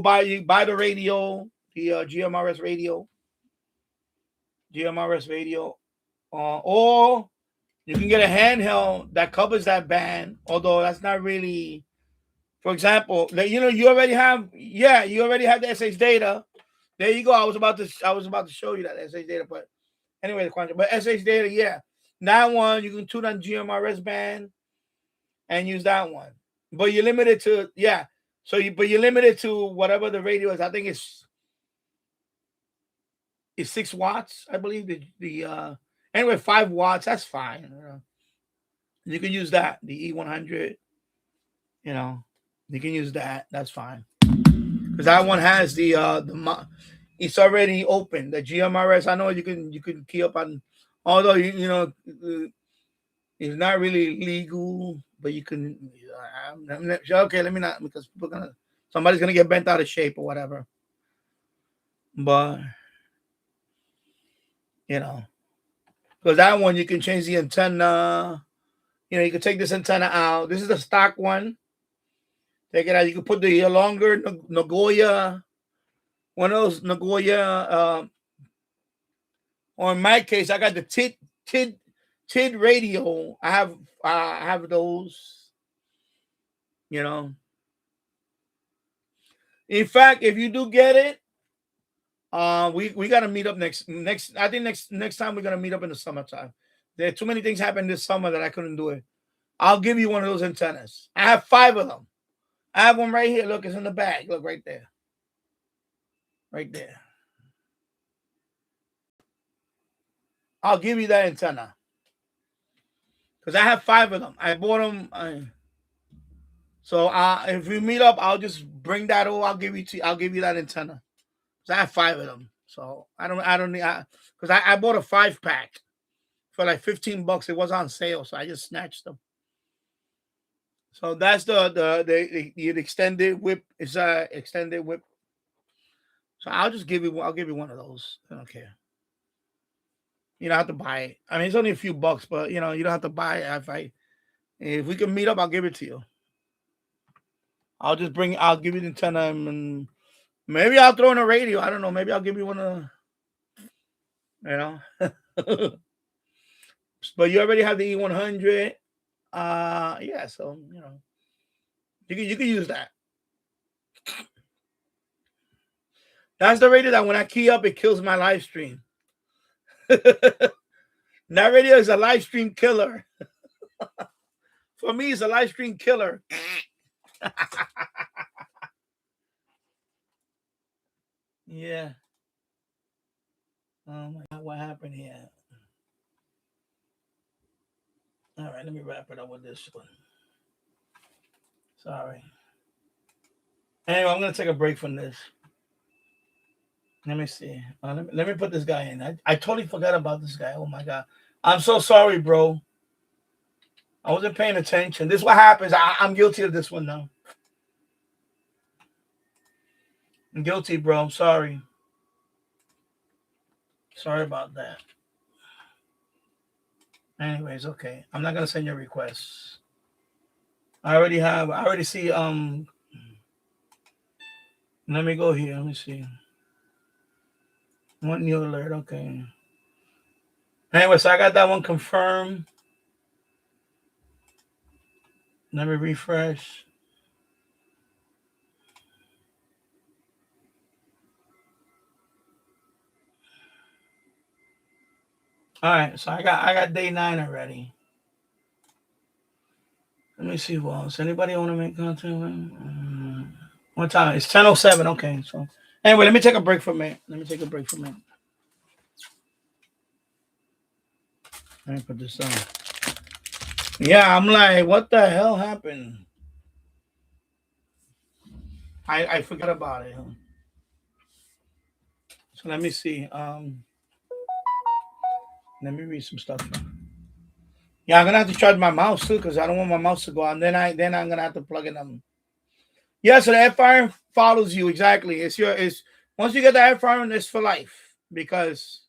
buy the radio, the GMRS radio, or you can get a handheld that covers that band, although that's not really. For example, you already have the SH data. There you go. I was about to show you that SH data, but anyway, but SH data, yeah, that one you can tune on GMRS band and use that one, but you're limited to you're limited to whatever the radio is. I think it's 6 watts, I believe. Anyway, 5 watts, that's fine. You can use that, the E100. You can use that. That's fine. Because that one has it's already open. The GMRS, I know you can key up on, although it's not really legal, but you can. Okay, let me not, because somebody's gonna get bent out of shape or whatever. But because that one you can change the antenna. You can take this antenna out. This is the stock one. Take it out. You can put the longer Nagoya, one of those Nagoya. Or in my case, I got the TID radio. I have those. In fact, if you do get it, we gotta meet up next. I think next time we're gonna meet up in the summertime. There are too many things happened this summer that I couldn't do it. I'll give you one of those antennas. I have 5 of them. I have one right here. Look, it's in the bag. Look right there. Right there. I'll give you that antenna. Because I have 5 of them. I bought them. So if we meet up, I'll just bring that over. I'll give you that antenna. Because I have 5 of them. So I don't need, because I bought a 5-pack for like $15. It was on sale, so I just snatched them. So that's the extended whip. It's extended whip. So I'll give you one of those. I don't care. You don't have to buy it. I mean, it's only a few bucks, but you don't have to buy it. If we can meet up, I'll give it to you. I'll give you the antenna, and maybe I'll throw in a radio. I don't know. Maybe I'll give you one of, But you already have the E100. Yeah, so you can use that. That's the radio that when I key up, it kills my live stream. That radio is a live stream killer. For me, it's a live stream killer. Yeah. Oh my God, what happened here? All right, let me wrap it up with this one. Sorry. Anyway, I'm gonna take a break from this. Let me see. Let me put this guy in. I totally forgot about this guy. Oh my God. I'm so sorry, bro. I wasn't paying attention. This is what happens. I'm guilty of this one now. I'm guilty, bro. I'm sorry. Sorry about that. Anyways, okay. I'm not gonna send you requests. I already see let me go here. Let me see. One new alert, okay. Anyway, so I got that one confirmed. Let me refresh. All right, so I got day 9 already. Let me see who else. Anybody want to make content? What time? It's 10:07. Okay, so anyway, let me take a break for a minute. Let me put this on. Yeah, I'm like, what the hell happened? I forgot about it. So let me see. Let me read some stuff. Yeah, I'm gonna have to charge my mouse too because I don't want my mouse to go out. And then I'm gonna have to plug in them. Yeah, so the FR follows you exactly. It's once you get the FR, it's for life because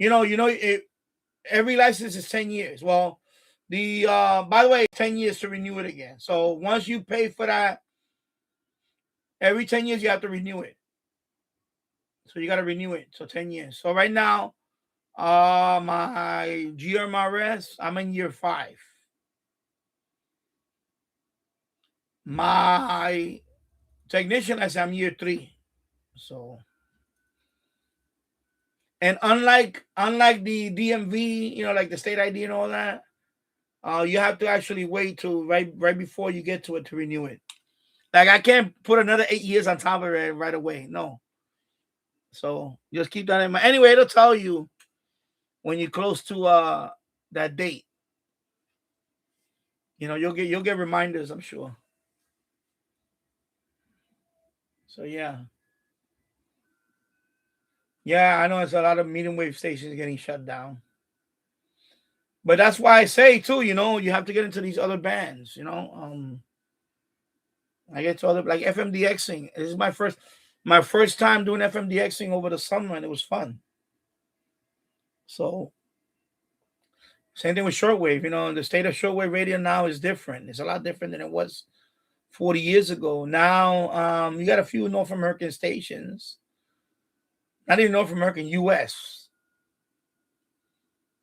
every license is 10 years. Well, the by the way, 10 years to renew it again. So once you pay for that, every 10 years you have to renew it. So you got to renew it. So 10 years. So right now, my GMRS, I'm in year 5. My technician, I'm year 3. So, and unlike the DMV, like the state ID and all that, you have to actually wait till right before you get to it to renew it. Like I can't put another 8 years on top of it right away. No. So just keep that in mind. Anyway, it'll tell you when you're close to that date. You'll get reminders, I'm sure. So yeah. Yeah, I know it's a lot of medium wave stations getting shut down. But that's why I say too, you have to get into these other bands, I get to other like FMDXing. This is my first time doing FMDXing over the summer and it was fun. So same thing with shortwave, the state of shortwave radio now is different. It's a lot different than it was 40 years ago. Now you got a few North American stations. Not even North American, US.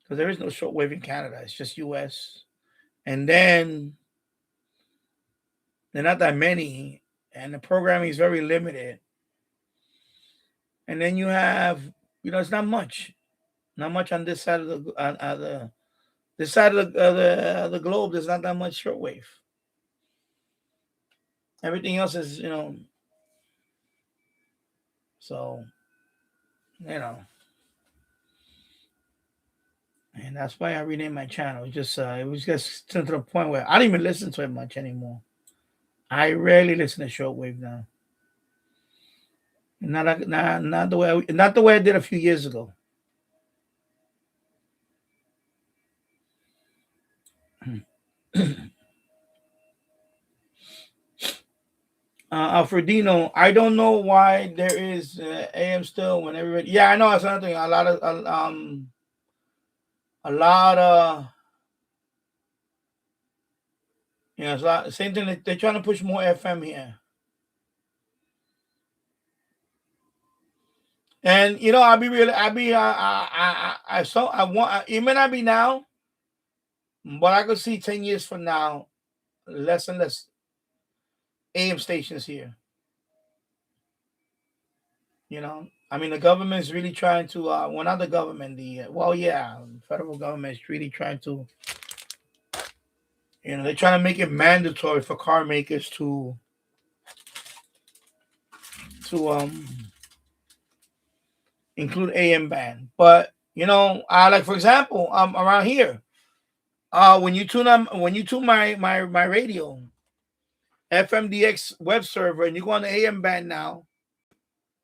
Because there is no shortwave in Canada. It's just US. And then they're not that many. And the programming is very limited. And then you have, it's not much. Not much on this side of this side of the globe. There's not that much shortwave. Everything else is, so, and that's why I renamed my channel. It was just to the point where I don't even listen to it much anymore. I rarely listen to shortwave now. Not the way I did a few years ago. Alfredino, I don't know why there is AM still when everybody. Yeah, I know that's another thing. A lot of it's a lot, same thing. They're trying to push more FM here, and I'll be real. I want. It may not be now, but I could see 10 years from now, less and less AM stations here. I mean, the government is really trying to. Well, not the government. The federal government is really trying to. They're trying to make it mandatory for car makers to include AM band. But like for example, around here, when you tune my radio, FMDX web server, and you go on the AM band now,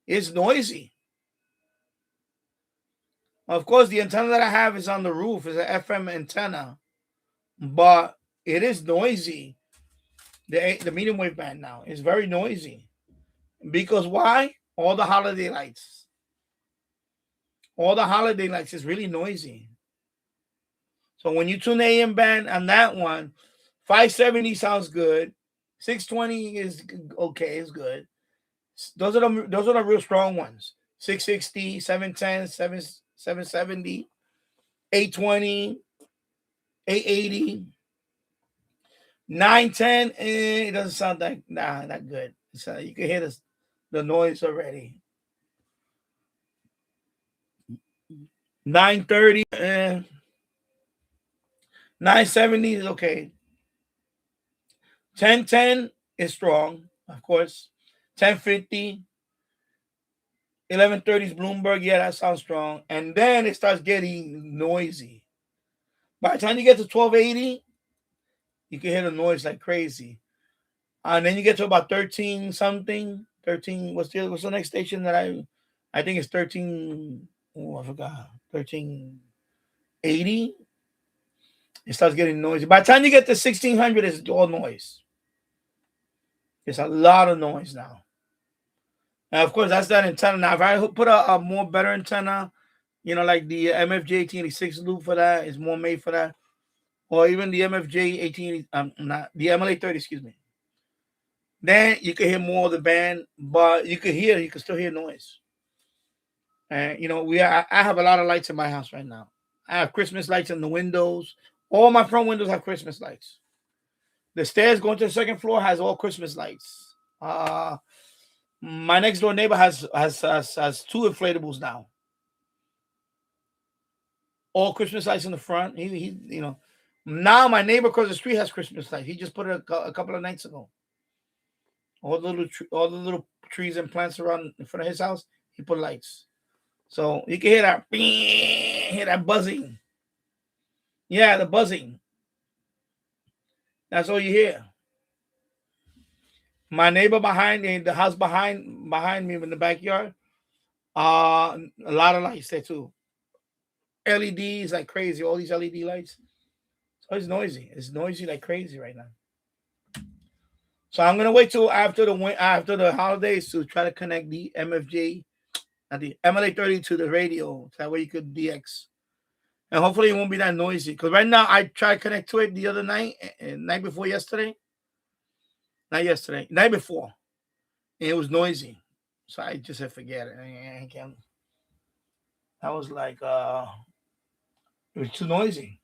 it's noisy. Of course, the antenna that I have is on the roof, is an FM antenna, but it is noisy. The medium wave band now is very noisy. Because why? All the holiday lights. All the holiday lights is really noisy. So when you tune the AM band on that one, 570 sounds good. 620 is okay, it's good. Those are the real strong ones. 660, 710, 770, 820, 880, 910. It doesn't sound like not good. So you can hear the noise already. 930, 970 is okay. 1010 is strong, of course. 1050, 1130 is Bloomberg. Yeah, that sounds strong. And then it starts getting noisy. By the time you get to 1280, you can hear the noise like crazy. And then you get to about 13 something. 13. What's the next station that I think it's 13. Oh, I forgot. 1380. It starts getting noisy. By the time you get to 1600, it's all noise. It's a lot of noise now. And of course, that's that antenna. Now, if I put a more better antenna, like the MFJ 1886 loop for that is more made for that, or even the MFJ 18, not the MLA 30, excuse me. Then you can hear more of the band, but you can still hear noise. And I have a lot of lights in my house right now. I have Christmas lights in the windows. All my front windows have Christmas lights. The stairs going to the second floor has all Christmas lights. My next door neighbor has 2 inflatables now. All Christmas lights in the front. He now my neighbor across the street has Christmas lights. He just put it a couple of nights ago. All the little trees and plants around in front of his house, he put lights. So you can hear that buzzing. Yeah, the buzzing. That's all you hear. My neighbor behind the house behind me in the backyard, a lot of lights there too. LEDs like crazy, all these LED lights. So it's noisy. It's noisy like crazy right now. So I'm gonna wait till after the holidays to try to connect the MFJ and the MLA 30 to the radio. So that way you could DX. And hopefully it won't be that noisy. Because right now I tried to connect to it the other night, night before yesterday. Not yesterday, night before. And it was noisy. So I just said forget it. I can't. I was like, it was too noisy.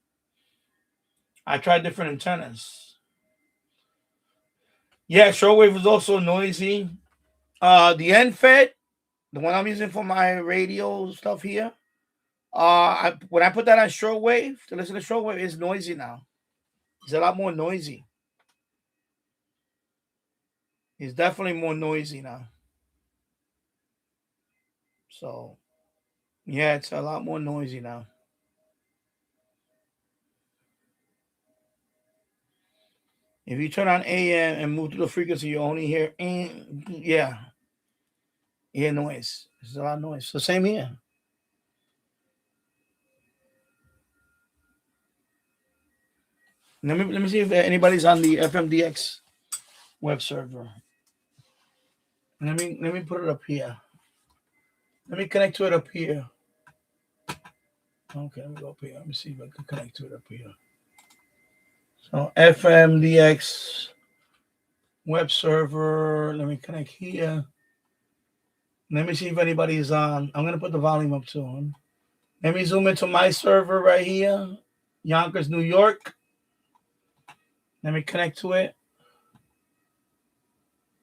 I tried different antennas. Yeah, shortwave was also noisy. The NFET, the one I'm using for my radio stuff here, when I put that on shortwave to listen to shortwave, it's noisy now. It's a lot more noisy. It's definitely more noisy now. So, yeah, it's a lot more noisy now. If you turn on AM and move to the frequency, you only hear, yeah, you hear noise. There's a lot of noise. So same here. Let me see if anybody's on the FMDX web server. Let me put it up here. Let me connect to it up here. Okay, let me go up here. Let me see if I can connect to it up here. So FMDX web server. Let me connect here. Let me see if anybody's on. I'm gonna put the volume up too. Let me zoom into my server right here, Yonkers, New York. Let me connect to it.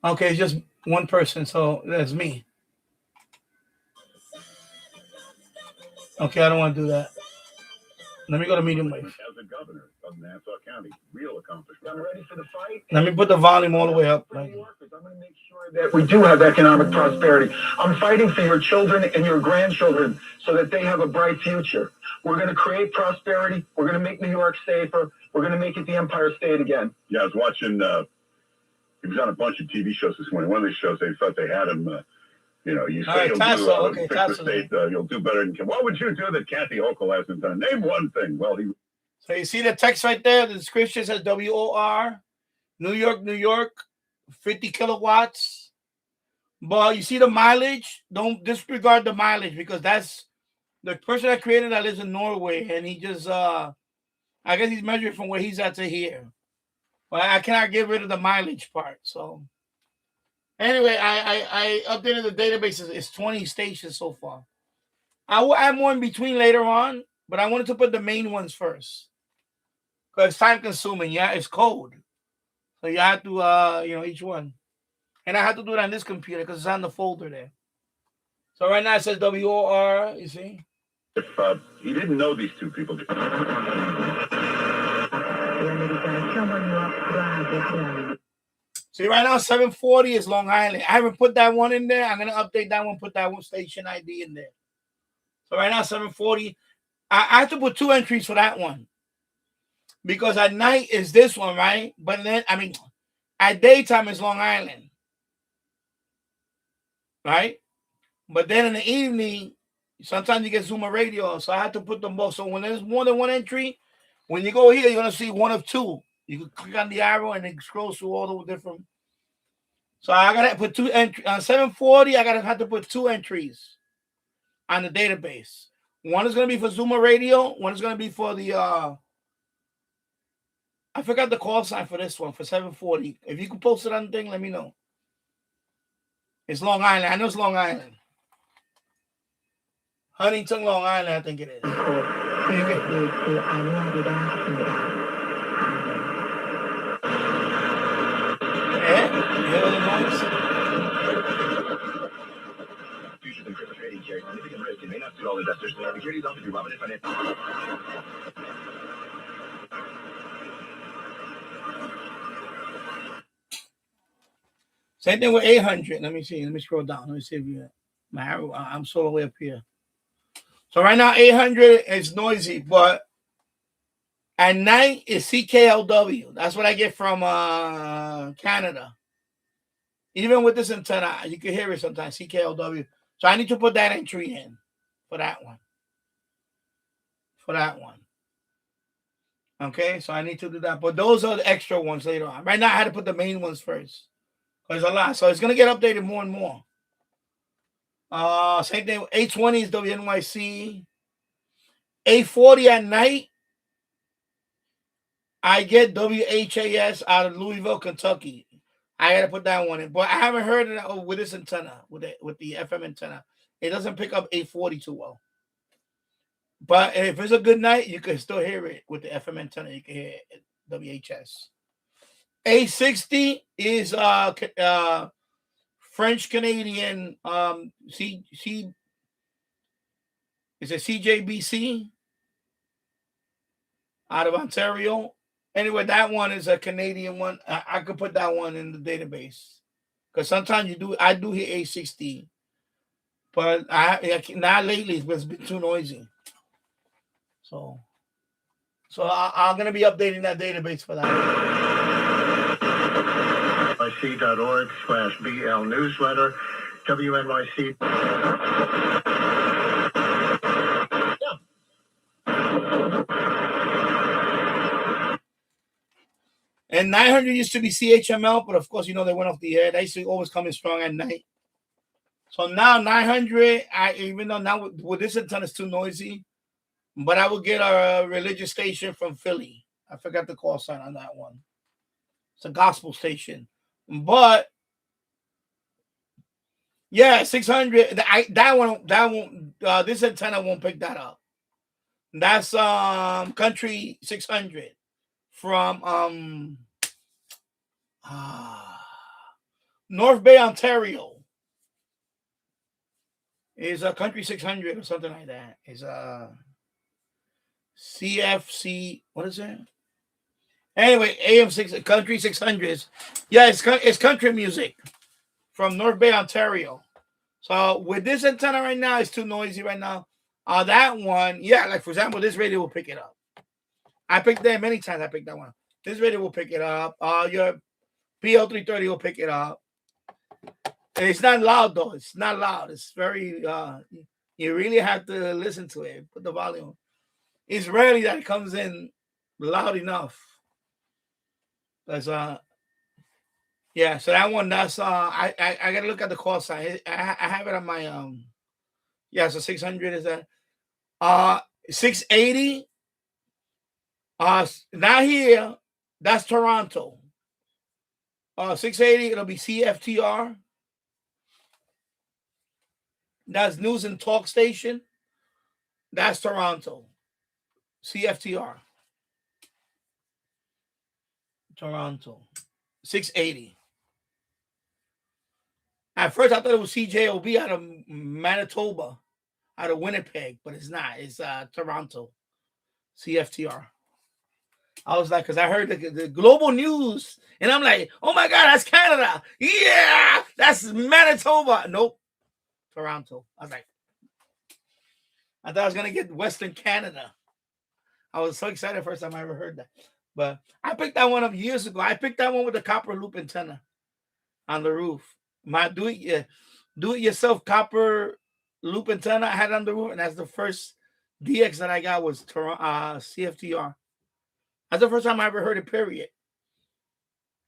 Okay, it's just one person, so that's me. Okay, I don't want to do that. Let me go to medium wave. As the governor of Nassau County, real accomplishment. I'm ready for the fight. Let me put the volume all the way up. Right? I'm going to make sure that we do have economic prosperity. I'm fighting for your children and your grandchildren so that they have a bright future. We're going to create prosperity. We're going to make New York safer. We're going to make it the Empire State again. Yeah, I was watching, he was on a bunch of TV shows this morning. One of these shows, they thought they had him, you say you'll fix the state, you'll do better than, what would you do that Kathy Hochul hasn't done? Name one thing. Well, So you see the text right there? The description says WOR, New York, 50 kilowatts. But you see the mileage? Don't disregard the mileage because that's the person that created that lives in Norway, and he just I guess he's measuring from where he's at to here. But I cannot get rid of the mileage part. So anyway, I updated the database. It's 20 stations so far. I will add more in between later on, but I wanted to put the main ones first. Because it's time consuming, yeah, it's code. So you have to each one. And I have to do it on this computer because it's on the folder there. So right now it says WOR, you see? If he didn't know these two people. See, right now 740 is Long Island. I haven't put that one in there. I'm going to update that one, put that one station ID in there. So right now 740. I have to put 2 entries for that one. Because at night is this one, right? But then, at daytime is Long Island. Right? But then in the evening, sometimes you get Zoomer Radio. So I have to put them both. So when there's more than one entry, when you go here, you're going to see one of 2. You can click on the arrow and it scrolls through all the different. So I got to put 2 entries. On 740, I got to have to put 2 entries on the database. One is going to be for Zoomer Radio. One is going to be for the, I forgot the call sign for this one, for 740. If you can post it on the thing, let me know. It's Long Island. I know it's Long Island. Huntington, Long Island, I think it is. Same thing with 800. Let me see. Let me scroll down. Let me see if you. I'm so the way up here. So right now 800 is noisy, but at night is CKLW. That's what I get from Canada. Even with this antenna, you can hear it sometimes, CKLW. So I need to put that entry in for that one. Okay, so I need to do that. But those are the extra ones later on. Right now, I had to put the main ones first. There's a lot. So it's going to get updated more and more. Same thing. 820 is WNYC. 840 at night, I get WHAS out of Louisville, Kentucky. I got to put that one in. But I haven't heard it with this antenna, with the FM antenna. It doesn't pick up 840 too well. But if it's a good night, you can still hear it with the FM antenna. You can hear it, WHS. 860 is French Canadian is it CJBC out of Ontario. Anyway, that one is a Canadian one. I could put that one in the database because sometimes I do hear 860, but not lately. It's been too noisy. So I'm gonna be updating that database for that. NYC.org/BL newsletter, WNYC. And 900 used to be CHML, but of course, they went off the air. They used to always come in strong at night. So now 900, even though now with this antenna is too noisy, but I will get a religious station from Philly. I forgot the call sign on that one. It's a gospel station. But yeah, 600. That one. This antenna won't pick that up. That's Country 600 from North Bay, Ontario. Is a Country 600 or something like that. Is CFC. What is it? Anyway, AM6 Country 600s. Yeah, it's country music from North Bay, Ontario. So with this antenna right now, it's too noisy right now. That one, yeah, like for example, this radio will pick it up. I picked that many times. I picked that one. This radio will pick it up. Your PL330 will pick it up. And it's not loud though. It's not loud. It's very. You really have to listen to it. Put the volume. It's rarely that it comes in loud enough. That's yeah. So that one, that's I gotta look at the call sign. I have it on my yeah. So 600 is that 680. Not here. That's Toronto. 680. It'll be CFTR. That's News and Talk Station. That's Toronto. CFTR. Toronto. 680. At first, I thought it was CJOB out of Manitoba, out of Winnipeg, but it's not. It's Toronto. CFTR. I was like, because I heard the global news, and I'm like, oh my God, that's Canada. Yeah, that's Manitoba. Nope. Toronto. I was like, I thought I was going to get Western Canada. I was so excited first time I ever heard that. But I picked that one up years ago. I picked that one with the copper loop antenna on the roof. My do it yourself copper loop antenna I had on the roof, and that's the first DX that I got was CFTR. That's the first time I ever heard it, period.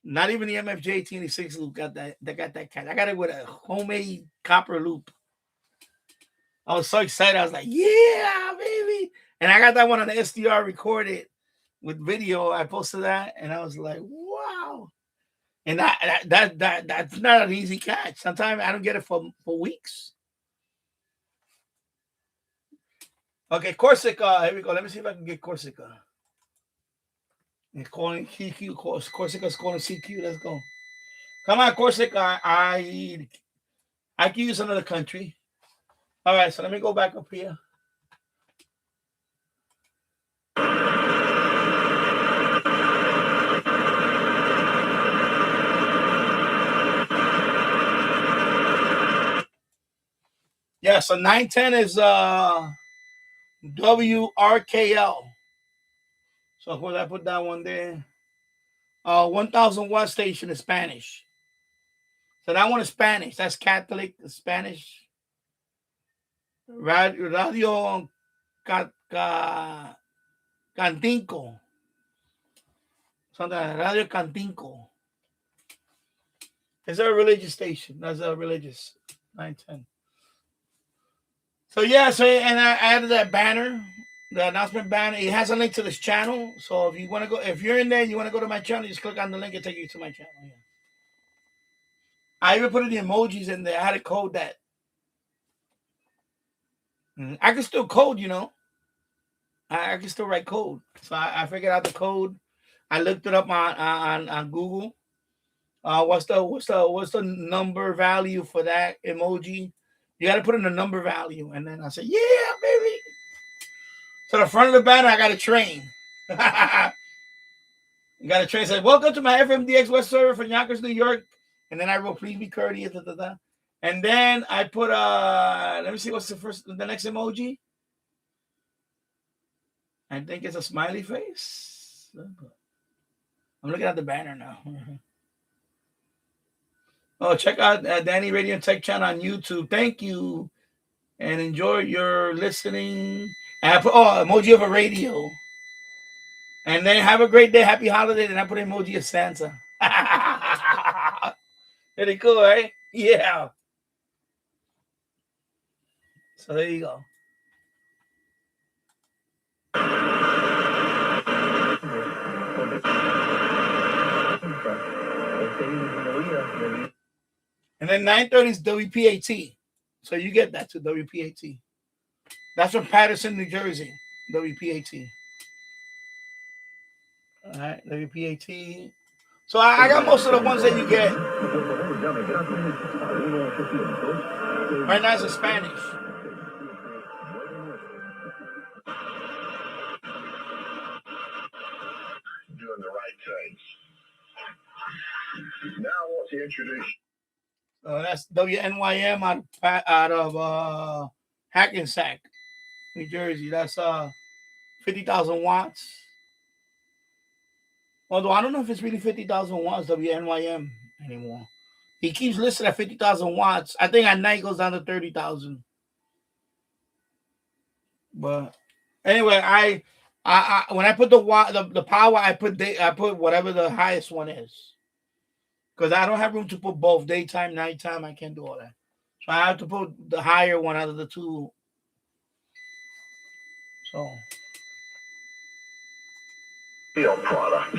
Not even the MFJ 1886 loop got that. They got that kind. I got it with a homemade copper loop. I was so excited. I was like, yeah, baby. And I got that one on the SDR recorded with video. I posted that, and I was like, wow. And that's not an easy catch. Sometimes I don't get it for weeks. Okay, Corsica. Here we go. Let me see if I can get Corsica. It's calling CQ. Corsica's calling CQ. Let's go. Come on, Corsica. I can use another country. All right, so let me go back up here. Yeah, so 910 is WRKL. So of course I put that one there. 1000 watt station is Spanish. So that one is Spanish. That's Catholic Spanish. Radio Cantinco. Something like Radio Cantinco. It's a religious station. That's a religious 910. So yeah, and I added that banner, the announcement banner. It has a link to this channel. So if you want to go, if you're in there and you want to go to my channel, just click on the link and take you to my channel. Yeah. I even put the emojis in there. I had a code that I can still code, you know. I can still write code. So I figured out the code. I looked it up on Google. What's the number value for that emoji? You got to put in the number value, and then I said, "Yeah, baby." So the front of the banner, I got a train. You got a train. Said, "Welcome to my FMDX West server from Yonkers, New York." And then I wrote, "Please be courteous." Da, da, da. And then I put let me see what's the next emoji. I think it's a smiley face. I'm looking at the banner now. Oh, check out Danny Radio and Tech Channel on YouTube. Thank you. And enjoy your listening. And I put emoji of a radio. And then have a great day. Happy holiday. And I put an emoji of Santa. Pretty cool, right? Yeah. So there you go. And then 930 is WPAT. So you get that to WPAT. That's from Patterson, New Jersey. WPAT. All right, WPAT. So I got most of the ones that you get. Right now it's in Spanish. Doing the right thing. Now I want to introduce. That's WNYM out of Hackensack, New Jersey. That's 50,000 watts. Although I don't know if it's really 50,000 watts WNYM anymore. He keeps listed at 50,000 watts. I think at night goes down to 30,000. But anyway, I when I put the power, I put whatever the highest one is, because I don't have room to put both daytime, nighttime. I can't do all that, so I have to put the higher one out of the two. So, real product.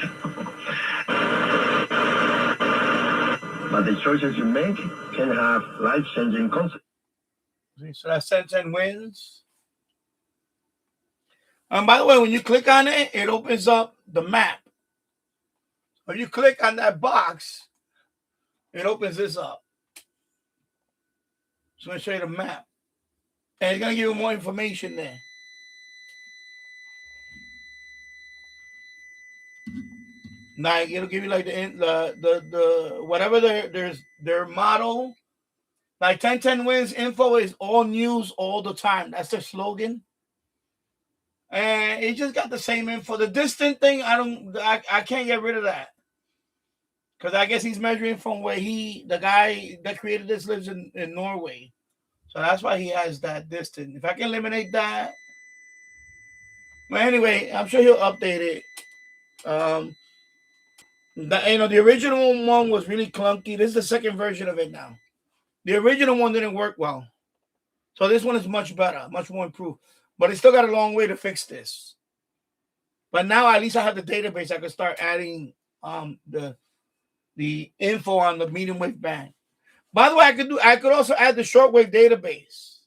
But the choices you make can have life-changing consequences. so that's 10 wins. And by the way, when you click on it, it opens up the map. When you click on that box, it opens this up. So I'm going to show you the map. And it's going to give you more information there. Like, it'll give you like the whatever their model. Like 10 wins info is all news all the time. That's their slogan. And it just got the same info. The distant thing, I can't get rid of that. Because I guess he's measuring from where the guy that created this lives in Norway. So that's why he has that distance. If I can eliminate that. But anyway, I'm sure he'll update it. The original one was really clunky. This is the second version of it now. The original one didn't work well. So this one is much better, much more improved. But it's still got a long way to fix this. But now at least I have the database. I can start adding the info on the medium wave band. By the way, I could also add the shortwave database.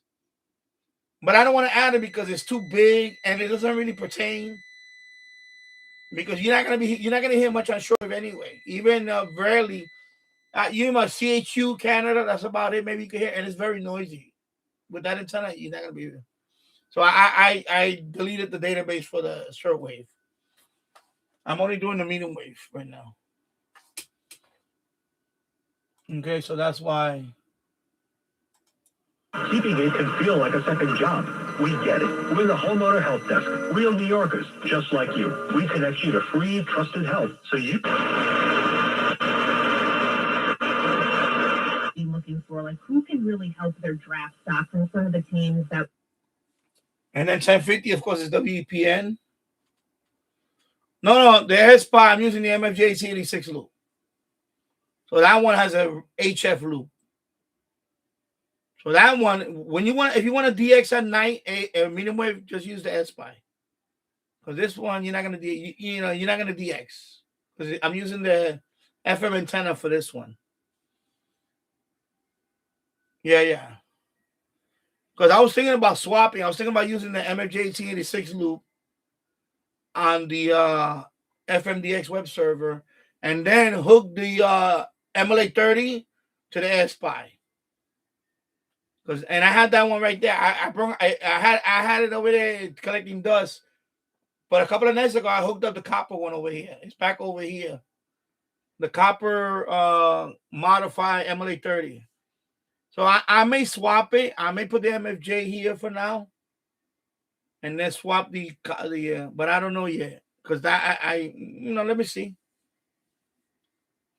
But I don't want to add it because it's too big and it doesn't really pertain. Because you're not gonna hear much on shortwave anyway. Even rarely, you must CHU Canada. That's about it. Maybe you can hear, and it's very noisy. With that antenna, you're not gonna be here. So I deleted the database for the shortwave. I'm only doing the medium wave right now. Okay, so that's why. Keeping it can feel like a second job. We get it. We're the Homeowner Help Desk. Real New Yorkers, just like you. We connect you to free, trusted help so you be looking for, like, who can really help their draft stock from some of the teams that. And then 1050, of course, is WEPN. No, the AirSpy, I'm using the MFJ 86 loop. So that one has a HF loop. So that one, if you want a DX at night, a medium wave, just use the AirSpy. Because this one, you're not gonna DX. Because I'm using the FM antenna for this one. Yeah. Because I was thinking about swapping. I was thinking about using the MFJ 86 loop on the FMDX web server, and then hook the MLA30 to the AirSpy. And I had that one right there. I had it over there collecting dust. But a couple of nights ago, I hooked up the copper one over here. It's back over here. The copper modified MLA30. So I may swap it. I may put the MFJ here for now, and then swap the but I don't know yet, because that I let me see.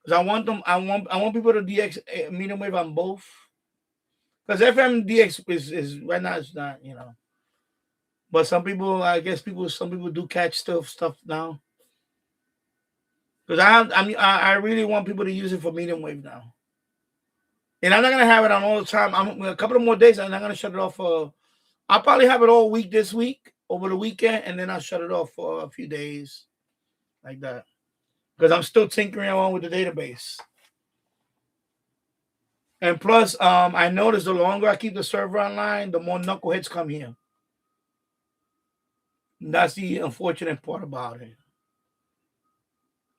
Because I want people to DX medium wave on both. Because FMDX is right now, it's not, But some people, I guess some people do catch stuff now. Because I really want people to use it for medium wave now. And I'm not gonna have it on all the time. I'm a couple of more days, and I'm gonna shut it off for. I'll probably have it all week this week, over the weekend, and then I'll shut it off for a few days, like that. Because I'm still tinkering around with the database. And plus, I noticed the longer I keep the server online, the more knuckleheads come here. And that's the unfortunate part about it.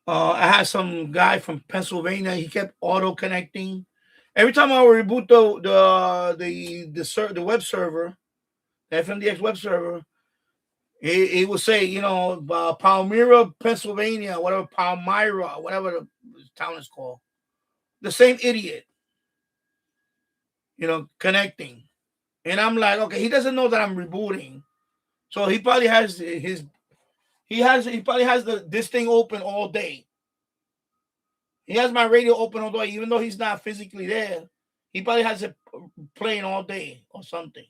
I had some guy from Pennsylvania. He kept auto connecting. Every time I would reboot the web server, the FMDX web server, he would say, Palmyra, Pennsylvania, whatever, Palmyra, whatever the town is called. The same idiot. connecting. And I'm like, okay, he doesn't know that I'm rebooting. So he probably has this thing open all day. He has my radio open all day, even though he's not physically there. He probably has it playing all day or something.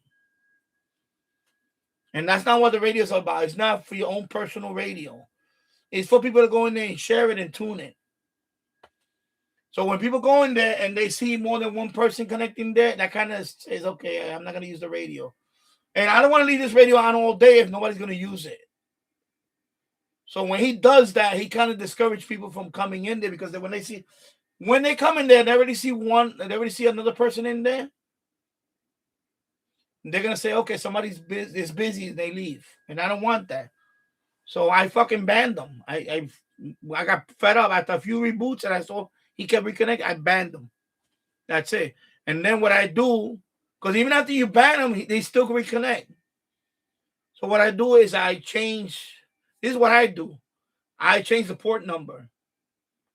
And that's not what the radio is about. It's not for your own personal radio. It's for people to go in there and share it and tune it. So when people go in there and they see more than one person connecting there, that kind of says, okay, I'm not going to use the radio. And I don't want to leave this radio on all day if nobody's going to use it. So when he does that, he kind of discourages people from coming in there, because when they come in there, they already see another person in there. They're going to say, okay, somebody's is busy, and they leave. And I don't want that. So I fucking banned them. I got fed up after a few reboots, and I saw he kept reconnecting. I banned them. That's it. And then what I do, because even after you ban them, they still can reconnect. So what I do is I change. This is what I do. I change the port number.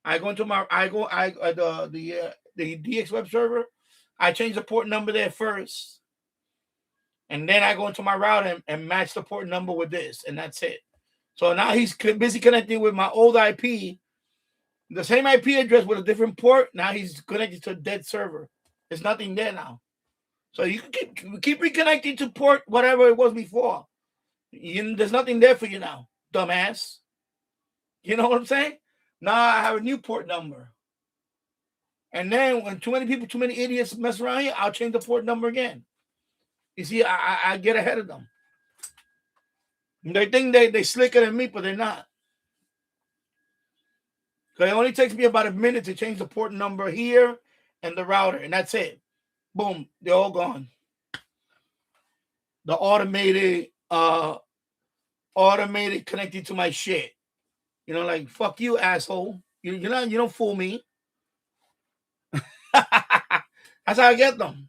I go into the DX web server. I change the port number there first, and then I go into my router and match the port number with this, and that's it. So now he's busy connecting with my old IP, the same IP address with a different port. Now he's connected to a dead server. There's nothing there now. So you can keep reconnecting to port whatever it was before. There's nothing there for you now, dumbass. You know what I'm saying? Now I have a new port number. And then when too many idiots mess around here, I'll change the port number again. You see, I get ahead of them. They think they slicker than me, but they're not. Because it only takes me about a minute to change the port number here and the router, and that's it. Boom, they're all gone. The automated connected to my shit. Like, fuck you, asshole. You don't fool me. That's how I get them.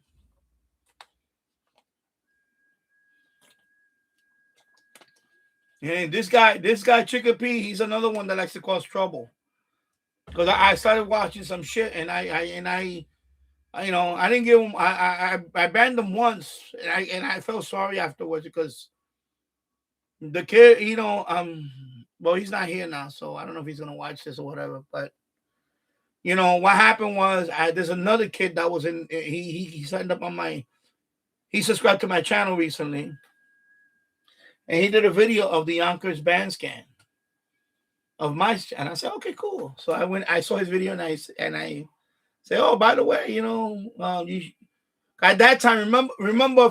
And this guy Chickapee, he's another one that likes to cause trouble. Because I started watching some shit, and I didn't give him. I banned him once, and I felt sorry afterwards, because the kid, well, he's not here now, so I don't know if he's gonna watch this or whatever. But what happened was, there's another kid that was in. He signed up on he subscribed to my channel recently, and he did a video of the Yonkers band scan of my, and I said, okay, cool. So I saw his video, and I say, oh, by the way, at that time, remember a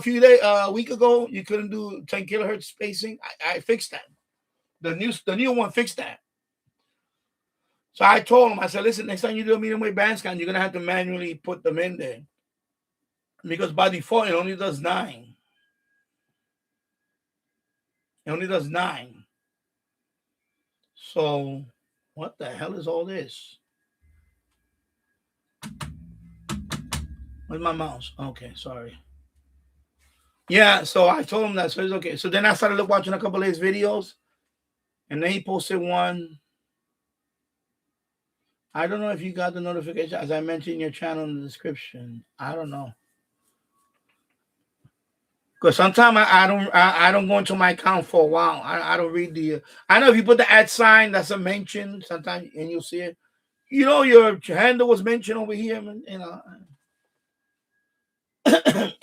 week ago, you couldn't do 10 kilohertz spacing. I fixed that. The new one fixed that. So I told him, I said, listen, next time you do a medium wave band scan, you're gonna have to manually put them in there, because by default it only does 9. It only does 9. So what the hell is all this? Where's my mouse? Okay, sorry. Yeah, so I told him that. So it's okay. So then I started watching a couple of his videos, and then he posted one. I don't know if you got the notification, as I mentioned your channel in the description. I don't know, because sometimes I don't go into my account for a while. I don't read the. I know if you put the @ sign, that's a mention sometimes, and you'll see it. Your handle was mentioned over here,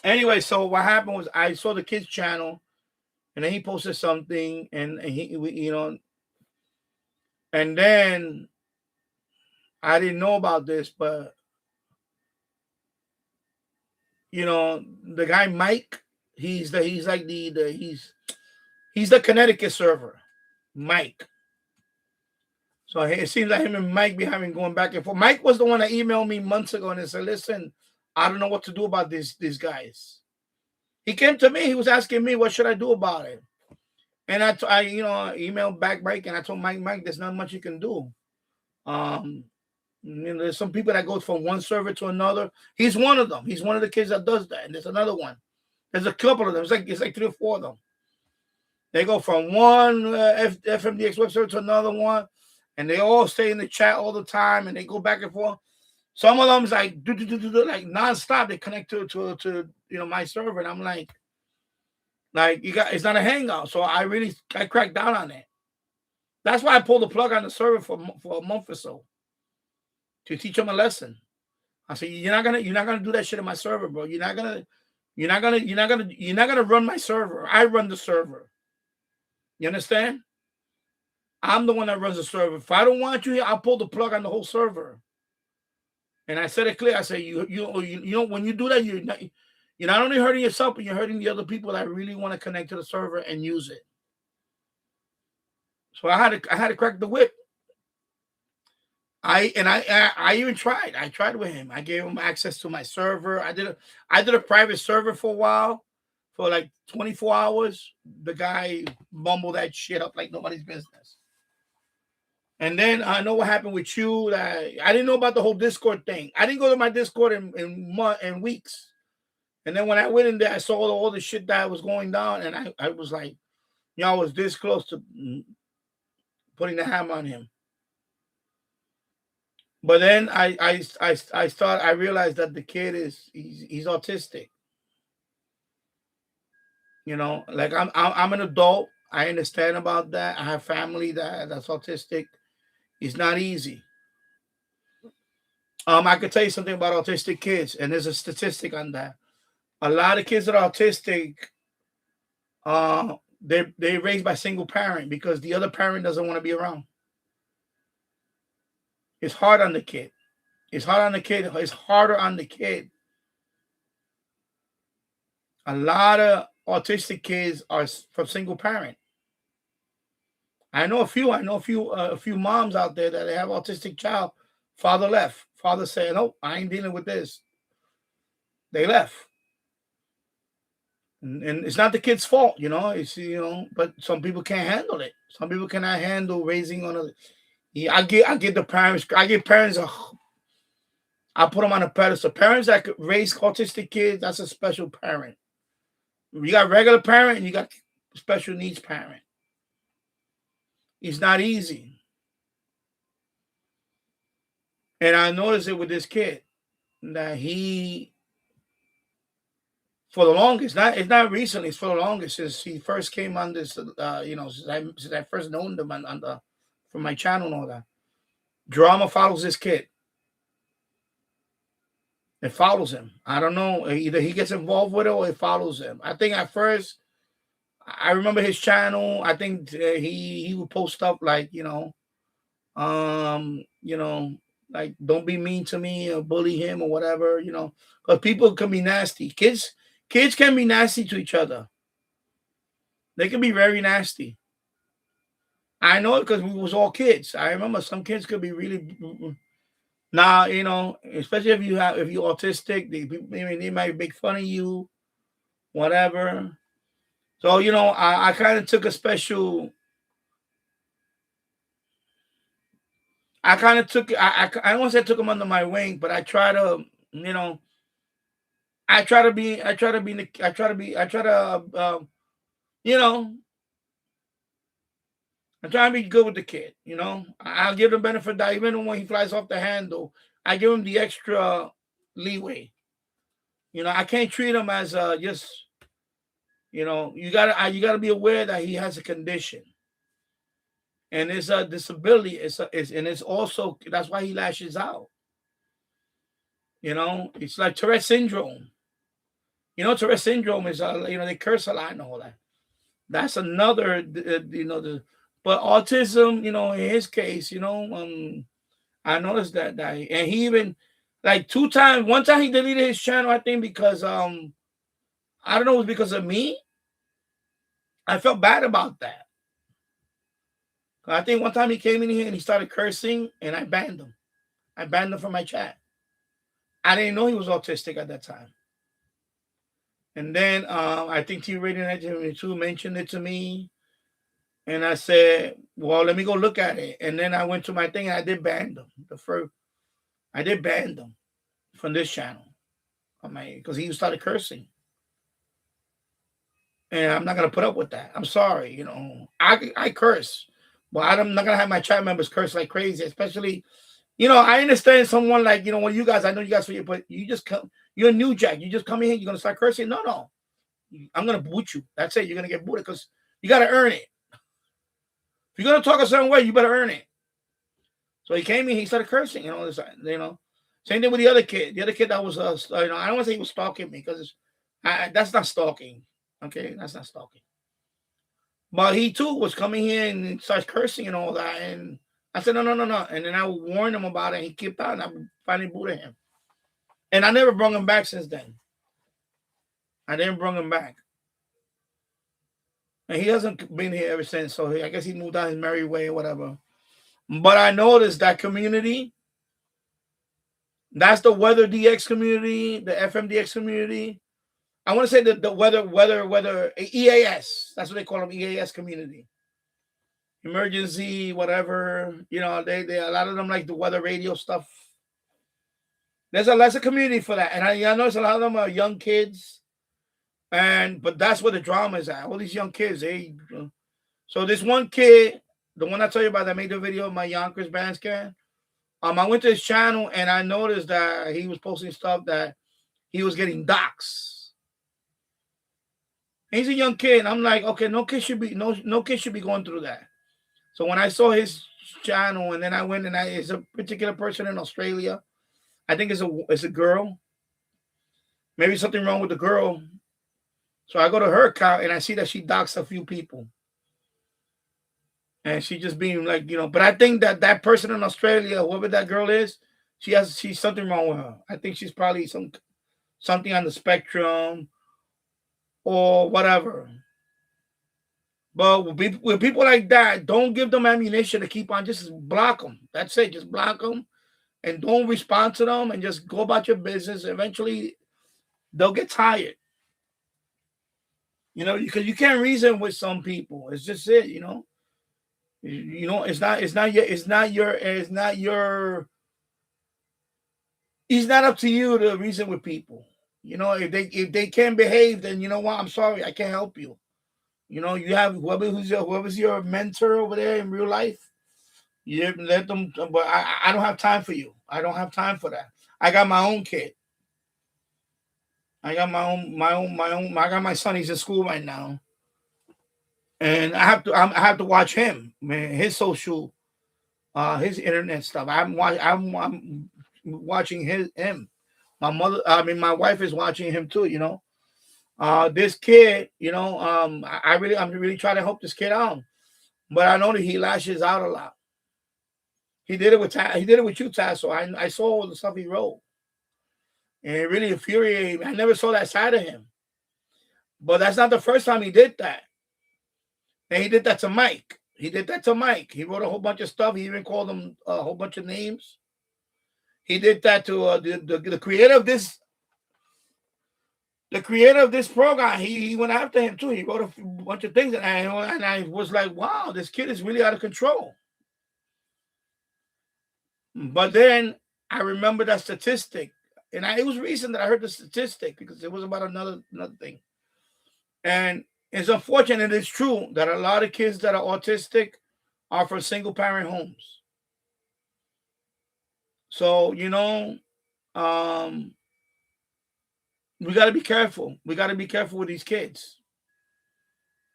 Anyway, so what happened was, I saw the kid's channel, and then he posted something, and and then I didn't know about this, but the guy Mike, he's the Connecticut server, Mike. So it seems like him and Mike be going back and forth. Mike was the one that emailed me months ago and said, listen, I don't know what to do about these guys. He came to me. He was asking me, what should I do about it? And I emailed back Mike, and I told Mike, there's not much you can do. There's some people that go from one server to another. He's one of them. He's one of the kids that does that. And there's another one. There's a couple of them. It's like 3 or 4 of them. They go from one FMDX web server to another one, and they all stay in the chat all the time, and they go back and forth. Some of them is like like nonstop. They connect to my server, and I'm like you got it's not a hangout. So I cracked down on it. That's why I pulled the plug on the server for a month or so to teach them a lesson. I said you're not gonna do that shit in my server, bro. You're not gonna run my server. I run the server. You understand? I'm the one that runs the server. If I don't want you here, I'll pull the plug on the whole server. And I said it clear. I say you know when you do that, you're not only hurting yourself, but you're hurting the other people that really want to connect to the server and use it. So I had to crack the whip. I even tried. I tried with him. I gave him access to my server. I did a private server for a while, for like 24 hours. The guy mumbled that shit up like nobody's business. And then I know what happened with you. That I didn't know about the whole Discord thing. I didn't go to my Discord in weeks. And then when I went in there, I saw all the shit that was going down, and I was like, I was this close to putting the hammer on him. But then I realized that the kid he's autistic. Like I'm an adult. I understand about that. I have family that's autistic. It's not easy. I could tell you something about autistic kids, and there's a statistic on that. A lot of kids that are autistic, they're raised by single parent because the other parent doesn't want to be around. It's hard on the kid. It's hard on the kid. It's harder on the kid. A lot of autistic kids are from single parent. I know a few moms out there that they have autistic child. Father left. Father said, "No, I ain't dealing with this." They left. And it's not the kid's fault, it's but some people can't handle it. Some people cannot handle raising on a I get the parents, I give parents I put them on a pedestal. Parents that could raise autistic kids, that's a special parent. You got regular parent and you got special needs parent. It's not easy. And I noticed it with this kid that he, for the longest, it's not recently, it's for the longest since he first came on this, since I first known him from my channel and all that. Drama follows this kid. It follows him. I don't know. Either he gets involved with it or it follows him. I think at first, I remember his channel. I think he would post stuff like, like don't be mean to me or bully him or whatever, because people can be nasty. Kids can be nasty to each other. They can be very nasty. I know it because we was all kids. I remember some kids could be really. Now, especially if you're autistic, they might make fun of you, whatever. So, I kind of took a special. I kind of took. I don't want to say I took them under my wing, but I try to, I try to be. I'm trying to be good with the kid, I'll give the benefit that even when he flies off the handle, I give him the extra leeway. I can't treat him as just, you gotta be aware that he has a condition. And it's a disability, and it's also, that's why he lashes out. It's like Tourette syndrome. Tourette syndrome is, they curse a lot and all that. That's another, but autism, in his case, I noticed that, and he even, like one time he deleted his channel, I think because, I don't know, it was because of me. I felt bad about that. I think one time he came in here and he started cursing, and I banned him. I banned him from my chat. I didn't know he was autistic at that time. And then I think T-Radio mentioned it to me. And I said, well, let me go look at it. And then I went to my thing and I did ban them. I did ban them from this channel. Because he started cursing. And I'm not going to put up with that. I'm sorry. I curse. But I'm not going to have my chat members curse like crazy, especially I understand someone like, when you guys, I know you guys, but you just come, you're a new jack. You just come in here, you're going to start cursing. No. I'm going to boot you. That's it. You're going to get booted because you got to earn it. If you're going to talk a certain way, you better earn it. So he came in, he started cursing, Same thing with the other kid. The other kid that was, I don't want to say he was stalking me because that's not stalking. Okay, that's not stalking. But he too was coming here and starts cursing and all that. And I said, no. And then I warned him about it. And he kept out, and I finally booted him. And I never brought him back since then. I didn't bring him back. And he hasn't been here ever since. So I guess he moved on his merry way or whatever. But I noticed that community, that's the Weather DX community, the FMDX community. I want to say that the weather EAS. That's what they call them, EAS community. Emergency, whatever. They a lot of them like the weather radio stuff. There's a community for that, and I notice a lot of them are young kids, but that's where the drama is at. All these young kids, so this one kid, the one I tell you about that made the video of my Yonkers band scan. I went to his channel and I noticed that he was posting stuff that he was getting doxxed. He's a young kid. And I'm like, okay, no kid should be going through that. So when I saw his channel, and then I went and it's a particular person in Australia. I think it's a girl. Maybe something wrong with the girl. So I go to her account and I see that she doxed a few people. And she just being like, but I think that person in Australia, whoever that girl is, she's something wrong with her. I think she's probably something on the spectrum or whatever. But with people like that, don't give them ammunition to keep on. Just block them. That's it. Just block them and don't respond to them and just go about your business. Eventually, they'll get tired. Because you can't reason with some people. It's just it. It's not up to you to reason with people. If they can't behave, then you know what? I'm sorry, I can't help you. You have whoever's your mentor over there in real life. You let them, but I don't have time for you. I don't have time for that. I got my own kid. I got I got my son. He's in school right now, and I have to watch him, man. His social, his internet stuff. I'm watching him. My wife is watching him too. This kid. I'm really trying to help this kid out, but I know that he lashes out a lot. He did it with you, Taz. So I saw all the stuff he wrote, and it really infuriated me. I never saw that side of him, but that's not the first time he did that. And he did that to Mike. He wrote a whole bunch of stuff. He even called him a whole bunch of names. He did that to the creator of this. The creator of this program, he went after him too. He wrote a bunch of things, and I was like, wow, this kid is really out of control. But then I remember that statistic, and it was recent that I heard the statistic because it was about another thing. And it's unfortunate, it's true that a lot of kids that are autistic are from single parent homes. So, we got to be careful. We got to be careful with these kids.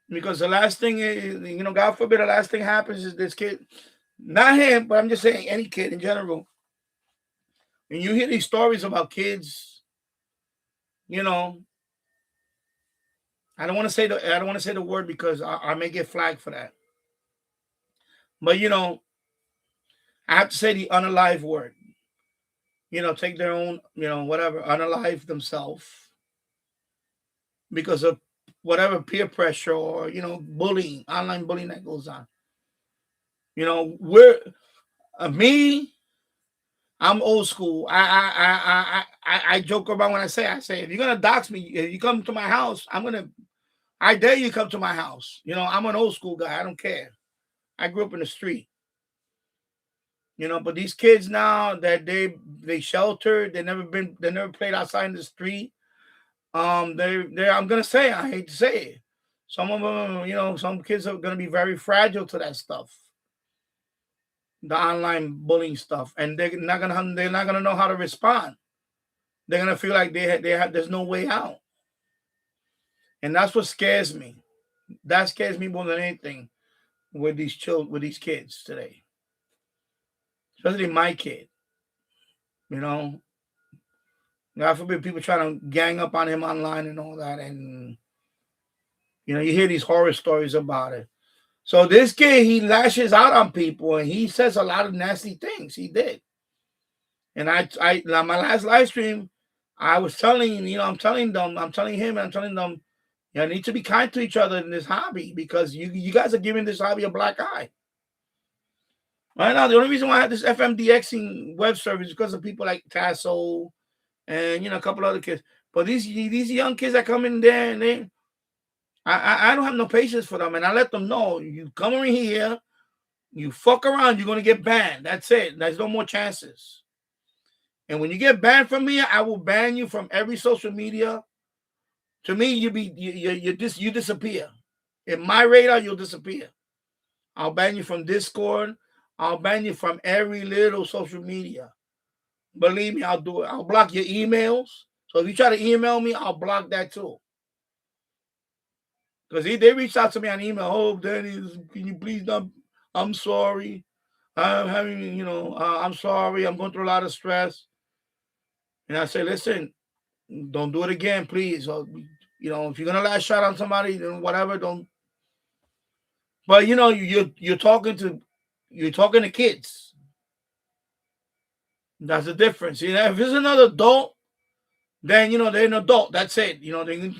Because the last thing is, God forbid the last thing happens is this kid, not him, but I'm just saying any kid in general. And you hear these stories about kids, I don't want to say the word because I may get flagged for that. But I have to say the unalive word. Take their own, whatever, unalive themselves because of whatever peer pressure or bullying, online bullying that goes on. I'm old school. I joke about when I say if you're gonna dox me, if you come to my house, I dare you come to my house. I'm an old school guy. I don't care. I grew up in the street. But these kids now that they sheltered, they never played outside in the street. I'm gonna say, I hate to say it. Some of them, some kids are gonna be very fragile to that stuff. the online bullying stuff, and they're not gonna know how to respond. They're gonna feel like there's no way out, and that's what scares me. That scares me more than anything with these kids today, especially my kid. You know, God forbid people trying to gang up on him online and all that, and you hear these horror stories about it. So this kid, he lashes out on people and he says a lot of nasty things. He did. And I on my last live stream, I was telling, I'm telling him, and I'm telling them, you need to be kind to each other in this hobby because you guys are giving this hobby a black eye. Right now, the only reason why I have this FMDXing web service is because of people like Tasso and a couple other kids. But these young kids that come in there and I don't have no patience for them, and I let them know you come over here, you fuck around, you're gonna get banned. That's it. There's no more chances. And when you get banned from me, I will ban you from every social media. To me, you disappear. In my radar, you'll disappear. I'll ban you from Discord. I'll ban you from every little social media. Believe me, I'll do it. I'll block your emails. So if you try to email me, I'll block that too. Because they reached out to me on email. Oh, Danny, can you please not? I'm sorry. I'm having, I'm sorry. I'm going through a lot of stress. And I say, listen, don't do it again, please. Or, if you're gonna last shot on somebody, then whatever, don't. But you're talking to kids. That's the difference. If it's another adult, then they're an adult. That's it. You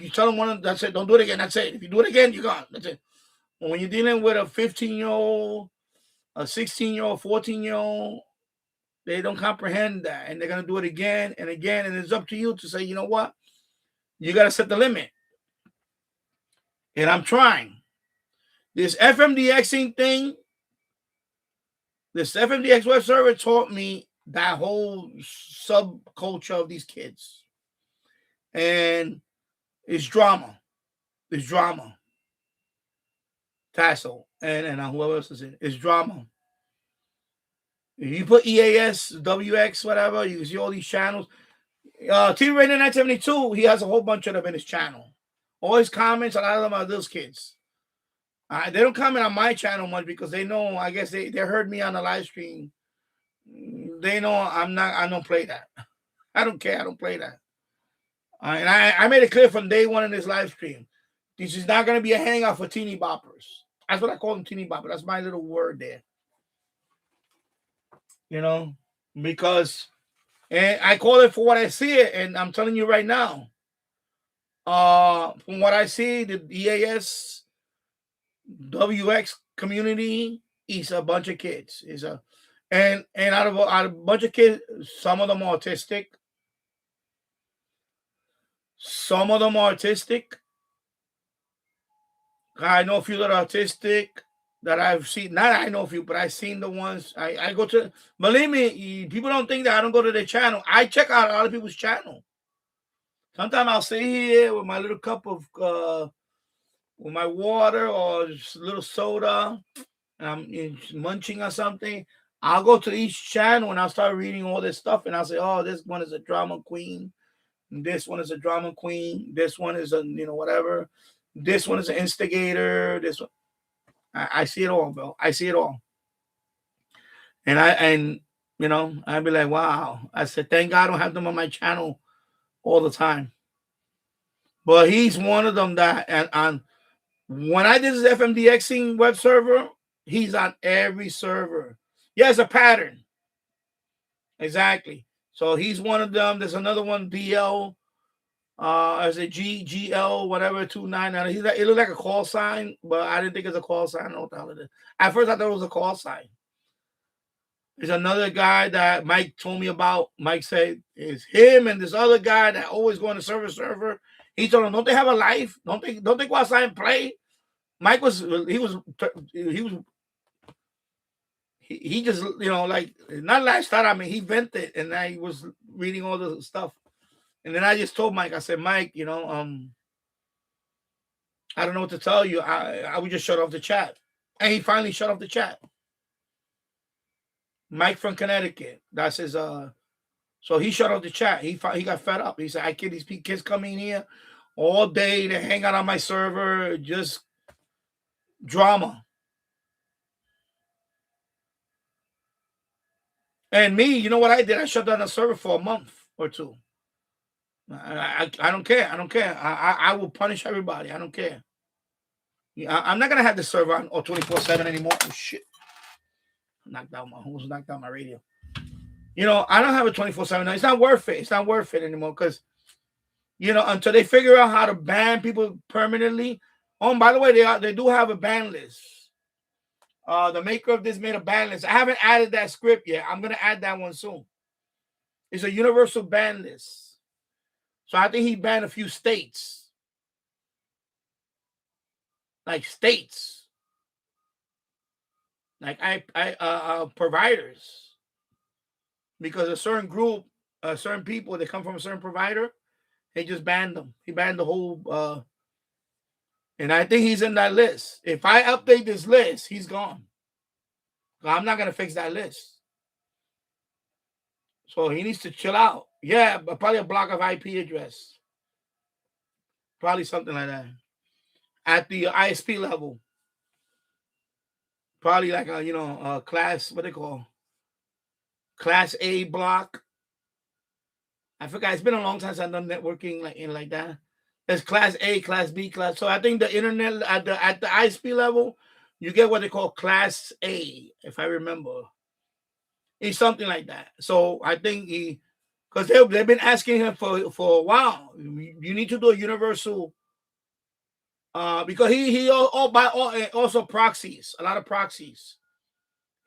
tell them that's it. Don't do it again. That's it. If you do it again, you're gone. That's it. But when you're dealing with a 15-year-old, a 16-year-old, 14-year-old, they don't comprehend that, and they're gonna do it again and again. And it's up to you to say, you know what, you gotta set the limit. And I'm trying. This FMDXing thing, this FMDX web server taught me that whole subculture of these kids. And it's drama. It's drama. Tassel and whoever else is in it. It's drama. If you put EAS, WX, whatever, you can see all these channels. TV Radio 972, he has a whole bunch of them in his channel. All his comments, a lot of them are those kids. They don't comment on my channel much because they know, I guess they heard me on the live stream. They know I don't play that. I don't care. I don't play that. And I made it clear from day one in this live stream. This is not going to be a hangout for teeny boppers. That's what I call them, teeny boppers. That's my little word there. Because, and I call it for what I see it, and I'm telling you right now, from what I see, the EAS WX community is a bunch of kids. And out of a bunch of kids, some of them are autistic. Some of them are autistic. I know a few that are autistic that I've seen. Not I know a few, but I've seen the ones. I go to. Believe me, people don't think that I don't go to their channel. I check out a lot of people's channel. Sometimes I'll stay here with my little cup of with my water or just a little soda, and I'm munching on something. I'll go to each channel and I'll start reading all this stuff, and I'll say, "Oh, this one is a drama queen. This one is a drama queen. This one is a whatever. This one is an instigator. This one." I see it all, bro. I see it all. And I'd be like, wow. I said, thank God I don't have them on my channel all the time. But he's one of them that, and when I did this FMDXing web server, he's on every server. Yeah, it's a pattern. Exactly. So he's one of them. There's another one, DL, as a GL, whatever, 299. It looked like a call sign, but I didn't think it's a call sign. I don't know what the hell it is. At first, I thought it was a call sign. There's another guy that Mike told me about. Mike said it's him and this other guy that always go on the server. He told him, don't they have a life? Don't they go outside and play? Mike he just, like, not last time. I mean, he vented and I was reading all the stuff. And then I just told Mike, I said, Mike, I don't know what to tell you. I would just shut off the chat. And he finally shut off the chat. Mike from Connecticut. That's his. So he shut off the chat. He got fed up. He said, "I get these kids coming here all day. They hang out on my server, just drama." And me, you know what I did? I shut down the server for a month or two. I don't care. I don't care. I will punish everybody. I don't care. I'm not gonna have the server on 24/7 anymore. Oh shit! Almost knocked down my radio. You know, I don't have a 24/7. It's not worth it. It's not worth it anymore because, you know, until they figure out how to ban people permanently. Oh, and by the way, they do have a ban list. The maker of this made a ban list. I haven't added that script yet. I'm gonna add that one soon. It's a universal ban list. So I think he banned a few states. Like states. Like providers. Because a certain group, certain people that come from a certain provider, he just banned them. He banned the whole and I think he's in that list. If I update this list, he's gone. I'm not gonna fix that list. So he needs to chill out. Yeah, but probably a block of IP address. Probably something like that. At the ISP level. Probably like a class, what they call class A block. I forgot. It's been a long time since I've done networking like that. There's class A, class B, class. So I think the internet at the ISP level, you get what they call class A, if I remember. It's something like that. So I think because they've been asking him for a while. You need to do a universal. Because he also proxies, a lot of proxies.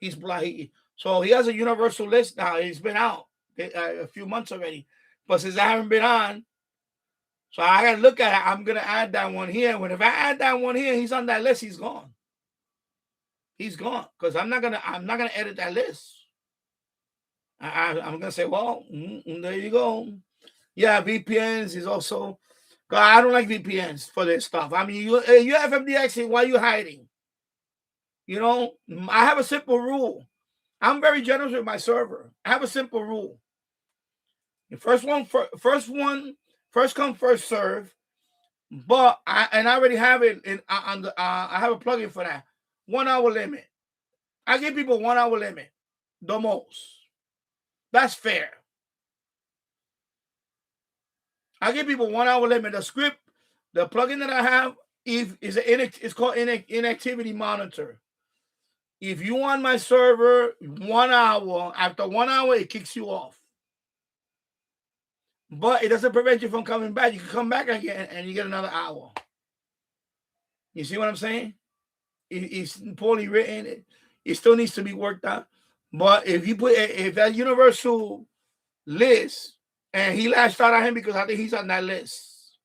So he has a universal list now. He's been out a few months already, but since I haven't been on, so I gotta look at it. I'm gonna add that one here. If I add that one here, he's on that list. He's gone. He's gone because I'm not gonna edit that list. I'm gonna say, well, there you go. Yeah, VPNs is also. I don't like VPNs for this stuff. I mean, you FMDX, why are you hiding? You know, I have a simple rule. I'm very generous with my server. I have a simple rule. The first come, first serve. But I already have it I have a plugin for that. 1 hour limit. I give people 1 hour limit, the most. That's fair. I give people 1 hour limit. The script, the plugin that I have it's called inactivity monitor. If you on my server 1 hour, after 1 hour, it kicks you off. But it doesn't prevent you from coming back. You can come back again and you get another hour. You see what I'm saying? It's poorly written. It still needs to be worked out. But if that universal list, and he lashed out on him because I think he's on that list.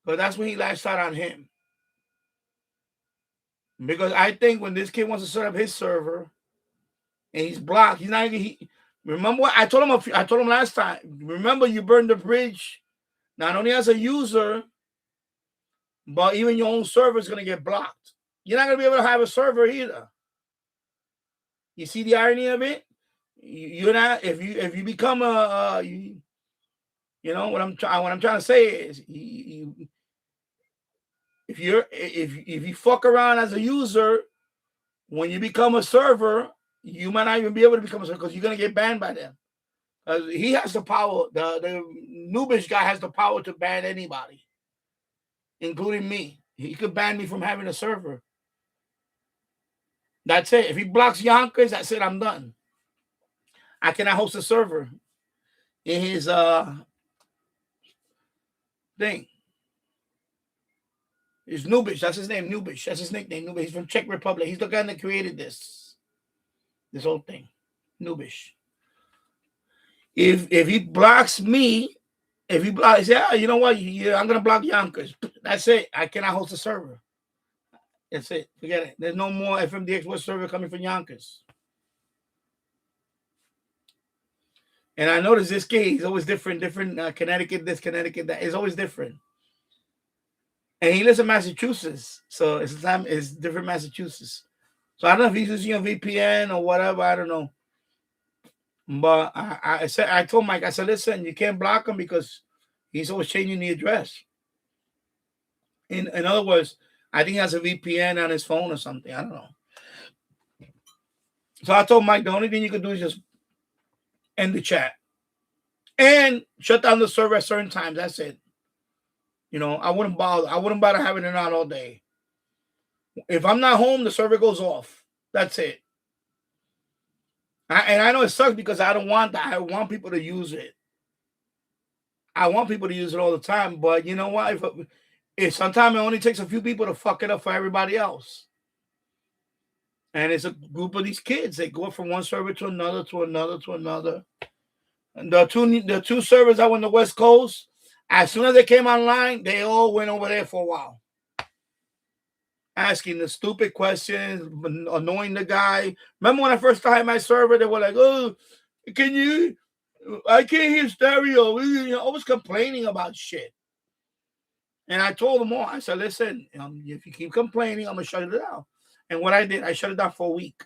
But that's when he lashed out on him. Because I think when this kid wants to set up his server and he's blocked, he's not even. Remember what I told him? I told him last time. Remember, you burned the bridge not only as a user, but even your own server is going to get blocked. You're not going to be able to have a server either. You see the irony of it? You're not if you become you know what I'm trying to say is if you fuck around as a user, when you become a server, you might not even be able to become a server because you're gonna get banned by them. He has the power. The noobish guy has the power to ban anybody, including me. He could ban me from having a server. That's it. If he blocks Yonkers, that's it. I'm done. I cannot host a server in his thing. It's Nubish. That's his name. Nubish. That's his nickname. Nubish. He's from Czech Republic. He's the guy that created this whole thing. Nubish. If he blocks me, if he blocks, yeah, you know what? I'm gonna block Yonkers. That's it. I cannot host a server. That's it. Forget it. There's no more FMDX West server coming from Yonkers. And I noticed this kid, he's always different. Connecticut, this, Connecticut, that. It's always different. And he lives in Massachusetts, so it's different Massachusetts. So I don't know if he's using a VPN or whatever. I don't know. But I told Mike, I said, listen, you can't block him because he's always changing the address. In other words, I think he has a VPN on his phone or something. I don't know. So I told Mike, the only thing you can do is just end the chat and shut down the server at certain times. That's it. I wouldn't bother having it on all day. If I'm not home, the server goes off. That's it. And I know it sucks because I don't want that. I want people to use it. I want people to use it all the time. But you know what? If sometimes it only takes a few people to fuck it up for everybody else. And it's a group of these kids. They go from one server to another, to another, to another. And the two servers that were on the West Coast, as soon as they came online, they all went over there for a while. Asking the stupid questions, annoying the guy. Remember when I first started my server, they were like, oh, I can't hear stereo. Always complaining about shit. And I told them all, I said, listen, if you keep complaining, I'm going to shut it down. And what I did, I shut it down for a week.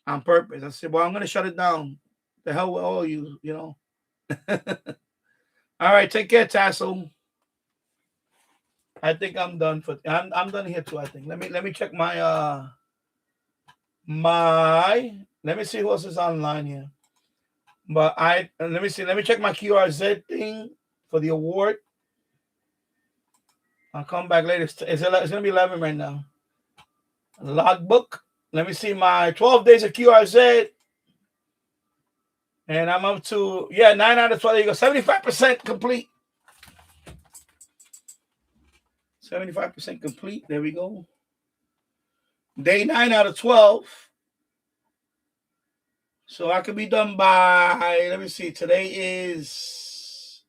On purpose. I said, well, I'm going to shut it down. The hell with all you, All right, take care, Tassel. I think I'm done I'm done here too, I think. Let me check my let me see who else is online here. But let me see. Let me check my QRZ thing for the award. I'll come back later. It's going to be 11 right now. Logbook. Let me see my 12 days of QRZ. And I'm up to, 9 out of 12. There you go. 75% complete. 75% complete. There we go. Day 9 out of 12. So I could be done by, let me see. Today is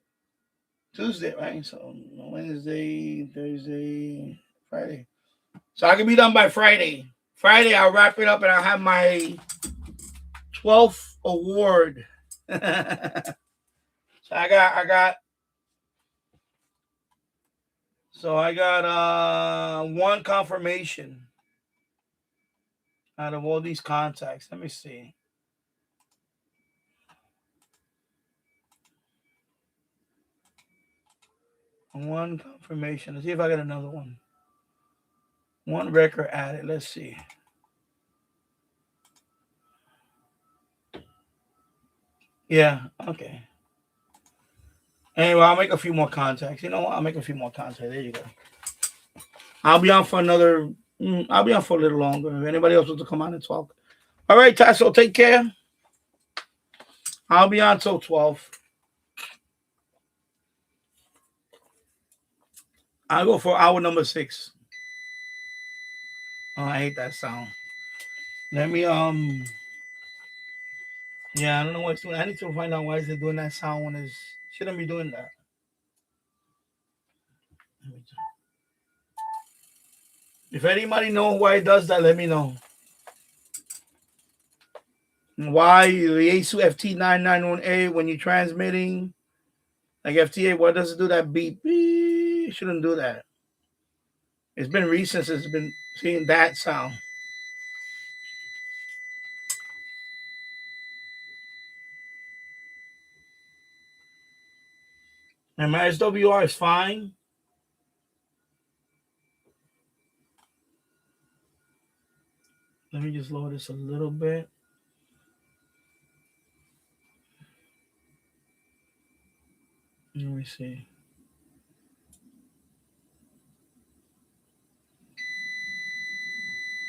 Tuesday, right? So Wednesday, Thursday, Friday. So I can be done by Friday. Friday, I'll wrap it up and I'll have my 12th award. So I got one confirmation out of all these contacts. Let me see. One confirmation. Let's see if I got another one. One record added. Let's see. Yeah, okay. Anyway, I'll make a few more contacts. You know what? I'll make a few more contacts. There you go. I'll be on for a little longer. If anybody else wants to come on and talk. All right, Tasso, take care. I'll be on till 12. I'll go for hour number 6. Oh, I hate that sound. Let me I don't know what it's doing. I need to find out why is it doing that sound when it shouldn't be doing that. If anybody knows why it does that, let me know. Why the ASU FT991A when you're transmitting, like FTA, why does it do that beep? Beep? It shouldn't do that. It's been recent since it's been seeing that sound. And my SWR is fine. Let me just lower this a little bit. Let me see.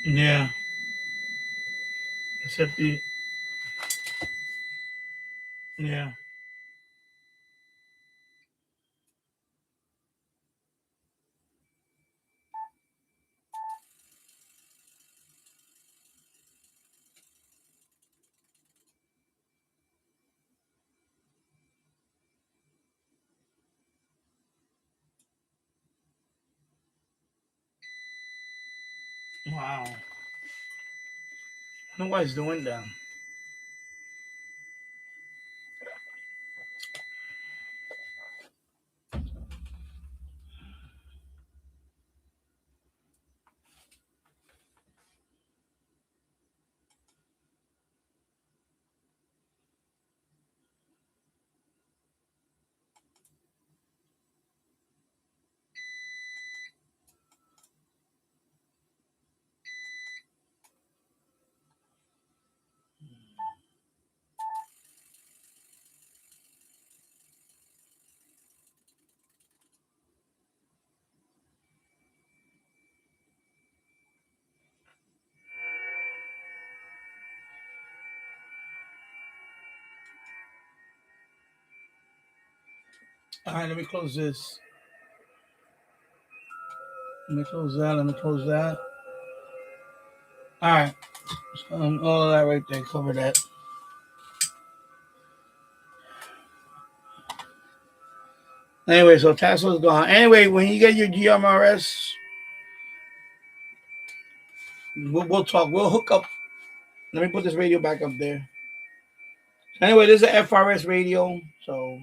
Yeah. Except the. Yeah. Wow. I don't know why it's doing that. All right, let me close this. Let me close that. Let me close that. All right. All of that right there. Cover that. Anyway, so Tesla's gone. Anyway, when you get your GMRS, we'll talk. We'll hook up. Let me put this radio back up there. Anyway, this is an FRS radio. So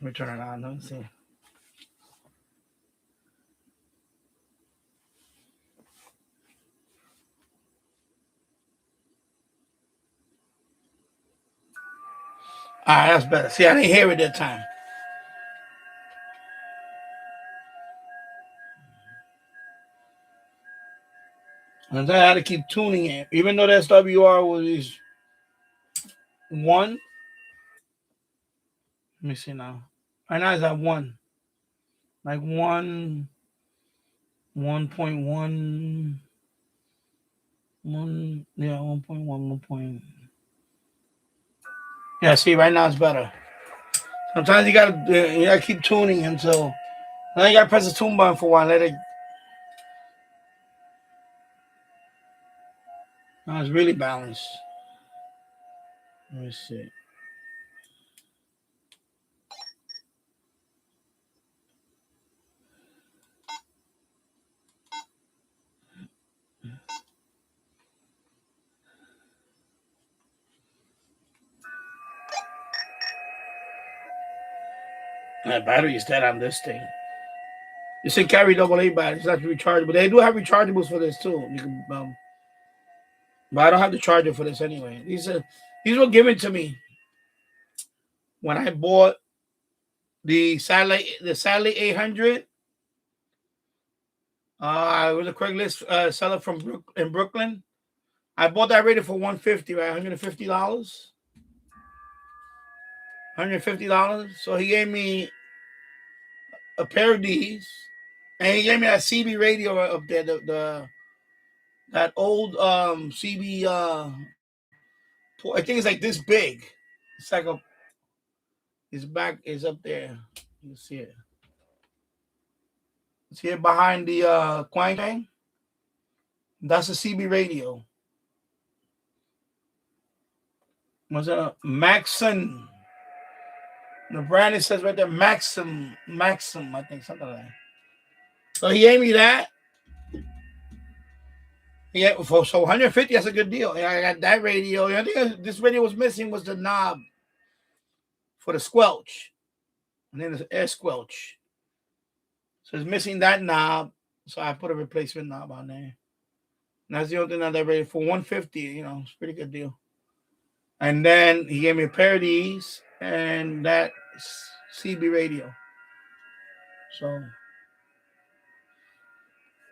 let me turn it on. Let me see. All right, that's better. See, I didn't hear it that time. And then I had to keep tuning it. Even though the SWR was 1. Let me see now. Right now it's at 1. Like 1, 1.1, 1, yeah, 1.1, 1. Yeah, see, right now it's better. Sometimes you gotta keep tuning until now you gotta press the tune button for a while. Let it. Now it's really balanced. Let me see. That battery is dead on this thing. You should carry AA batteries. It's not rechargeable. They do have rechargeables for this too. You can, but I don't have the charger for this anyway. These were given to me when I bought the satellite 800. I was a Craigslist seller from in Brooklyn. I bought that radio for $150, right? $150. $150. So he gave me a pair of these, and he gave me that CB radio up there. That old CB. I think it's like this big. It's like a. His back is up there. You can see it. See it behind the Quang Quang? That's a CB radio. Was it a Maxim? The brand, it says right there, Maxim, I think, something like that. So he gave me that. Yeah, so 150, that's a good deal. I got that radio. The only thing this radio was missing was the knob for the squelch. And then the air squelch. So it's missing that knob. So I put a replacement knob on there. And that's the only thing that radio for 150, it's a pretty good deal. And then he gave me a pair of these and that CB radio. So,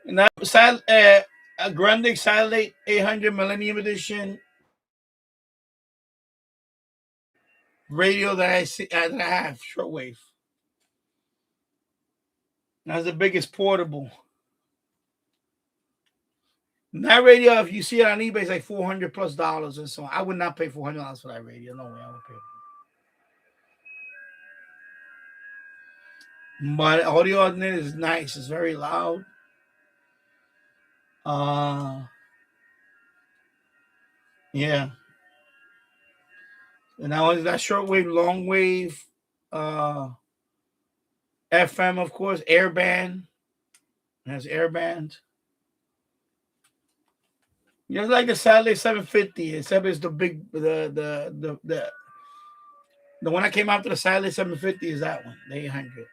and that a Grundig Satellite 800 Millennium Edition radio that I have, shortwave. That's the biggest portable. And that radio, if you see it on eBay, it's like $400+ and so on. I would not pay $400 for that radio. No way, I would pay. But audio on it is nice. It's very loud. Yeah. And now is that shortwave, long wave, FM, of course, airband. It has airband. Just like the Satellite 750, except it's the big the one that came after the Satellite 750 is that one, the 800.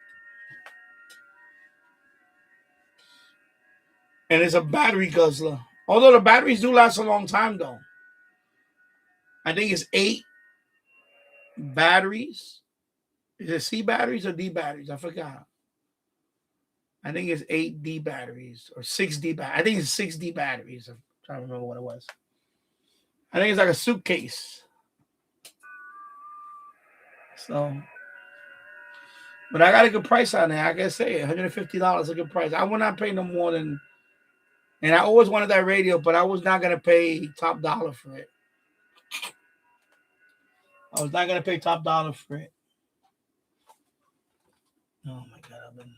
And it's a battery guzzler. Although the batteries do last a long time, though. I think it's 8 batteries. Is it C batteries or D batteries? I forgot. I think it's 8 D batteries or 6 D batteries. I think it's 6 D batteries. I'm trying to remember what it was. I think it's like a suitcase. So, but I got a good price on it. I can say $150 a good price. I would not pay no more than. And I always wanted that radio, but I was not gonna pay top dollar for it. I was not gonna pay top dollar for it. Oh my god, I've been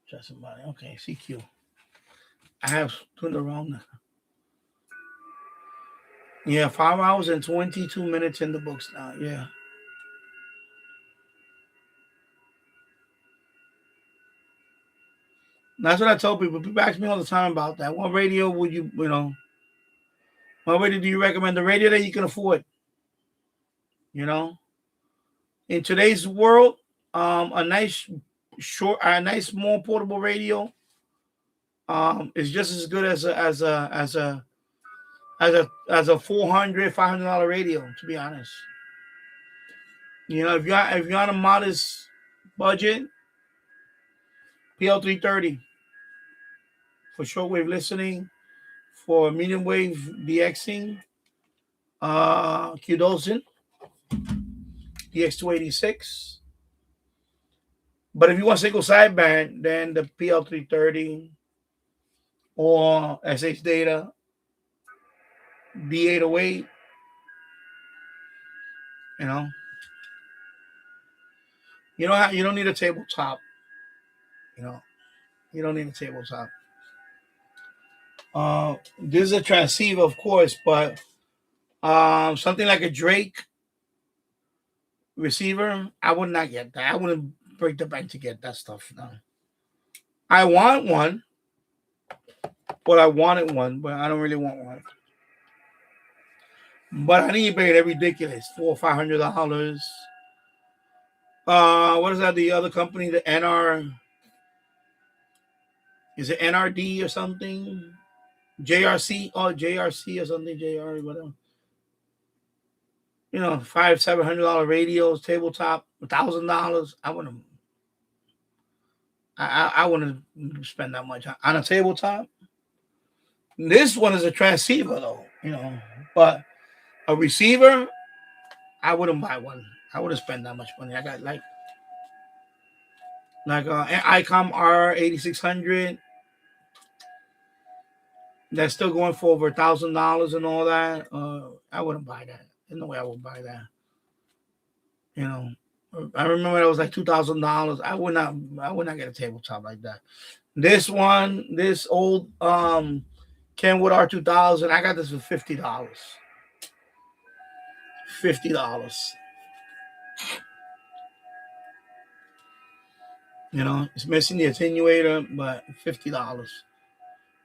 try somebody. Okay, CQ. I have turned around. Yeah, 5 hours and 22 minutes in the books now. Yeah. That's what I tell people. People ask me all the time about that. What radio would you know, what radio do you recommend? The radio that you can afford. You know? In today's world, a nice small portable radio is just as good as a $400-$500 radio, to be honest. You know, if you're on a modest budget, PL330 for shortwave listening, for medium wave DXing, QDOSIN, DX286. But if you want single sideband, then the PL330 or SH Data, D808, you know. You don't need a tabletop, you know. You don't need a tabletop. This is a transceiver, of course, but something like a Drake receiver, I would not get that. I wouldn't break the bank to get that stuff. No. I want one, but I wanted one, but I don't really want one. But on eBay, they're ridiculous. $400 or $500. What is that? The other company, the NR, is it NRD or something? JRC, JRC or something, JR, whatever. You know, $500-$700 radios, tabletop, $1,000. I wouldn't spend that much on a tabletop. This one is a transceiver, though, you know, but a receiver, I wouldn't buy one. I wouldn't spend that much money. I got like ICOM R8600. That's still going for over $1,000 and all that. I wouldn't buy that. There's no way I would buy that. You know, I remember it was like $2,000. I would not get a tabletop like that. This old Kenwood R2000, I got this for $50. $50. You know, it's missing the attenuator, but $50.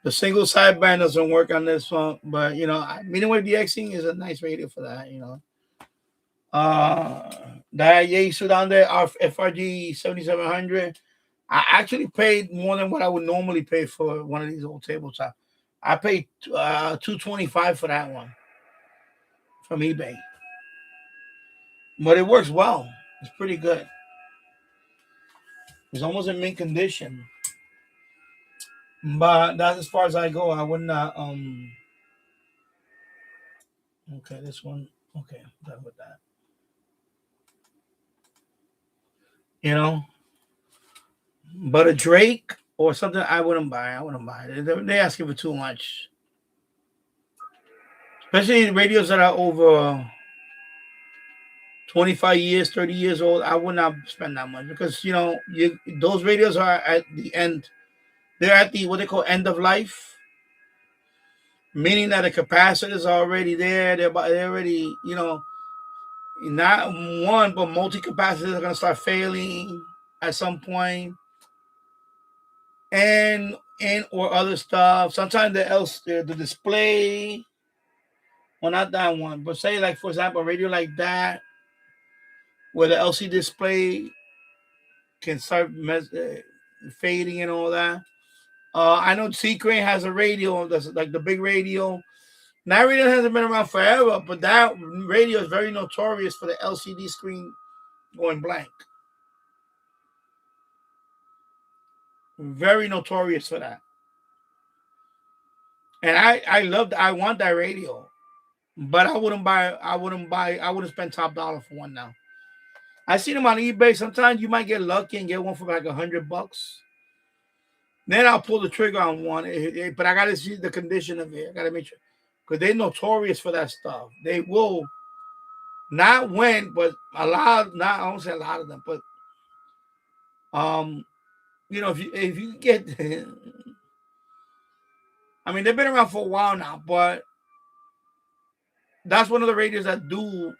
The single sideband doesn't work on this one, but you know, medium wave DXing is a nice radio for that. You know, that Yaesu down there, our FRG 7700. I actually paid more than what I would normally pay for one of these old tabletops. I paid $225 for that one from eBay, but it works well. It's pretty good. It's almost in mint condition, but that's as far as I go. I would not. Okay, this one. Okay, I'm done with that. You know, but a Drake or something, I wouldn't buy. They asking for too much, especially radios that are over 25 years, 30 years old. I would not spend that much because you know those radios are at the end. They're at the what they call end of life, meaning that the capacitors are already there. They're already, you know, not one but multi capacitors are gonna start failing at some point, and or other stuff. Sometimes the display, well, not that one, but say like for example, a radio like that, where the LCD display can start fading and all that. I know C-Crane has a radio that's like the big radio. That radio hasn't been around forever, but that radio is very notorious for the LCD screen going blank. Very notorious for that. And I want that radio, but I wouldn't spend top dollar for one now. I see them on eBay. Sometimes you might get lucky and get one for like $100. Then I'll pull the trigger on one. But I gotta see the condition of it. I gotta make sure. because they're notorious for that stuff. They will not win, but a lot. Not I won't say a lot of them, but if you get, I mean, they've been around for a while now, but that's one of the radios that do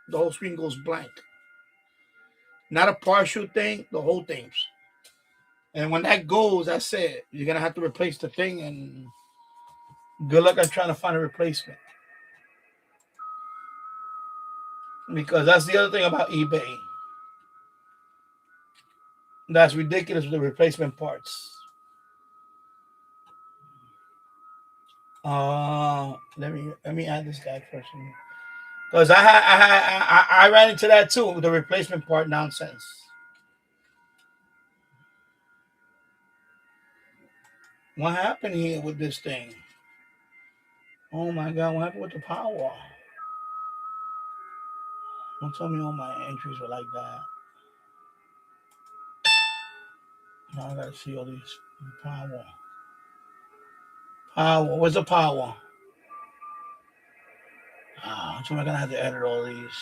the whole screen goes blank. Not a partial thing, the whole thing. And when that goes, that's it. You're gonna have to replace the thing, and good luck on trying to find a replacement. Because that's the other thing about eBay. That's ridiculous with the replacement parts. Let me add this guy first. Because I ran into that too with the replacement part nonsense. What happened here with this thing? Oh my god, what happened with the power? Don't tell me all my entries were like that. Now I gotta see all these power. Power, where's the power? So I'm gonna have to edit all these.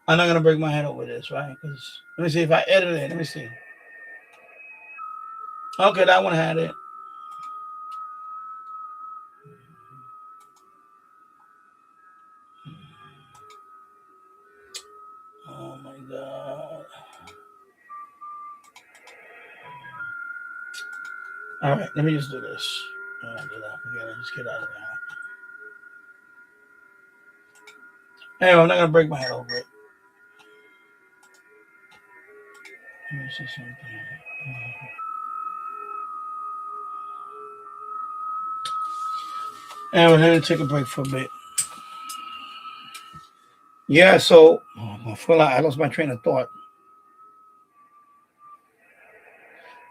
I'm not gonna break my head over this, right? Because let me see if I edit it. Let me see. Okay, that one had it. Oh my god. All right, let me just do this. I don't do that. Forget it. Just get out of that. Anyway, I'm not gonna break my head over it. Let me see something. Anyway, let me take a break for a bit. Yeah, so I feel like I lost my train of thought.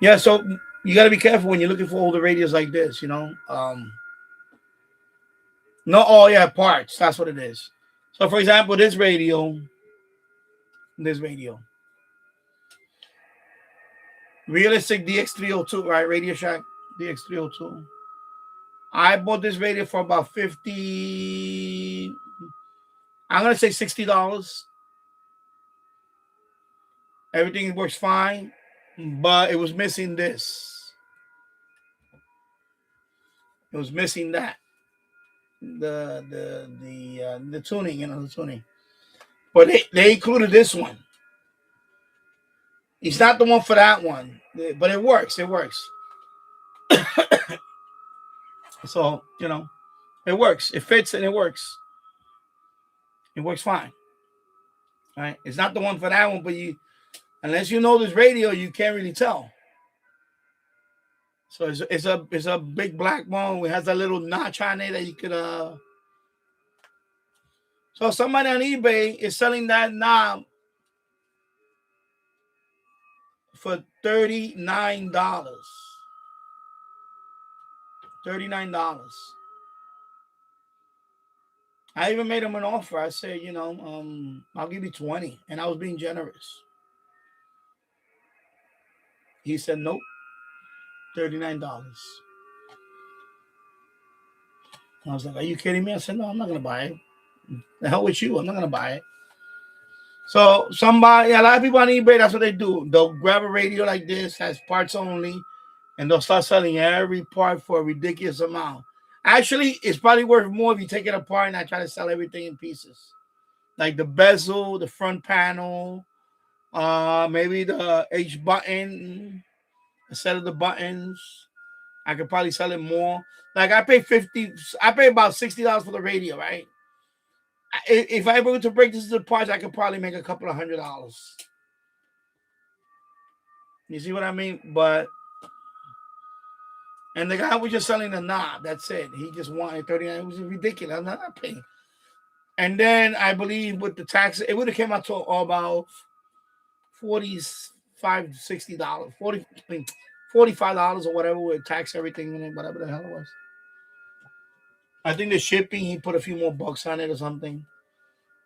Yeah, so you got to be careful when you're looking for older radios like this. No, oh yeah, parts. That's what it is. So, for example, this radio, realistic DX302, right? Radio Shack DX302. I bought this radio for about 50. I'm gonna say $60. Everything works fine, but it was missing this. It was missing that. The tuning, the tuning. But they included this one. It's not the one for that one, but it works. It works. So it works. It fits and it works. It works fine. Right? It's not the one for that one, but unless you know this radio, you can't really tell. So it's a big black one. It has a little notch on it that you could So somebody on eBay is selling that knob for $39. $39. I even made him an offer. I said, I'll give you 20, and I was being generous. He said, nope, $39. I was like, are you kidding me? I said, no, I'm not gonna buy it. The hell with you. I'm not gonna buy it. So a lot of people on eBay, that's what they do. They'll grab a radio like this, has parts only, and they'll start selling every part for a ridiculous amount. Actually, it's probably worth more if you take it apart and I try to sell everything in pieces. Like the bezel, the front panel, maybe the H button, a set of the buttons. I could probably sell it more. Like I pay about $60 for the radio, right? If I were to break this into parts, I could probably make a couple of $100. You see what I mean? And the guy was just selling the knob. That's it. He just wanted 39. It was ridiculous. I'm not paying. And then I believe with the tax, it would have came out to about $45, $60, $45 or whatever with tax everything and whatever the hell it was. I think the shipping, he put a few more bucks on it or something.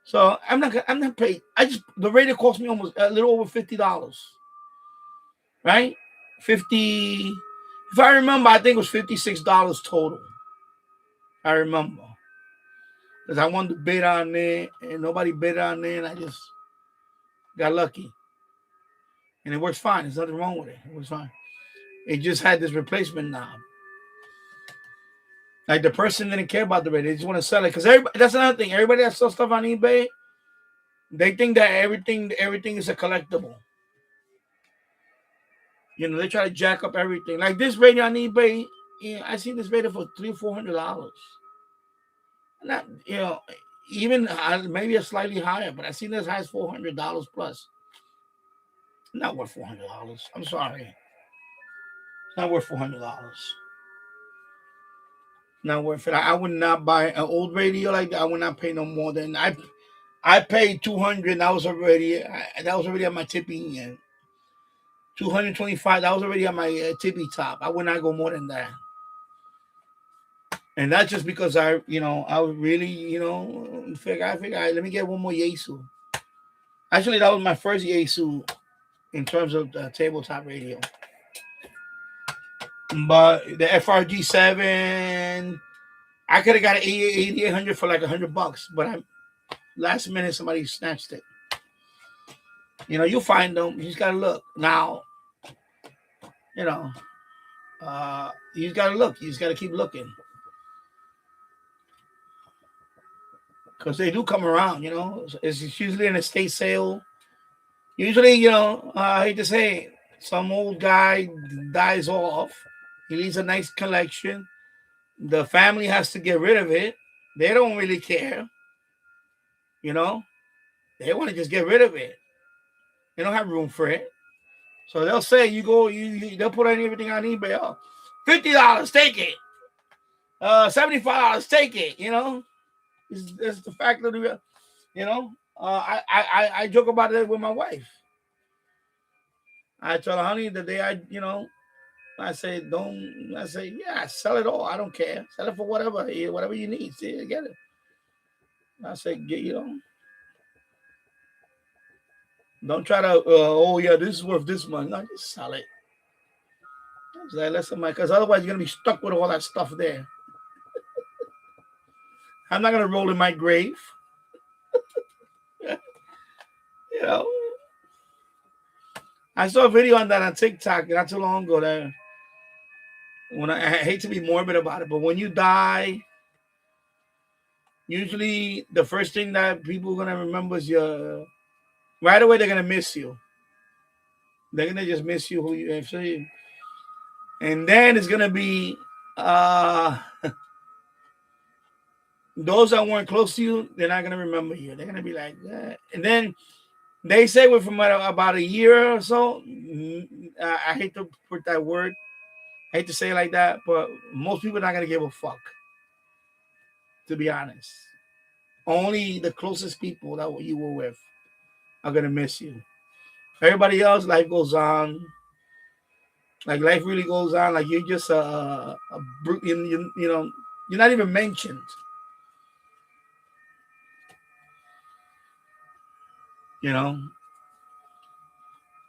So I'm not paid. The radio cost me almost a little over $50, right? 50. If I remember, I think it was $56 total. I remember because I wanted to bid on it, and nobody bid on it, and I just got lucky, and it works fine. There's nothing wrong with it. It was fine. It just had this replacement knob. Like the person didn't care about the radio; they just want to sell it because that's another thing. Everybody that sells stuff on eBay, they think that everything is a collectible. You know, they try to jack up everything. Like this radio on eBay, I seen this radio for $300-$400. Not, even maybe a slightly higher, but I seen this as high as $400 plus. Not worth $400. I'm sorry, it's not worth $400. Not worth it. I would not buy an old radio like that. I would not pay no more than I paid $200. That was already at my tipping end. $225. That was already at my tippy top. I would not go more than that. And that's just because I would really, figure, let me get one more Yaesu. Actually, that was my first Yaesu in terms of the tabletop radio. But the FRG7, I could have got an 8800 for like $100, but last minute somebody snatched it. You'll find them. You just gotta look. Now, you just gotta look. You just gotta keep looking. Because they do come around, It's usually an estate sale. Usually, I hate to say, some old guy dies off. He leaves a nice collection. The family has to get rid of it. They don't really care. They want to just get rid of it. They don't have room for it. So they'll say, they'll put everything on eBay. Oh, $50, take it. $75, take it. It's the fact of the, I joke about it with my wife. I tell her, honey, the day I say, yeah, sell it all. I don't care. Sell it for whatever you need. See, get it. I say, don't try to, this is worth this much. No, just sell it. Listen, because otherwise you're going to be stuck with all that stuff there. I'm not going to roll in my grave. I saw a video on that on TikTok not too long ago. That when I hate to be morbid about it, but when you die, usually the first thing that people are going to remember is right away they're going to miss you. They're going to just miss you who you actually. And then it's going to be those that weren't close to you, they're not going to remember you. They're going to be like that. And then they say from about a year or so, I hate to put that word, I hate to say it like that, but most people are not going to give a fuck, to be honest. Only the closest people that you were with are going to miss you. Everybody else, life goes on. Like life really goes on. Like you're just you're not even mentioned.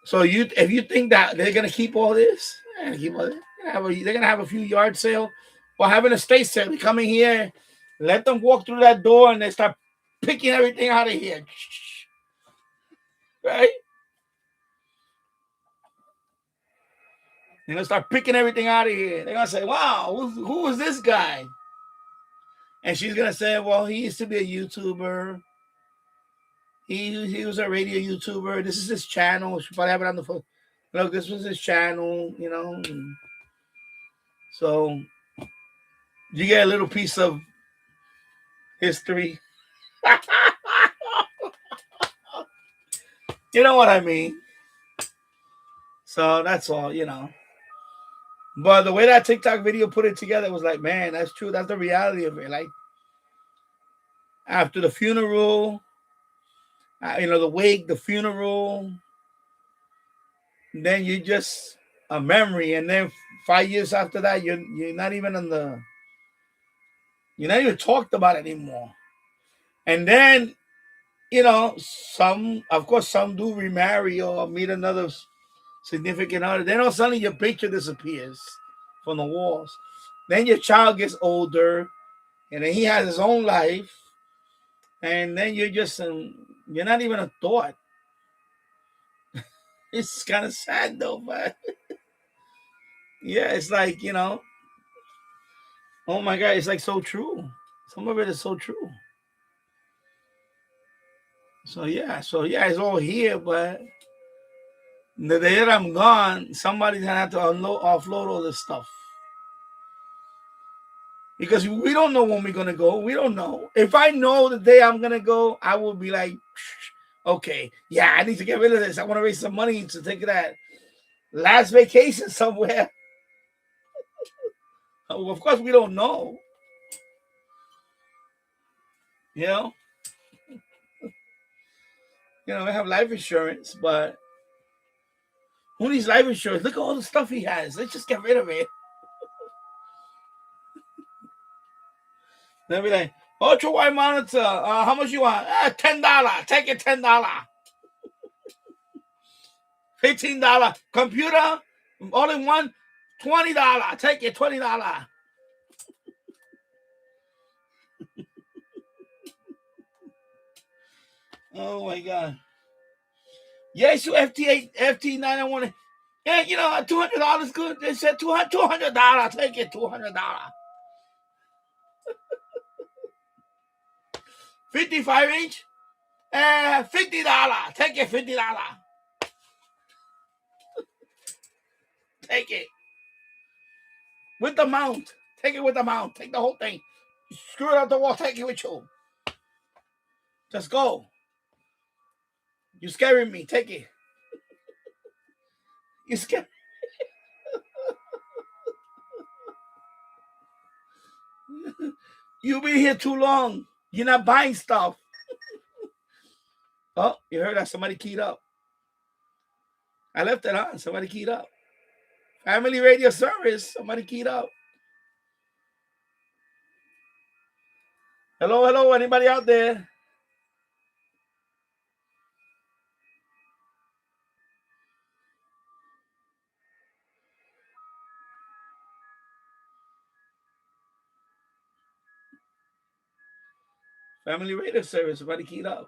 So if you think that they're gonna keep all this, they're gonna have a few yard sale or have an estate sale. They come in here, let them walk through that door, and they start picking everything out of here. Right? They're gonna start picking everything out of here. They're gonna say, "Wow, who is this guy?" And she's gonna say, "Well, he used to be a YouTuber. He was a radio YouTuber. This is his channel. She probably have it on the phone. Look, this was his channel. So you get a little piece of history." You know what I mean? So that's all, But the way that TikTok video put it together was like, man, that's true. That's the reality of it. Like, after the funeral, the wake, the funeral, then you're just a memory. And then 5 years after that, you're not even you're not even talked about anymore. And then some, of course, some do remarry or meet another significant other. Then all of a sudden your picture disappears from the walls. Then your child gets older, and then he has his own life, and then you're just you're not even a thought. It's kind of sad though, but yeah, it's like oh my God, it's like so true. Some of it is so true. So yeah, it's all here, but the day that I'm gone, somebody's gonna have to offload all this stuff. Because we don't know when we're gonna go. We don't know. If I know the day I'm gonna go, I will be like, okay, yeah, I need to get rid of this. I want to raise some money to take that last vacation somewhere. Of course, we don't know. You know, we have life insurance, but who needs life insurance? Look at all the stuff he has. Let's just get rid of it. They'll be like, ultra wide monitor. How much you want? $10. Take it, $10. $15. Computer, all in one, $20. Take it, $20. Oh my God. Yes, you FT9. Yeah, $200 good. They said $200. Take it, $200. 55-inch, $50. Take it, $50. Take it with the mount. Take it with the mount. Take the whole thing. Screw it out the wall. Take it with you. Just go. You scaring me. Take it. You scared. You've been here too long. You're not buying stuff. Oh, you heard that? Somebody keyed up. I left it on. Somebody keyed up. Family radio service. Somebody keyed up. Hello, hello. Anybody out there? Family radio service. Somebody keyed up.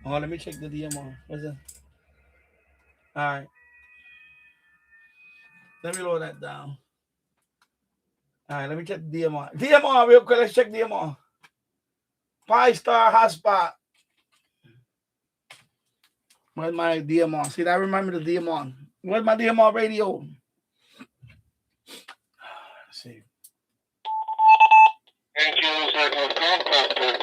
Oh, let me check the DMR. What's it? All right. Let me lower that down. All right, let me check the DMR. DMR real quick. Let's check DMR. 5-star hotspot. Where's my DMR? See, I remember the DMR. Where's my DMR radio? Let's see. Thank you, sir, for contact. I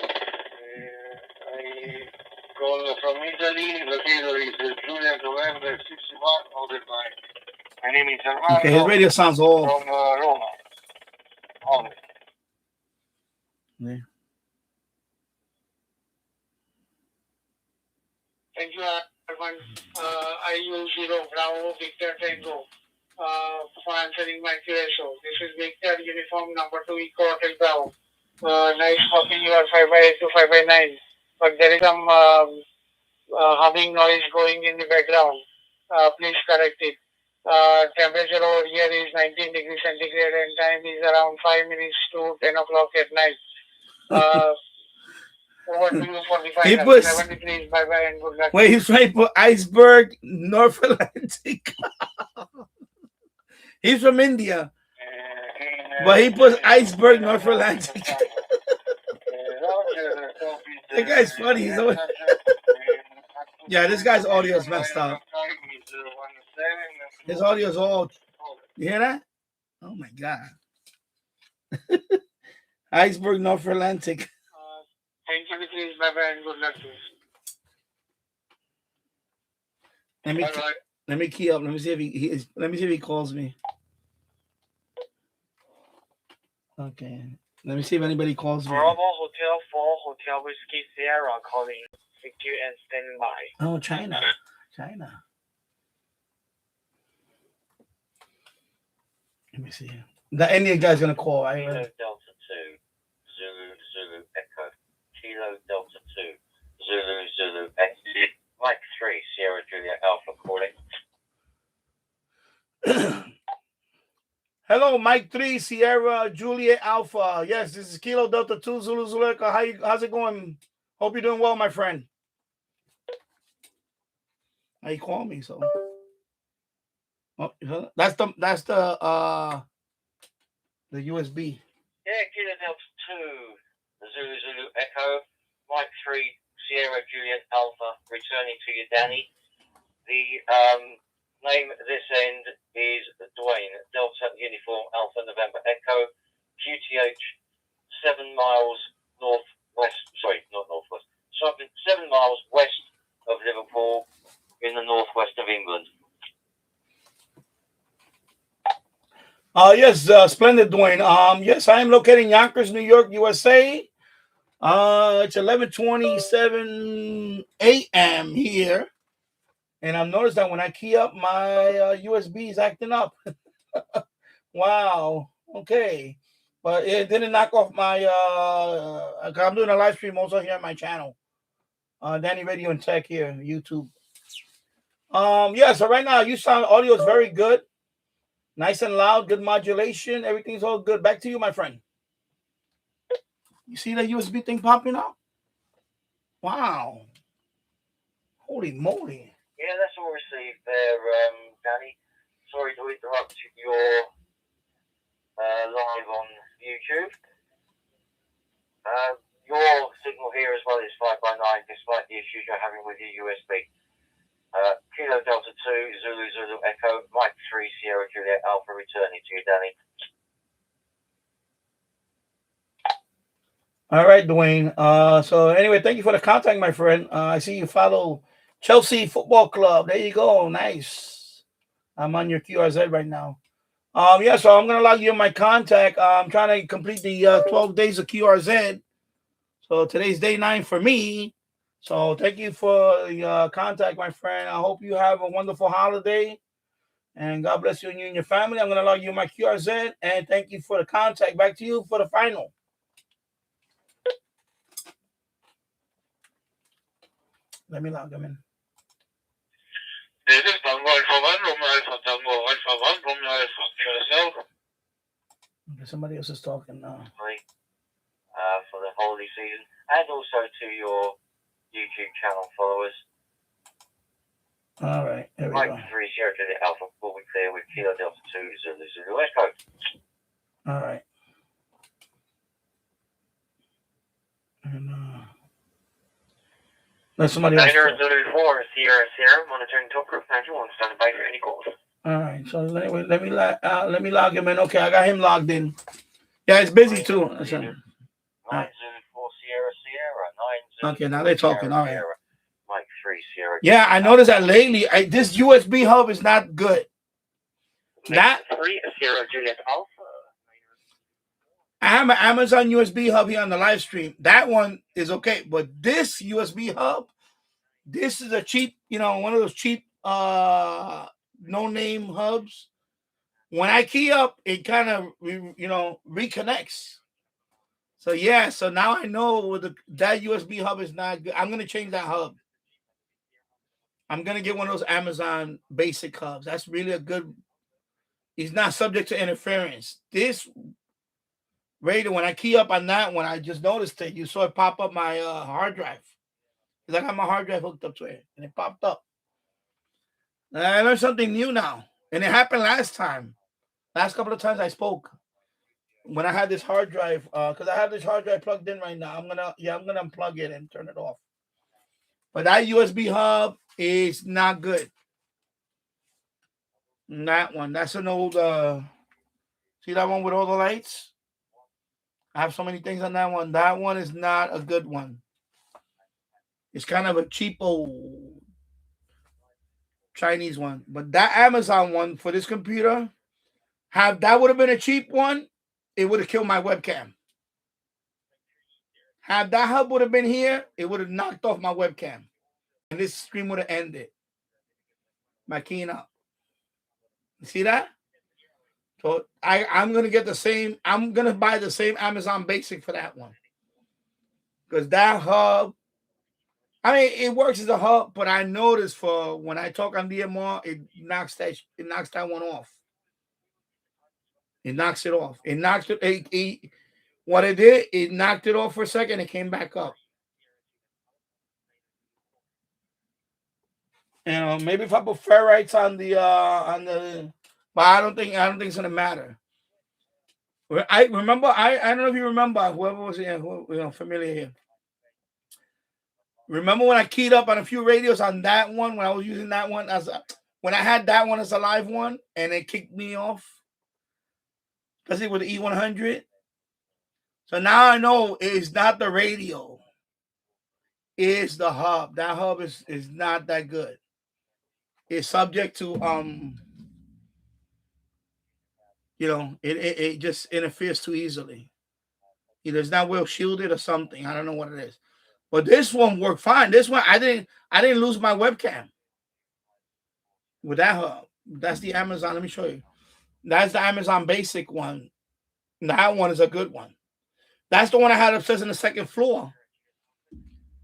call from Italy. Locator is Julia November 61, ordered by. My name is Armando. Okay, his radio sounds old. From Roma. Only. Yeah. Thank you, everyone. I use Zero Bravo Victor Tango for answering my question. This is Victor Uniform number 2 Eco Hotel Bravo. Nice copy. You are 5/8 to 5/9, but there is some humming noise going in the background. Please correct it. Temperature over here is 19 degrees centigrade and time is around 5 minutes to 10 o'clock at night. Over to you for the final. 73, bye-bye and good luck. Wait, he's trying to put iceberg, North Atlantic. He's from India. But he puts iceberg, North Atlantic. That guy's funny. He's always... Yeah, this guy's audio is messed up. His audio is all... You hear that? Oh my God. Iceberg, North Atlantic. Thank you, please. Bye-bye and good luck to you. Let me key up. Let me see if let me see if he calls me. Okay. Let me see if anybody calls me. Bravo Hotel 4 Hotel Whiskey Sierra calling. Secure and stand by. Oh, China. China. Let me see. The Indian guy's gonna call, right? Delta 2 Zulu Echo. Kilo Delta 2, Zulu X, Mike 3, Sierra Juliet Alpha calling. Hello, Mike 3, Sierra Juliet Alpha. Yes, this is Kilo Delta 2, Zulu Echo. How's it going? Hope you're doing well, my friend. Now you call me, so oh, that's the USB. Yeah, Kilo Delta 2, Zulu Echo, Mike 3, Sierra Juliet Alpha, returning to you, Danny. The name at this end is Dwayne, Delta Uniform Alpha November Echo, QTH, 7 miles northwest, sorry, not northwest, 7 miles west of Liverpool in the northwest of England. Yes, splendid, Dwayne. Yes, I am located in Yonkers, New York, USA. It's 11:27 a.m. here, and I've noticed that when I key up, my USB is acting up. Wow. Okay, but it didn't knock off my. I'm doing a live stream also here on my channel, Danny Radio and Tech here, YouTube. Yeah. So right now, you sound audio is very good, nice and loud, good modulation. Everything's all good. Back to you, my friend. You see that USB thing popping up? Wow. Holy moly. Yeah, that's all received there, Danny. Sorry to interrupt your live on YouTube. Your signal here as well is 5x9, despite the issues you're having with your USB. Kilo Delta 2, Zulu Echo, Mike 3, Sierra Juliet Alpha, returning to you, Danny. All right, Dwayne. So anyway, thank you for the contact, my friend. I see you follow Chelsea Football Club. There you go. Nice. I'm on your QRZ right now. Yeah, so I'm gonna log you in my contact. I'm trying to complete the 12 days of QRZ. So today's day 9 for me. So thank you for the contact, my friend. I hope you have a wonderful holiday. And God bless you and your family. I'm gonna log you in my QRZ. And thank you for the contact. Back to you for the final. Let me log him in. This is Tango Alpha 1, Romeo Alpha Tango Alpha 1, Romeo Alpha QRZ. Okay, somebody else is talking now. For the holiday season, and also to your YouTube channel followers. All right, here we Mike go. 3, Sierra Juliet Alpha, will be clear with Kilo Delta 2, Zulu Echo. All right. And there's somebody else. Zulu 4, Sierra, monitoring top group 91, standing by for any calls. All right, so let me log him in. Okay, I got him logged in. Yeah, it's busy too. 9 Zulu 4, Sierra, 9 Zulu. Okay, now they're talking. All right. Sierra, Mike 3, Sierra. Yeah, I noticed that lately. This USB hub is not good. That 3, Sierra Juliet Alpha. I have an Amazon USB hub here on the live stream. That one is okay, but this USB hub, this is a cheap, one of those cheap no-name hubs. When I key up, it kind of reconnects. So yeah, so now I know that USB hub is not good. I'm gonna change that hub. I'm gonna get one of those Amazon basic hubs. That's really a good. It's not subject to interference. This radio, when I key up on that one, I just noticed it. You saw it pop up my hard drive. Because I got my hard drive hooked up to it, and it popped up. And I learned something new now, and it happened last time. Last couple of times I spoke when I had this hard drive, because I have this hard drive plugged in right now. I'm gonna unplug it and turn it off. But that USB hub is not good. That one, that's an old. See that one with all the lights? I have so many things on that one. That one is not a good one. It's kind of a cheapo Chinese one. But that Amazon one for this computer, that would have been a cheap one, it would have killed my webcam. Had that hub would have been here, it would have knocked off my webcam. And this stream would have ended. My keying up. You see that? So I'm gonna get the same. I'm gonna buy the same Amazon Basic for that one. because that hub, I mean, it works as a hub, but I noticed for when I talk on DMR, it knocks that one off. It knocks it off. It knocked it. What it did, it knocked it off for a second. It came back up. You know, maybe if I put ferrites on the, but I don't think it's gonna matter. I remember. I don't know if you remember. Whoever was here, familiar here. Remember when I keyed up on a few radios on that one when I was using that one when I had that one as a live one and it kicked me off. Especially with the E100. So now I know it's not the radio. It's the hub. That hub is not that good. It's subject to it just interferes too easily. Either it's not well shielded or something. I don't know what it is. But this one worked fine. This one I didn't lose my webcam with that hub. That's the Amazon. Let me show you. That's the Amazon basic one. That one is a good one. That's the one I had upstairs on the second floor.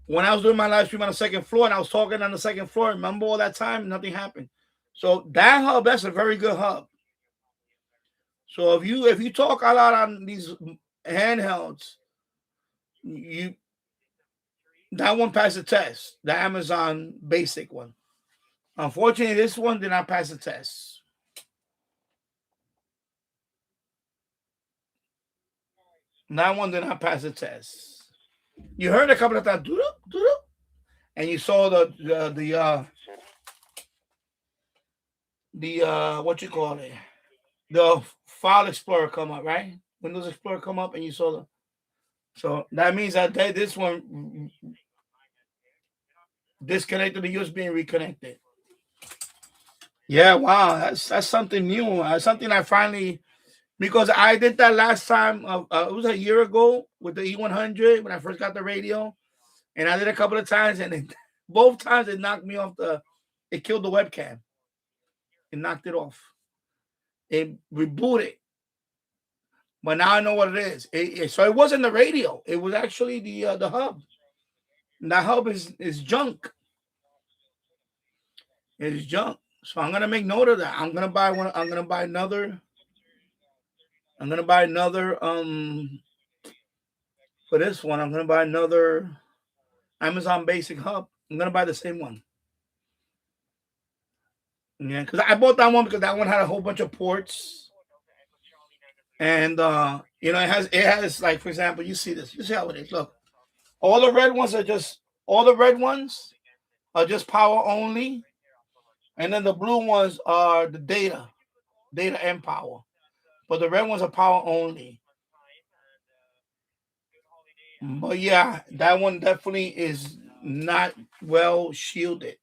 When I was doing my live stream on the second floor and I was talking on the second floor, remember all that time? Nothing happened. So that hub, that's a very good hub. So if you talk a lot on these handhelds, that one passed the test. The Amazon basic one. Unfortunately, this one did not pass the test. That one did not pass the test. You heard a couple of times, and you saw the what you call it, the file explorer come up, right? Windows Explorer come up, and you saw so that means that this one disconnected the USB and reconnected. Yeah, wow, that's something new. Something I finally, because I did that last time. It was a year ago with the E100 when I first got the radio, and I did a couple of times, and both times it knocked me off it killed the webcam. It knocked it off. It rebooted. But now I know what it is. So it wasn't the radio. It was actually the hub. And that hub is junk. It is junk. So I'm gonna make note of that. I'm gonna buy one. I'm gonna buy another. For this one. I'm gonna buy another Amazon Basic Hub. I'm gonna buy the same one. Yeah, because I bought that one because that one had a whole bunch of ports. And it has like, for example, you see this. You see how it is. Look. All the red ones are just power only. And then the blue ones are the data and power. But the red ones are power only. But yeah, that one definitely is not well shielded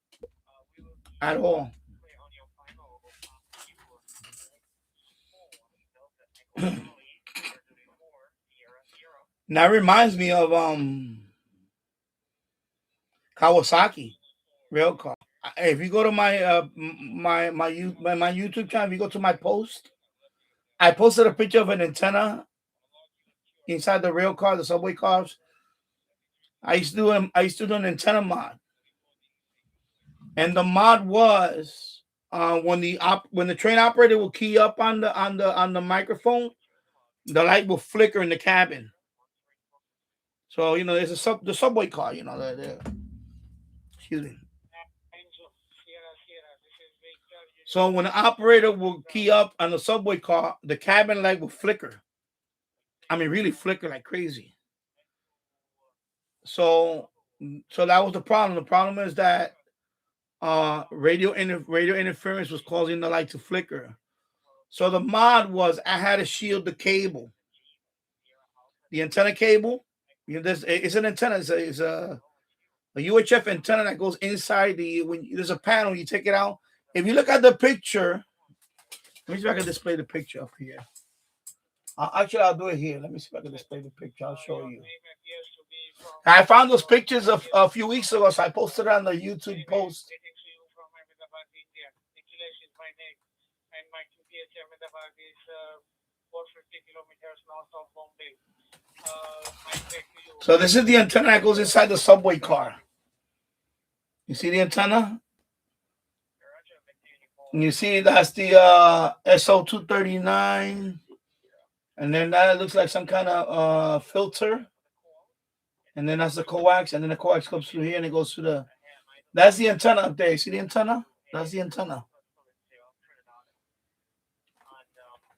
at all. That reminds me of Kawasaki rail car. If you go to my my YouTube channel, if you go to my post, I posted a picture of an antenna inside the rail car, the subway cars. I used to do an antenna mod, and the mod was when the train operator will key up on the microphone, the light will flicker in the cabin. So there's the subway car. Excuse me. So when the operator will key up on the subway car, the cabin light will flicker. I mean, really flicker like crazy. So that was the problem. The problem is that radio interference was causing the light to flicker. So the mod was I had to shield the cable, the antenna cable. It's an antenna. It's a UHF antenna that goes inside when there's a panel. You take it out. If you look at the picture, let me see if I can display the picture up here. Actually, I'll do it here. Let me see if I can display the picture. I'll show you. I found those pictures a few weeks ago, so I posted it on the YouTube post. So this is the antenna that goes inside the subway car. You see the antenna? And you see that's the SO239. And then that looks like some kind of filter. And then that's the coax. And then the coax comes through here and it goes through the... That's the antenna up there. You see the antenna? That's the antenna.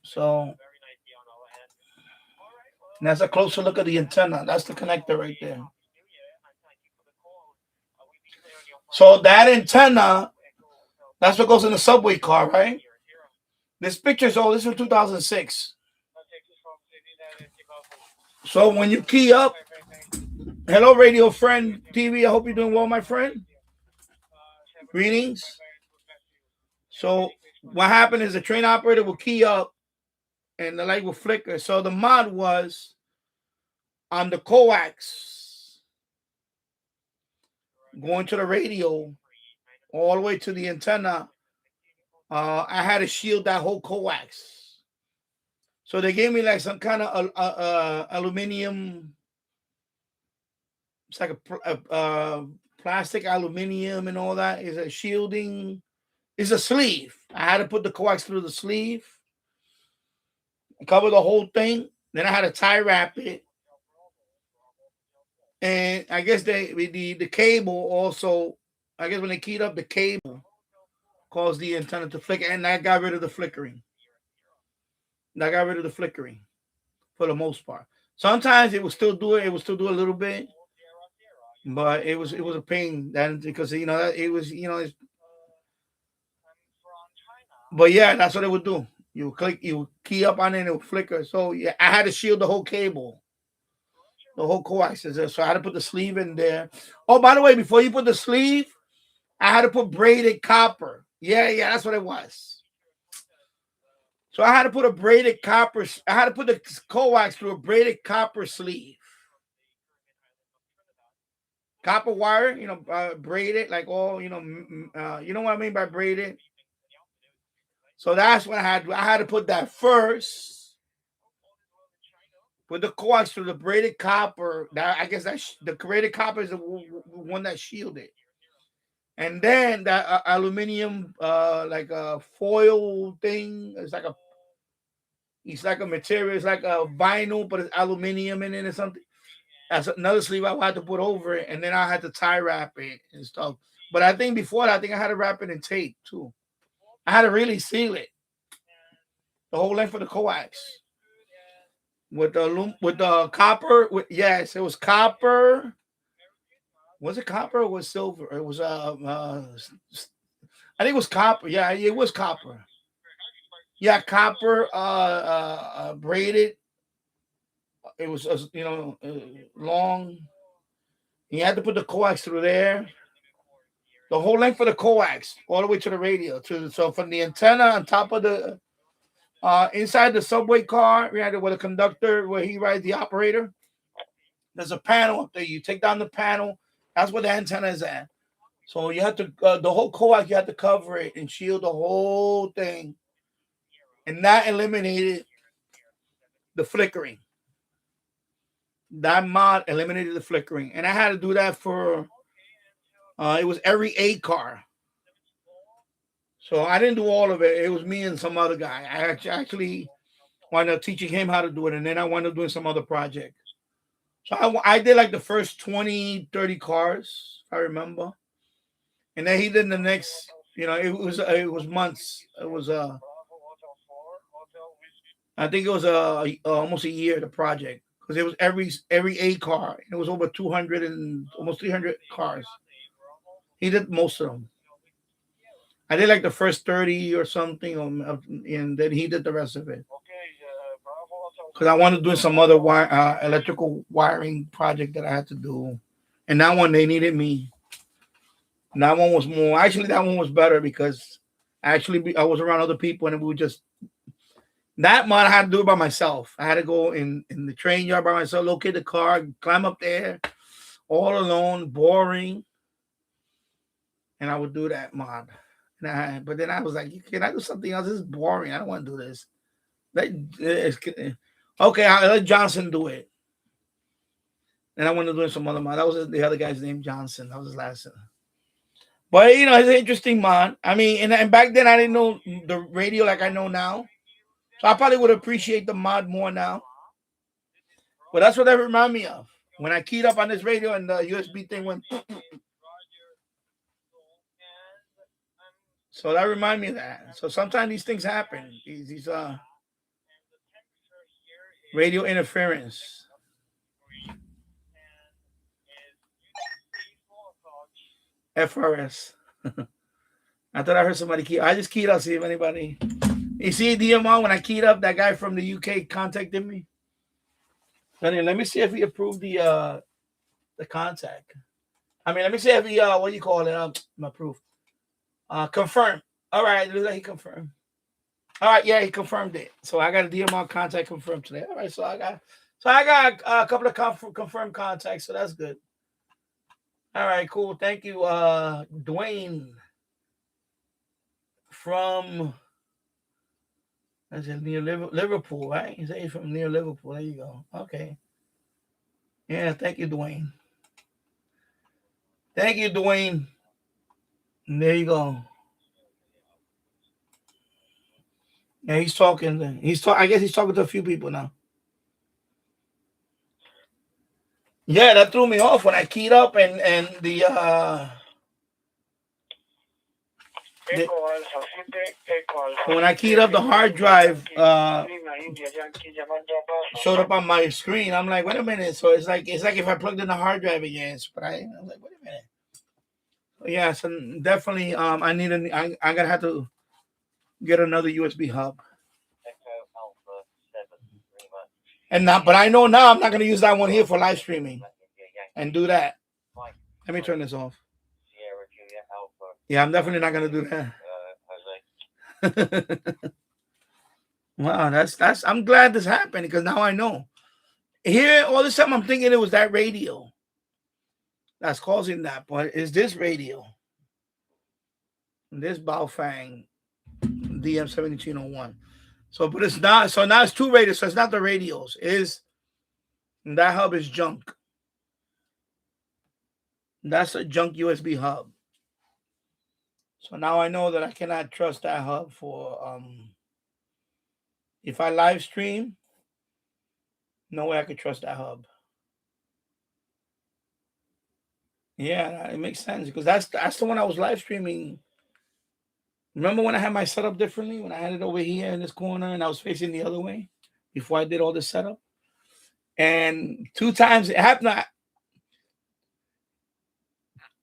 So that's a closer look at the antenna. That's the connector right there. So that antenna, that's what goes in the subway car, right? This picture's old. This is from 2006. So when you key up, hello, Radio Friend TV. I hope you're doing well, my friend. Greetings. So what happened is the train operator will key up and the light will flicker. So the mod was on the coax going to the radio all the way to the antenna. I had to shield that whole coax. So they gave me like some kind of aluminum. It's like a plastic aluminum and all that. Is a shielding. It's a sleeve. I had to put the coax through the sleeve, cover the whole thing. Then I had to tie wrap it. And I guess the cable also, I guess when they keyed up the cable, caused the antenna to flicker, and that got rid of the flickering. That got rid of the flickering for the most part. Sometimes it would still do it. It would still do a little bit, but it was a pain then because it was But yeah, that's what it would do. You key up on it, and it would flicker. So yeah, I had to shield the whole cable, the whole coax. So I had to put the sleeve in there. Oh, by the way, before you put the sleeve, I had to put braided copper. Yeah, that's what it was. So I had to put a braided copper. I had to put the coax through a braided copper sleeve. Copper wire, braided, like all, you know what I mean by braided. So that's what I had to put that first. Put the coax through the braided copper. That I guess the braided copper is the one that shielded. And then that aluminum, like a foil thing. It's like a material. It's like a vinyl, but it's aluminum in it or something. That's another sleeve I had to put over it, and then I had to tie wrap it and stuff. But I think before that, I think I had to wrap it in tape too. I had to really seal it, the whole length of the coax, with the copper. Yes, it was copper. Was it copper or was silver? It was I think it was copper. Yeah, it was copper. Yeah, copper. Braided. It was long. You had to put the coax through there. The whole length of the coax, all the way to the radio. So from the antenna on top of the inside the subway car, we had it with a conductor where he rides the operator. There's a panel up there. You take down the panel. That's where the antenna is at. So you have to the whole coax. You have to cover it and shield the whole thing, and that eliminated the flickering. That mod eliminated the flickering, and I had to do that for. It was every 8 car. So I didn't do all of it. It was me and some other guy. I actually wound up teaching him how to do it, and then I wound up doing some other project. So I did like the first 20, 30 cars, if I remember. And then he did the next, it was months. It was I think it was almost a year, the project, because it was every 8 car. It was over 200 and almost 300 cars. He did most of them. I did like the first 30 or something, and then he did the rest of it. Because I wanted to do some other electrical wiring project that I had to do. And that one, they needed me. And that one was more. Actually, that one was better because I was around other people, and we would just. That one I had to do it by myself. I had to go in the train yard by myself, locate the car, climb up there, all alone, boring. And I would do that mod. But then I was like, can I do something else? This is boring. I don't want to do this. Okay, I'll let Johnson do it. And I went to doing some other mod. That was the other guy's name, Johnson. That was his last. But you know, it's an interesting mod. I mean, and back then I didn't know the radio like I know now, so I probably would appreciate the mod more now. But that's what that reminded me of when I keyed up on this radio and the USB thing went. So that reminded me of that. So sometimes these things happen. These radio interference. FRS. I thought I heard somebody key. I just keyed up, see if anybody. You see DMR when I keyed up, that guy from the UK contacted me. Let me see if he approved the contact. I mean, let me see if he what do you call it? Approved. Confirm. All right, looks like he confirmed. All right, yeah, he confirmed it. So I got a DMR contact confirmed today. All right, so I got a couple of confirmed contacts, so that's good. All right, cool. Thank you, Dwayne from near Liverpool, right? He's from near Liverpool. There you go. Okay. Yeah, thank you, Dwayne. Thank you, Dwayne. And there you go. Yeah, he's talking. I guess he's talking to a few people now. Yeah, that threw me off when I keyed up and the when I keyed up the hard drive showed up on my screen. I'm like, wait a minute. So it's like if I plugged in the hard drive again. But I'm like, wait a minute. Yeah, so definitely I'm gonna have to get another USB hub. But I know now I'm not gonna use that one here for live streaming and do that. Let me turn this off. Yeah, I'm definitely not gonna do that. Wow, that's I'm glad this happened because now I know. Here all this time I'm thinking it was that radio that's causing that, but it's this radio. This Baofeng DM1701. So, but it's not. So now it's two radios. So it's not the radios. That hub is junk. That's a junk USB hub. So now I know that I cannot trust that hub for if I live stream. No way I could trust that hub. Yeah, it makes sense because that's the one I was live streaming. Remember when I had my setup differently? When I had it over here in this corner and I was facing the other way before I did all this setup? And two times it happened.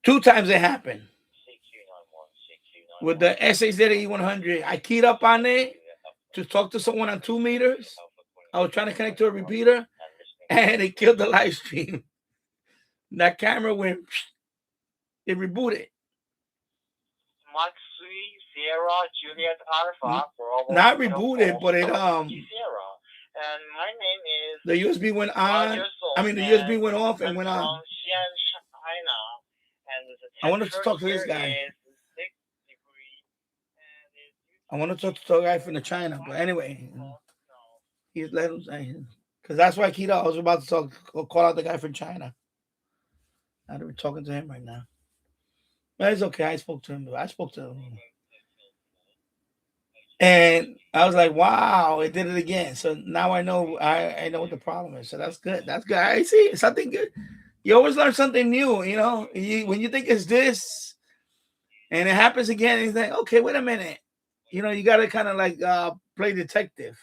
Two times it happened. With the SHZ100, I keyed up on it to talk to someone on 2 meters. I was trying to connect to a repeater, and it killed the live stream. That camera went, it rebooted. Mark 3, Sierra, Juliet Alpha. Not rebooted, but it Sierra. And my name is. The USB went on. I mean, the USB went off and went on. I wanted to talk to this guy. I want to talk to the guy from the China, but anyway, he's let him say because that's why I keyed out. I was about to call out the guy from China. Now that we're talking to him right now, but it's okay. I spoke to him. And I was like, "Wow, it did it again." So now I know. I know what the problem is. So that's good. That's good. I see something good. You always learn something new. You know, when you think it's this, and it happens again, and you think, "Okay, wait a minute." You know, you got to kind of like play detective,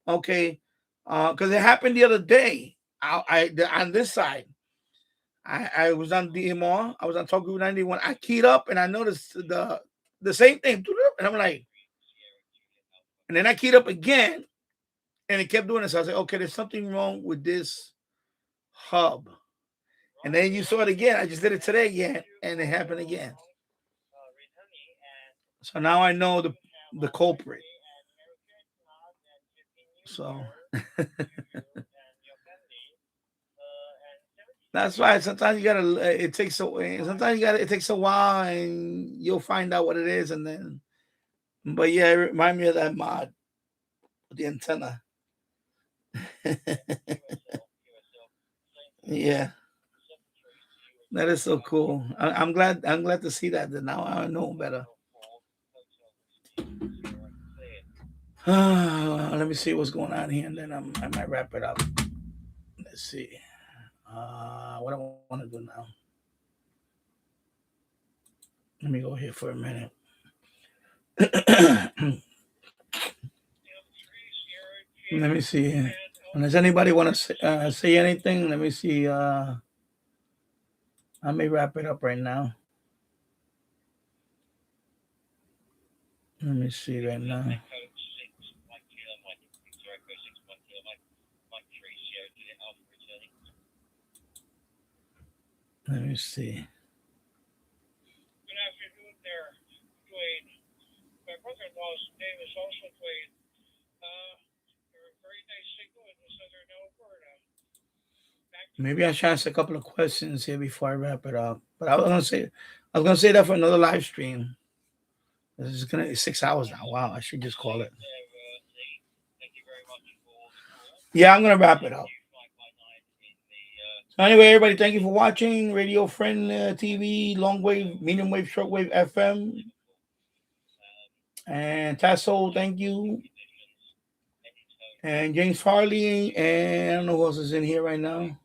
okay? Because it happened the other day. On this side, I was on DMR. I was on Talk Group 91. I keyed up and I noticed the same thing, and I'm like, and then I keyed up again, and it kept doing this. I was like, okay, there's something wrong with this hub. And then you saw it again. I just did it today again, and it happened again. So now I know the culprit. So that's why sometimes you gotta. It takes it takes a while, and you'll find out what it is, and then. But yeah, it remind me of that mod, the antenna. Yeah. That is so cool. I'm glad to see that. That now I know better. Let me see what's going on here, and then I might wrap it up. Let's see. What I want to do now. Let me go here for a minute. Let me see. Unless anybody want to say anything, let me see. I may wrap it up right now. Let me see right now. Let me see. Good afternoon there, Dwayne. My brother-in-law's name is also Dwayne. You're a very nice signal in southern Alberta. Maybe I should ask a couple of questions here before I wrap it up. But I was gonna say that for another live stream. This is gonna be 6 hours now. Wow, I should just call it. Yeah, I'm gonna wrap it up. So anyway, everybody, thank you for watching Radio Friend TV, long wave, medium wave, short wave, FM. And Tasso, thank you. And James Farley, and I don't know who else is in here right now.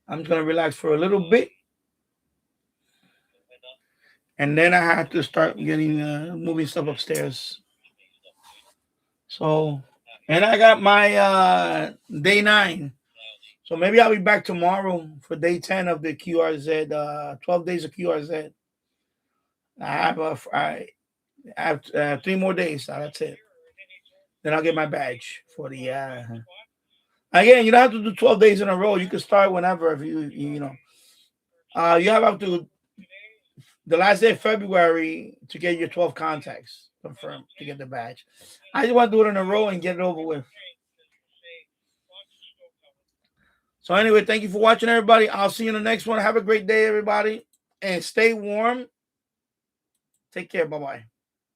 I'm just gonna relax for a little bit. And then I have to start getting moving stuff upstairs. So, and I got my day 9. So maybe I'll be back tomorrow for day 10 of the QRZ, 12 days of QRZ. I have 3 more days. So that's it. Then I'll get my badge for the. Again, you don't have to do 12 days in a row. You can start whenever if you know. You have up to the last day of February to get your 12 contacts confirmed to get the badge. I just want to do it in a row and get it over with. So anyway, thank you for watching, everybody. I'll see you in the next one. Have a great day, everybody. And stay warm. Take care. Bye-bye.